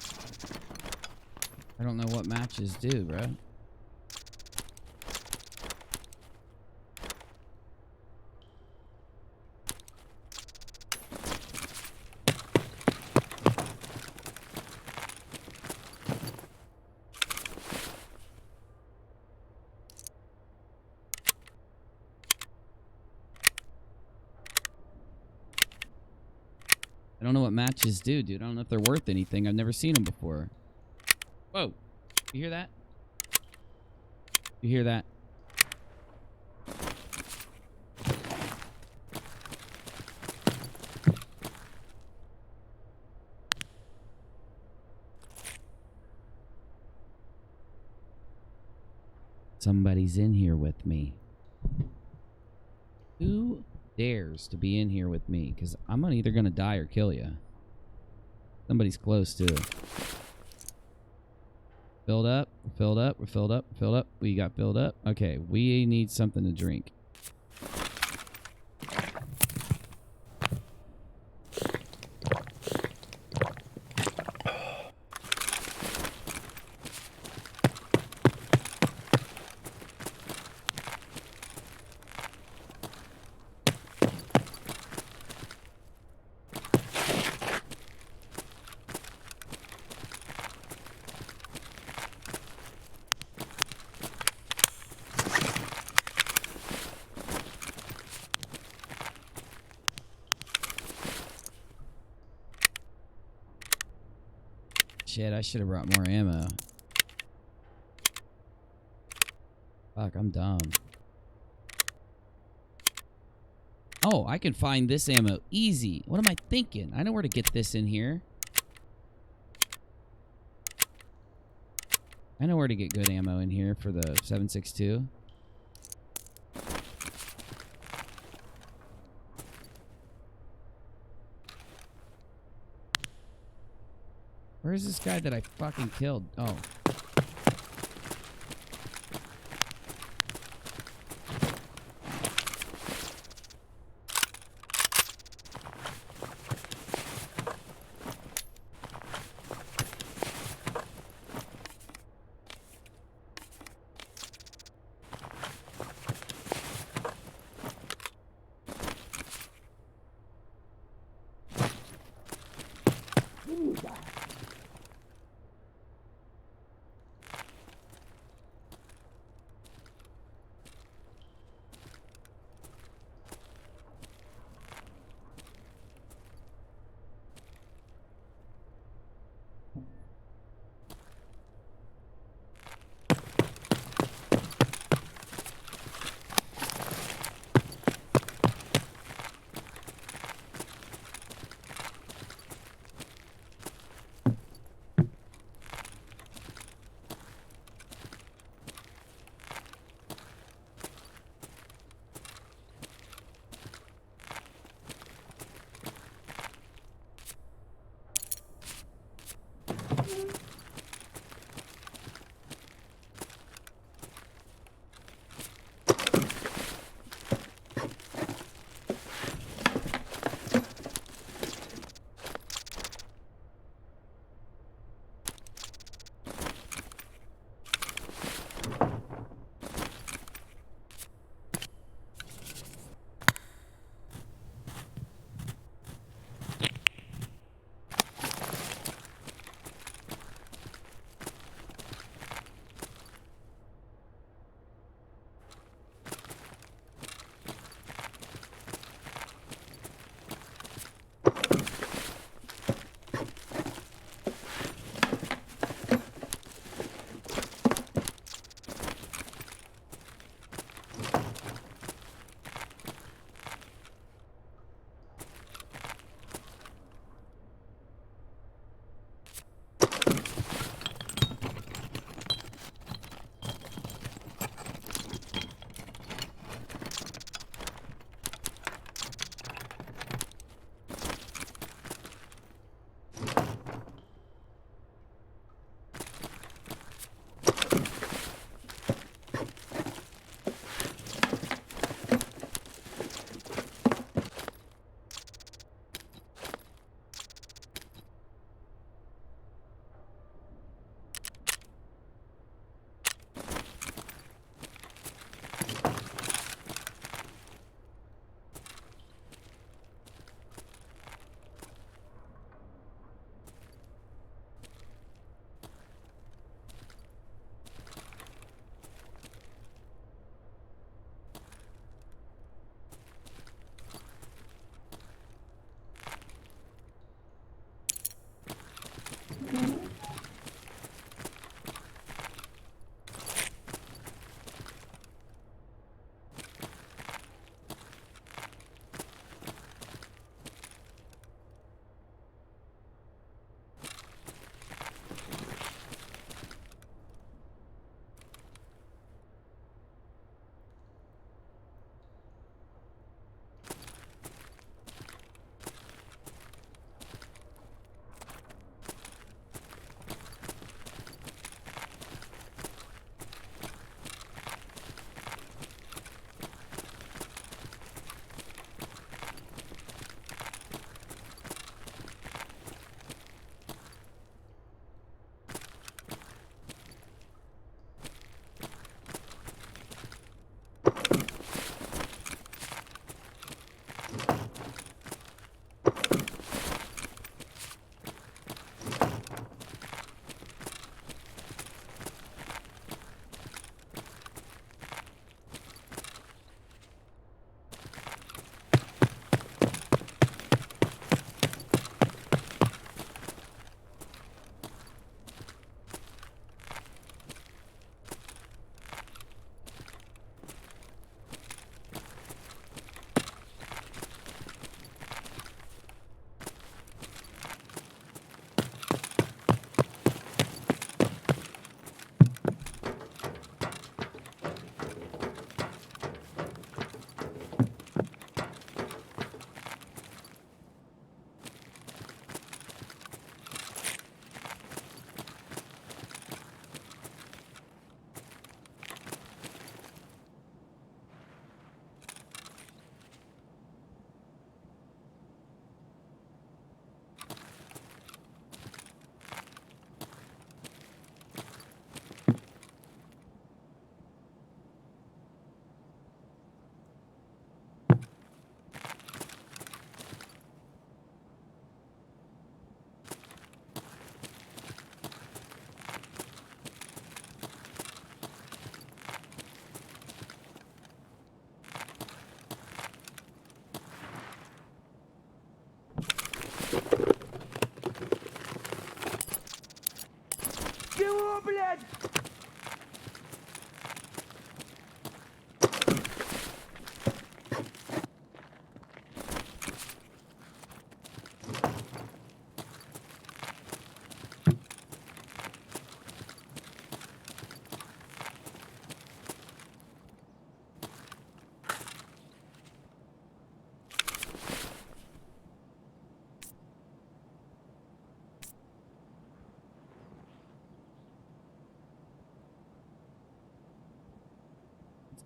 I don't know what matches do, bro. I don't know what matches do, dude. I don't know if they're worth anything. I've never seen them before. Whoa. You hear that? You hear that? Somebody's in here with me. Who dares to be in here with me? Because I'm either going to die or kill you. Somebody's close too. Filled up. We're filled up. We're filled up. We're filled up. We got filled up. Okay, we need something to drink. Shit, I should have brought more ammo. Fuck, I'm dumb. Oh, I can find this ammo easy. What am I thinking? I know where to get this in here. I know where to get good ammo in here for the 7.62. Where's this guy that I fucking killed? Oh.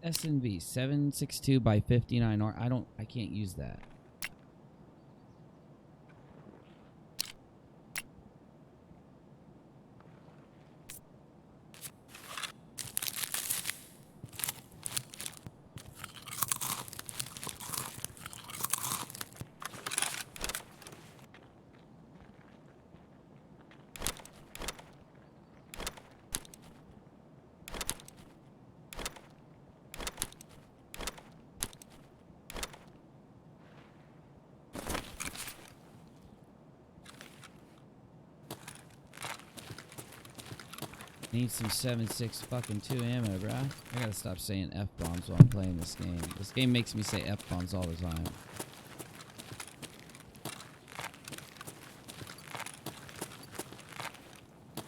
SNV 762 by 59R. I can't use that. Need some 7.6 fucking 2 ammo, bruh. I gotta stop saying F-bombs while I'm playing this game. This game makes me say F-bombs all the time.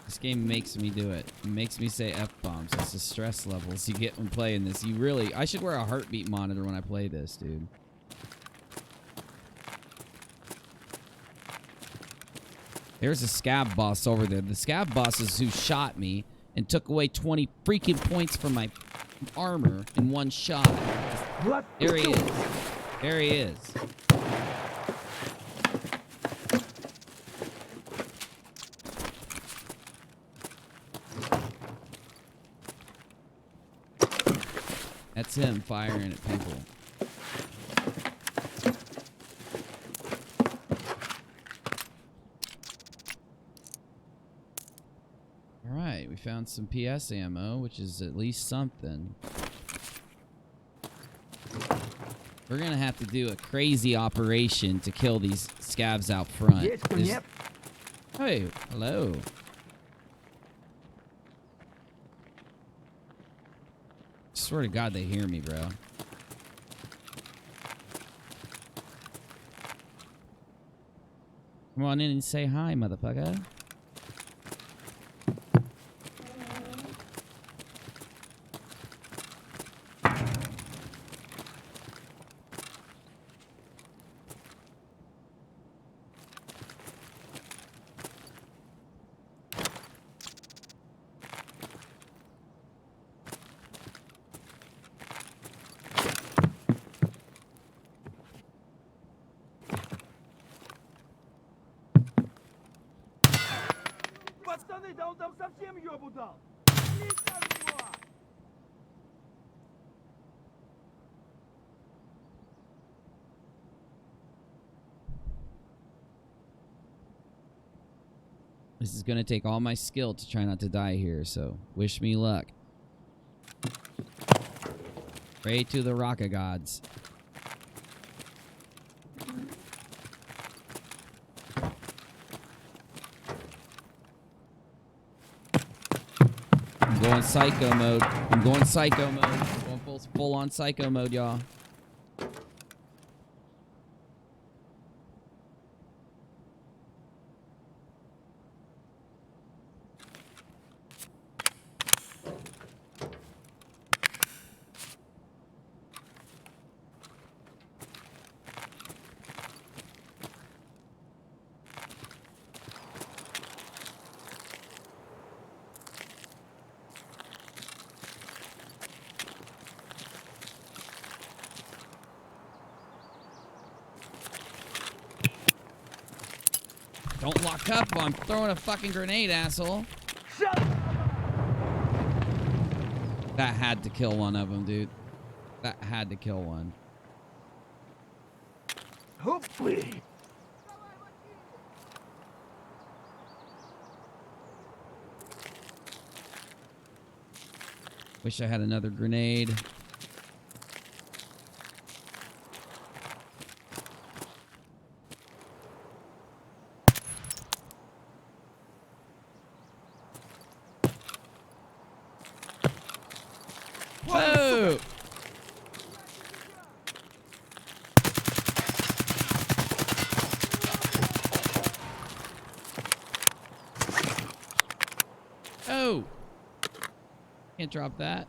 This game makes me do it. It makes me say F-bombs. It's the stress levels you get when playing this. I should wear a heartbeat monitor when I play this, dude. There's a scab boss over there. The scab boss is who shot me and took away 20 freaking points from my armor in one shot. There he is. There he is. That's him firing at people. Alright, we found some PS ammo, which is at least something. We're gonna have to do a crazy operation to kill these scavs out front. Hey, hello. Swear to God they hear me, bro. Come on in and say hi, motherfucker. Пацаны, да он там совсем ёбу дал! This is gonna take all my skill to try not to die here, so wish me luck. Pray to the rocket gods. I'm going psycho mode. I'm going psycho mode. I'm going full on psycho mode, y'all. Don't lock up. I'm throwing a fucking grenade, asshole. That had to kill one of them, dude. That had to kill one. Hopefully. Wish I had another grenade. Whoa! Oh! Can't drop that.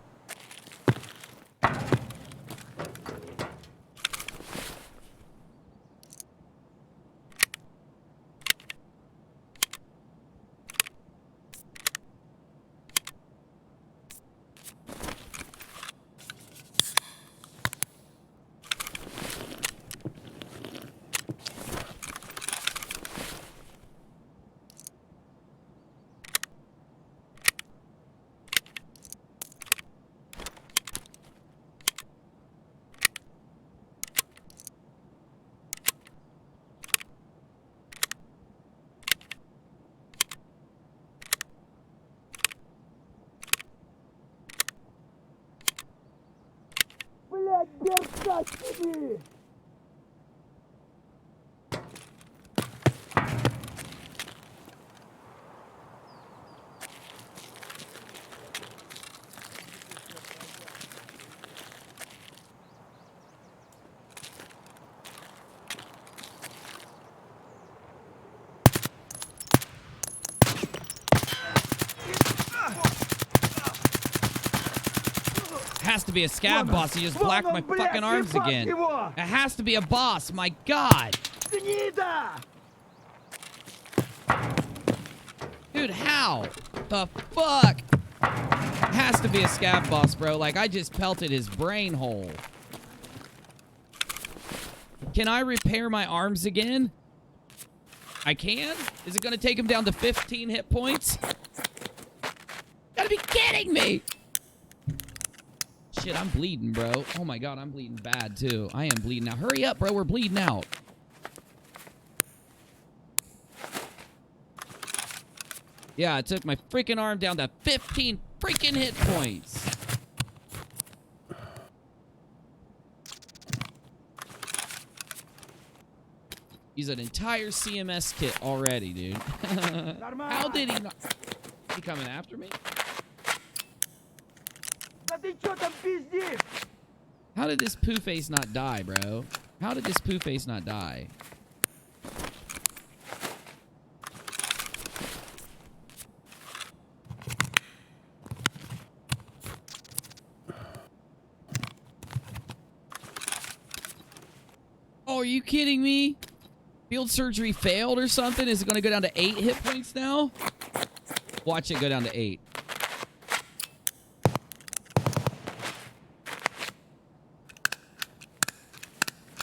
Has to be a scab boss. He just blacked my fucking arms again. It has to be a boss. My God. Dude, how the fuck? It has to be a scab boss, bro. Like, I just pelted his brain hole. Can I repair my arms again? I can? Is it going to take him down to 15 hit points? Gotta be kidding me. Shit, I'm bleeding, bro. Oh my God, I'm bleeding bad, too. I am bleeding out. Hurry up, bro. We're bleeding out. Yeah, I took my freaking arm down to 15 freaking hit points. He's an entire CMS kit already, dude. How did he not... Is he coming after me? How did this poo face not die, bro? How did this poo face not die? Oh, are you kidding me? Field surgery failed or something? Is it going to go down to 8 hit points now? Watch it go down to 8.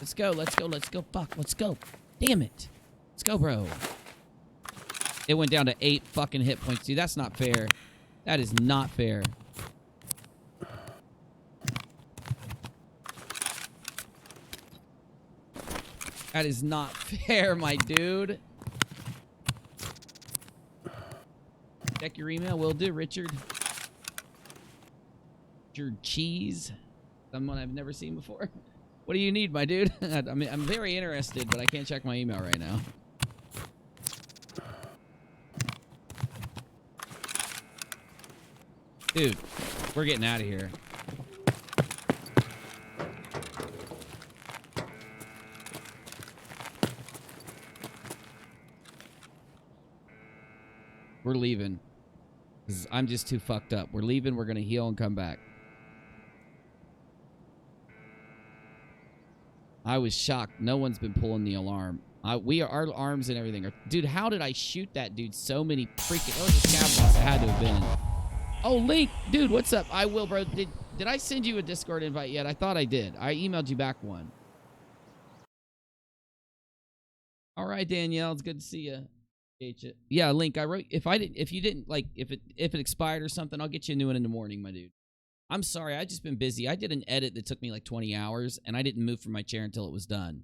Let's go, let's go, let's go. Fuck, let's go. Damn it. Let's go, bro. It went down to 8 fucking hit points. Dude, that's not fair. That is not fair. That is not fair, my dude. Check your email. Will do, Richard. Richard Cheese. Someone I've never seen before. What do you need, my dude? I'm very interested, but I can't check my email right now. Dude, we're getting out of here. We're leaving. 'Cause I'm just too fucked up. We're leaving. We're going to heal and come back. I was shocked. No one's been pulling the alarm. Our arms and everything are... Dude, how did I shoot that dude so many freaking... Oh, the scab boss. It had to have been. Oh, Link. Dude, what's up? I will, bro. Did I send you a Discord invite yet? I thought I did. I emailed you back one. All right, Danielle. It's good to see you. Yeah, Link, I wrote... If you didn't, like, if it expired or something, I'll get you a new one in the morning, my dude. I'm sorry, I've just been busy. I did an edit that took me like 20 hours, and I didn't move from my chair until it was done.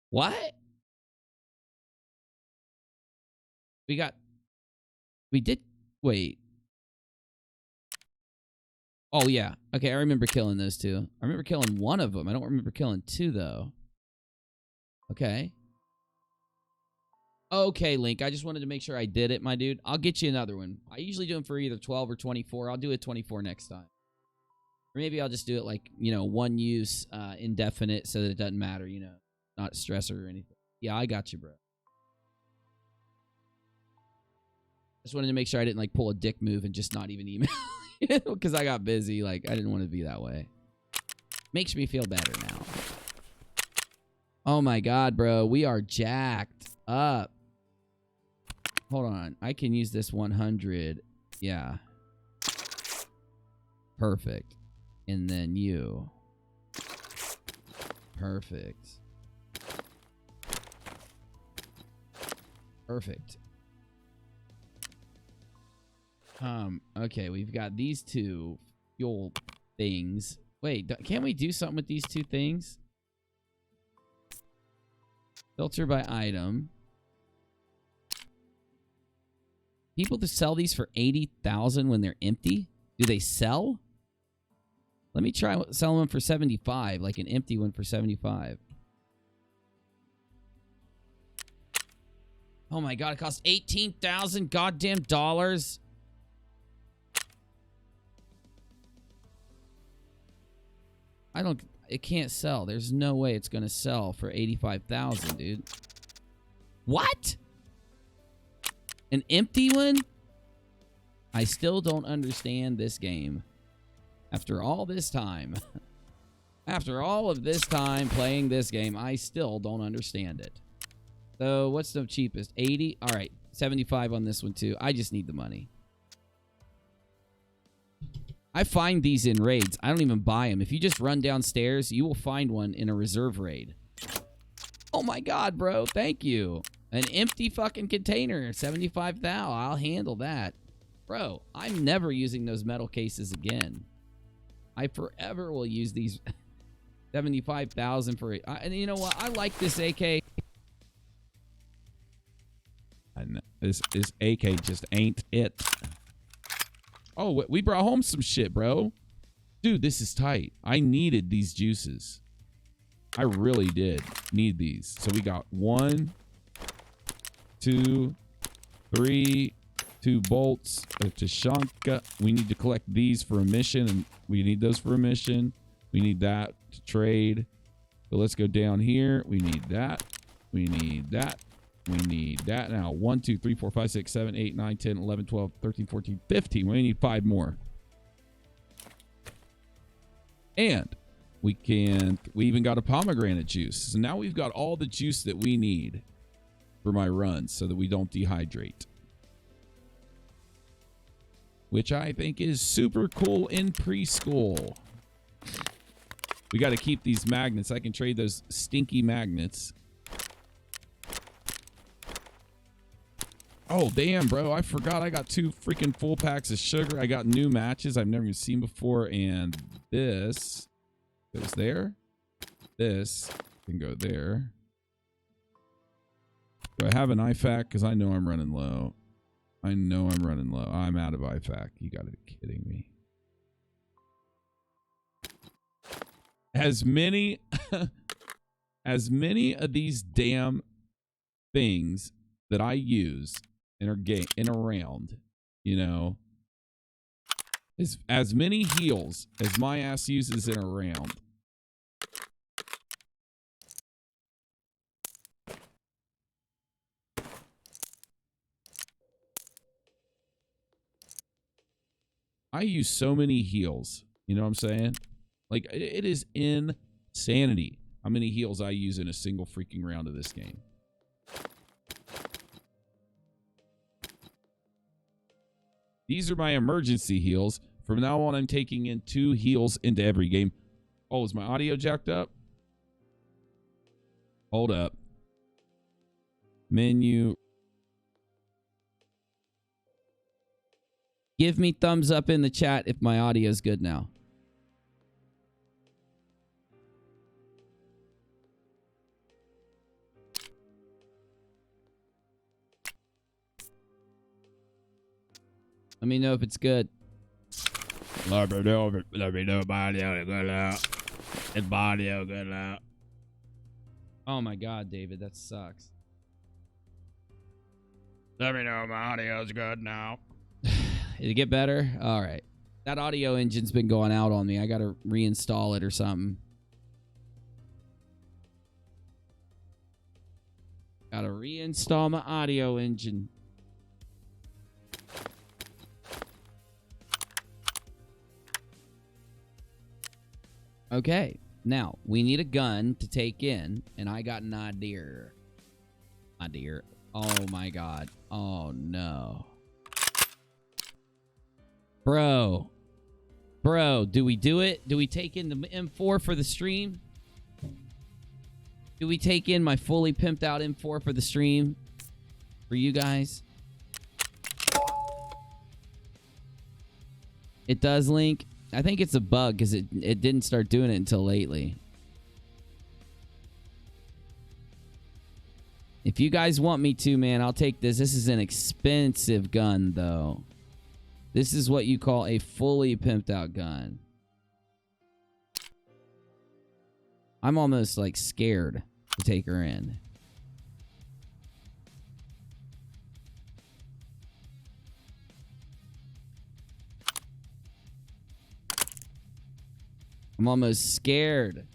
What? We did... Wait. Oh, yeah. Okay, I remember killing those two. I remember killing one of them. I don't remember killing two, though. Okay. Okay, Link. I just wanted to make sure I did it, my dude. I'll get you another one. I usually do them for either 12 or 24. I'll do it 24 next time. Or maybe I'll just do it like, you know, one use, indefinite, so that it doesn't matter, you know. Not stressor or anything. Yeah, I got you, bro. Just wanted to make sure I didn't, like, pull a dick move and just not even email. Because I got busy. Like, I didn't want to be that way. Makes me feel better now. Oh, my God, bro. We are jacked up. Hold on. I can use this 100. Yeah. Perfect. And then you. Perfect. Perfect. Okay, we've got these two fuel things. Wait, can't we do something with these two things? Filter by item. People to sell these for 80,000 when they're empty? Do they sell? Let me try selling one for 75, like an empty one for 75. Oh my god, it costs 18,000 goddamn dollars. It can't sell. There's no way it's gonna sell for 85,000, dude. What? An empty one? I still don't understand this game. After all this time. After all of this time playing this game, I still don't understand it. So, what's the cheapest? 80? All right, 75 on this one, too. I just need the money. I find these in raids. I don't even buy them. If you just run downstairs, you will find one in a reserve raid. Oh, my God, bro. Thank you. An empty fucking container. 75,000. I'll handle that. Bro, I'm never using those metal cases again. I forever will use these 75,000 for it. And you know what? I like this AK. This AK just ain't it. Oh, we brought home some shit, bro. Dude, this is tight. I needed these juices. I really did need these. So we got 1, 2, 3, 2 bolts, a Tashanka. We need to collect these for a mission, and we need those for a mission. We need that to trade. So let's go down here. We need that. We need that. We need that now. 1, 2, 3, 4, 5, 6, 7, 8, 9, 10, 11, 12, 13, 14, 15. We need 5 more. And we even got a pomegranate juice. So now we've got all the juice that we need for my runs so that we don't dehydrate. Which I think is super cool in preschool. We got to keep these magnets. I can trade those stinky magnets. Oh, damn, bro. I forgot I got 2 freaking full packs of sugar. I got new matches I've never even seen before. And this goes there. This can go there. Do I have an IFAC? Because I know I'm running low. I know I'm running low. I'm out of IFAC. You got to be kidding me. As many of these damn things that I use in a round, you know, as many heals as my ass uses in a round. I use so many heals. You know what I'm saying? Like, it is insanity how many heals I use in a single freaking round of this game. These are my emergency heals. From now on, I'm taking in 2 heals into every game. Oh, is my audio jacked up? Hold up. Menu. Give me thumbs up in the chat if my audio is good now. Let me know if it's good. Let me know if audio good out. If audio good out. Oh my god, David, that sucks. Let me know if my audio's good now. Did it get better? All right. That audio engine's been going out on me. I got to reinstall it or something. Got to reinstall my audio engine. Okay. Now, we need a gun to take in, and I got an idea. Oh my god. Oh no. Bro, do we do it? Do we take in the M4 for the stream? Do we take in my fully pimped out M4 for the stream? For you guys? It does, Link. I think it's a bug because it didn't start doing it until lately. If you guys want me to, man, I'll take this. This is an expensive gun, though. This is what you call a fully pimped out gun. I'm almost, like, scared to take her in. I'm almost scared.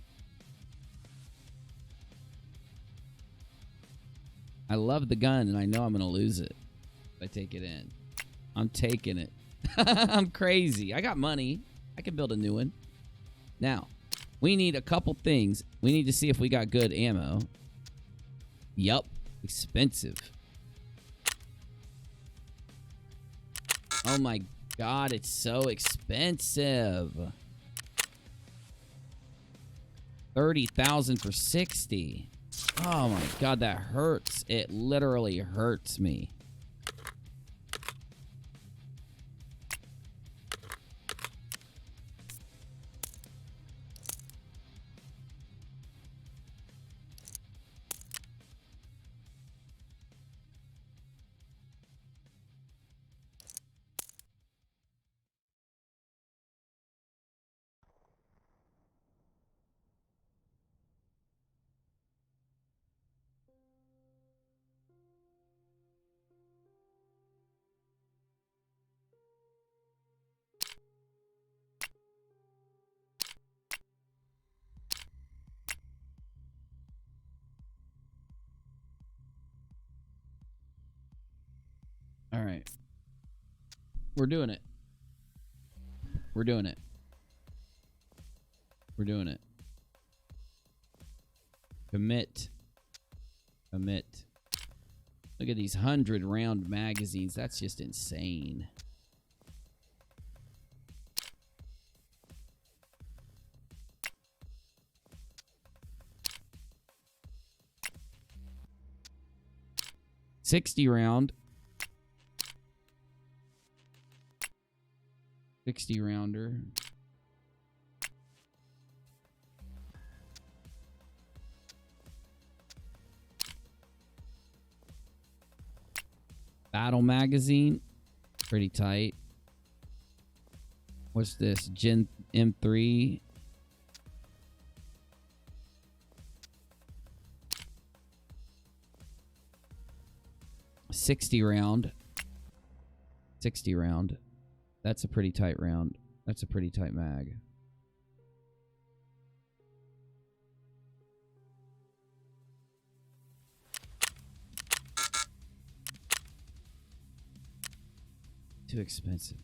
I love the gun, and I know I'm going to lose it if I take it in. I'm taking it. I'm crazy. I got money. I can build a new one. Now, we need a couple things. We need to see if we got good ammo. Yup. Expensive. Oh my god, it's so expensive. 30,000 for 60. Oh my god, that hurts. It literally hurts me. All right. We're doing it. We're doing it. We're doing it. Commit. Commit. Look at these 100-round magazines. That's just insane. $60 round. 60 rounder. Battle magazine. Pretty tight. What's this? Gen M3. $60 round. 60 round. That's a pretty tight round. That's a pretty tight mag. Too expensive.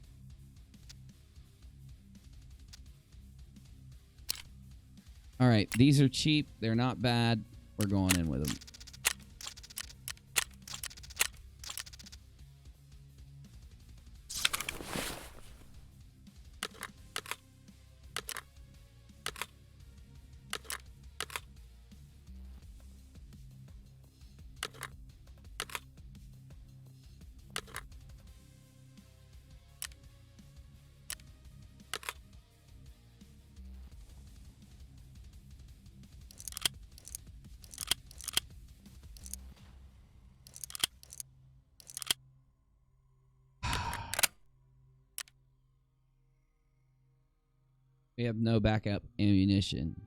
All right, these are cheap. They're not bad. We're going in with them. We have no backup ammunition.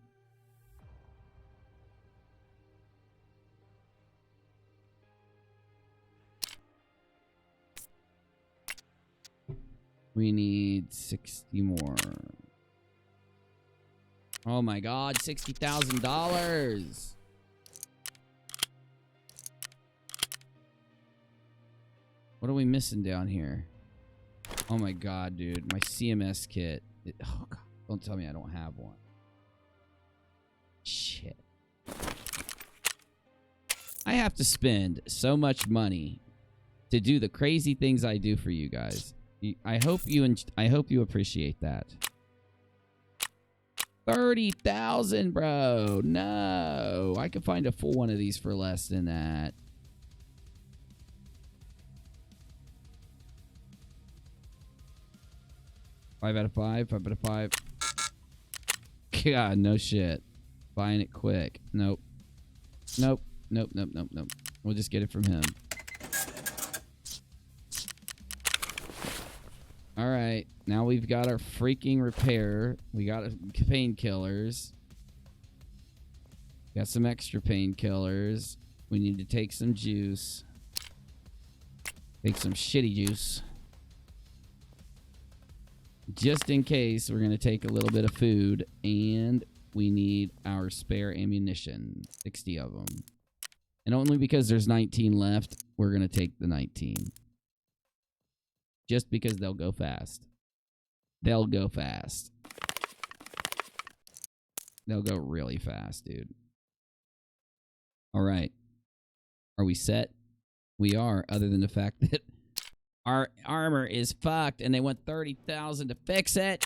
We need 60 more. Oh my god, $60,000. What are we missing down here? Oh my god, dude. My CMS kit. Oh god. Don't tell me I don't have one. Shit. I have to spend so much money to do the crazy things I do for you guys. I hope you appreciate that. 30,000, bro. No. I could find a full one of these for less than that. Five out of five. God, no shit. Buying it quick. Nope. Nope. We'll just get it from him. All right. Now we've got our freaking repair. We got painkillers. Got some extra painkillers. We need to take some juice. Take some shitty juice. Just in case, we're going to take a little bit of food. And we need our spare ammunition. 60 of them. And only because there's 19 left, we're going to take the 19. Just because they'll go fast. They'll go fast. They'll go really fast, dude. All right. Are we set? We are, other than the fact that our armor is fucked and they want 30,000 to fix it.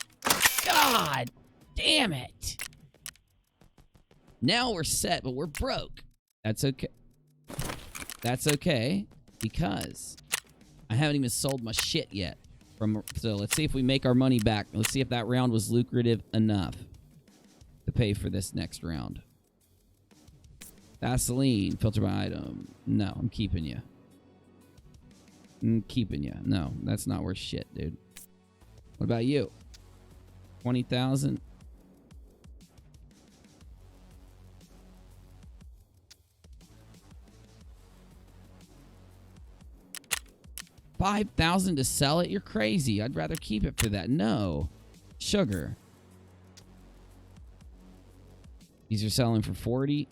God damn it. Now we're set, but we're broke. That's okay. That's okay, because I haven't even sold my shit yet. So let's see if we make our money back. Let's see if that round was lucrative enough to pay for this next round. Vaseline, filter by item. No, I'm keeping you. I'm keeping you. No, that's not worth shit, dude. What about you? 20,000? $5,000 to sell it? You're crazy. I'd rather keep it for that. No. Sugar. These are selling for 40.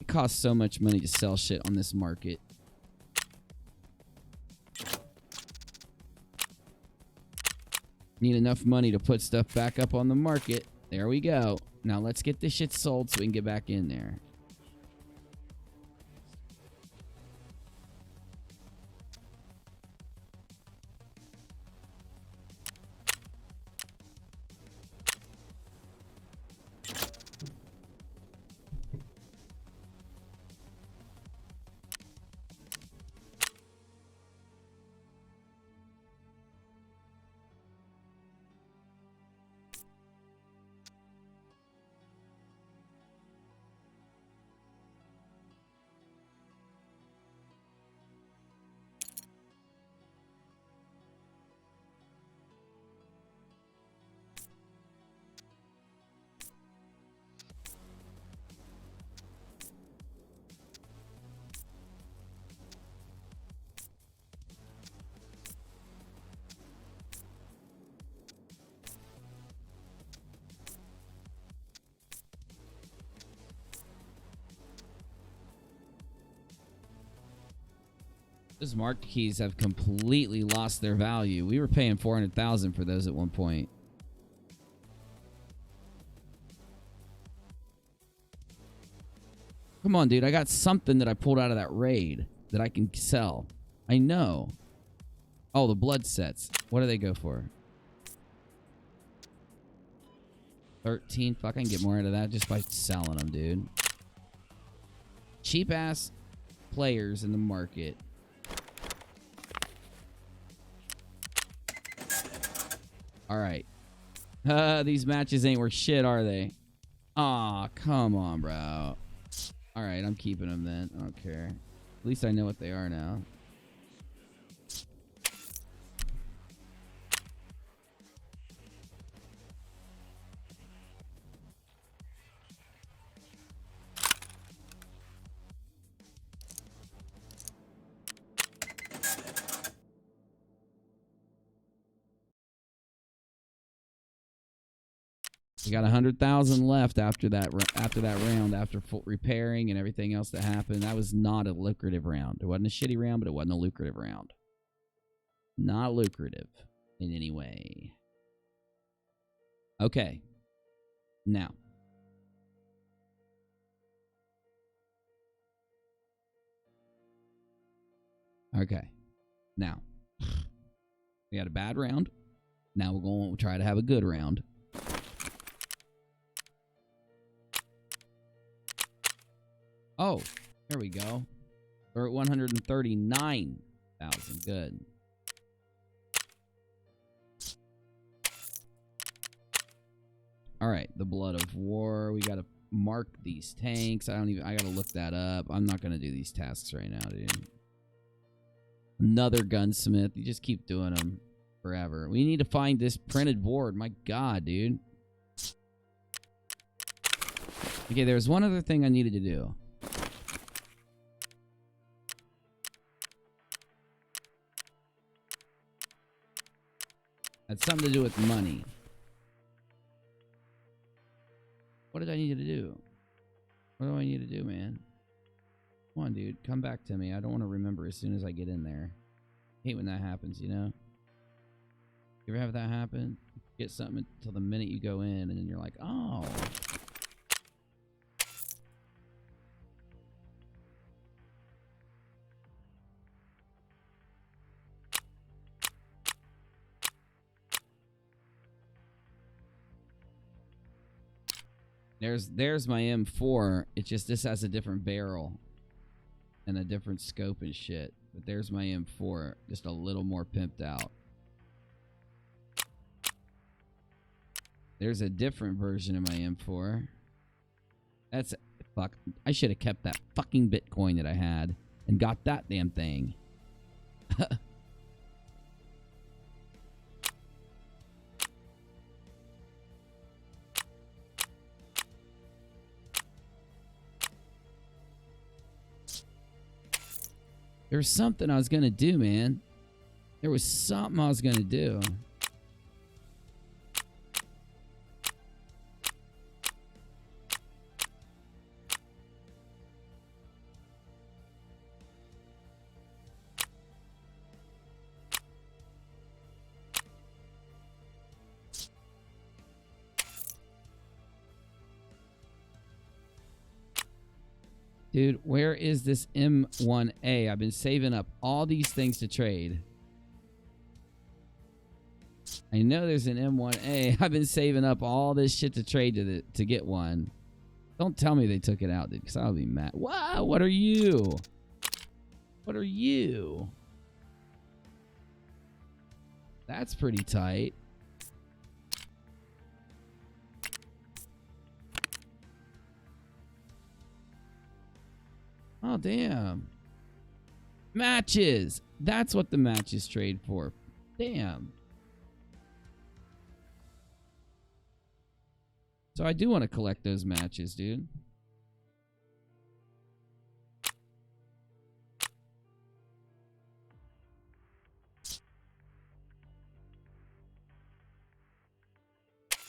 It costs so much money to sell shit on this market. Need enough money to put stuff back up on the market. There we go. Now let's get this shit sold so we can get back in there. Those marked keys have completely lost their value. We were paying 400,000 for those at one point. Come on, dude. I got something that I pulled out of that raid that I can sell. I know. Oh, the blood sets. What do they go for? 13. Fuck, I can get more out of that just by selling them, dude. Cheap ass players in the market. All right. These matches ain't worth shit, are they? Aw, come on, bro. All right, I'm keeping them then. I don't care. At least I know what they are now. We got 100,000 left after that round, after full repairing and everything else that happened. That was not a lucrative round. It wasn't a shitty round, but it wasn't a lucrative round. Not lucrative in any way. Okay. Now. Okay. Now. We had a bad round. Now we're going to try to have a good round. Oh, there we go. We're at 139,000. Good. All right, the Blood of War. We got to mark these tanks. I got to look that up. I'm not going to do these tasks right now, dude. Another gunsmith. You just keep doing them forever. We need to find this printed board. My God, dude. Okay, there's one other thing I needed to do. Had something to do with money. What did I need to do? What do I need to do, man? Come on, dude. Come back to me. I don't want to remember as soon as I get in there. I hate when that happens, you know? You ever have that happen? Get something until the minute you go in, and then you're like, oh. There's my M4. It's just this has a different barrel and a different scope and shit. But there's my M4, just a little more pimped out. There's a different version of my M4. That's fuck. I should have kept that fucking Bitcoin that I had and got that damn thing. There was something I was going to do, man. There was something I was going to do. Dude, where is this M1A? I've been saving up all these things to trade. I know there's an M1A. I've been saving up all this shit to trade to get one. Don't tell me they took it out, dude, because I'll be mad. Wow, what are you? What are you? That's pretty tight. Oh, damn. Matches. That's what the matches trade for. Damn. So I do want to collect those matches, dude.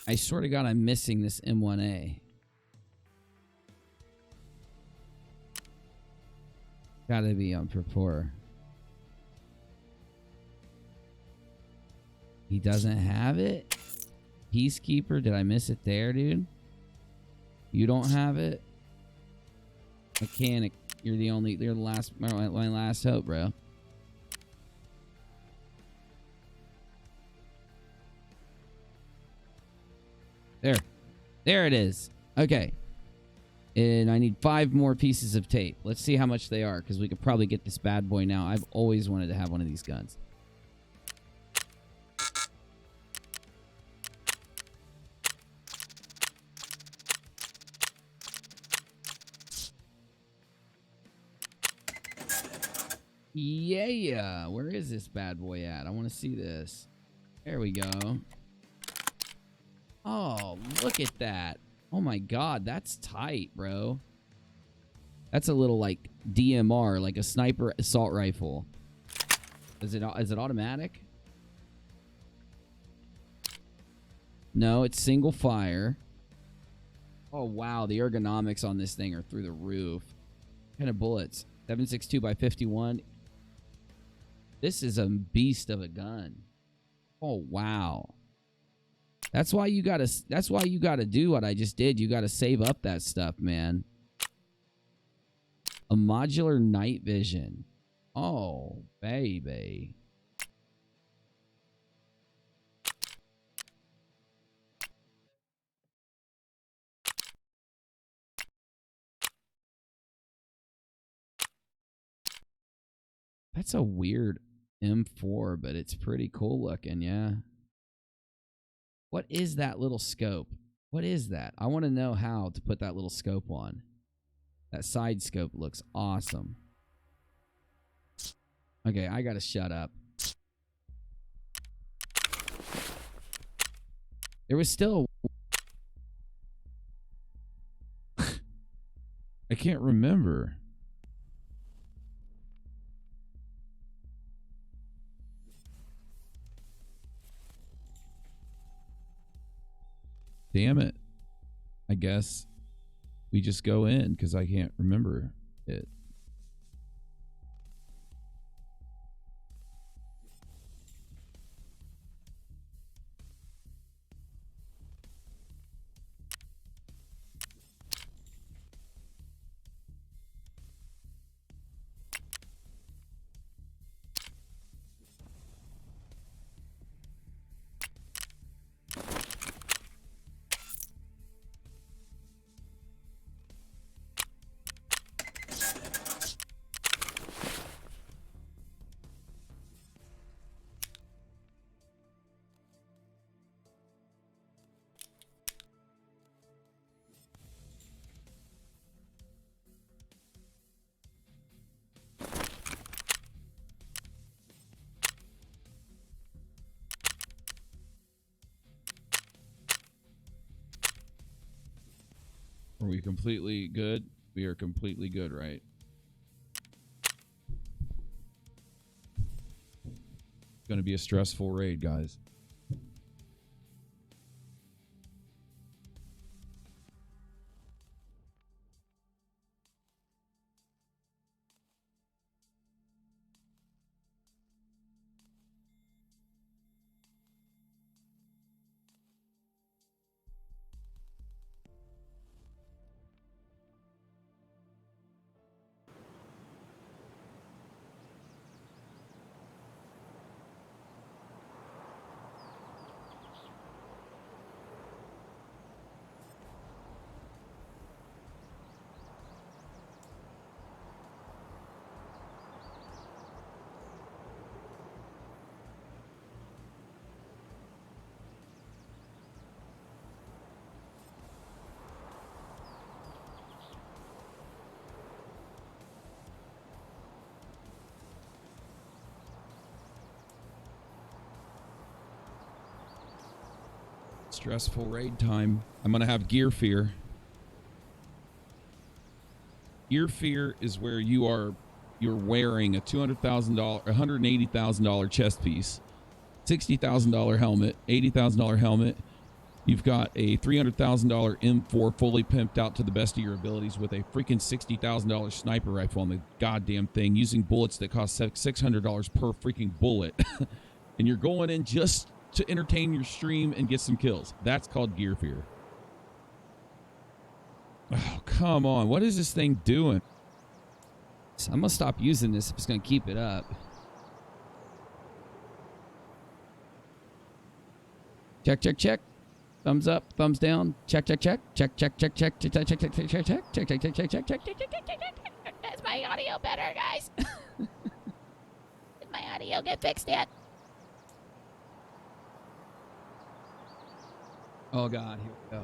I swear to God, I'm missing this M1A. Gotta be on Purpore. He doesn't have it? Peacekeeper, did I miss it there, dude? You don't have it? Mechanic, you're the last, my last hope, bro. There it is. Okay. And I need 5 more pieces of tape. Let's see how much they are, because we could probably get this bad boy now. I've always wanted to have one of these guns. Yeah. Where is this bad boy at? I want to see this. There we go. Oh, look at that. Oh my God, that's tight, bro. That's a little like DMR, like a sniper assault rifle. Is it automatic? No, it's single fire. Oh wow, the ergonomics on this thing are through the roof. What kind of bullets? 7.62 by 51. This is a beast of a gun. Oh wow. That's why you gotta do what I just did. You gotta save up that stuff, man. A modular night vision. Oh, baby. That's a weird M4, but it's pretty cool looking, yeah. What is that little scope? What is that? I want to know how to put that little scope on. That side scope looks awesome. Okay, I gotta shut up. There was still... I can't remember. Damn it. I guess we just go in because I can't remember it. Are we completely good? We are completely good, right? It's going to be a stressful raid, guys. Stressful raid time. I'm gonna have gear fear. Gear fear is where you're wearing a $200,000, $180,000 chest piece, $60,000 helmet, $80,000 helmet. You've got a $300,000 M4 fully pimped out to the best of your abilities with a freaking $60,000 sniper rifle on the goddamn thing, using bullets that cost $600 per freaking bullet, and you're going in just to entertain your stream and get some kills. That's called gear fear. Oh, come on. What is this thing doing? I'm gonna stop using this if it's gonna keep it up. Check, check, check. Thumbs up, thumbs down. Check, check, check. Check, check, check, check, check, check, check, check, check, check, check, check, check, check, check, check, check, check, check. Is my audio better, guys? Did my audio get fixed yet? Oh God, here we go.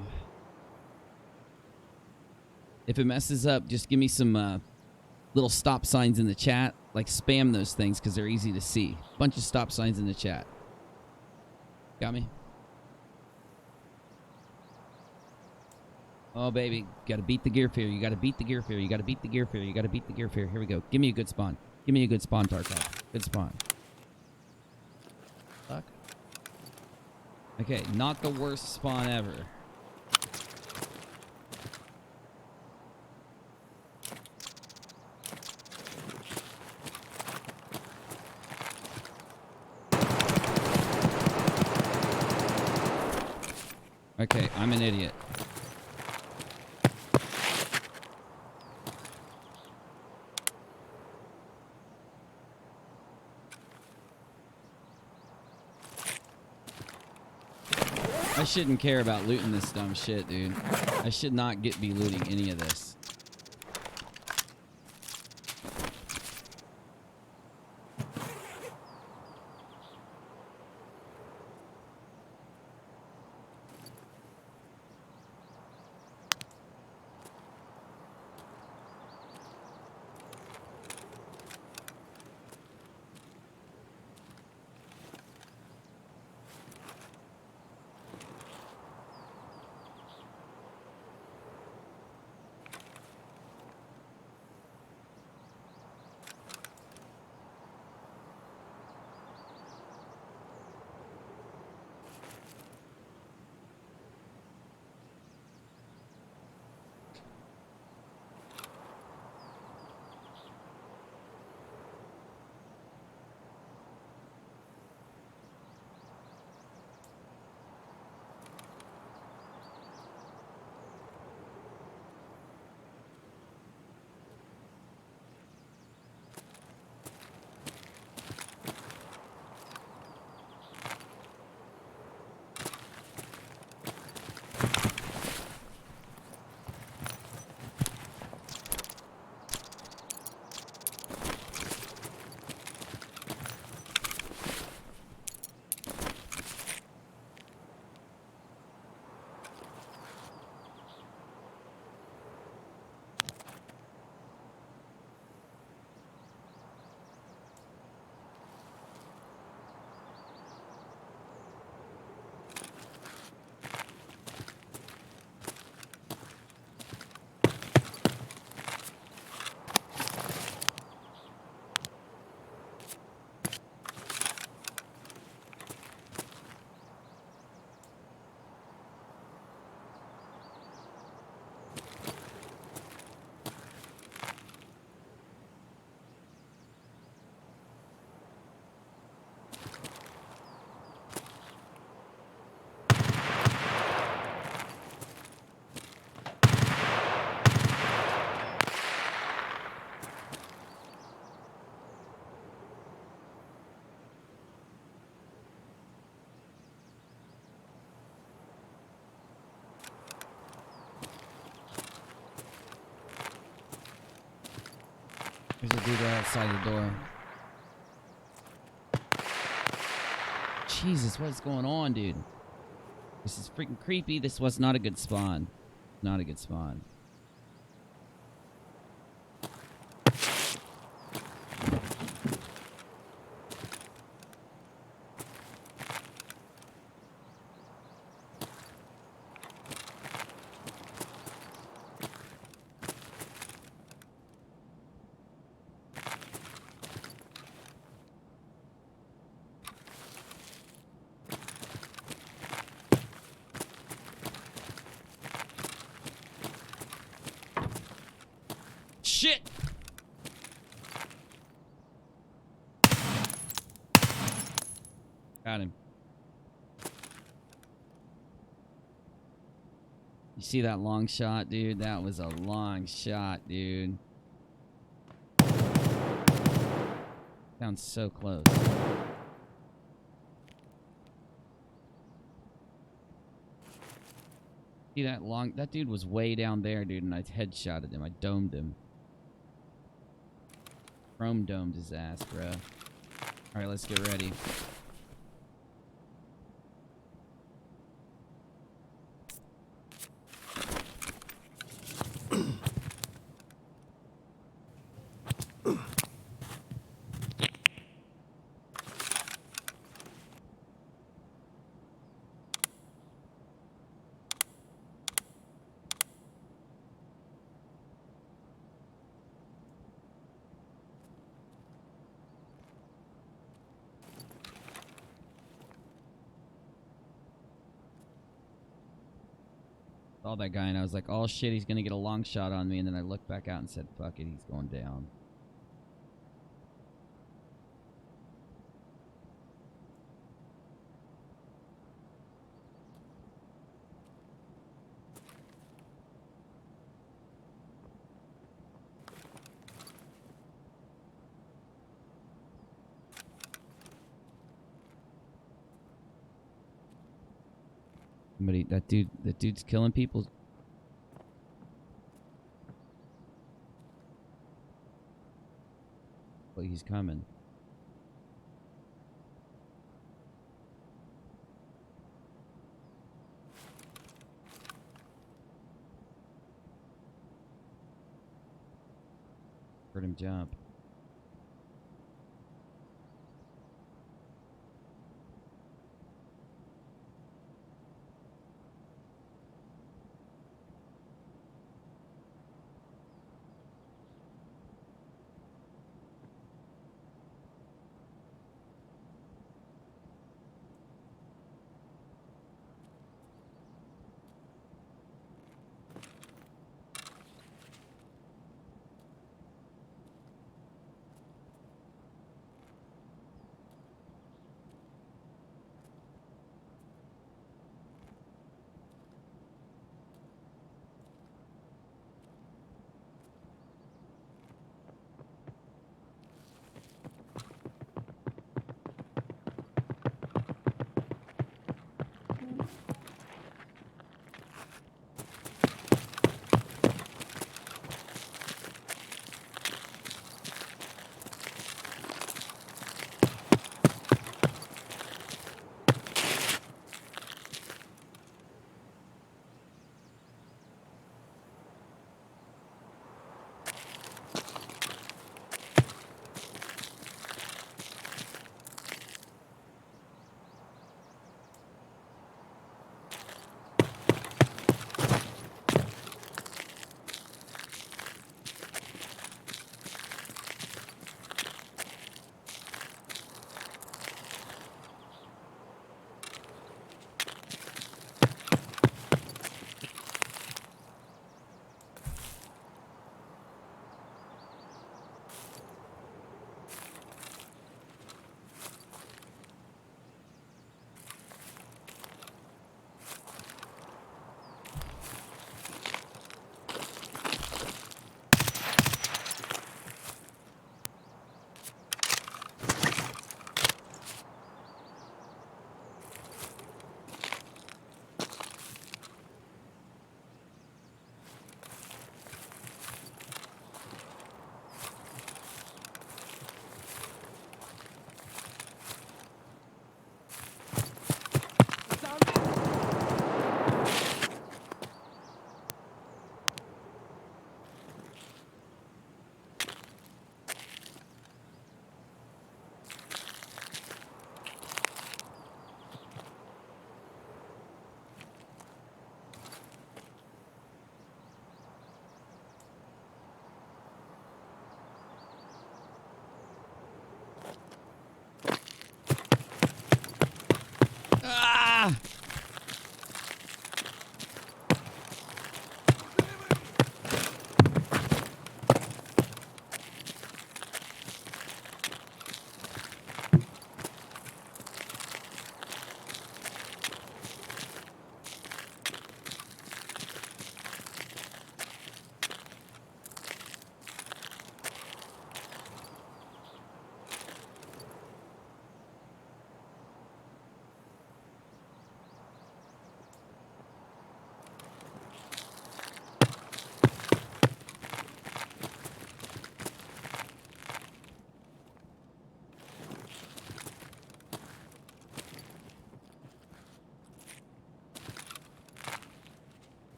If it messes up, just give me some little stop signs in the chat. Like spam those things because they're easy to see. Bunch of stop signs in the chat. Got me? Oh baby, gotta beat the gear fear. You gotta beat the gear fear. You gotta beat the gear fear. You gotta beat the gear fear. Here we go. Give me a good spawn. Give me a good spawn, Tarkov. Good spawn. Fuck. Okay, not the worst spawn ever. Okay, I'm an idiot. I shouldn't care about looting this dumb shit, dude. I should not be looting any of this. There's a dude right outside the door. Jesus, what is going on, dude? This is freaking creepy. This was not a good spawn. Not a good spawn. Shit! Got him. You see that long shot, dude? That was a long shot, dude. Sounds so close. See that long... That dude was way down there, dude, and I headshotted him. I domed him. Chrome domed his ass, bro. Alright, let's get ready. Saw that guy and I was like, oh shit, he's gonna get a long shot on me, and then I looked back out and said, fuck it, he's going down. Somebody, that dude's killing people. Well, he's coming. Heard him jump.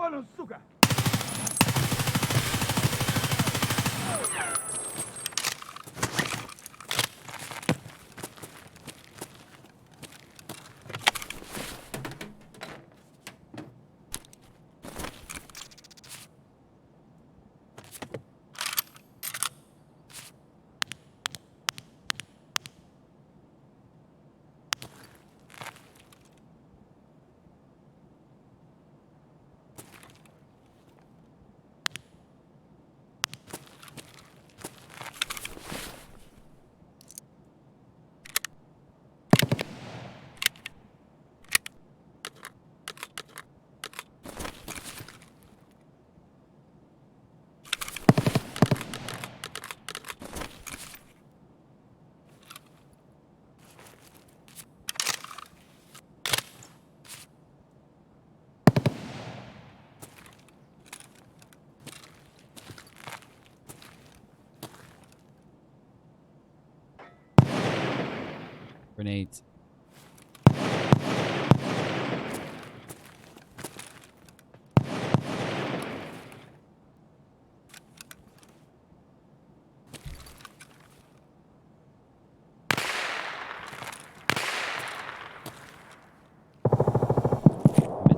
Вон он, сука! Grenades.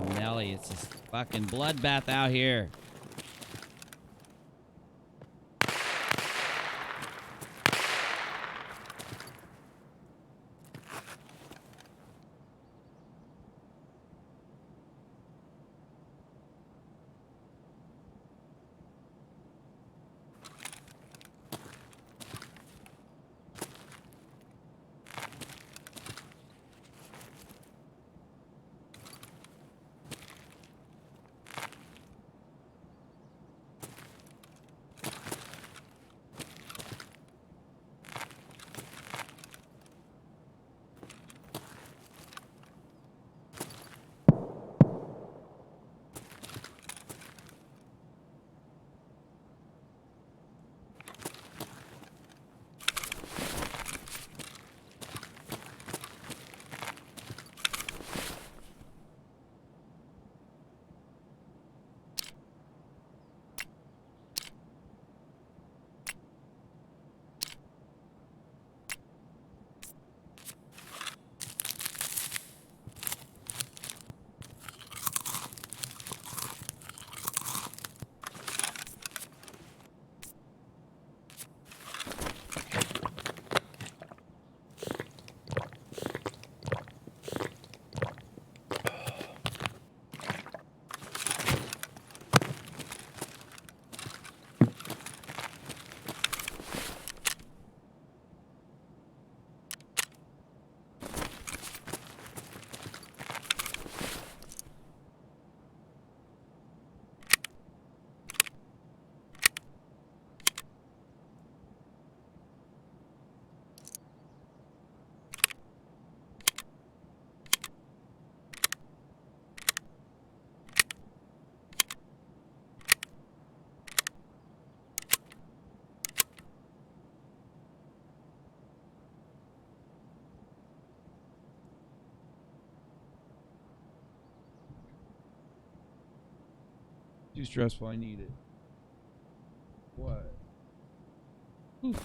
Manelli, it's a fucking bloodbath out here. Too stressful. I need it. What? Ooh.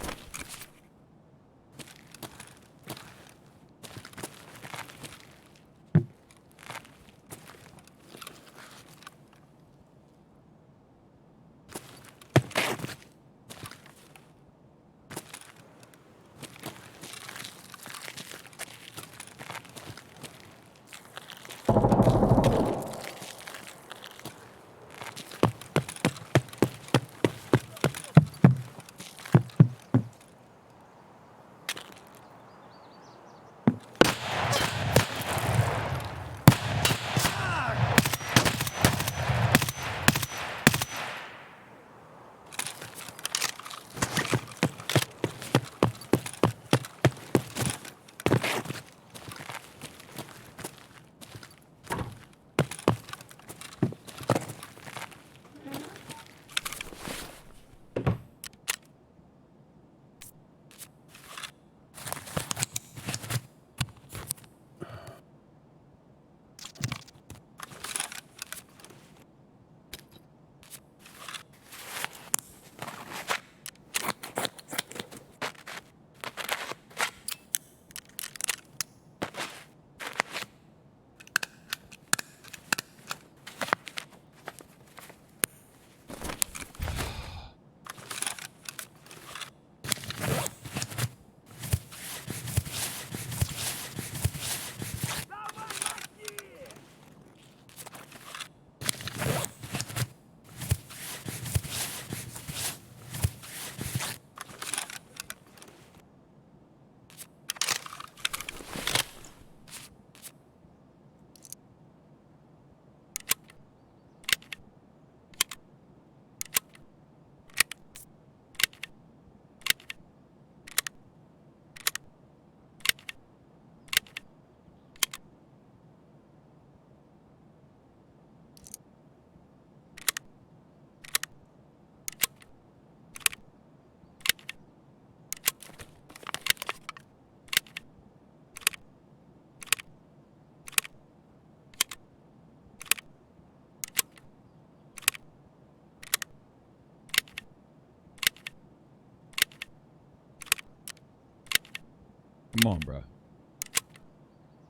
Come on, bro.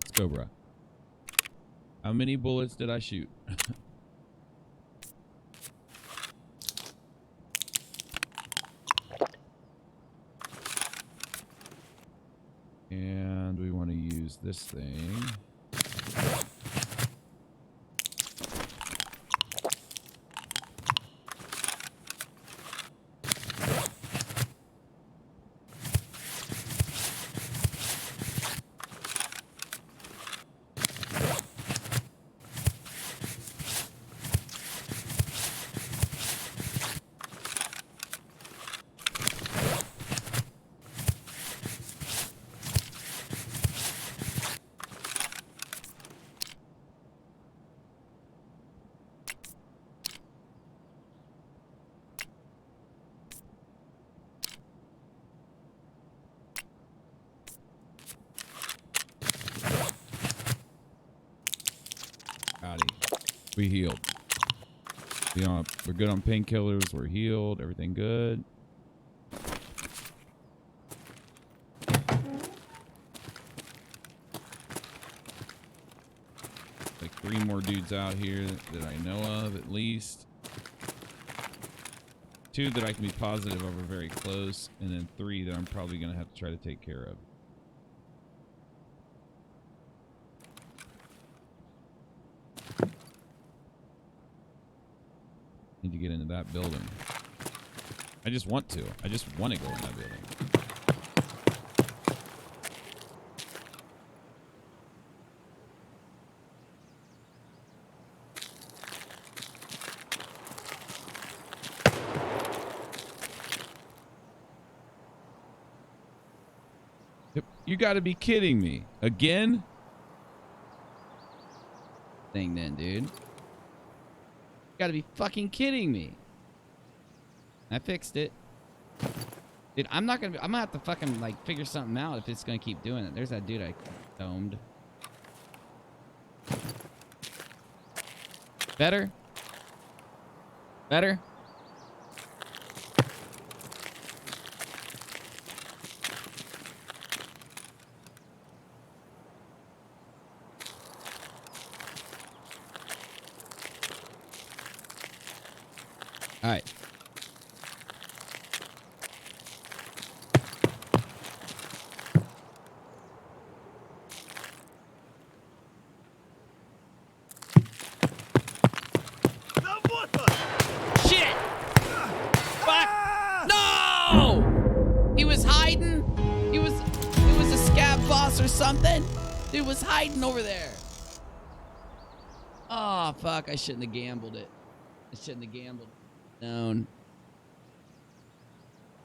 Let's go, bro. How many bullets did I shoot? And we want to use this thing. We healed. We're good on painkillers. We're healed. Everything good. Like 3 more dudes out here that I know of, at least. 2 that I can be positive of are very close, and then 3 that I'm probably going to have to try to take care of. Need to get into that building. I just want to. I just want to go in that building. You got to be kidding me. Again? Thing then, dude. Gotta be fucking kidding me. I fixed it. Dude, I'm gonna have to fucking like figure something out if it's gonna keep doing it. There's that dude I domed. Better? Better? All right. Shit! Fuck! No! He was hiding. It was a scab boss or something. Dude was hiding over there. Oh, fuck. I shouldn't have gambled it. I shouldn't have gambled. Known.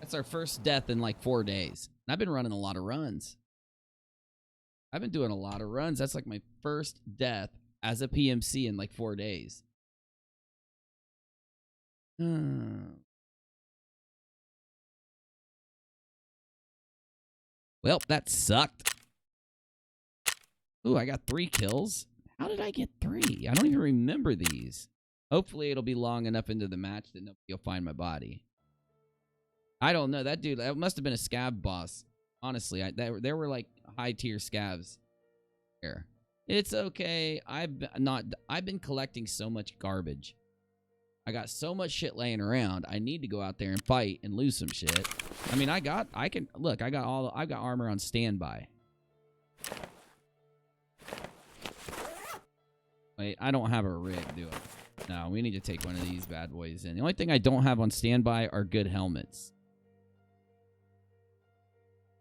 That's our first death in like 4 days. And I've been running a lot of runs. I've been doing a lot of runs. That's like my first death as a PMC in like 4 days. Well, that sucked. Ooh, I got 3 kills. How did I get 3? I don't even remember these. Hopefully it'll be long enough into the match that nobody will find my body. I don't know. That dude, that must have been a scab boss. Honestly, there were like high tier scabs here. It's okay. I've been collecting so much garbage. I got so much shit laying around. I need to go out there and fight and lose some shit. I mean, I got armor on standby. Wait, I don't have a rig, do I? No, we need to take one of these bad boys in. The only thing I don't have on standby are good helmets.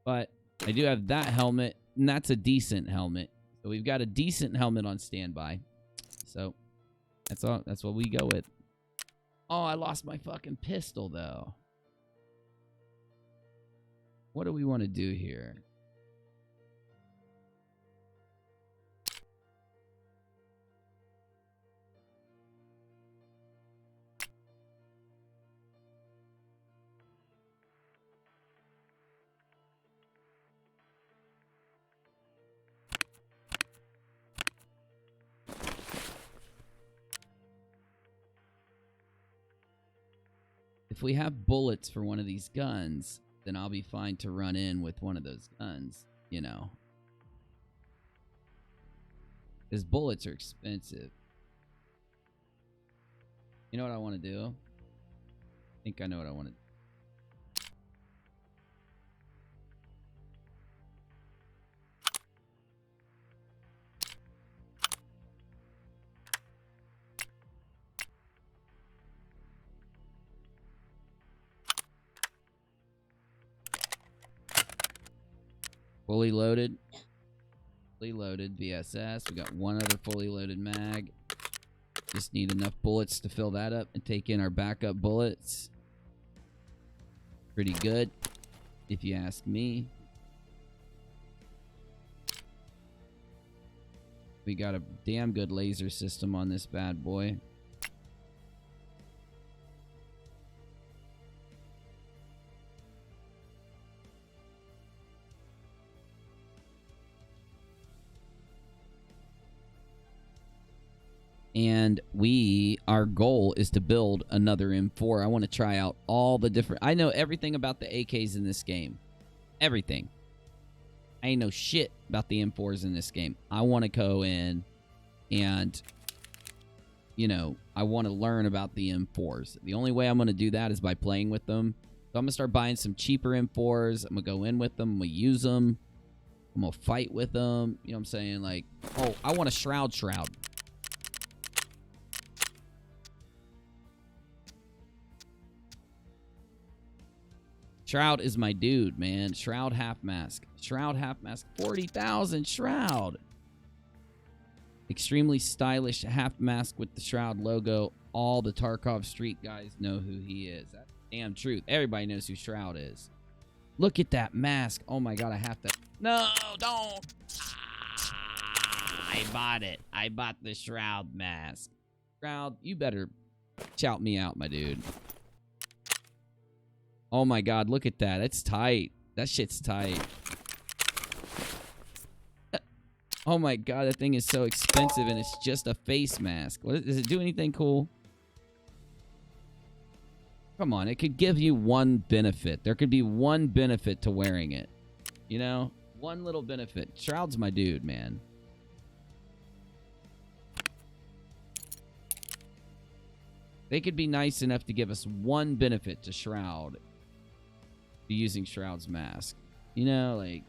But I do have that helmet, and that's a decent helmet. So we've got a decent helmet on standby. So that's all. That's what we go with. Oh, I lost my fucking pistol, though. What do we want to do here? If we have bullets for one of these guns, then I'll be fine to run in with one of those guns. you know. Because bullets are expensive. You know what I want to do? I think I know what I want to do. Fully loaded. Fully loaded VSS. We got one other fully loaded mag. Just need enough bullets to fill that up and take in our backup bullets. Pretty good, if you ask me. We got a damn good laser system on this bad boy. And our goal is to build another M4. I want to try out all the different... I know everything about the AKs in this game. Everything. I ain't know shit about the M4s in this game. I want to go in and, you know, I want to learn about the M4s. The only way I'm going to do that is by playing with them. So I'm going to start buying some cheaper M4s. I'm going to go in with them. I'm going to use them. I'm going to fight with them. You know what I'm saying? Like, oh, I want a Shroud. Shroud is my dude, man. Shroud half mask. Shroud half mask. 40,000 Shroud. Extremely stylish half mask with the Shroud logo. All the Tarkov street guys know who he is. That's damn truth. Everybody knows who Shroud is. Look at that mask. Oh my god, I have to... No, don't! I bought it. I bought the Shroud mask. Shroud, you better shout me out, my dude. Oh my god, look at that. It's tight. That shit's tight. Oh my god, that thing is so expensive and it's just a face mask. Does it do anything cool? Come on, it could give you one benefit. There could be one benefit to wearing it. You know? One little benefit. Shroud's my dude, man. They could be nice enough to give us one benefit to Shroud. Using Shroud's mask. You know, like...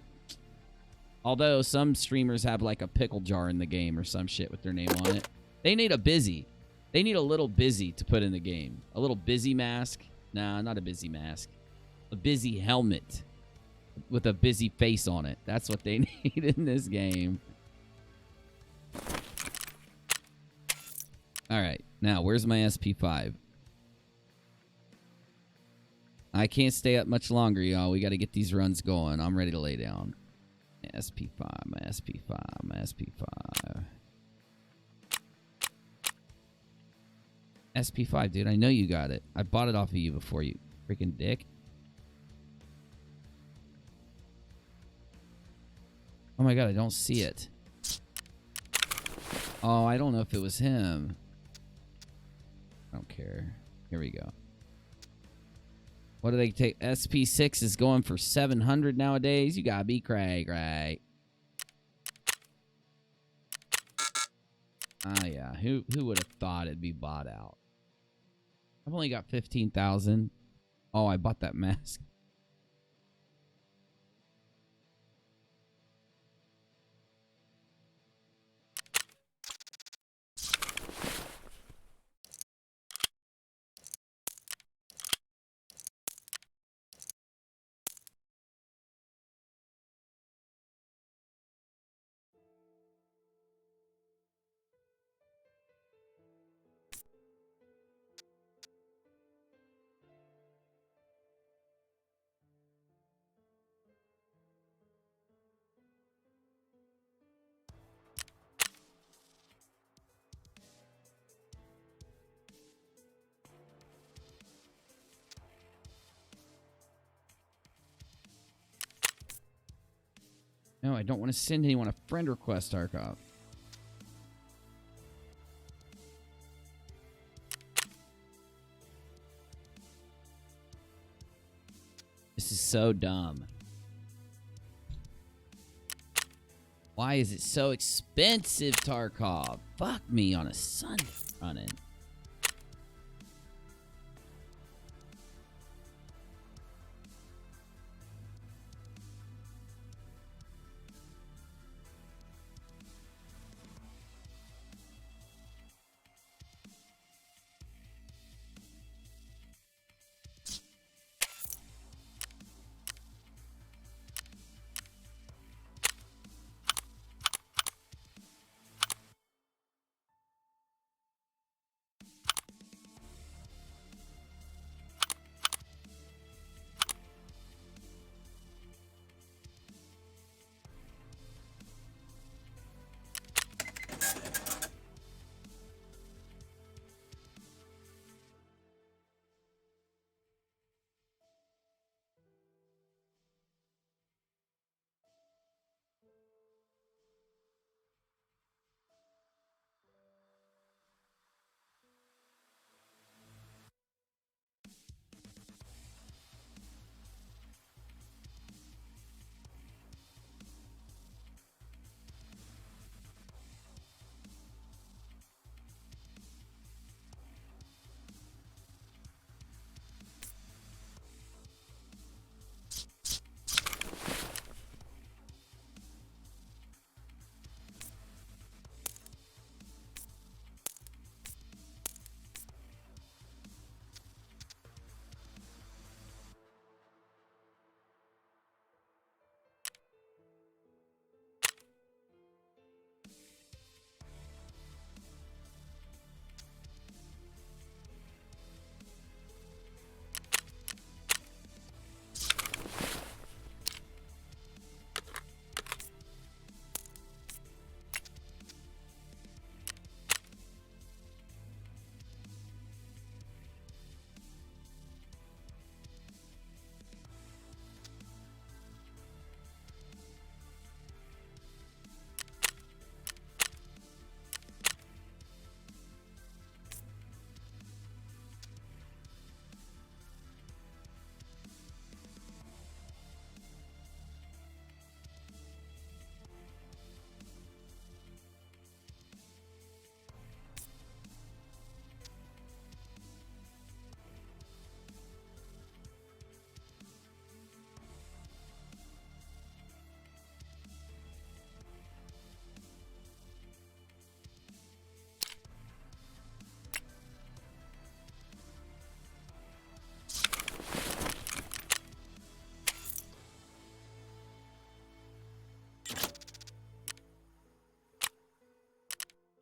Although some streamers have like a pickle jar in the game or some shit with their name on it. They need a Bizzy. They need a little Bizzy to put in the game. A little Bizzy mask. Nah, not a Bizzy mask. A Bizzy helmet. With a Bizzy face on it. That's what they need in this game. Alright. Now, where's my SP5? I can't stay up much longer, y'all. We got to get these runs going. I'm ready to lay down. SP5, my SP5, my SP5. SP5, dude. I know you got it. I bought it off of you before, you freaking dick. Oh my god, I don't see it. Oh, I don't know if it was him. I don't care. Here we go. What do they take? SP6 is going for 700 nowadays. You gotta be Craig, right? Ah, yeah. Who would have thought it'd be bought out? I've only got 15,000. Oh, I bought that mask. No, I don't want to send anyone a friend request, Tarkov. This is so dumb. Why is it so expensive, Tarkov? Fuck me on a Sunday running.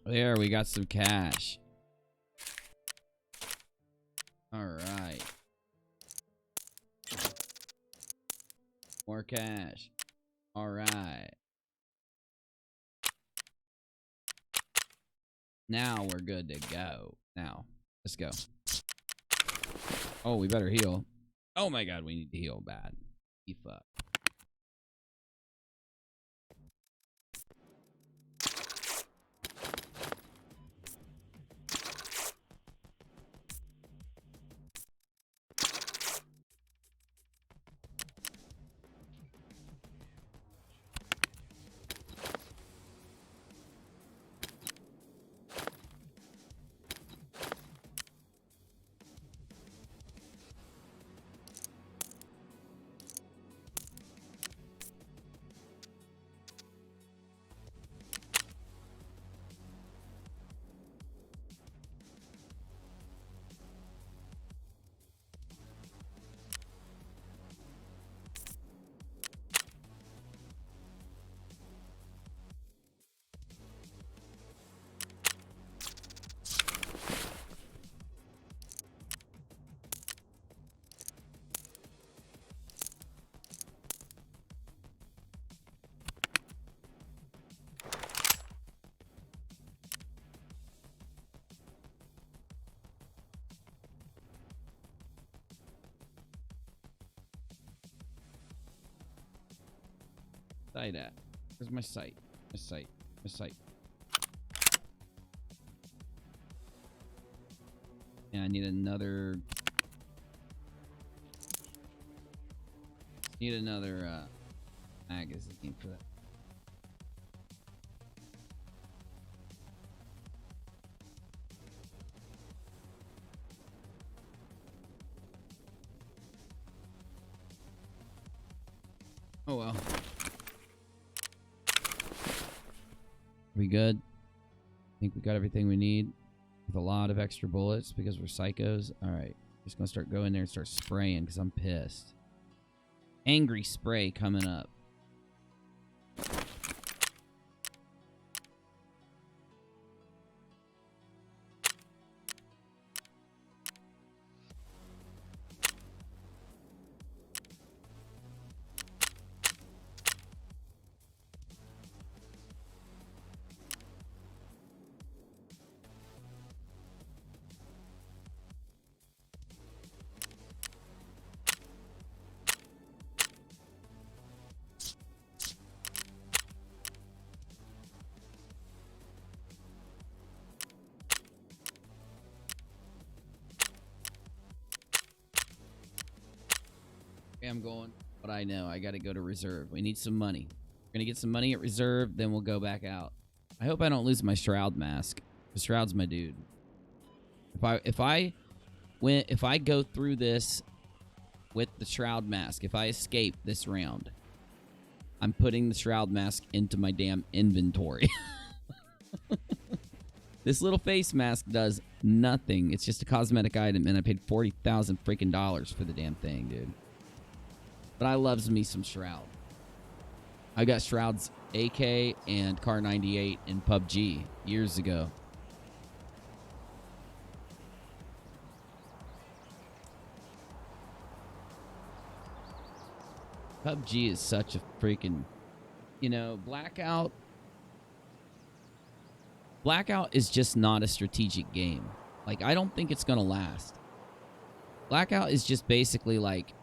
There, we got some cash. All right. More cash. All right. Now we're good to go. Now, let's go. Oh, we better heal. Oh my god, we need to heal bad. You fuck. Sight at? Where's my sight? My sight. My sight. Yeah, I need another. Need another magazine for that. Oh well. We good? I think we got everything we need with a lot of extra bullets because we're psychos. All right, just gonna start going there and start spraying because I'm pissed. Angry spray coming up. I'm going, but I know I got to go to reserve. We need some money. We're gonna get some money at reserve, then we'll go back out. I hope I don't lose my Shroud mask. The Shroud's my dude. If I go through this with the Shroud mask, if I escape this round, I'm putting the Shroud mask into my damn inventory. This little face mask does nothing. It's just a cosmetic item, and I paid $40,000 freaking dollars for the damn thing, dude. But I loves me some Shroud. I got Shroud's AK and Car 98 in PUBG years ago. PUBG is such a freaking, Blackout. Blackout is just not a strategic game. Like, I don't think it's going to last. Blackout is just basically like,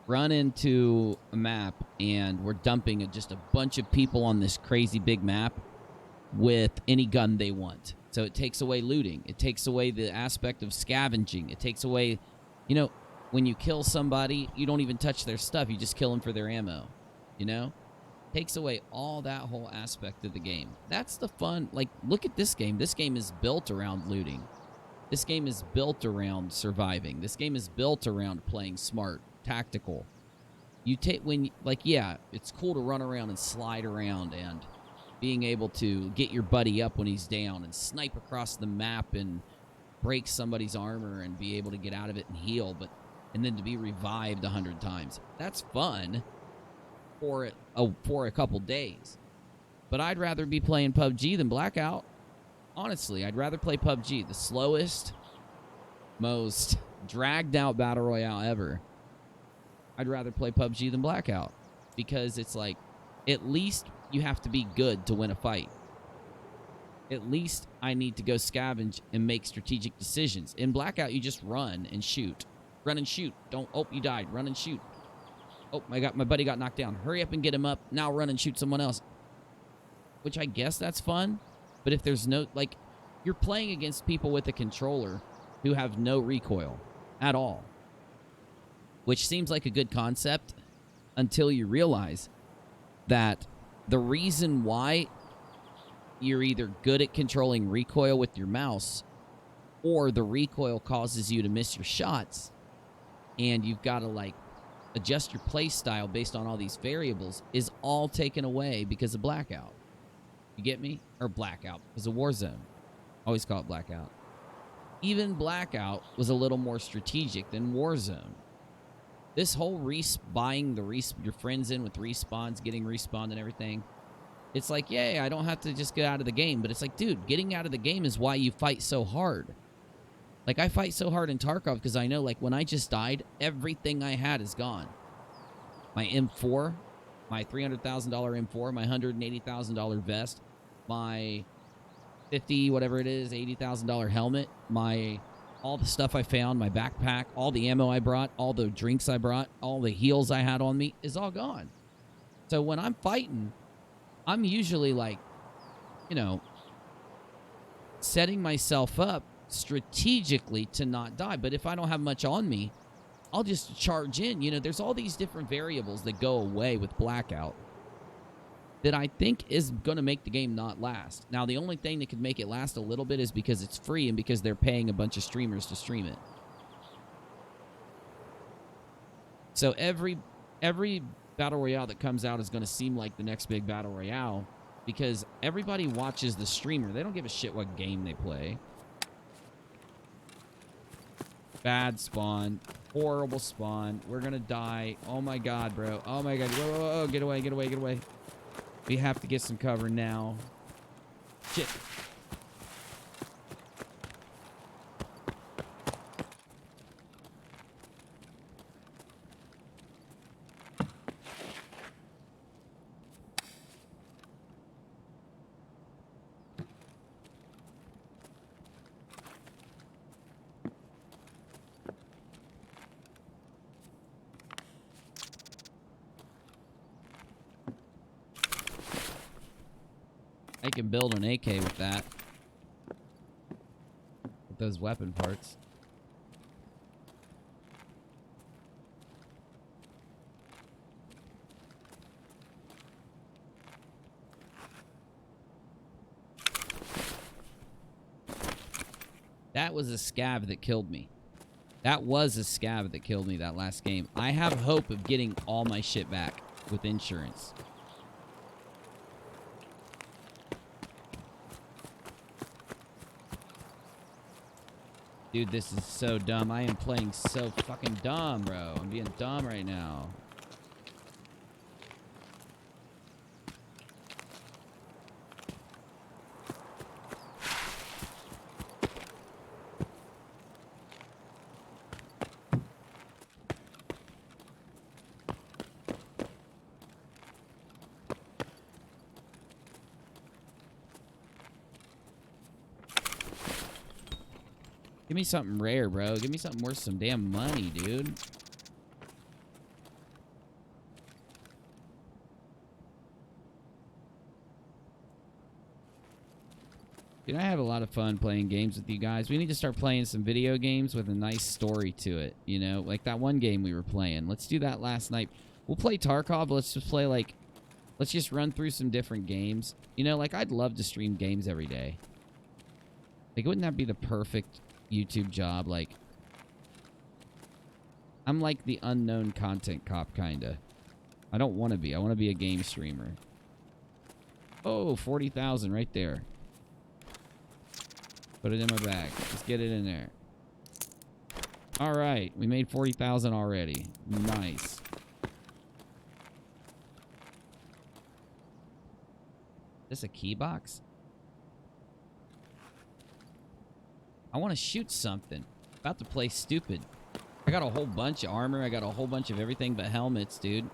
run into a map and we're dumping just a bunch of people on this crazy big map with any gun they want. So it takes away looting. It takes away the aspect of scavenging. It takes away, when you kill somebody, you don't even touch their stuff. You just kill them for their ammo, Takes away all that whole aspect of the game. That's the fun. Like, look at this game. This game is built around looting. This game is built around surviving. This game is built around playing smart, tactical. It's cool to run around and slide around and being able to get your buddy up when he's down and snipe across the map and break somebody's armor and be able to get out of it and heal, and then to be revived 100 times. That's fun for a couple days. But I'd rather be playing PUBG than Blackout. Honestly, I'd rather play PUBG, the slowest, most dragged out battle royale ever. I'd rather play PUBG than Blackout because it's like, at least you have to be good to win a fight. At least I need to go scavenge and make strategic decisions. In Blackout, you just run and shoot. Run and shoot. You died. Run and shoot. Oh, my buddy got knocked down. Hurry up and get him up. Now run and shoot someone else. Which I guess that's fun. But if there's no, you're playing against people with a controller who have no recoil at all. Which seems like a good concept until you realize that the reason why you're either good at controlling recoil with your mouse or the recoil causes you to miss your shots and you've got to, adjust your play style based on all these variables is all taken away because of Blackout. You get me? Or Blackout. Because of Warzone. Always call it Blackout. Even Blackout was a little more strategic than Warzone. This whole buying your friends in with respawns, getting respawned and everything. It's like, yay, I don't have to just get out of the game. But it's like, dude, getting out of the game is why you fight so hard. I fight so hard in Tarkov because I know, when I just died, everything I had is gone. My M4, my $300,000 M4, my $180,000 vest, my $80,000 helmet, all the stuff I found, my backpack, all the ammo I brought, all the drinks I brought, all the heals I had on me is all gone. So when I'm fighting, I'm usually setting myself up strategically to not die. But if I don't have much on me, I'll just charge in. There's all these different variables that go away with Blackout that I think is going to make the game not last. Now, the only thing that could make it last a little bit is because it's free and because they're paying a bunch of streamers to stream it. So every battle royale that comes out is going to seem like the next big battle royale because everybody watches the streamer. They don't give a shit what game they play. Bad spawn. Horrible spawn. We're going to die. Oh my god, bro. Oh my god. Whoa, whoa, whoa. Get away, get away, get away. We have to get some cover now. Shit. I can build an AK with that. With those weapon parts. That was a scav that killed me. That was a scav that killed me that last game. I have hope of getting all my shit back with insurance. Dude, this is so dumb. I am playing so fucking dumb, bro. I'm being dumb right now. Give me something rare, bro. Give me something worth some damn money, dude. Dude, I have a lot of fun playing games with you guys. We need to start playing some video games with a nice story to it, you know? Like that one game we were playing. Let's do that last night. We'll play Tarkov. Let's just play, like... Let's just run through some different games. You know, like, I'd love to stream games every day. Like, wouldn't that be the perfect... YouTube job? Like, I'm like the unknown content cop, kinda. I don't want to be. I want to be a game streamer. Oh, 40,000 right there. Put it in my bag. Let's get it in there. All right, we made 40,000 already. Nice. This a key box? I want to shoot something. About to play stupid. I got a whole bunch of armor. I got a whole bunch of everything but helmets, dude.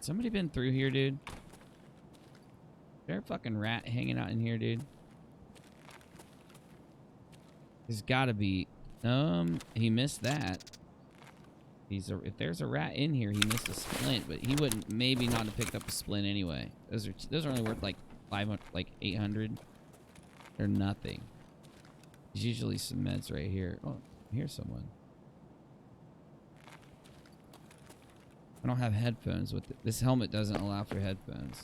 Somebody been through here, dude? Is there a fucking rat hanging out in here, dude? There's gotta be. He missed that. If there's a rat in here, he missed a splint, but he wouldn't maybe not have picked up a splint anyway. Those are only worth like 500, like 800. They're nothing. There's usually some meds right here. Oh, here's someone. I don't have headphones with it. This helmet doesn't allow for headphones.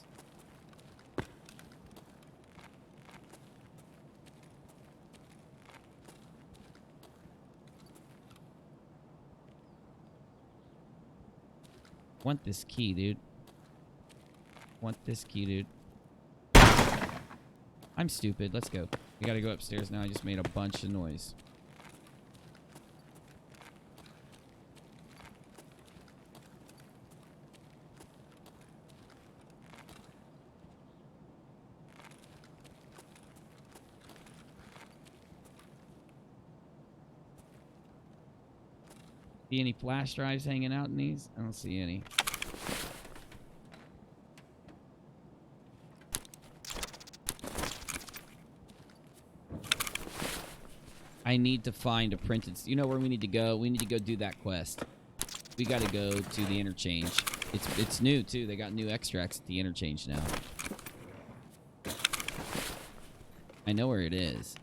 Want this key, dude. Want this key, dude. I'm stupid. Let's go. We gotta go upstairs now. I just made a bunch of noise. See any flash drives hanging out in these? I don't see any. I need to find a printed... You know where we need to go? We need to go do that quest. We got to go to the interchange. It's new, too. They got new extracts at the interchange now. I know where it is.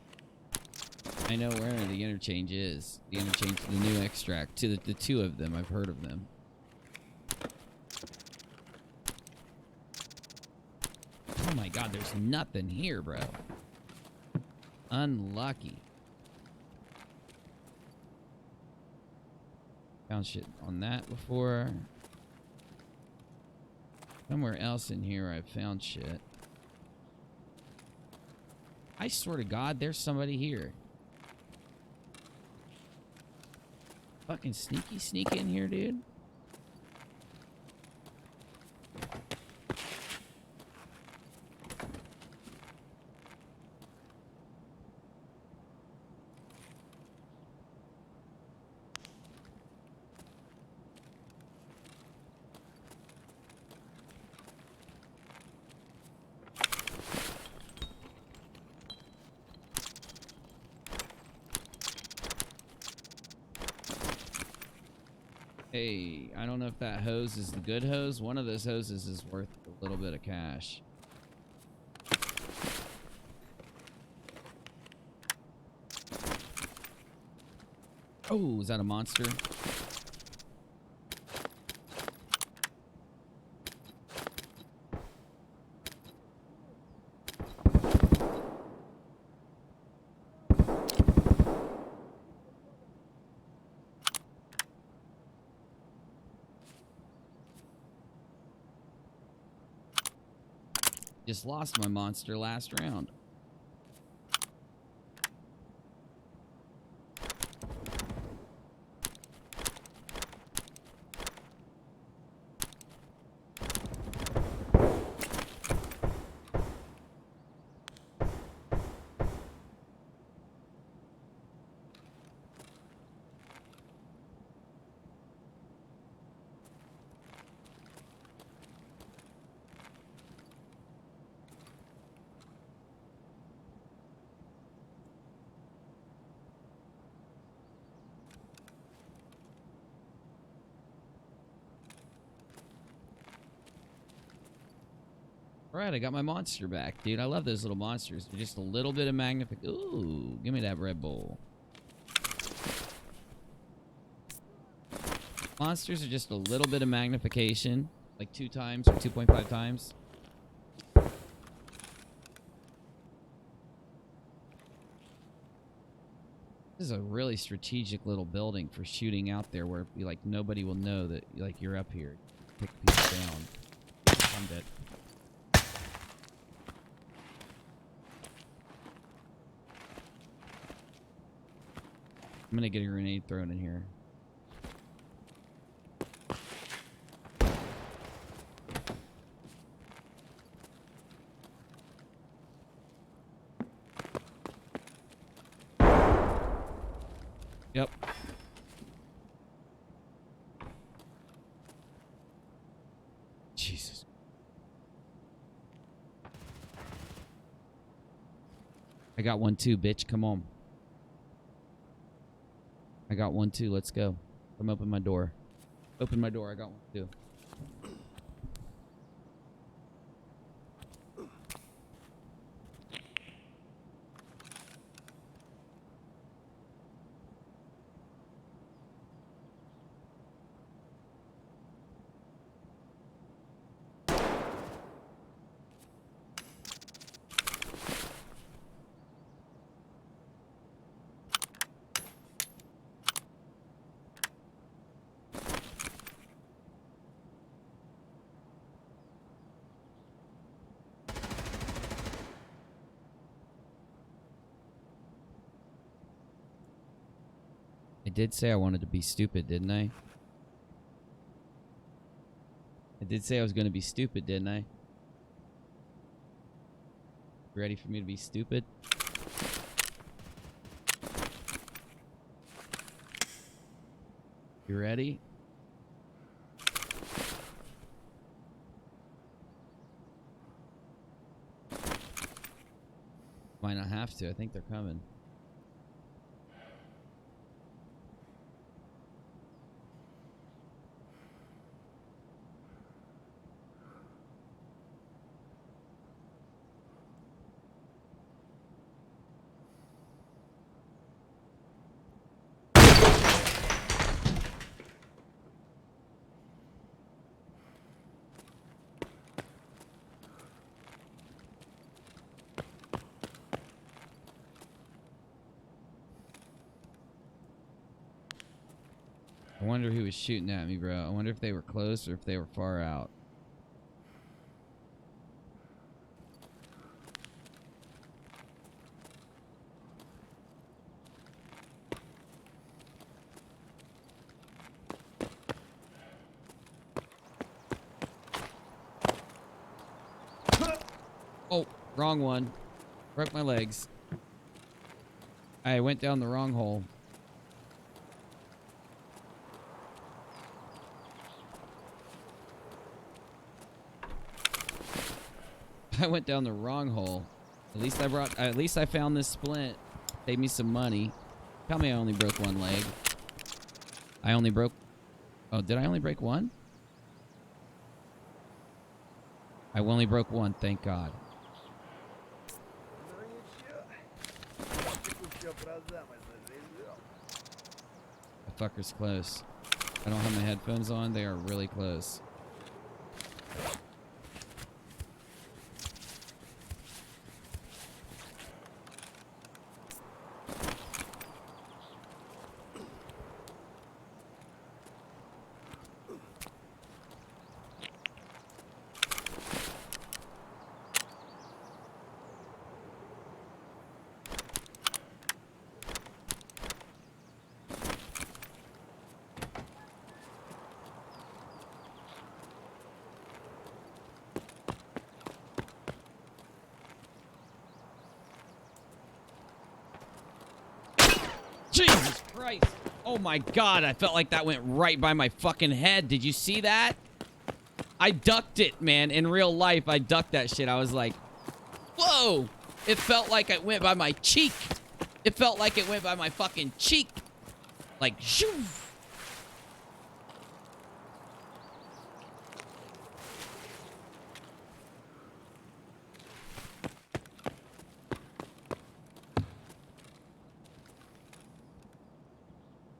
I know where the interchange is. The interchange to the new extract. To the two of them. I've heard of them. Oh my god, there's nothing here, bro. Unlucky. Found shit on that before. Somewhere else in here I've found shit. I swear to God, there's somebody here. Fucking sneak in here, dude. Hey, I don't know if that hose is the good hose. One of those hoses is worth a little bit of cash. Oh, is that a monster? Just lost my monster last round. Alright, I got my monster back, dude. I love those little monsters. They're just a little bit of magnification. Ooh, give me that Red Bull. Monsters are just a little bit of magnification. Like 2 times or 2.5 times. This is a really strategic little building for shooting out there where like nobody will know that like you're up here. Pick people down. I'm dead. I'm gonna get a grenade thrown in here. Yep. Jesus. I got one too, bitch. Come on. I got one too. Let's go. Come open my door. Open my door. I got one too. I did say I wanted to be stupid, didn't I? I did say I was going to be stupid, didn't I? Ready for me to be stupid? You You ready? Might not have to. I think they're coming. I wonder who was shooting at me, bro. I wonder if they were close or if they were far out. Oh, wrong one. Broke my legs. I went down the wrong hole. I went down the wrong hole. At least I found this splint. Saved me some money. Tell me I only broke one leg. Oh, did I only break one? I only broke one, thank God. The fucker's close. I don't have my headphones on. They are really close. Jesus Christ. Oh my God, I felt like that went right by my fucking head. Did you see that? I ducked it, man. In real life, I ducked that shit. I was like, whoa. It felt like it went by my cheek. It felt like it went by my fucking cheek. Like, shoo.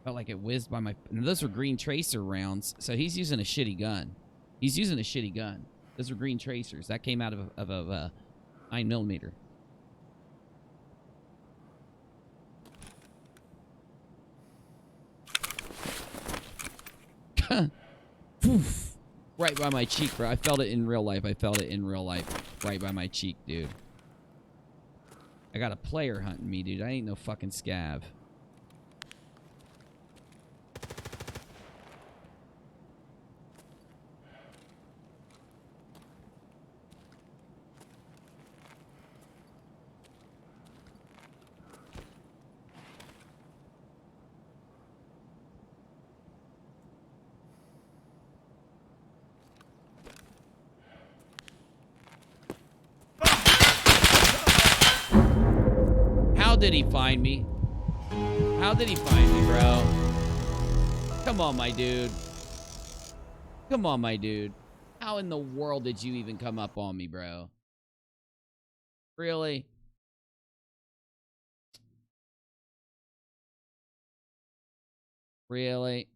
Felt like it whizzed by my... And those were green tracer rounds, so he's using a shitty gun. He's using a shitty gun. Those were green tracers. That came out of a 9mm. Right by my cheek, bro. I felt it in real life. I felt it in real life. Right by my cheek, dude. I got a player hunting me, dude. I ain't no fucking scav. How did he find me? How did he find me, bro? Come on, my dude. Come on, my dude. How in the world did you even come up on me, bro? Really? Really?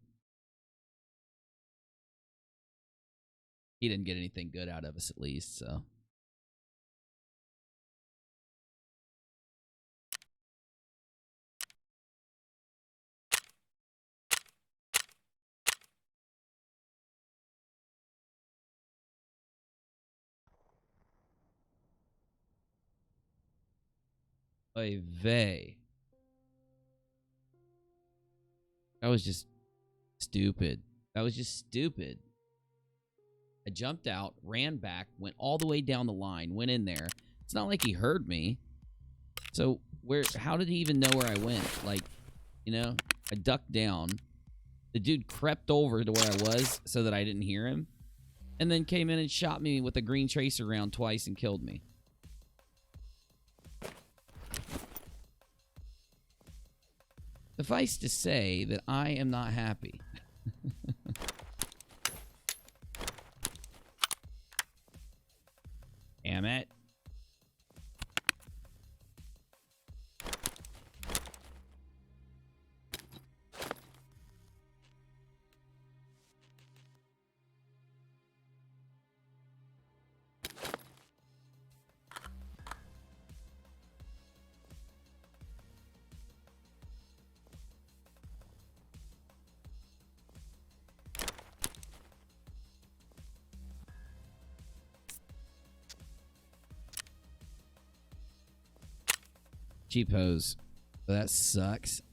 He didn't get anything good out of us, at least, so... Oy vey. That was just stupid. That was just stupid. I jumped out, ran back, went all the way down the line, went in there. It's not like he heard me. So how did he even know where I went? Like, you know, I ducked down, The dude crept over to where I was so that I didn't hear him, and then came in and shot me with a green tracer round twice and killed me. Suffice to say that I am not happy. Damn it. Cheap hose. That sucks.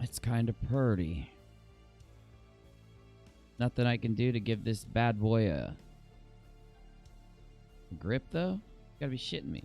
It's kind of pretty. Nothing I can do to give this bad boy a grip, though? You gotta be shitting me.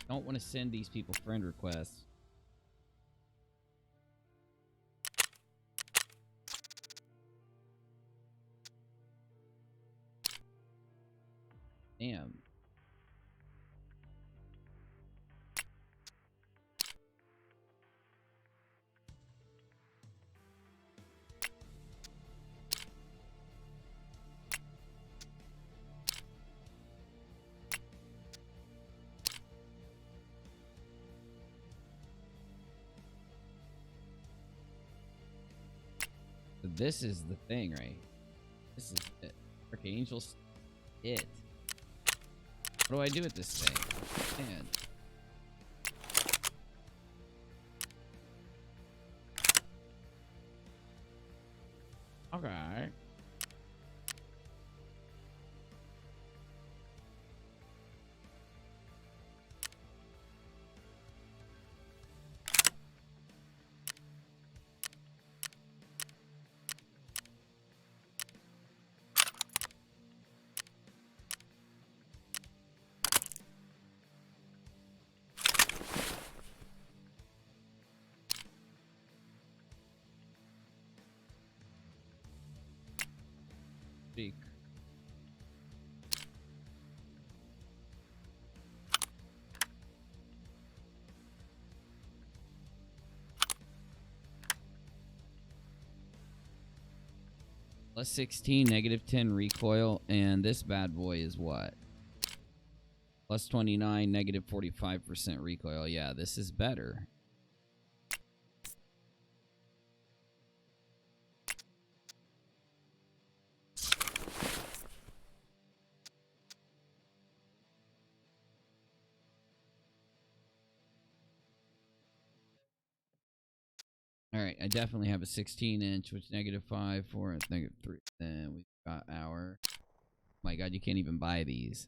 Don't want to send these people friend requests. Damn. This is the thing, right? This is it. Archangel's it. What do I do with this thing? Man. Okay. Speak. Plus 16, negative 10 recoil, and this bad boy is what? Plus 29, negative 45% recoil. Yeah, this is better. Alright, I definitely have a 16-inch, which negative 5, 4, and negative 3. Then we've got our... Oh my god, you can't even buy these.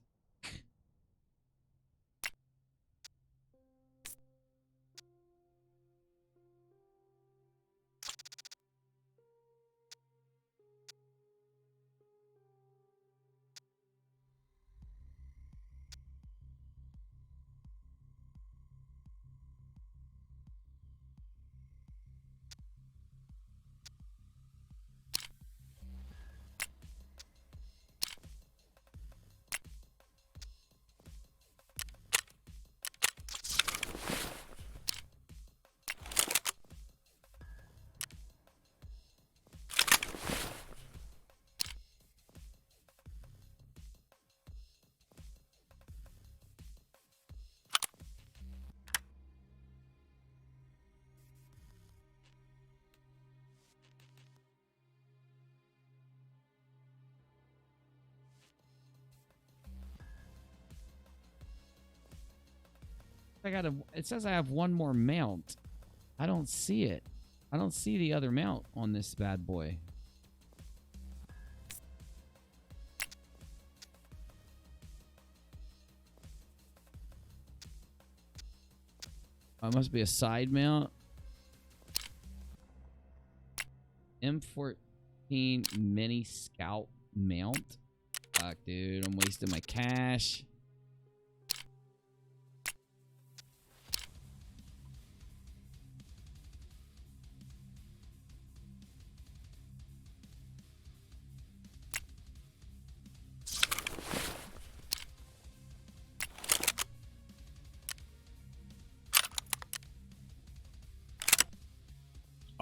It says I have one more mount. I don't see it. I don't see the other mount on this bad boy. Oh, it must be a side mount. M14 mini scout mount. Fuck, dude. I'm wasting my cash.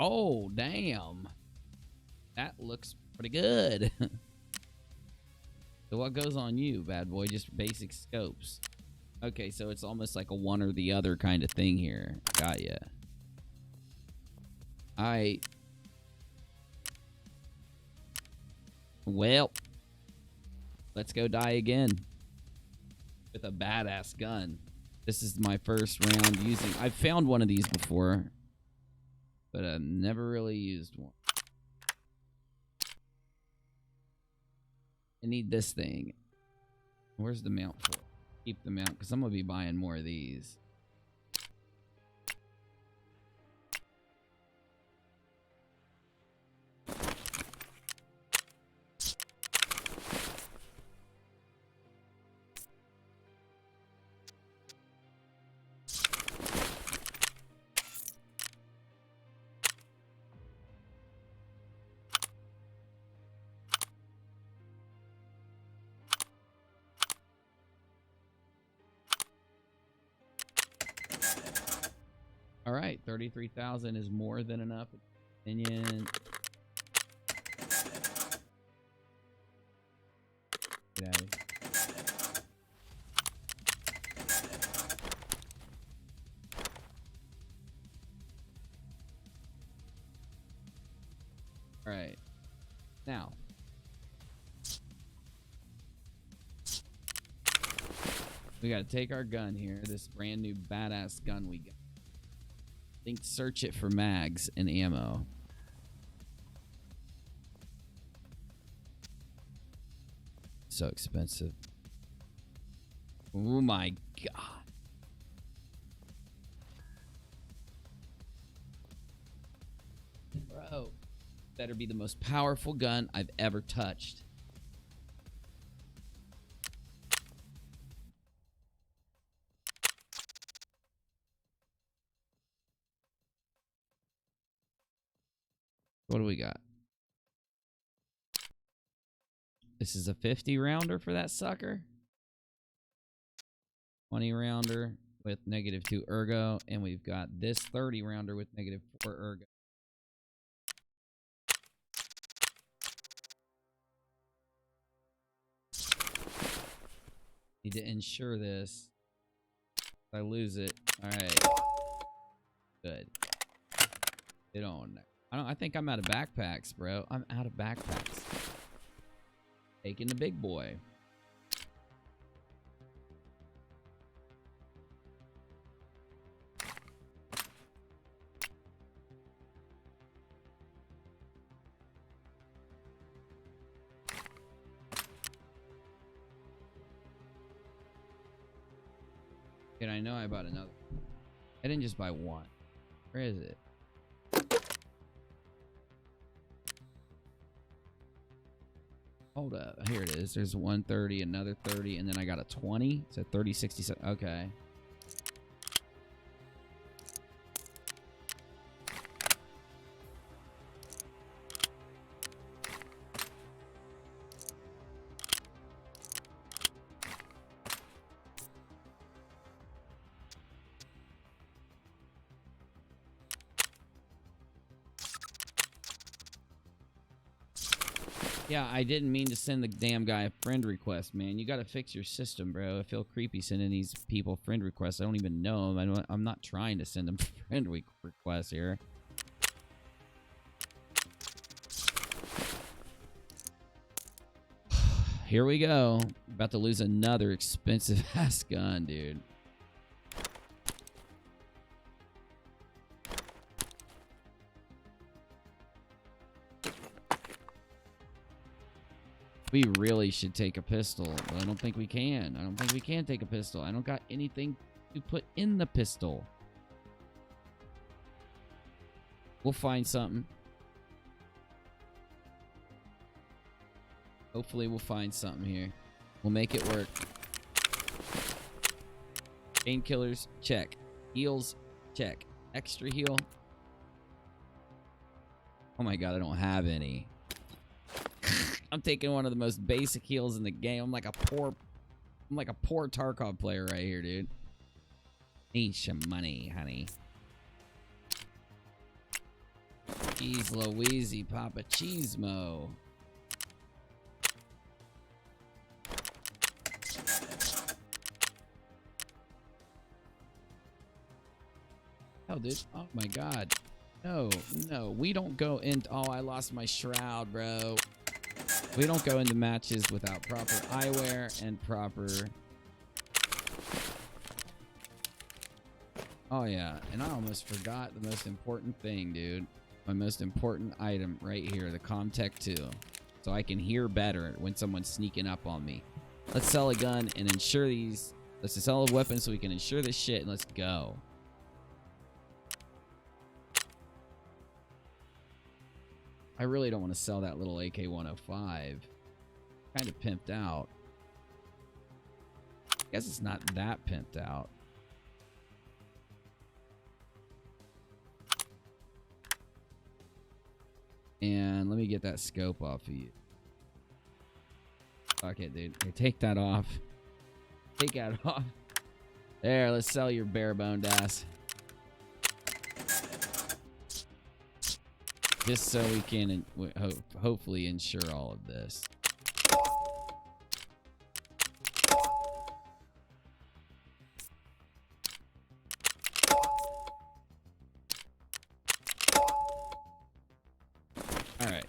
Oh, damn. That looks pretty good. So what goes on you, bad boy? Just basic scopes. Okay, so it's almost like a one or the other kind of thing here. Got ya. Well, let's go die again with a badass gun. This is my first round using. I've found one of these before, but I've never really used one. I need this thing. Where's the mount for? Keep the mount because I'm gonna be buying more of these. All right, 33,000 is more than enough. Opinion. Get out of here. All right, now. We got to take our gun here, this brand new badass gun we got. Think search it for mags and ammo. So expensive. Oh my god. Bro, better be the most powerful gun I've ever touched. What do we got? This is a 50 rounder for that sucker. 20 rounder with -2 ergo. And we've got this 30 rounder with -4 ergo. Need to insure this. If I lose it. Alright. Good. Get on there. I think I'm out of backpacks, bro. I'm out of backpacks. Taking the big boy. And I know I bought another. I didn't just buy one. Where is it? Hold up. Here it is. There's 130, another 30, and then I got a 20. So 30, 67. Okay. Yeah, I didn't mean to send the damn guy a friend request, man. You gotta fix your system, bro. I feel creepy sending these people friend requests. I don't even know them. I'm not trying to send them friend requests here. Here we go. About to lose another expensive ass gun, dude. We really should take a pistol, but I don't think we can. I don't think we can take a pistol. I don't got anything to put in the pistol. We'll find something. Hopefully we'll find something here. We'll make it work. Painkillers, check. Heals, check. Extra heal. Oh my god, I don't have any. I'm taking one of the most basic heals in the game. I'm like a poor Tarkov player right here, dude. Need some money, honey. Cheese Louise, Papa Cheesemo. Oh, dude. Oh, my God. No, no. We don't go in. Oh, I lost my shroud, bro. We don't go into matches without proper eyewear and proper... Oh, yeah. And I almost forgot the most important thing, dude. My most important item right here, the Comtech 2. So I can hear better when someone's sneaking up on me. Let's sell a gun and ensure these... Let's sell a weapon so we can ensure this shit, and let's go. I really don't want to sell that little AK-105. Kind of pimped out. I guess it's not that pimped out. And let me get that scope off of you. Fuck it, dude. Here, take that off. Take that off. There, let's sell your bare-boned ass. Just so we can hopefully ensure all of this. All right.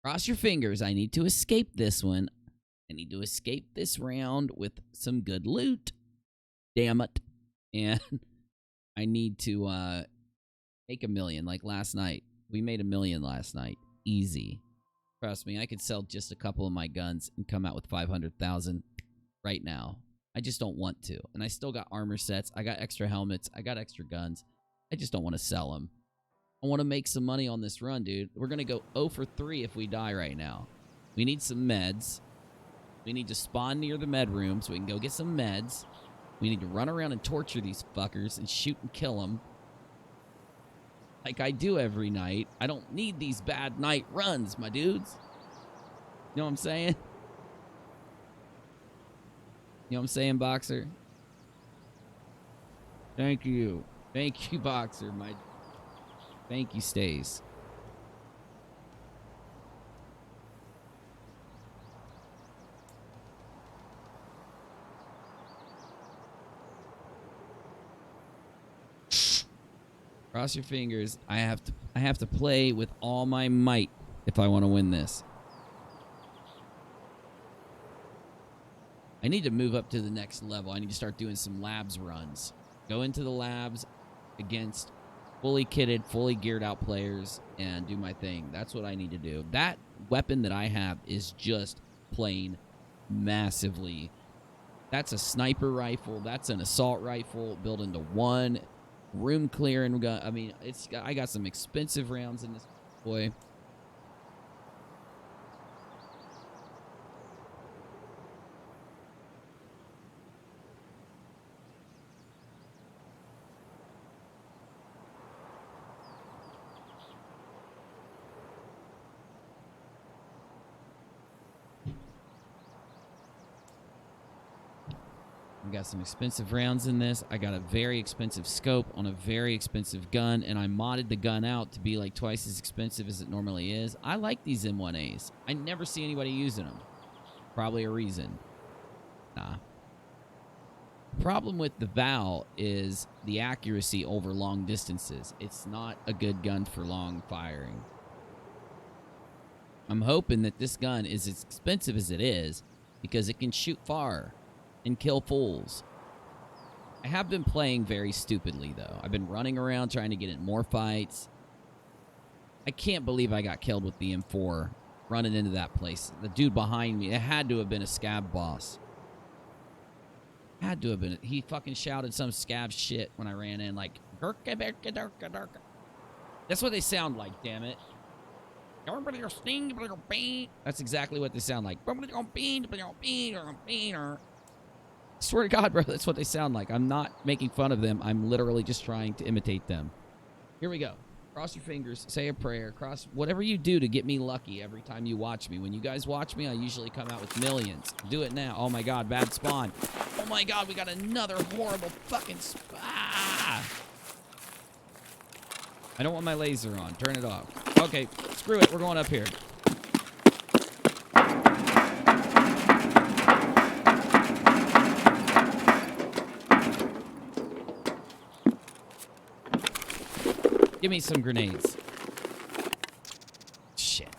Cross your fingers. I need to escape this one. I need to escape this round with some good loot. Damn it. And I need to make $1 million like last night. We made $1 million last night. Easy. Trust me, I could sell just a couple of my guns and come out with 500,000 right now. I just don't want to. And I still got armor sets. I got extra helmets. I got extra guns. I just don't want to sell them. I want to make some money on this run, dude. We're going to go 0 for 3 if we die right now. We need some meds. We need to spawn near the med room so we can go get some meds. We need to run around and torture these fuckers and shoot and kill them. Like I do every night. I don't need these bad night runs, my dudes. You know what I'm saying? You know what I'm saying, Boxer? Thank you. Thank you, Boxer. Thank you, Stays. Cross your fingers. I have to play with all my might if I want to win this. I need to move up to the next level. I need to start doing some labs runs. Go into the labs against fully kitted, fully geared out players and do my thing. That's what I need to do. That weapon that I have is just plain massively. That's a sniper rifle. That's an assault rifle built into one. Room clearing gun. I mean, I got some expensive rounds in this boy. Got some expensive rounds in this. I got a very expensive scope on a very expensive gun, and I modded the gun out to be like twice as expensive as it normally is. I like these M1As. I never see anybody using them. Probably a reason. Nah. The problem with the Val is the accuracy over long distances. It's not a good gun for long firing. I'm hoping that this gun is as expensive as it is because it can shoot far and kill fools. I have been playing very stupidly, though. I've been running around trying to get in more fights. I can't believe I got killed with the M4 running into that place. The dude behind me, it had to have been a scab boss. Had to have been. He fucking shouted some scab shit when I ran in, like, Gurka, Berka, Durka, Durka. That's what they sound like, damn it. That's exactly what they sound like. Swear to God, bro, that's what they sound like. I'm not making fun of them. I'm literally just trying to imitate them. Here we go. Cross your fingers, say a prayer, cross whatever you do to get me lucky every time you watch me. When you guys watch me, I usually come out with millions. Do it now. Oh my God, bad spawn. Oh my God, we got another horrible fucking spawn. I don't want my laser on. Turn it off. Okay, screw it. We're going up here. Give me some grenades. Shit.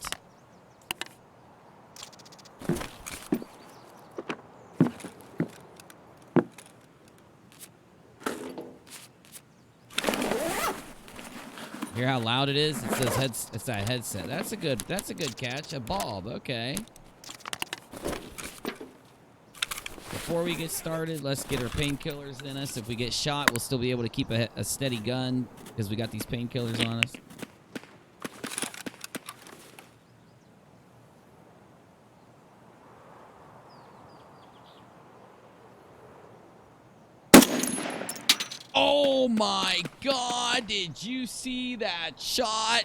Hear how loud it is? It says it's that headset. That's a good catch. A bulb, okay. Before we get started, let's get our painkillers in us. If we get shot, we'll still be able to keep a steady gun because we got these painkillers on us. Oh my God, did you see that shot?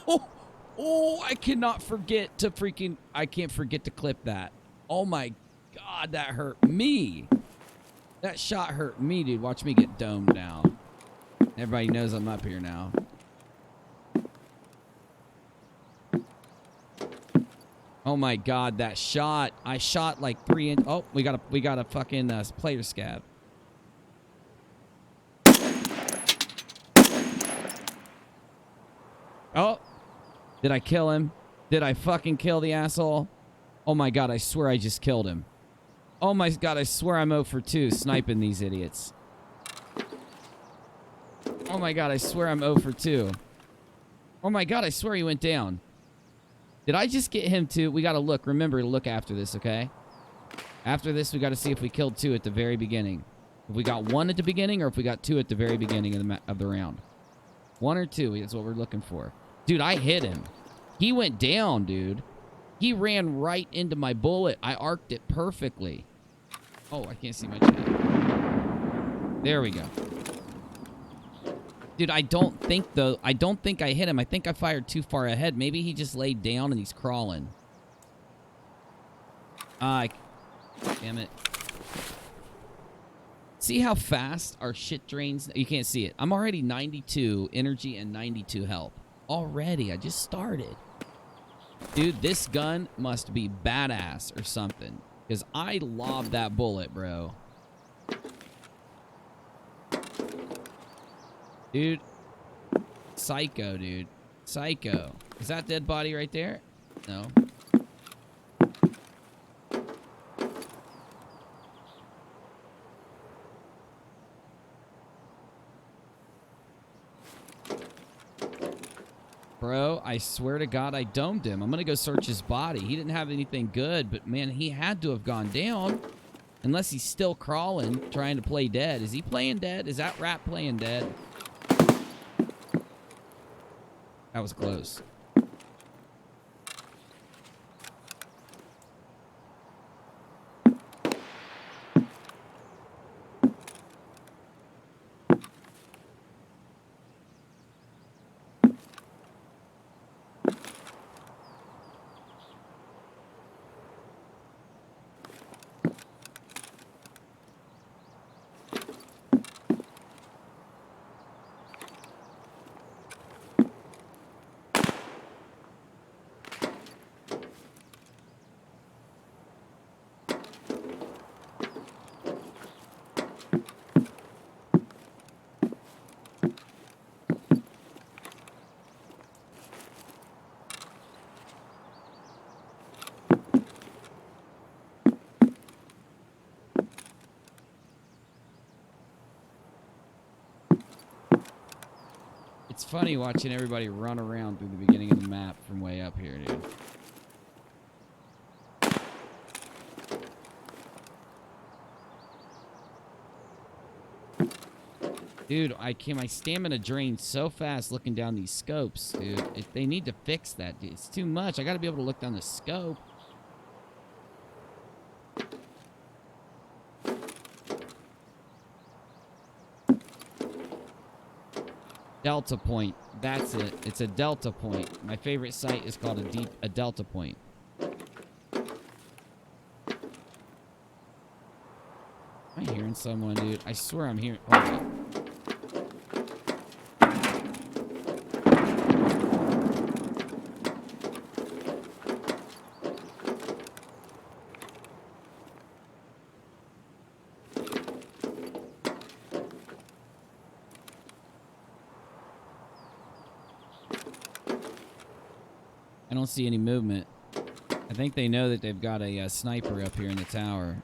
Oh, I cannot forget to I can't forget to clip that. Oh my God, that hurt me. That shot hurt me, dude. Watch me get domed now. Everybody knows I'm up here now. Oh my God, that shot. I shot like 3 inch. Oh, we got a fucking player scab. Oh, did I kill him? Did I fucking kill the asshole? Oh my God, I swear I just killed him. Oh my God, I swear I'm 0 for 2 sniping these idiots. Oh my God, I swear I'm 0 for 2. Oh my God, I swear he went down. Did I just get him too? We gotta look. Remember to look after this, okay? After this, we gotta see if we killed 2 at the very beginning. If we got 1 at the beginning or if we got 2 at the very beginning of the round. 1 or 2 is what we're looking for. Dude, I hit him. He went down, dude. He ran right into my bullet. I arced it perfectly. Oh, I can't see my chat. There we go. Dude, I don't think I hit him. I think I fired too far ahead. Maybe he just laid down and he's crawling. Damn it. See how fast our shit drains? You can't see it. I'm already 92 energy and 92 health. Already, I just started. Dude, this gun must be badass or something. Because I lobbed that bullet, bro. Dude. Psycho, dude. Psycho. Is that dead body right there? No. Bro, I swear to God, I domed him. I'm going to go search his body. He didn't have anything good, but man, he had to have gone down. Unless he's still crawling, trying to play dead. Is he playing dead? Is that rat playing dead? That was close. It's funny watching everybody run around through the beginning of the map from way up here, dude. Dude, my stamina drains so fast looking down these scopes, dude. They need to fix that, dude. It's too much. I gotta be able to look down the scope. Delta point. That's it. It's a delta point. My favorite site is called a delta point. Am I hearing someone, dude? I swear I'm hearing. Hold on. I don't see any movement. I think they know that they've got a sniper up here in the tower.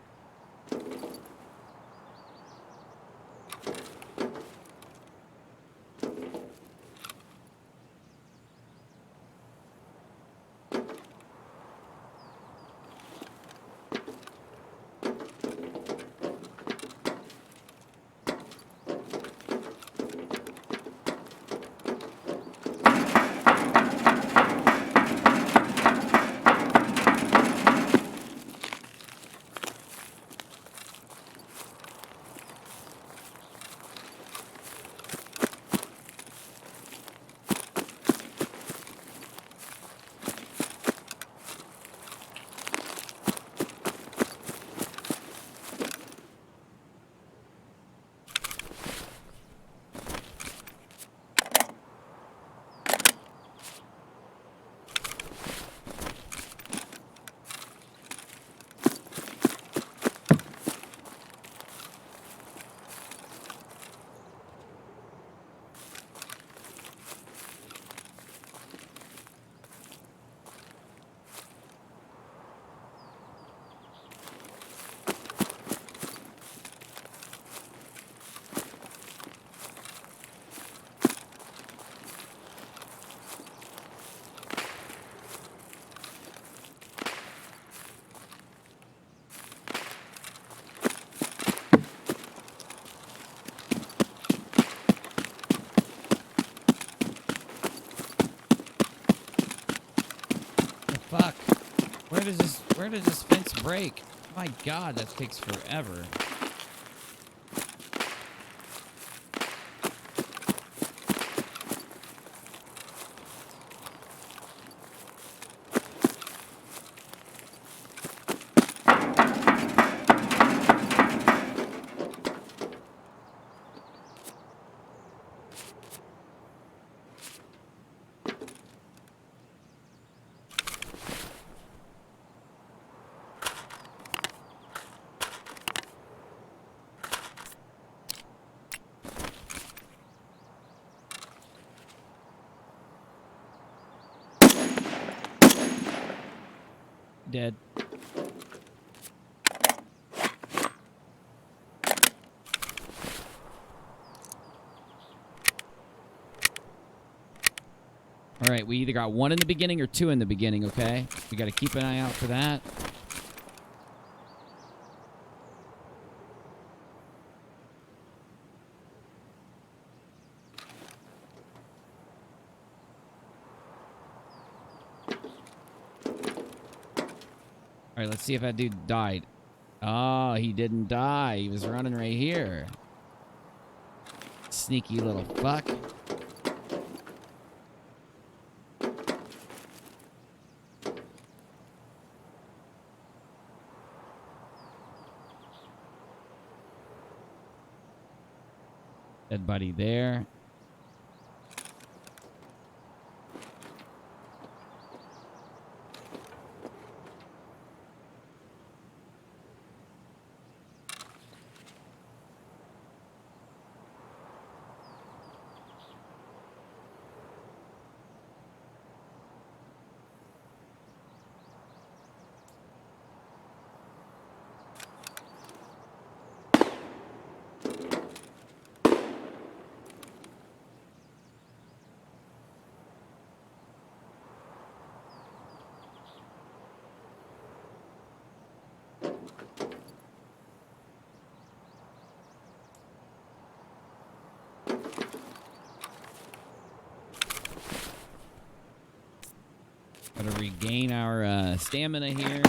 Fuck. Where does this fence break? My God, that takes forever. Dead. All right, we either got one in the beginning or two in the beginning, okay? We got to keep an eye out for that. All right, let's see if that dude died. Oh, he didn't die. He was running right here. Sneaky little fuck. Dead buddy there. Gotta regain our stamina here.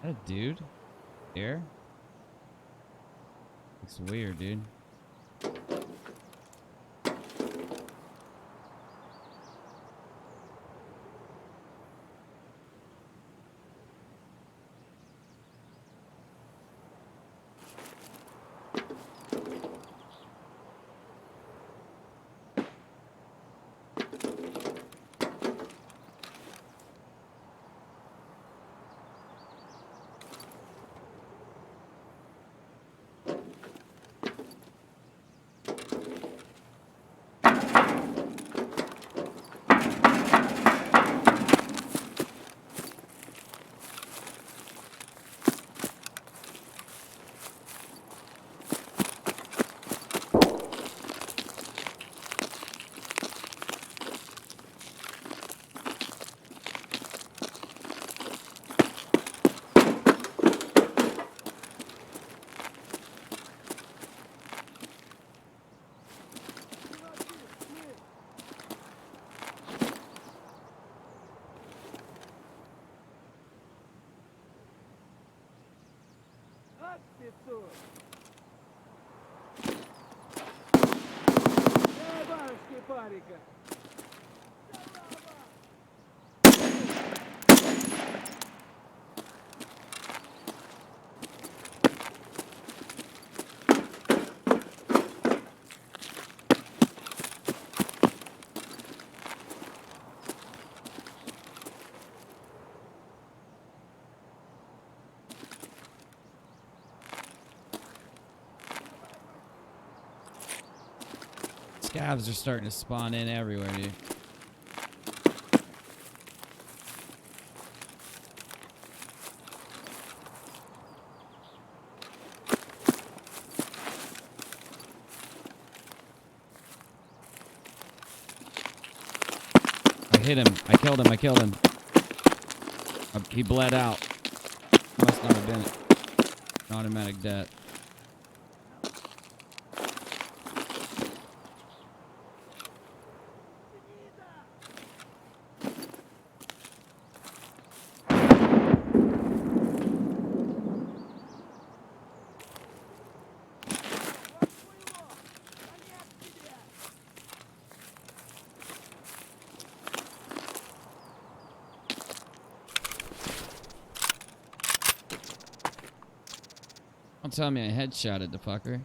That a dude? Here? Looks weird, dude. Scavs are starting to spawn in everywhere, dude. I hit him. I killed him. I killed him. He bled out. Must not have been an automatic death. Don't tell me I headshotted the fucker.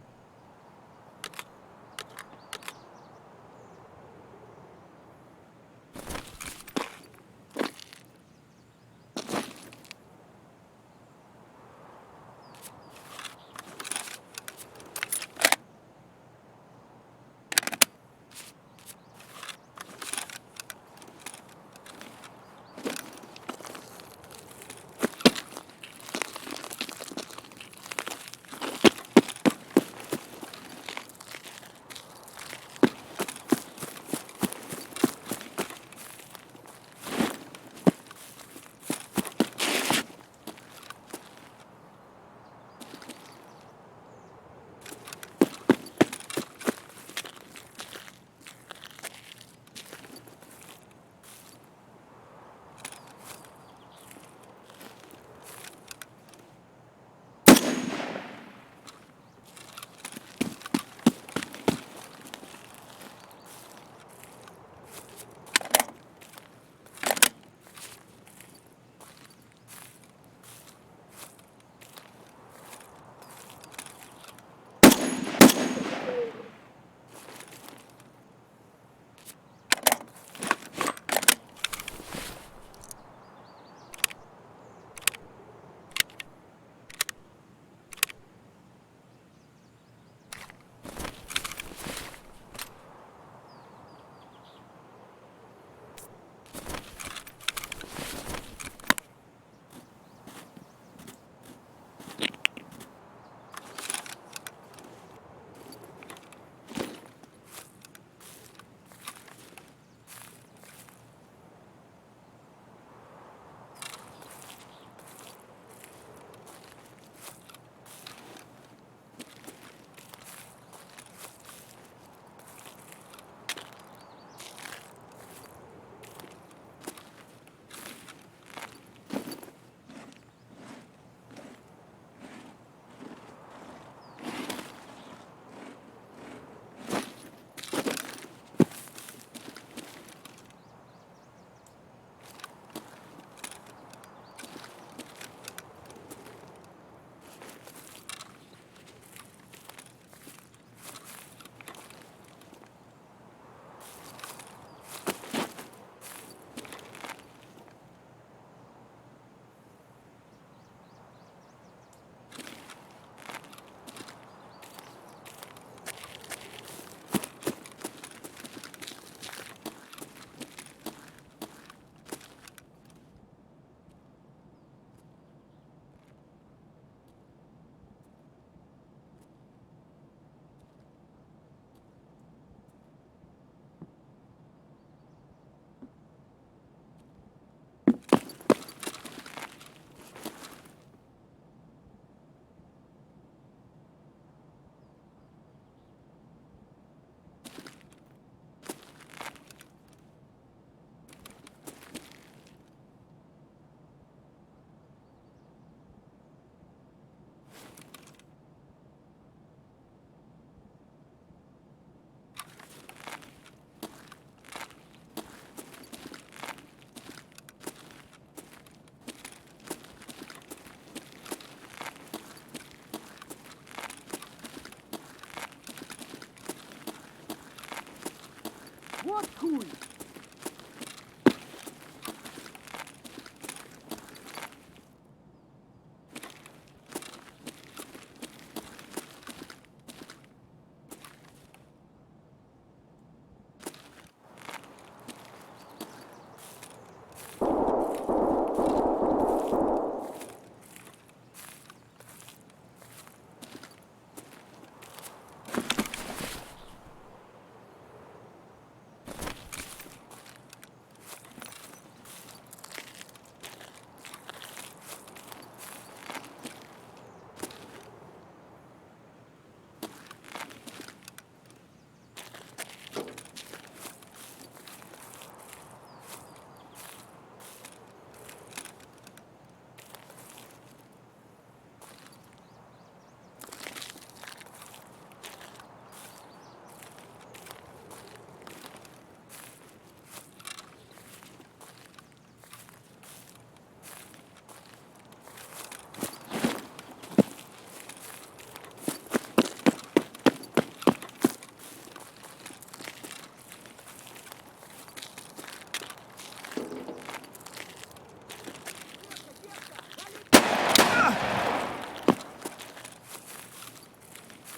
Вот хуй.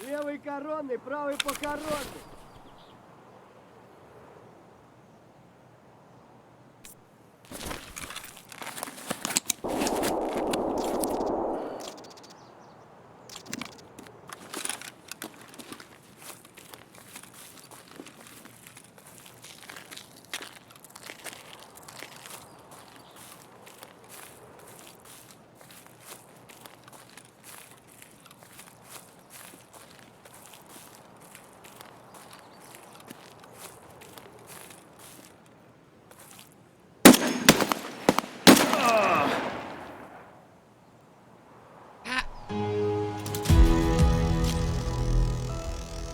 Левый коронный, правый покоронный.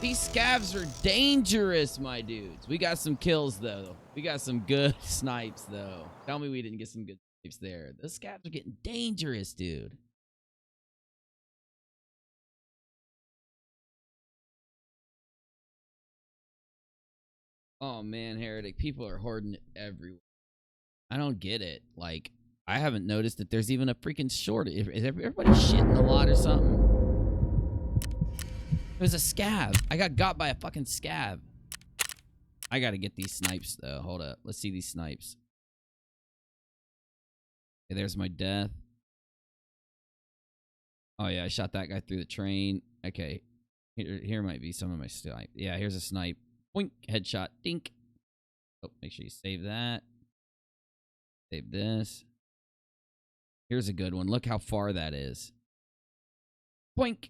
These scavs are dangerous, my dudes. We got some kills, though. We got some good snipes, though. Tell me we didn't get some good snipes there. Those scavs are getting dangerous, dude. Oh, man, Heretic. People are hoarding it everywhere. I don't get it. Like, I haven't noticed that there's even a freaking shortage. Is everybody shitting a lot or something? It was a scav. I got by a fucking scav. I gotta get these snipes, though. Hold up. Let's see these snipes. Okay, there's my death. Oh, yeah, I shot that guy through the train. Okay. Here might be some of my snipe. Yeah, here's a snipe. Boink. Headshot. Dink. Oh, make sure you save that. Save this. Here's a good one. Look how far that is. Boink.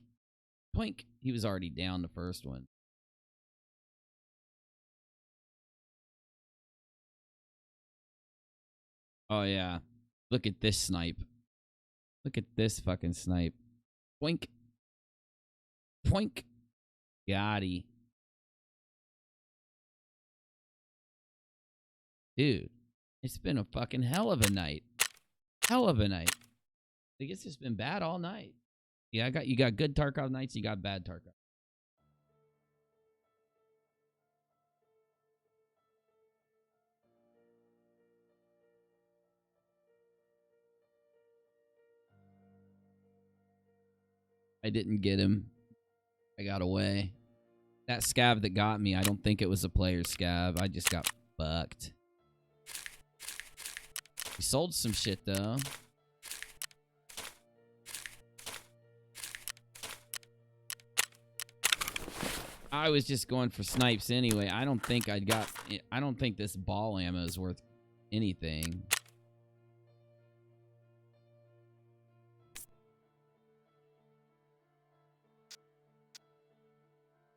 Boink. He was already down the first one. Oh, yeah. Look at this snipe. Look at this fucking snipe. Boink. Boink. Gotti. Dude, it's been a fucking hell of a night. Hell of a night. I guess it's been bad all night. Yeah, you got good Tarkov nights, you got bad Tarkov. I didn't get him. I got away. That scav that got me, I don't think it was a player scav. I just got fucked. He sold some shit, though. I was just going for snipes anyway. I don't think this ball ammo is worth anything.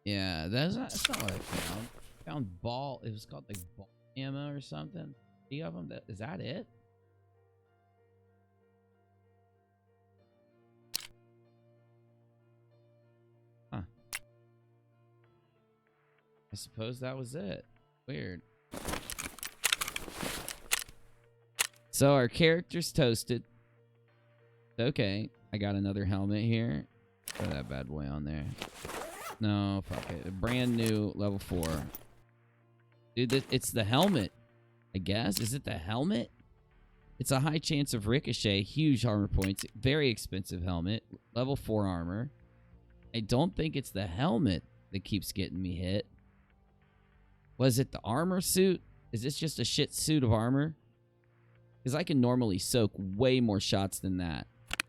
Yeah, that's not what I found. I found ball. It was called like ball ammo or something. 3 of them. Is that it? Huh. I suppose that was it. Weird. So our character's toasted. Okay. I got another helmet here. Throw that bad boy on there. No, fuck it. A brand new level 4. Dude, it's the helmet, I guess. Is it the helmet? It's a high chance of ricochet, huge armor points, very expensive helmet, level 4 armor. I don't think it's the helmet that keeps getting me hit. Was it the armor suit? Is this just a shit suit of armor? Because I can normally soak way more shots than that.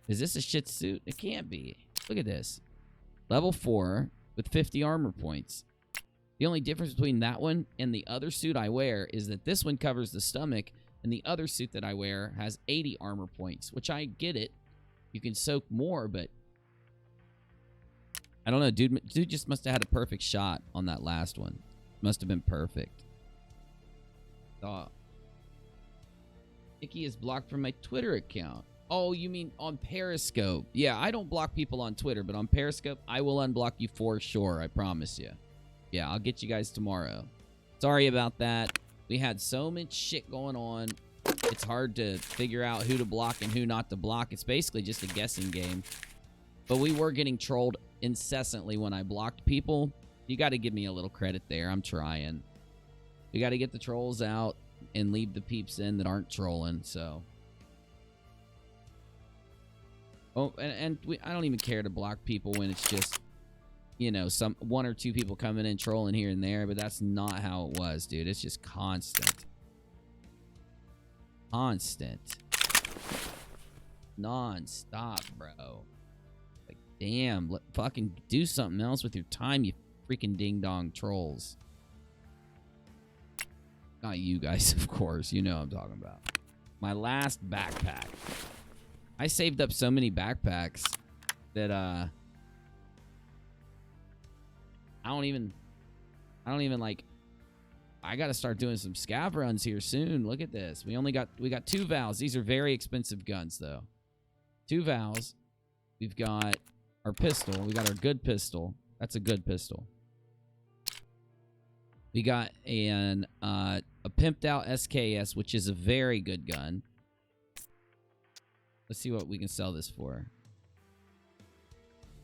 Is this a shit suit? It can't be. Look at this. Level 4 with 50 armor points. The only difference between that one and the other suit I wear is that this one covers the stomach, and the other suit that I wear has 80 armor points, which I get it. You can soak more, but I don't know. Dude just must have had a perfect shot on that last one. Must have been perfect. Nikki is blocked from my Twitter account. Oh, you mean on Periscope? Yeah, I don't block people on Twitter, but on Periscope, I will unblock you for sure. I promise you. Yeah, I'll get you guys tomorrow. Sorry about that. We had so much shit going on. It's hard to figure out who to block and who not to block. It's basically just a guessing game. But we were getting trolled incessantly when I blocked people. You got to give me a little credit there. I'm trying. We got to get the trolls out and leave the peeps in that aren't trolling, so. Oh, and I don't even care to block people when it's just, you know, one or two people coming in trolling here and there, but that's not how it was, dude. It's just constant. Constant. Non-stop, bro. Like, damn, fucking do something else with your time, you freaking ding-dong trolls. Not you guys, of course. You know what I'm talking about. My last backpack. I saved up so many backpacks that, I don't even like, I got to start doing some scav runs here soon. Look at this. We got 2 Vals. These are very expensive guns though. 2 Vals. We've got our pistol. We got our good pistol. That's a good pistol. We got a pimped out SKS, which is a very good gun. Let's see what we can sell this for.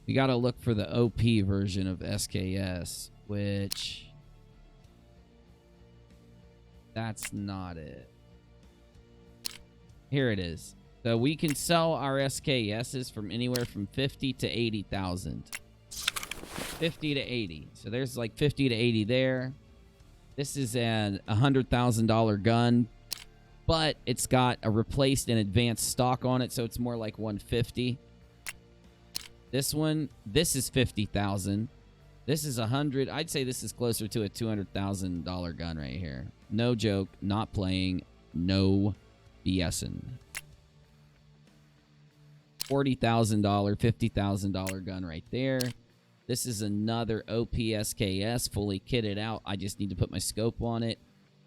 We got to look for the OP version of SKS, which that's not it. Here it is. So we can sell our SKSs from anywhere from 50 to 80,000. 50 to 80. So there's like 50 to 80 there. This is a $100,000 gun, but it's got a replaced and advanced stock on it, so it's more like 150. This one, this is 50,000. This is 100. I'd say this is closer to a $200,000 gun right here. No joke, not playing, no BSing. $40,000, $50,000 gun right there. This is another OPSKS, fully kitted out. I just need to put my scope on it.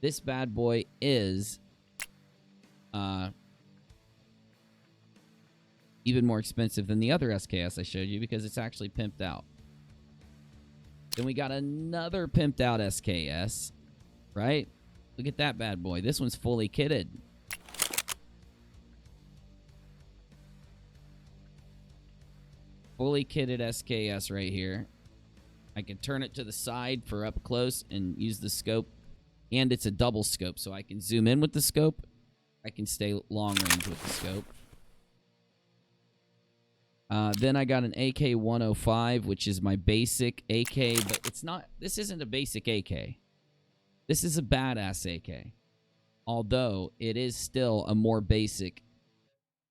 This bad boy is even more expensive than the other SKS I showed you because it's actually pimped out. Then we got another pimped out SKS, right? Look at that bad boy. This one's fully kitted. Fully kitted SKS right here. I can turn it to the side for up close and use the scope. And it's a double scope, so I can zoom in with the scope. I can stay long range with the scope. Then I got an AK-105, which is my basic AK, but it's not. This isn't a basic AK. This is a badass AK. Although it is still a more basic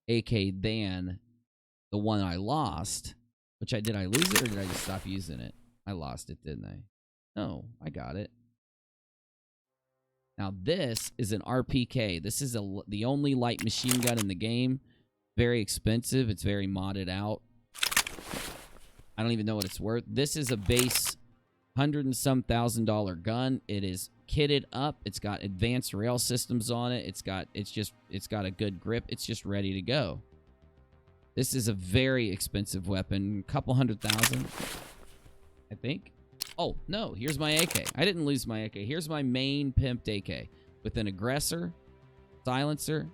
AK than the one I lost. Which did I lose it or did I just stop using it? I lost it, didn't I? No, I got it. Now this is an RPK. This is the only light machine gun in the game. Very expensive. It's very modded out. I don't even know what it's worth. This is a base $100 and some thousand gun. It is kitted up. It's got advanced rail systems on it. It's got a good grip. It's just ready to go. This is a very expensive weapon. A couple $100,000, I think. Oh, no. Here's my AK. I didn't lose my AK. Here's my main pimped AK with an aggressor, silencer,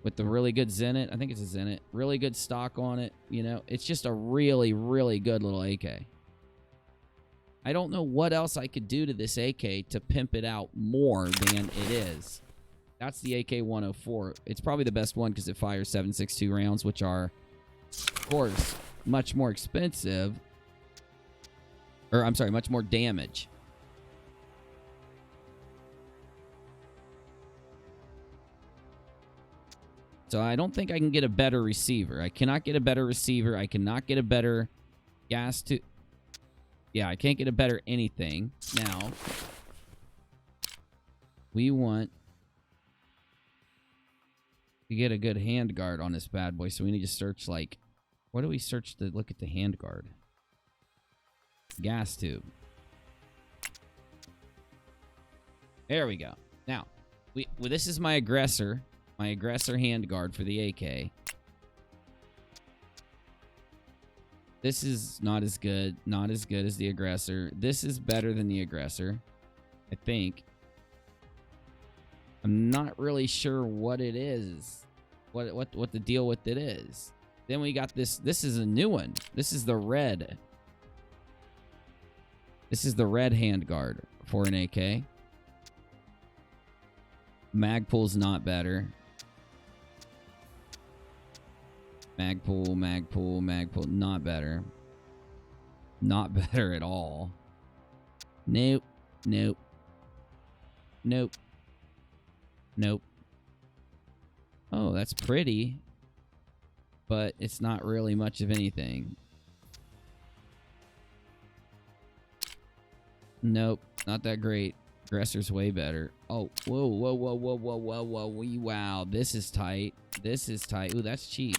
with the really good Zenit. I think it's a Zenit. Really good stock on it. You know, it's just a really, really good little AK. I don't know what else I could do to this AK to pimp it out more than it is. That's the AK-104. It's probably the best one because it fires 7.62 rounds, which are, of course, much more expensive. Or, I'm sorry, much more damage. So I don't think I can get a better receiver. I cannot get a better receiver. I cannot get a better gas to... Yeah, I can't get a better anything. Now, we want to get a good handguard on this bad boy. So we need to search, like... What do we search to look at the handguard? Gas tube. There we go. Now, well, this is my aggressor handguard for the AK. This is not as good as the aggressor. This is better than the aggressor, I think. I'm not really sure what it is, what the deal with it is. Then we got this. This is a new one. This is the red. This is the red handguard for an AK. Magpool's not better. Magpool, not better. Not better at all. Nope. Oh, that's pretty. But it's not really much of anything. Nope, not that great. Aggressor's way better. Oh, whoa. Wow, this is tight. Ooh, that's cheap.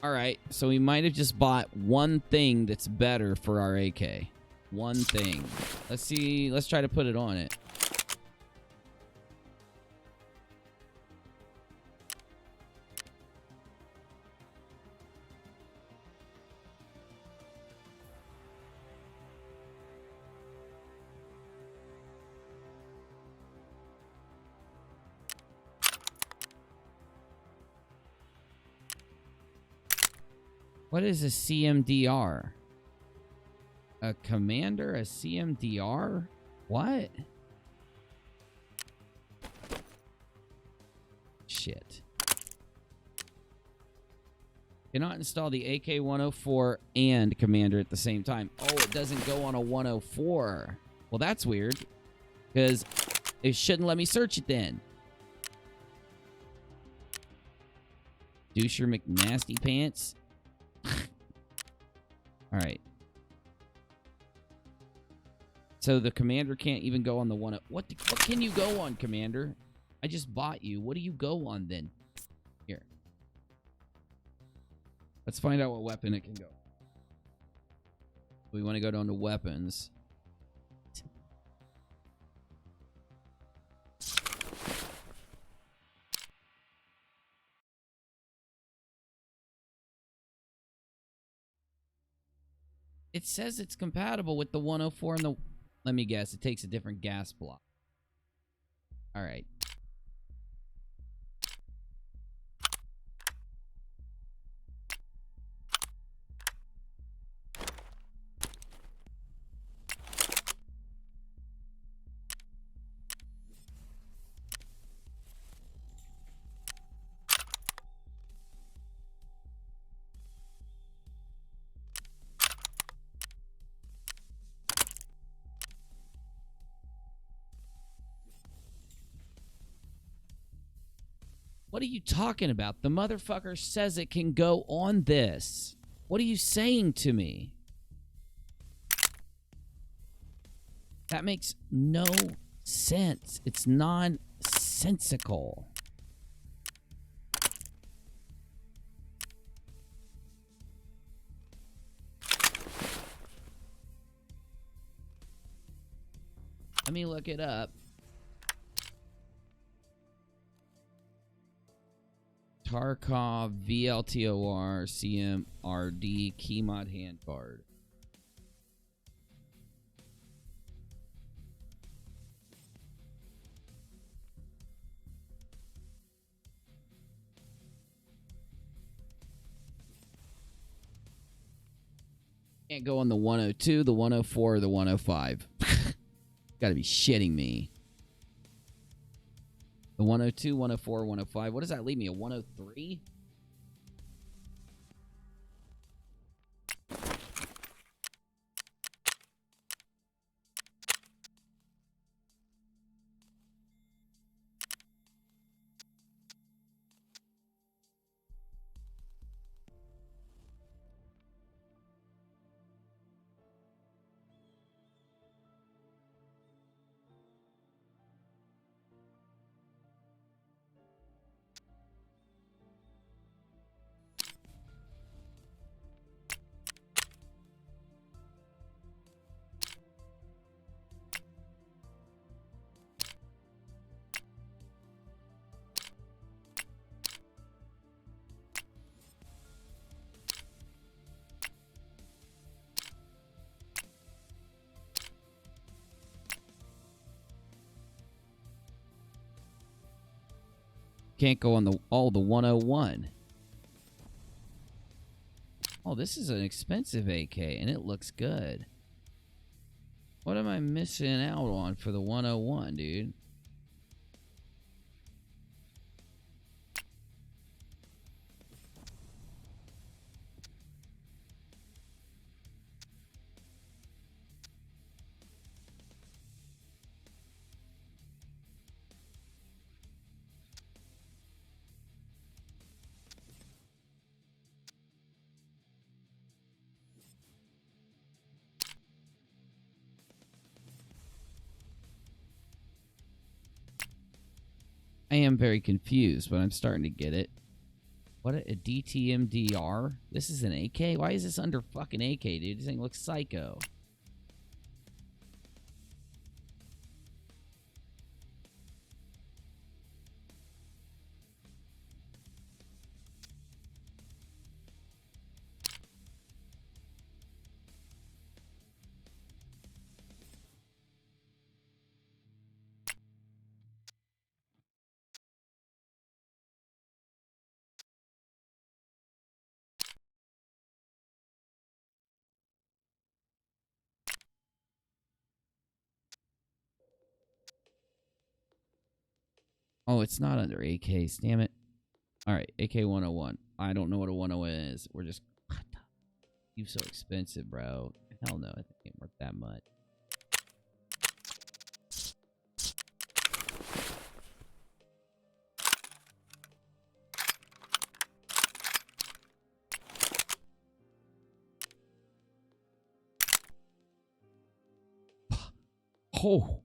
All right, so we might have just bought one thing that's better for our AK. One thing. Let's see. Let's try to put it on it. What is a CMDR? A commander? A CMDR? What? Shit. Cannot install the AK-104 and commander at the same time. Oh, it doesn't go on a 104. Well, that's weird. Because it shouldn't let me search it then. Doucher McNasty Pants. All right. So the commander can't even go on the one. What can you go on, commander? I just bought you. What do you go on then? Here. Let's find out what weapon it can go. We want to go down to weapons. It says it's compatible with the 104 and the... Let me guess. It takes a different gas block. All right. What are you talking about? The motherfucker says it can go on this. What are you saying to me? That makes no sense. It's nonsensical. Let me look it up. Tarkov VLTOR CMRD Keymod handguard. Can't go on the 102, the 104, or the 105. Gotta be shitting me. The 102, 104, 105. What does that leave me? A 103? Can't go on the 101. Oh, this is an expensive AK, and it looks good. What am I missing out on for the 101, dude? I am very confused, but I'm starting to get it. What a DTMDR? This is an AK? Why is this under fucking AK, dude? This thing looks psycho. Oh, it's not under AKs. Damn it. All right, AK 101. I don't know what a 101 is. We're just... You so expensive, bro. Hell no, I think it ain't worth that much. Oh.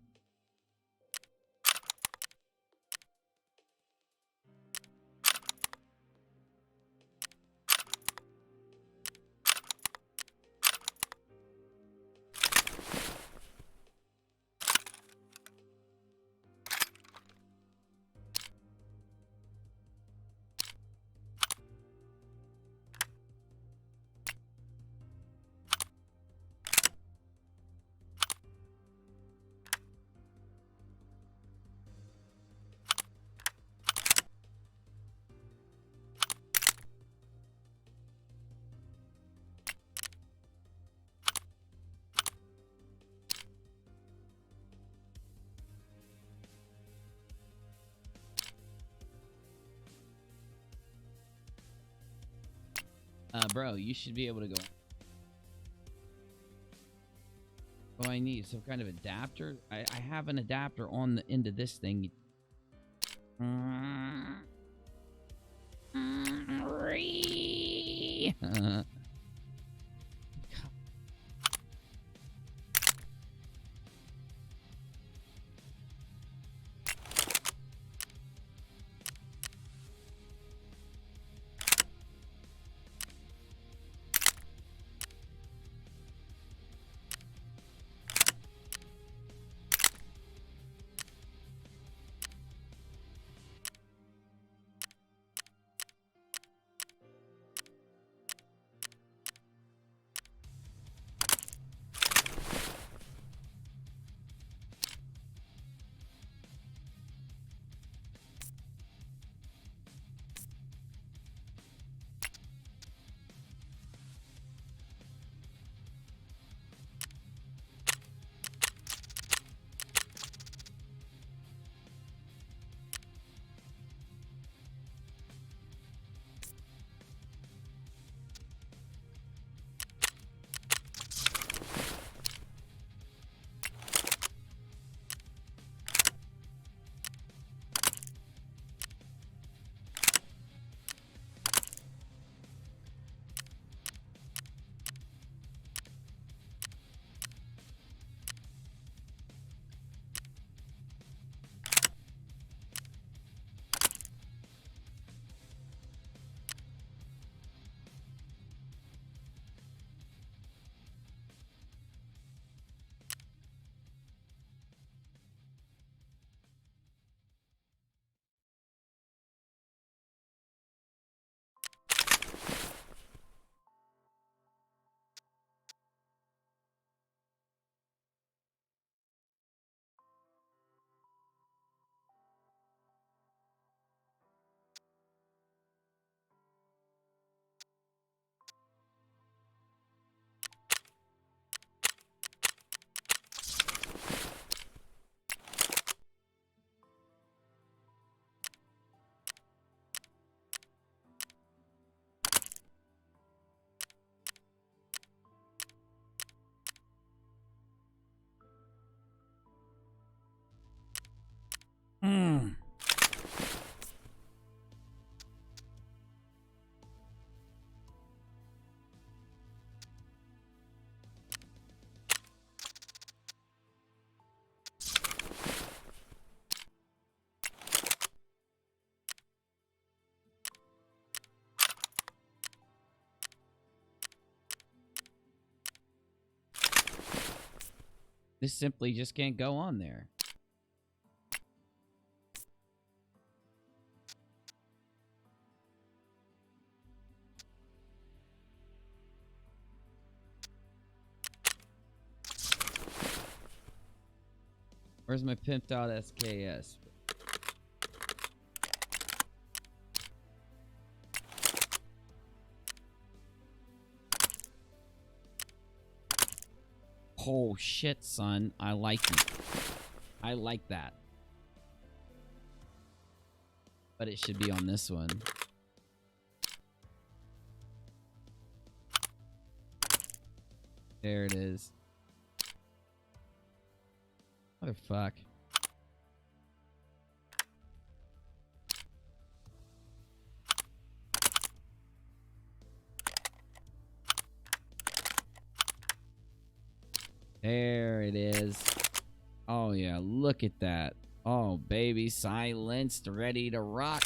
Bro, you should be able to go. Oh, I need some kind of adapter. I have an adapter on the end of this thing. This simply just can't go on there. Where's my pimped out SKS? Oh shit, son. I like it. I like that. But it should be on this one. There it is. Motherfuck. There it is. Oh yeah, look at that. Oh baby, silenced, ready to rock.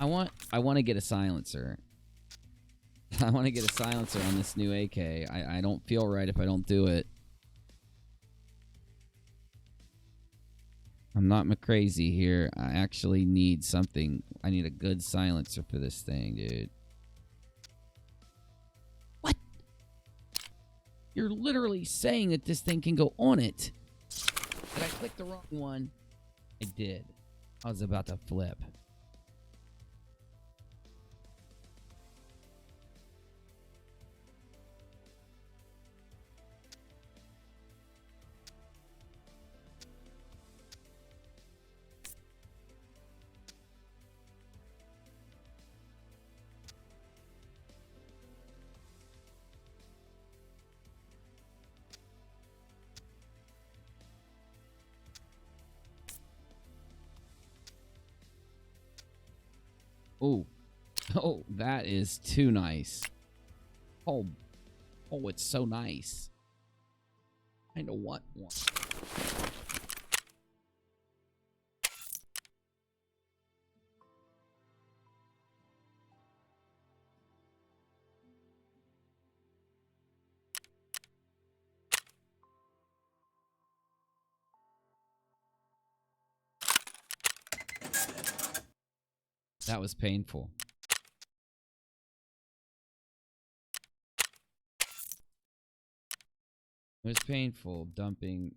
I want to get a silencer. I want to get a silencer on this new AK. I don't feel right if I don't do it. I'm not crazy here. I actually need something. I need a good silencer for this thing, dude. What? You're literally saying that this thing can go on it. Did I click the wrong one? I did. I was about to flip. Oh, oh, that is too nice. Oh, oh, it's so nice. I don't want one. That was painful. It was painful dumping.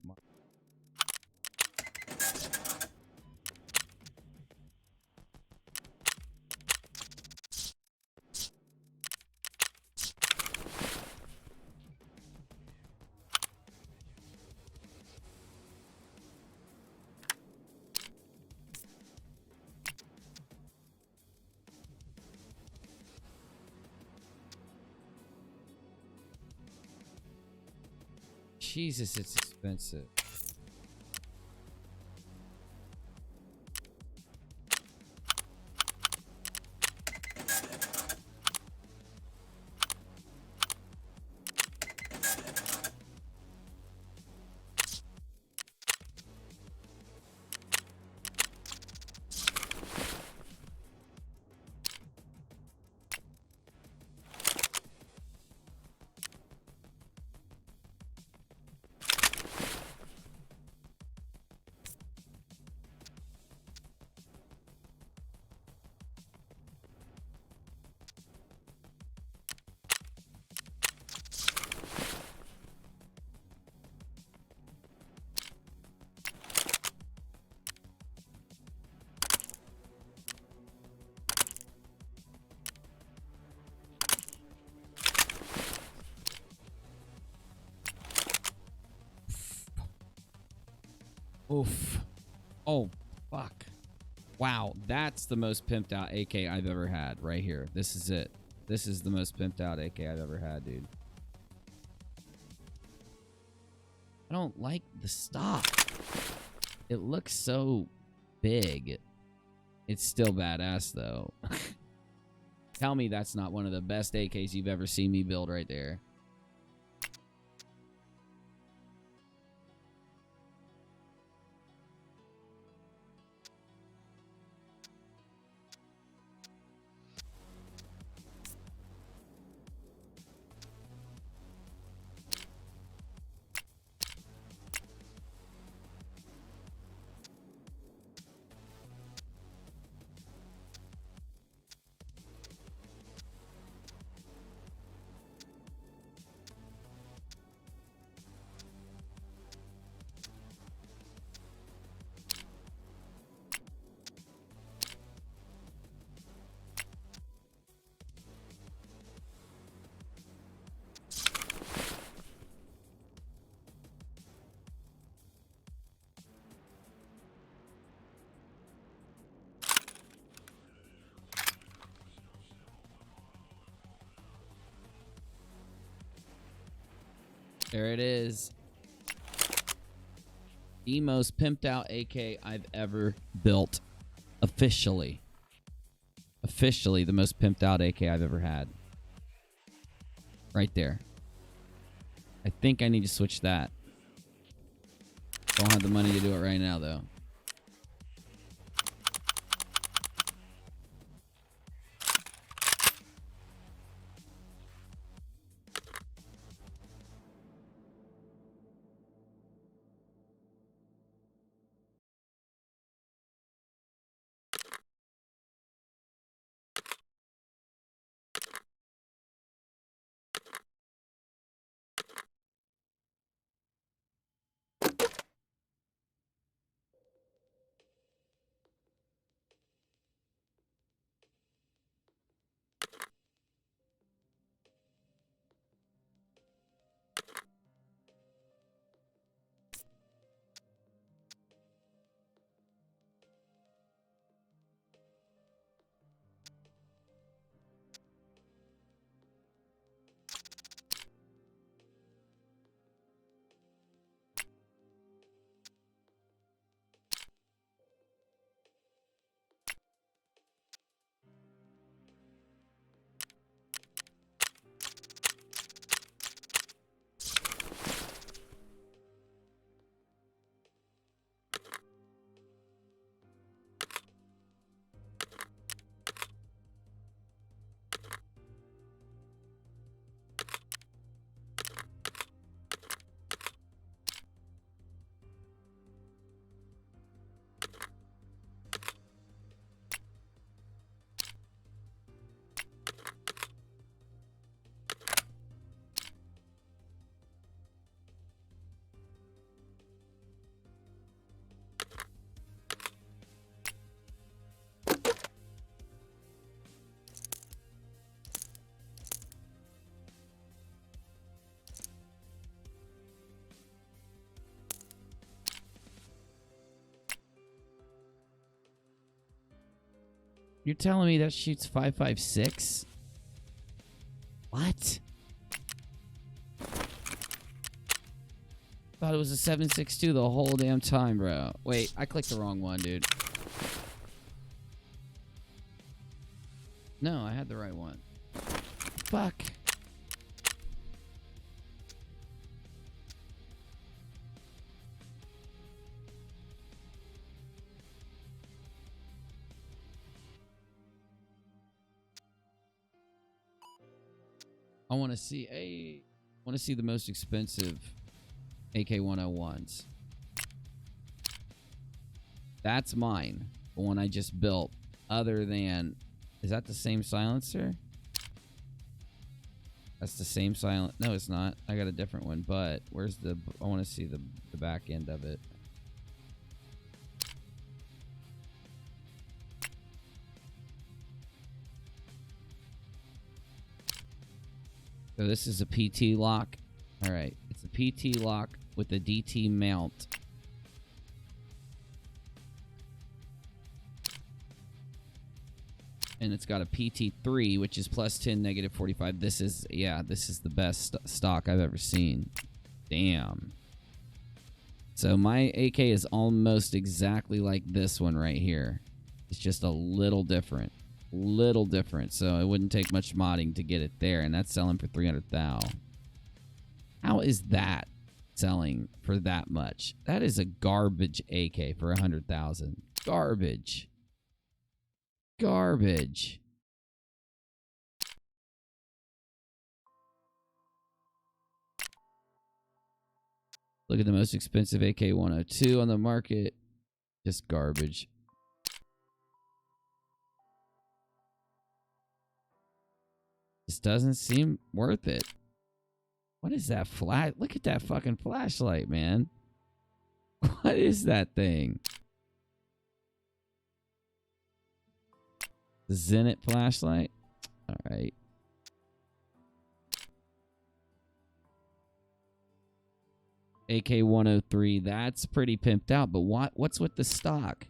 Jesus, it's expensive. Oof. Oh, fuck. Wow, that's the most pimped out AK I've ever had right here. This is it. This is the most pimped out AK I've ever had, dude. I don't like the stock. It looks so big. It's still badass, though. Tell me that's not one of the best AKs you've ever seen me build right there. There it is. The most pimped out AK I've ever built. Officially. Officially the most pimped out AK I've ever had. Right there. I think I need to switch that. Don't have the money to do it right now, though. You're telling me that shoots 5.56? What? Thought it was a 7.62 the whole damn time, bro. Wait, I clicked the wrong one, dude. No, I had the right one. Fuck. I want to see the most expensive AK-101s. That's mine. The one I just built. Other than, is that the same silencer? That's the same silent. No, it's not. I got a different one. But where's the? I want to see the back end of it. So this is a PT lock. All right, it's a PT lock with a DT mount. And it's got a PT3, which is plus 10, negative 45. This is, yeah, this is the best stock I've ever seen. Damn. So my AK is almost exactly like this one right here. It's just a little different. Little different, so it wouldn't take much modding to get it there, and that's selling for 300,000. How is that selling for that much? That is a garbage AK for 100,000. Garbage. Garbage. Look at the most expensive AK-102 on the market. Just garbage. This doesn't seem worth it. What is that flash? Look at that fucking flashlight, man. What is that thing? The Zenit flashlight? All right. AK-103, that's pretty pimped out, but what's with the stock?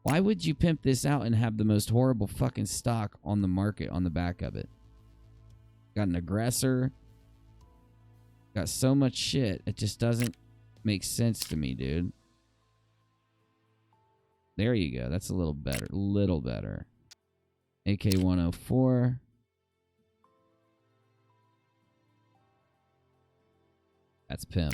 Why would you pimp this out and have the most horrible fucking stock on the market on the back of it? Got an aggressor. Got so much shit. It just doesn't make sense to me, dude. There you go. That's a little better. Little better. AK-104. That's pimp.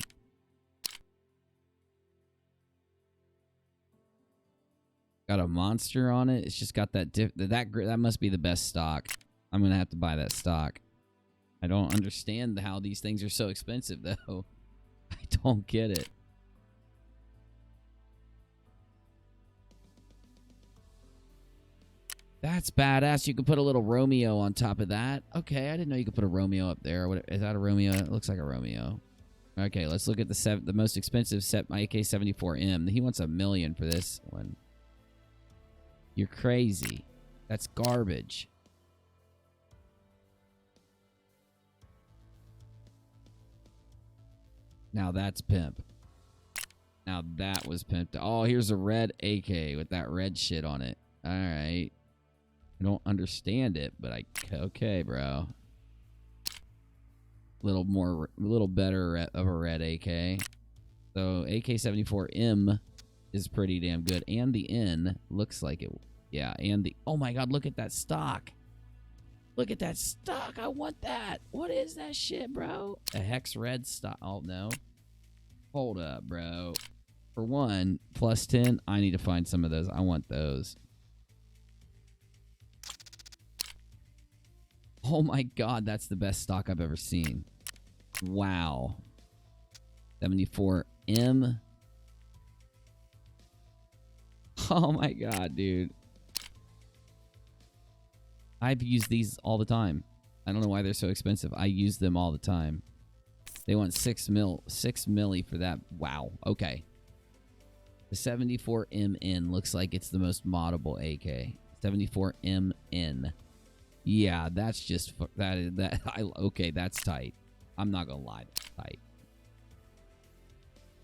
Got a monster on it. It's just got that that must be the best stock. I'm gonna have to buy that stock. I don't understand how these things are so expensive though. I don't get it. That's badass. You could put a little Romeo on top of that. Okay, I didn't know you could put a Romeo up there. What is that? A Romeo? It looks like a Romeo. Okay, let's look at the most expensive set. My AK-74M. He wants $1 million for this one. You're crazy. That's garbage. Now that's pimp. Now that was pimped. Oh, here's a red AK with that red shit on it. All right. I don't understand it, but okay, bro. A little better of a red AK. So AK-74M is pretty damn good, and the N looks like it. Yeah, and the oh my god, look at that stock. Look at that stock. I want that. What is that shit, bro? A hex red stock. Oh no. Hold up, bro. For one, plus 10, I need to find some of those. I want those. Oh my god, that's the best stock I've ever seen. Wow. 74M. Oh my god, dude. I've used these all the time. I don't know why they're so expensive. I use them all the time. They want 6 milli for that. Wow. Okay. The 74MN looks like it's the most moddable AK. 74MN. Yeah, that's just okay, that's tight. I'm not gonna lie, that's tight.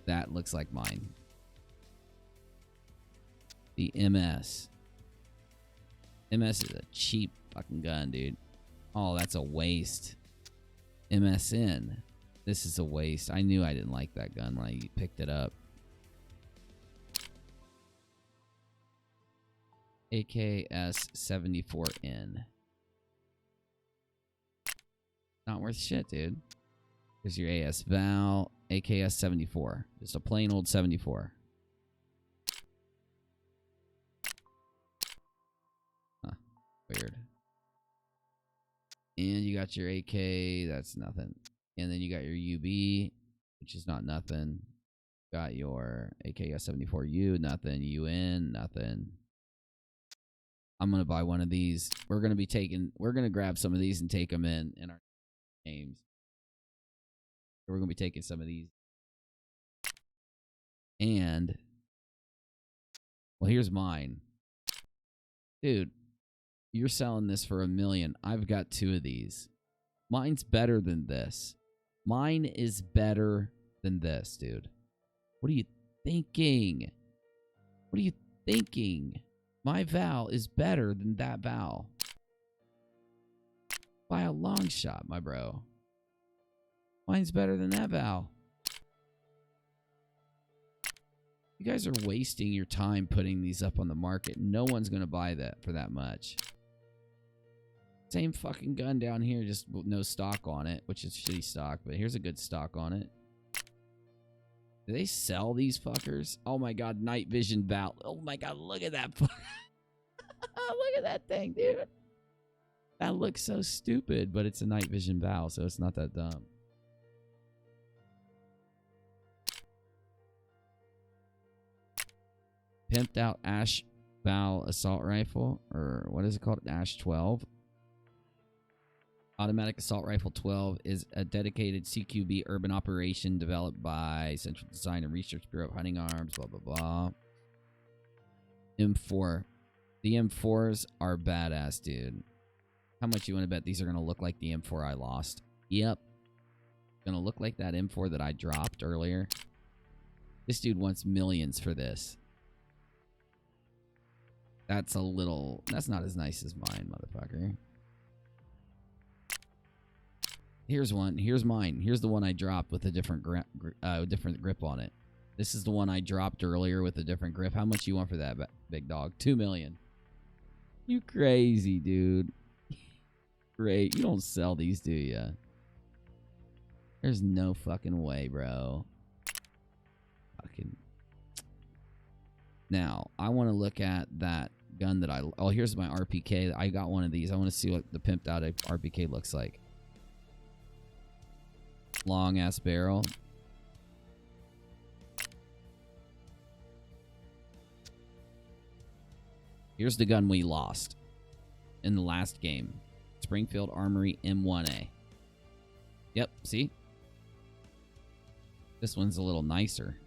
That looks like mine. The MS. MS is a cheap fucking gun, dude. Oh, that's a waste. MSN. This is a waste. I knew I didn't like that gun when I picked it up. AKS-74N. Not worth shit, dude. Here's your AS Val. AKS-74. Just a plain old 74. Huh. Weird. And you got your AK. That's nothing. And then you got your UB, which is not nothing. Got your AKS-74U. Nothing. UN. Nothing. I'm going to buy one of these. We're going to grab some of these and take them in our games. We're going to be taking some of these. And, well, here's mine. Dude, you're selling this for $1 million. I've got 2 of these. Mine's better than this. Mine is better than this, dude. What are you thinking? What are you thinking? My Val is better than that Val. By a long shot, my bro. Mine's better than that Val. You guys are wasting your time putting these up on the market. No one's going to buy that for that much. Same fucking gun down here, just no stock on it, which is shitty stock, but here's a good stock on it. Do they sell these fuckers? Oh my god, night vision Val. Oh my god, look at that. Look at that thing, dude. That looks so stupid, but it's a night vision Val, so it's not that dumb. Pimped out Ash Val assault rifle, or what is it called? Ash 12. Automatic Assault Rifle 12 is a dedicated CQB urban operation developed by Central Design and Research Bureau of Hunting Arms, blah, blah, blah. M4. The M4s are badass, dude. How much you want to bet these are going to look like the M4 I lost? Yep. Going to look like that M4 that I dropped earlier. This dude wants millions for this. That's not as nice as mine, motherfucker. Here's one. Here's mine. Here's the one I dropped with a different different grip on it. This is the one I dropped earlier with a different grip. How much you want for that, big dog? 2 million. You crazy, dude. Great. You don't sell these, do ya? There's no fucking way, bro. Fucking. Now, I want to look at that gun that oh, here's my RPK. I got one of these. I want to see what the pimped out RPK looks like. Long ass barrel. Here's the gun we lost in the last game. Springfield Armory M1A. Yep, see? This one's a little nicer.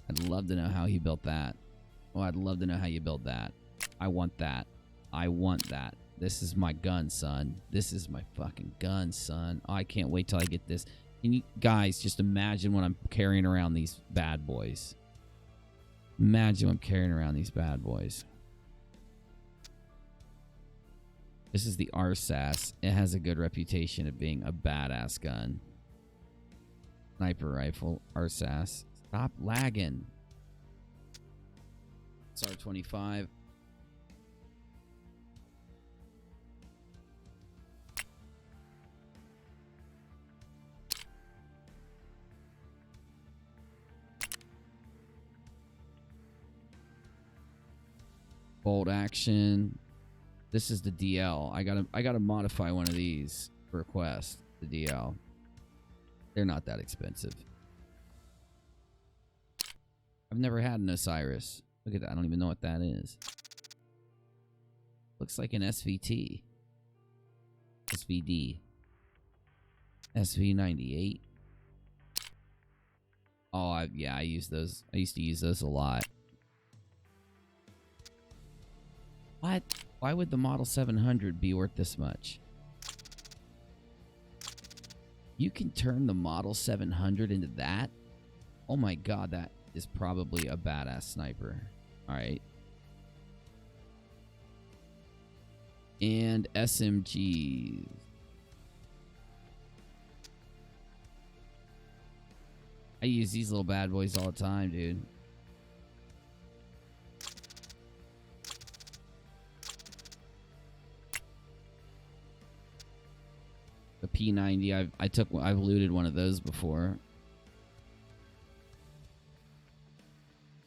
I'd love to know how he built that. Oh, I'd love to know how you built that. I want that. I want that. This is my gun, son. This is my fucking gun, son. Oh, I can't wait till I get this. Can you guys just imagine when I'm carrying around these bad boys? Imagine I'm carrying around these bad boys. This is the RSAS. It has a good reputation of being a badass gun. Sniper rifle, RSAS. Stop lagging. SAR-25. Bolt action. This is the DL. I gotta modify one of these for Quest. The DL. They're not that expensive. I've never had an Osiris. Look at that. I don't even know what that is. Looks like an SVT. SVD. SV98. Oh, yeah, I use those. I used to use those a lot. What? Why would the Model 700 be worth this much? You can turn the Model 700 into that? Oh my god, that is probably a badass sniper. Alright. And SMGs. I use these little bad boys all the time, dude. The P90, I've looted one of those before.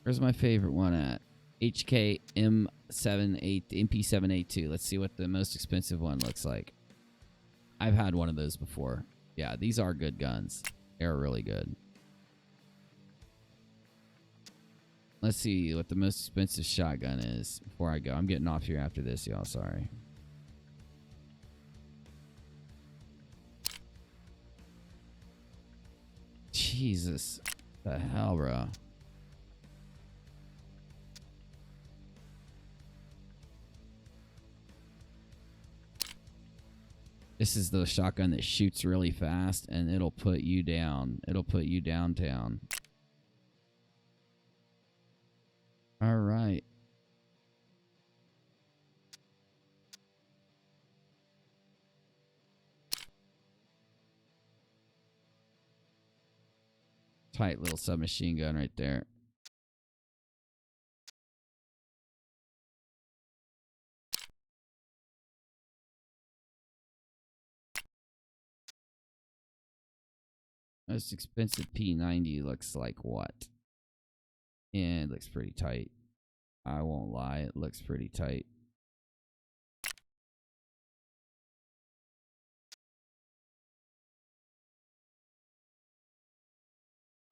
Where's my favorite one at? HK MP782. Let's see what the most expensive one looks like. I've had one of those before. Yeah, these are good guns. They're really good. Let's see what the most expensive shotgun is before I go. I'm getting off here after this, y'all. Sorry. Jesus. What the hell, bro? This is the shotgun that shoots really fast and it'll put you down. It'll put you downtown. All right. Tight little submachine gun right there. Most expensive P90 looks like what? Yeah, it looks pretty tight. I won't lie, it looks pretty tight.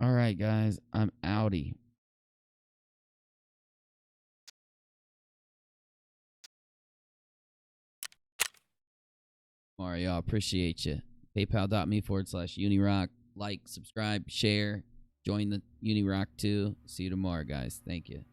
All right, guys, I'm outie. All right, y'all, appreciate you. PayPal.me/UniRock. Like, subscribe, share, join the UNIRock too. See you tomorrow, guys. Thank you.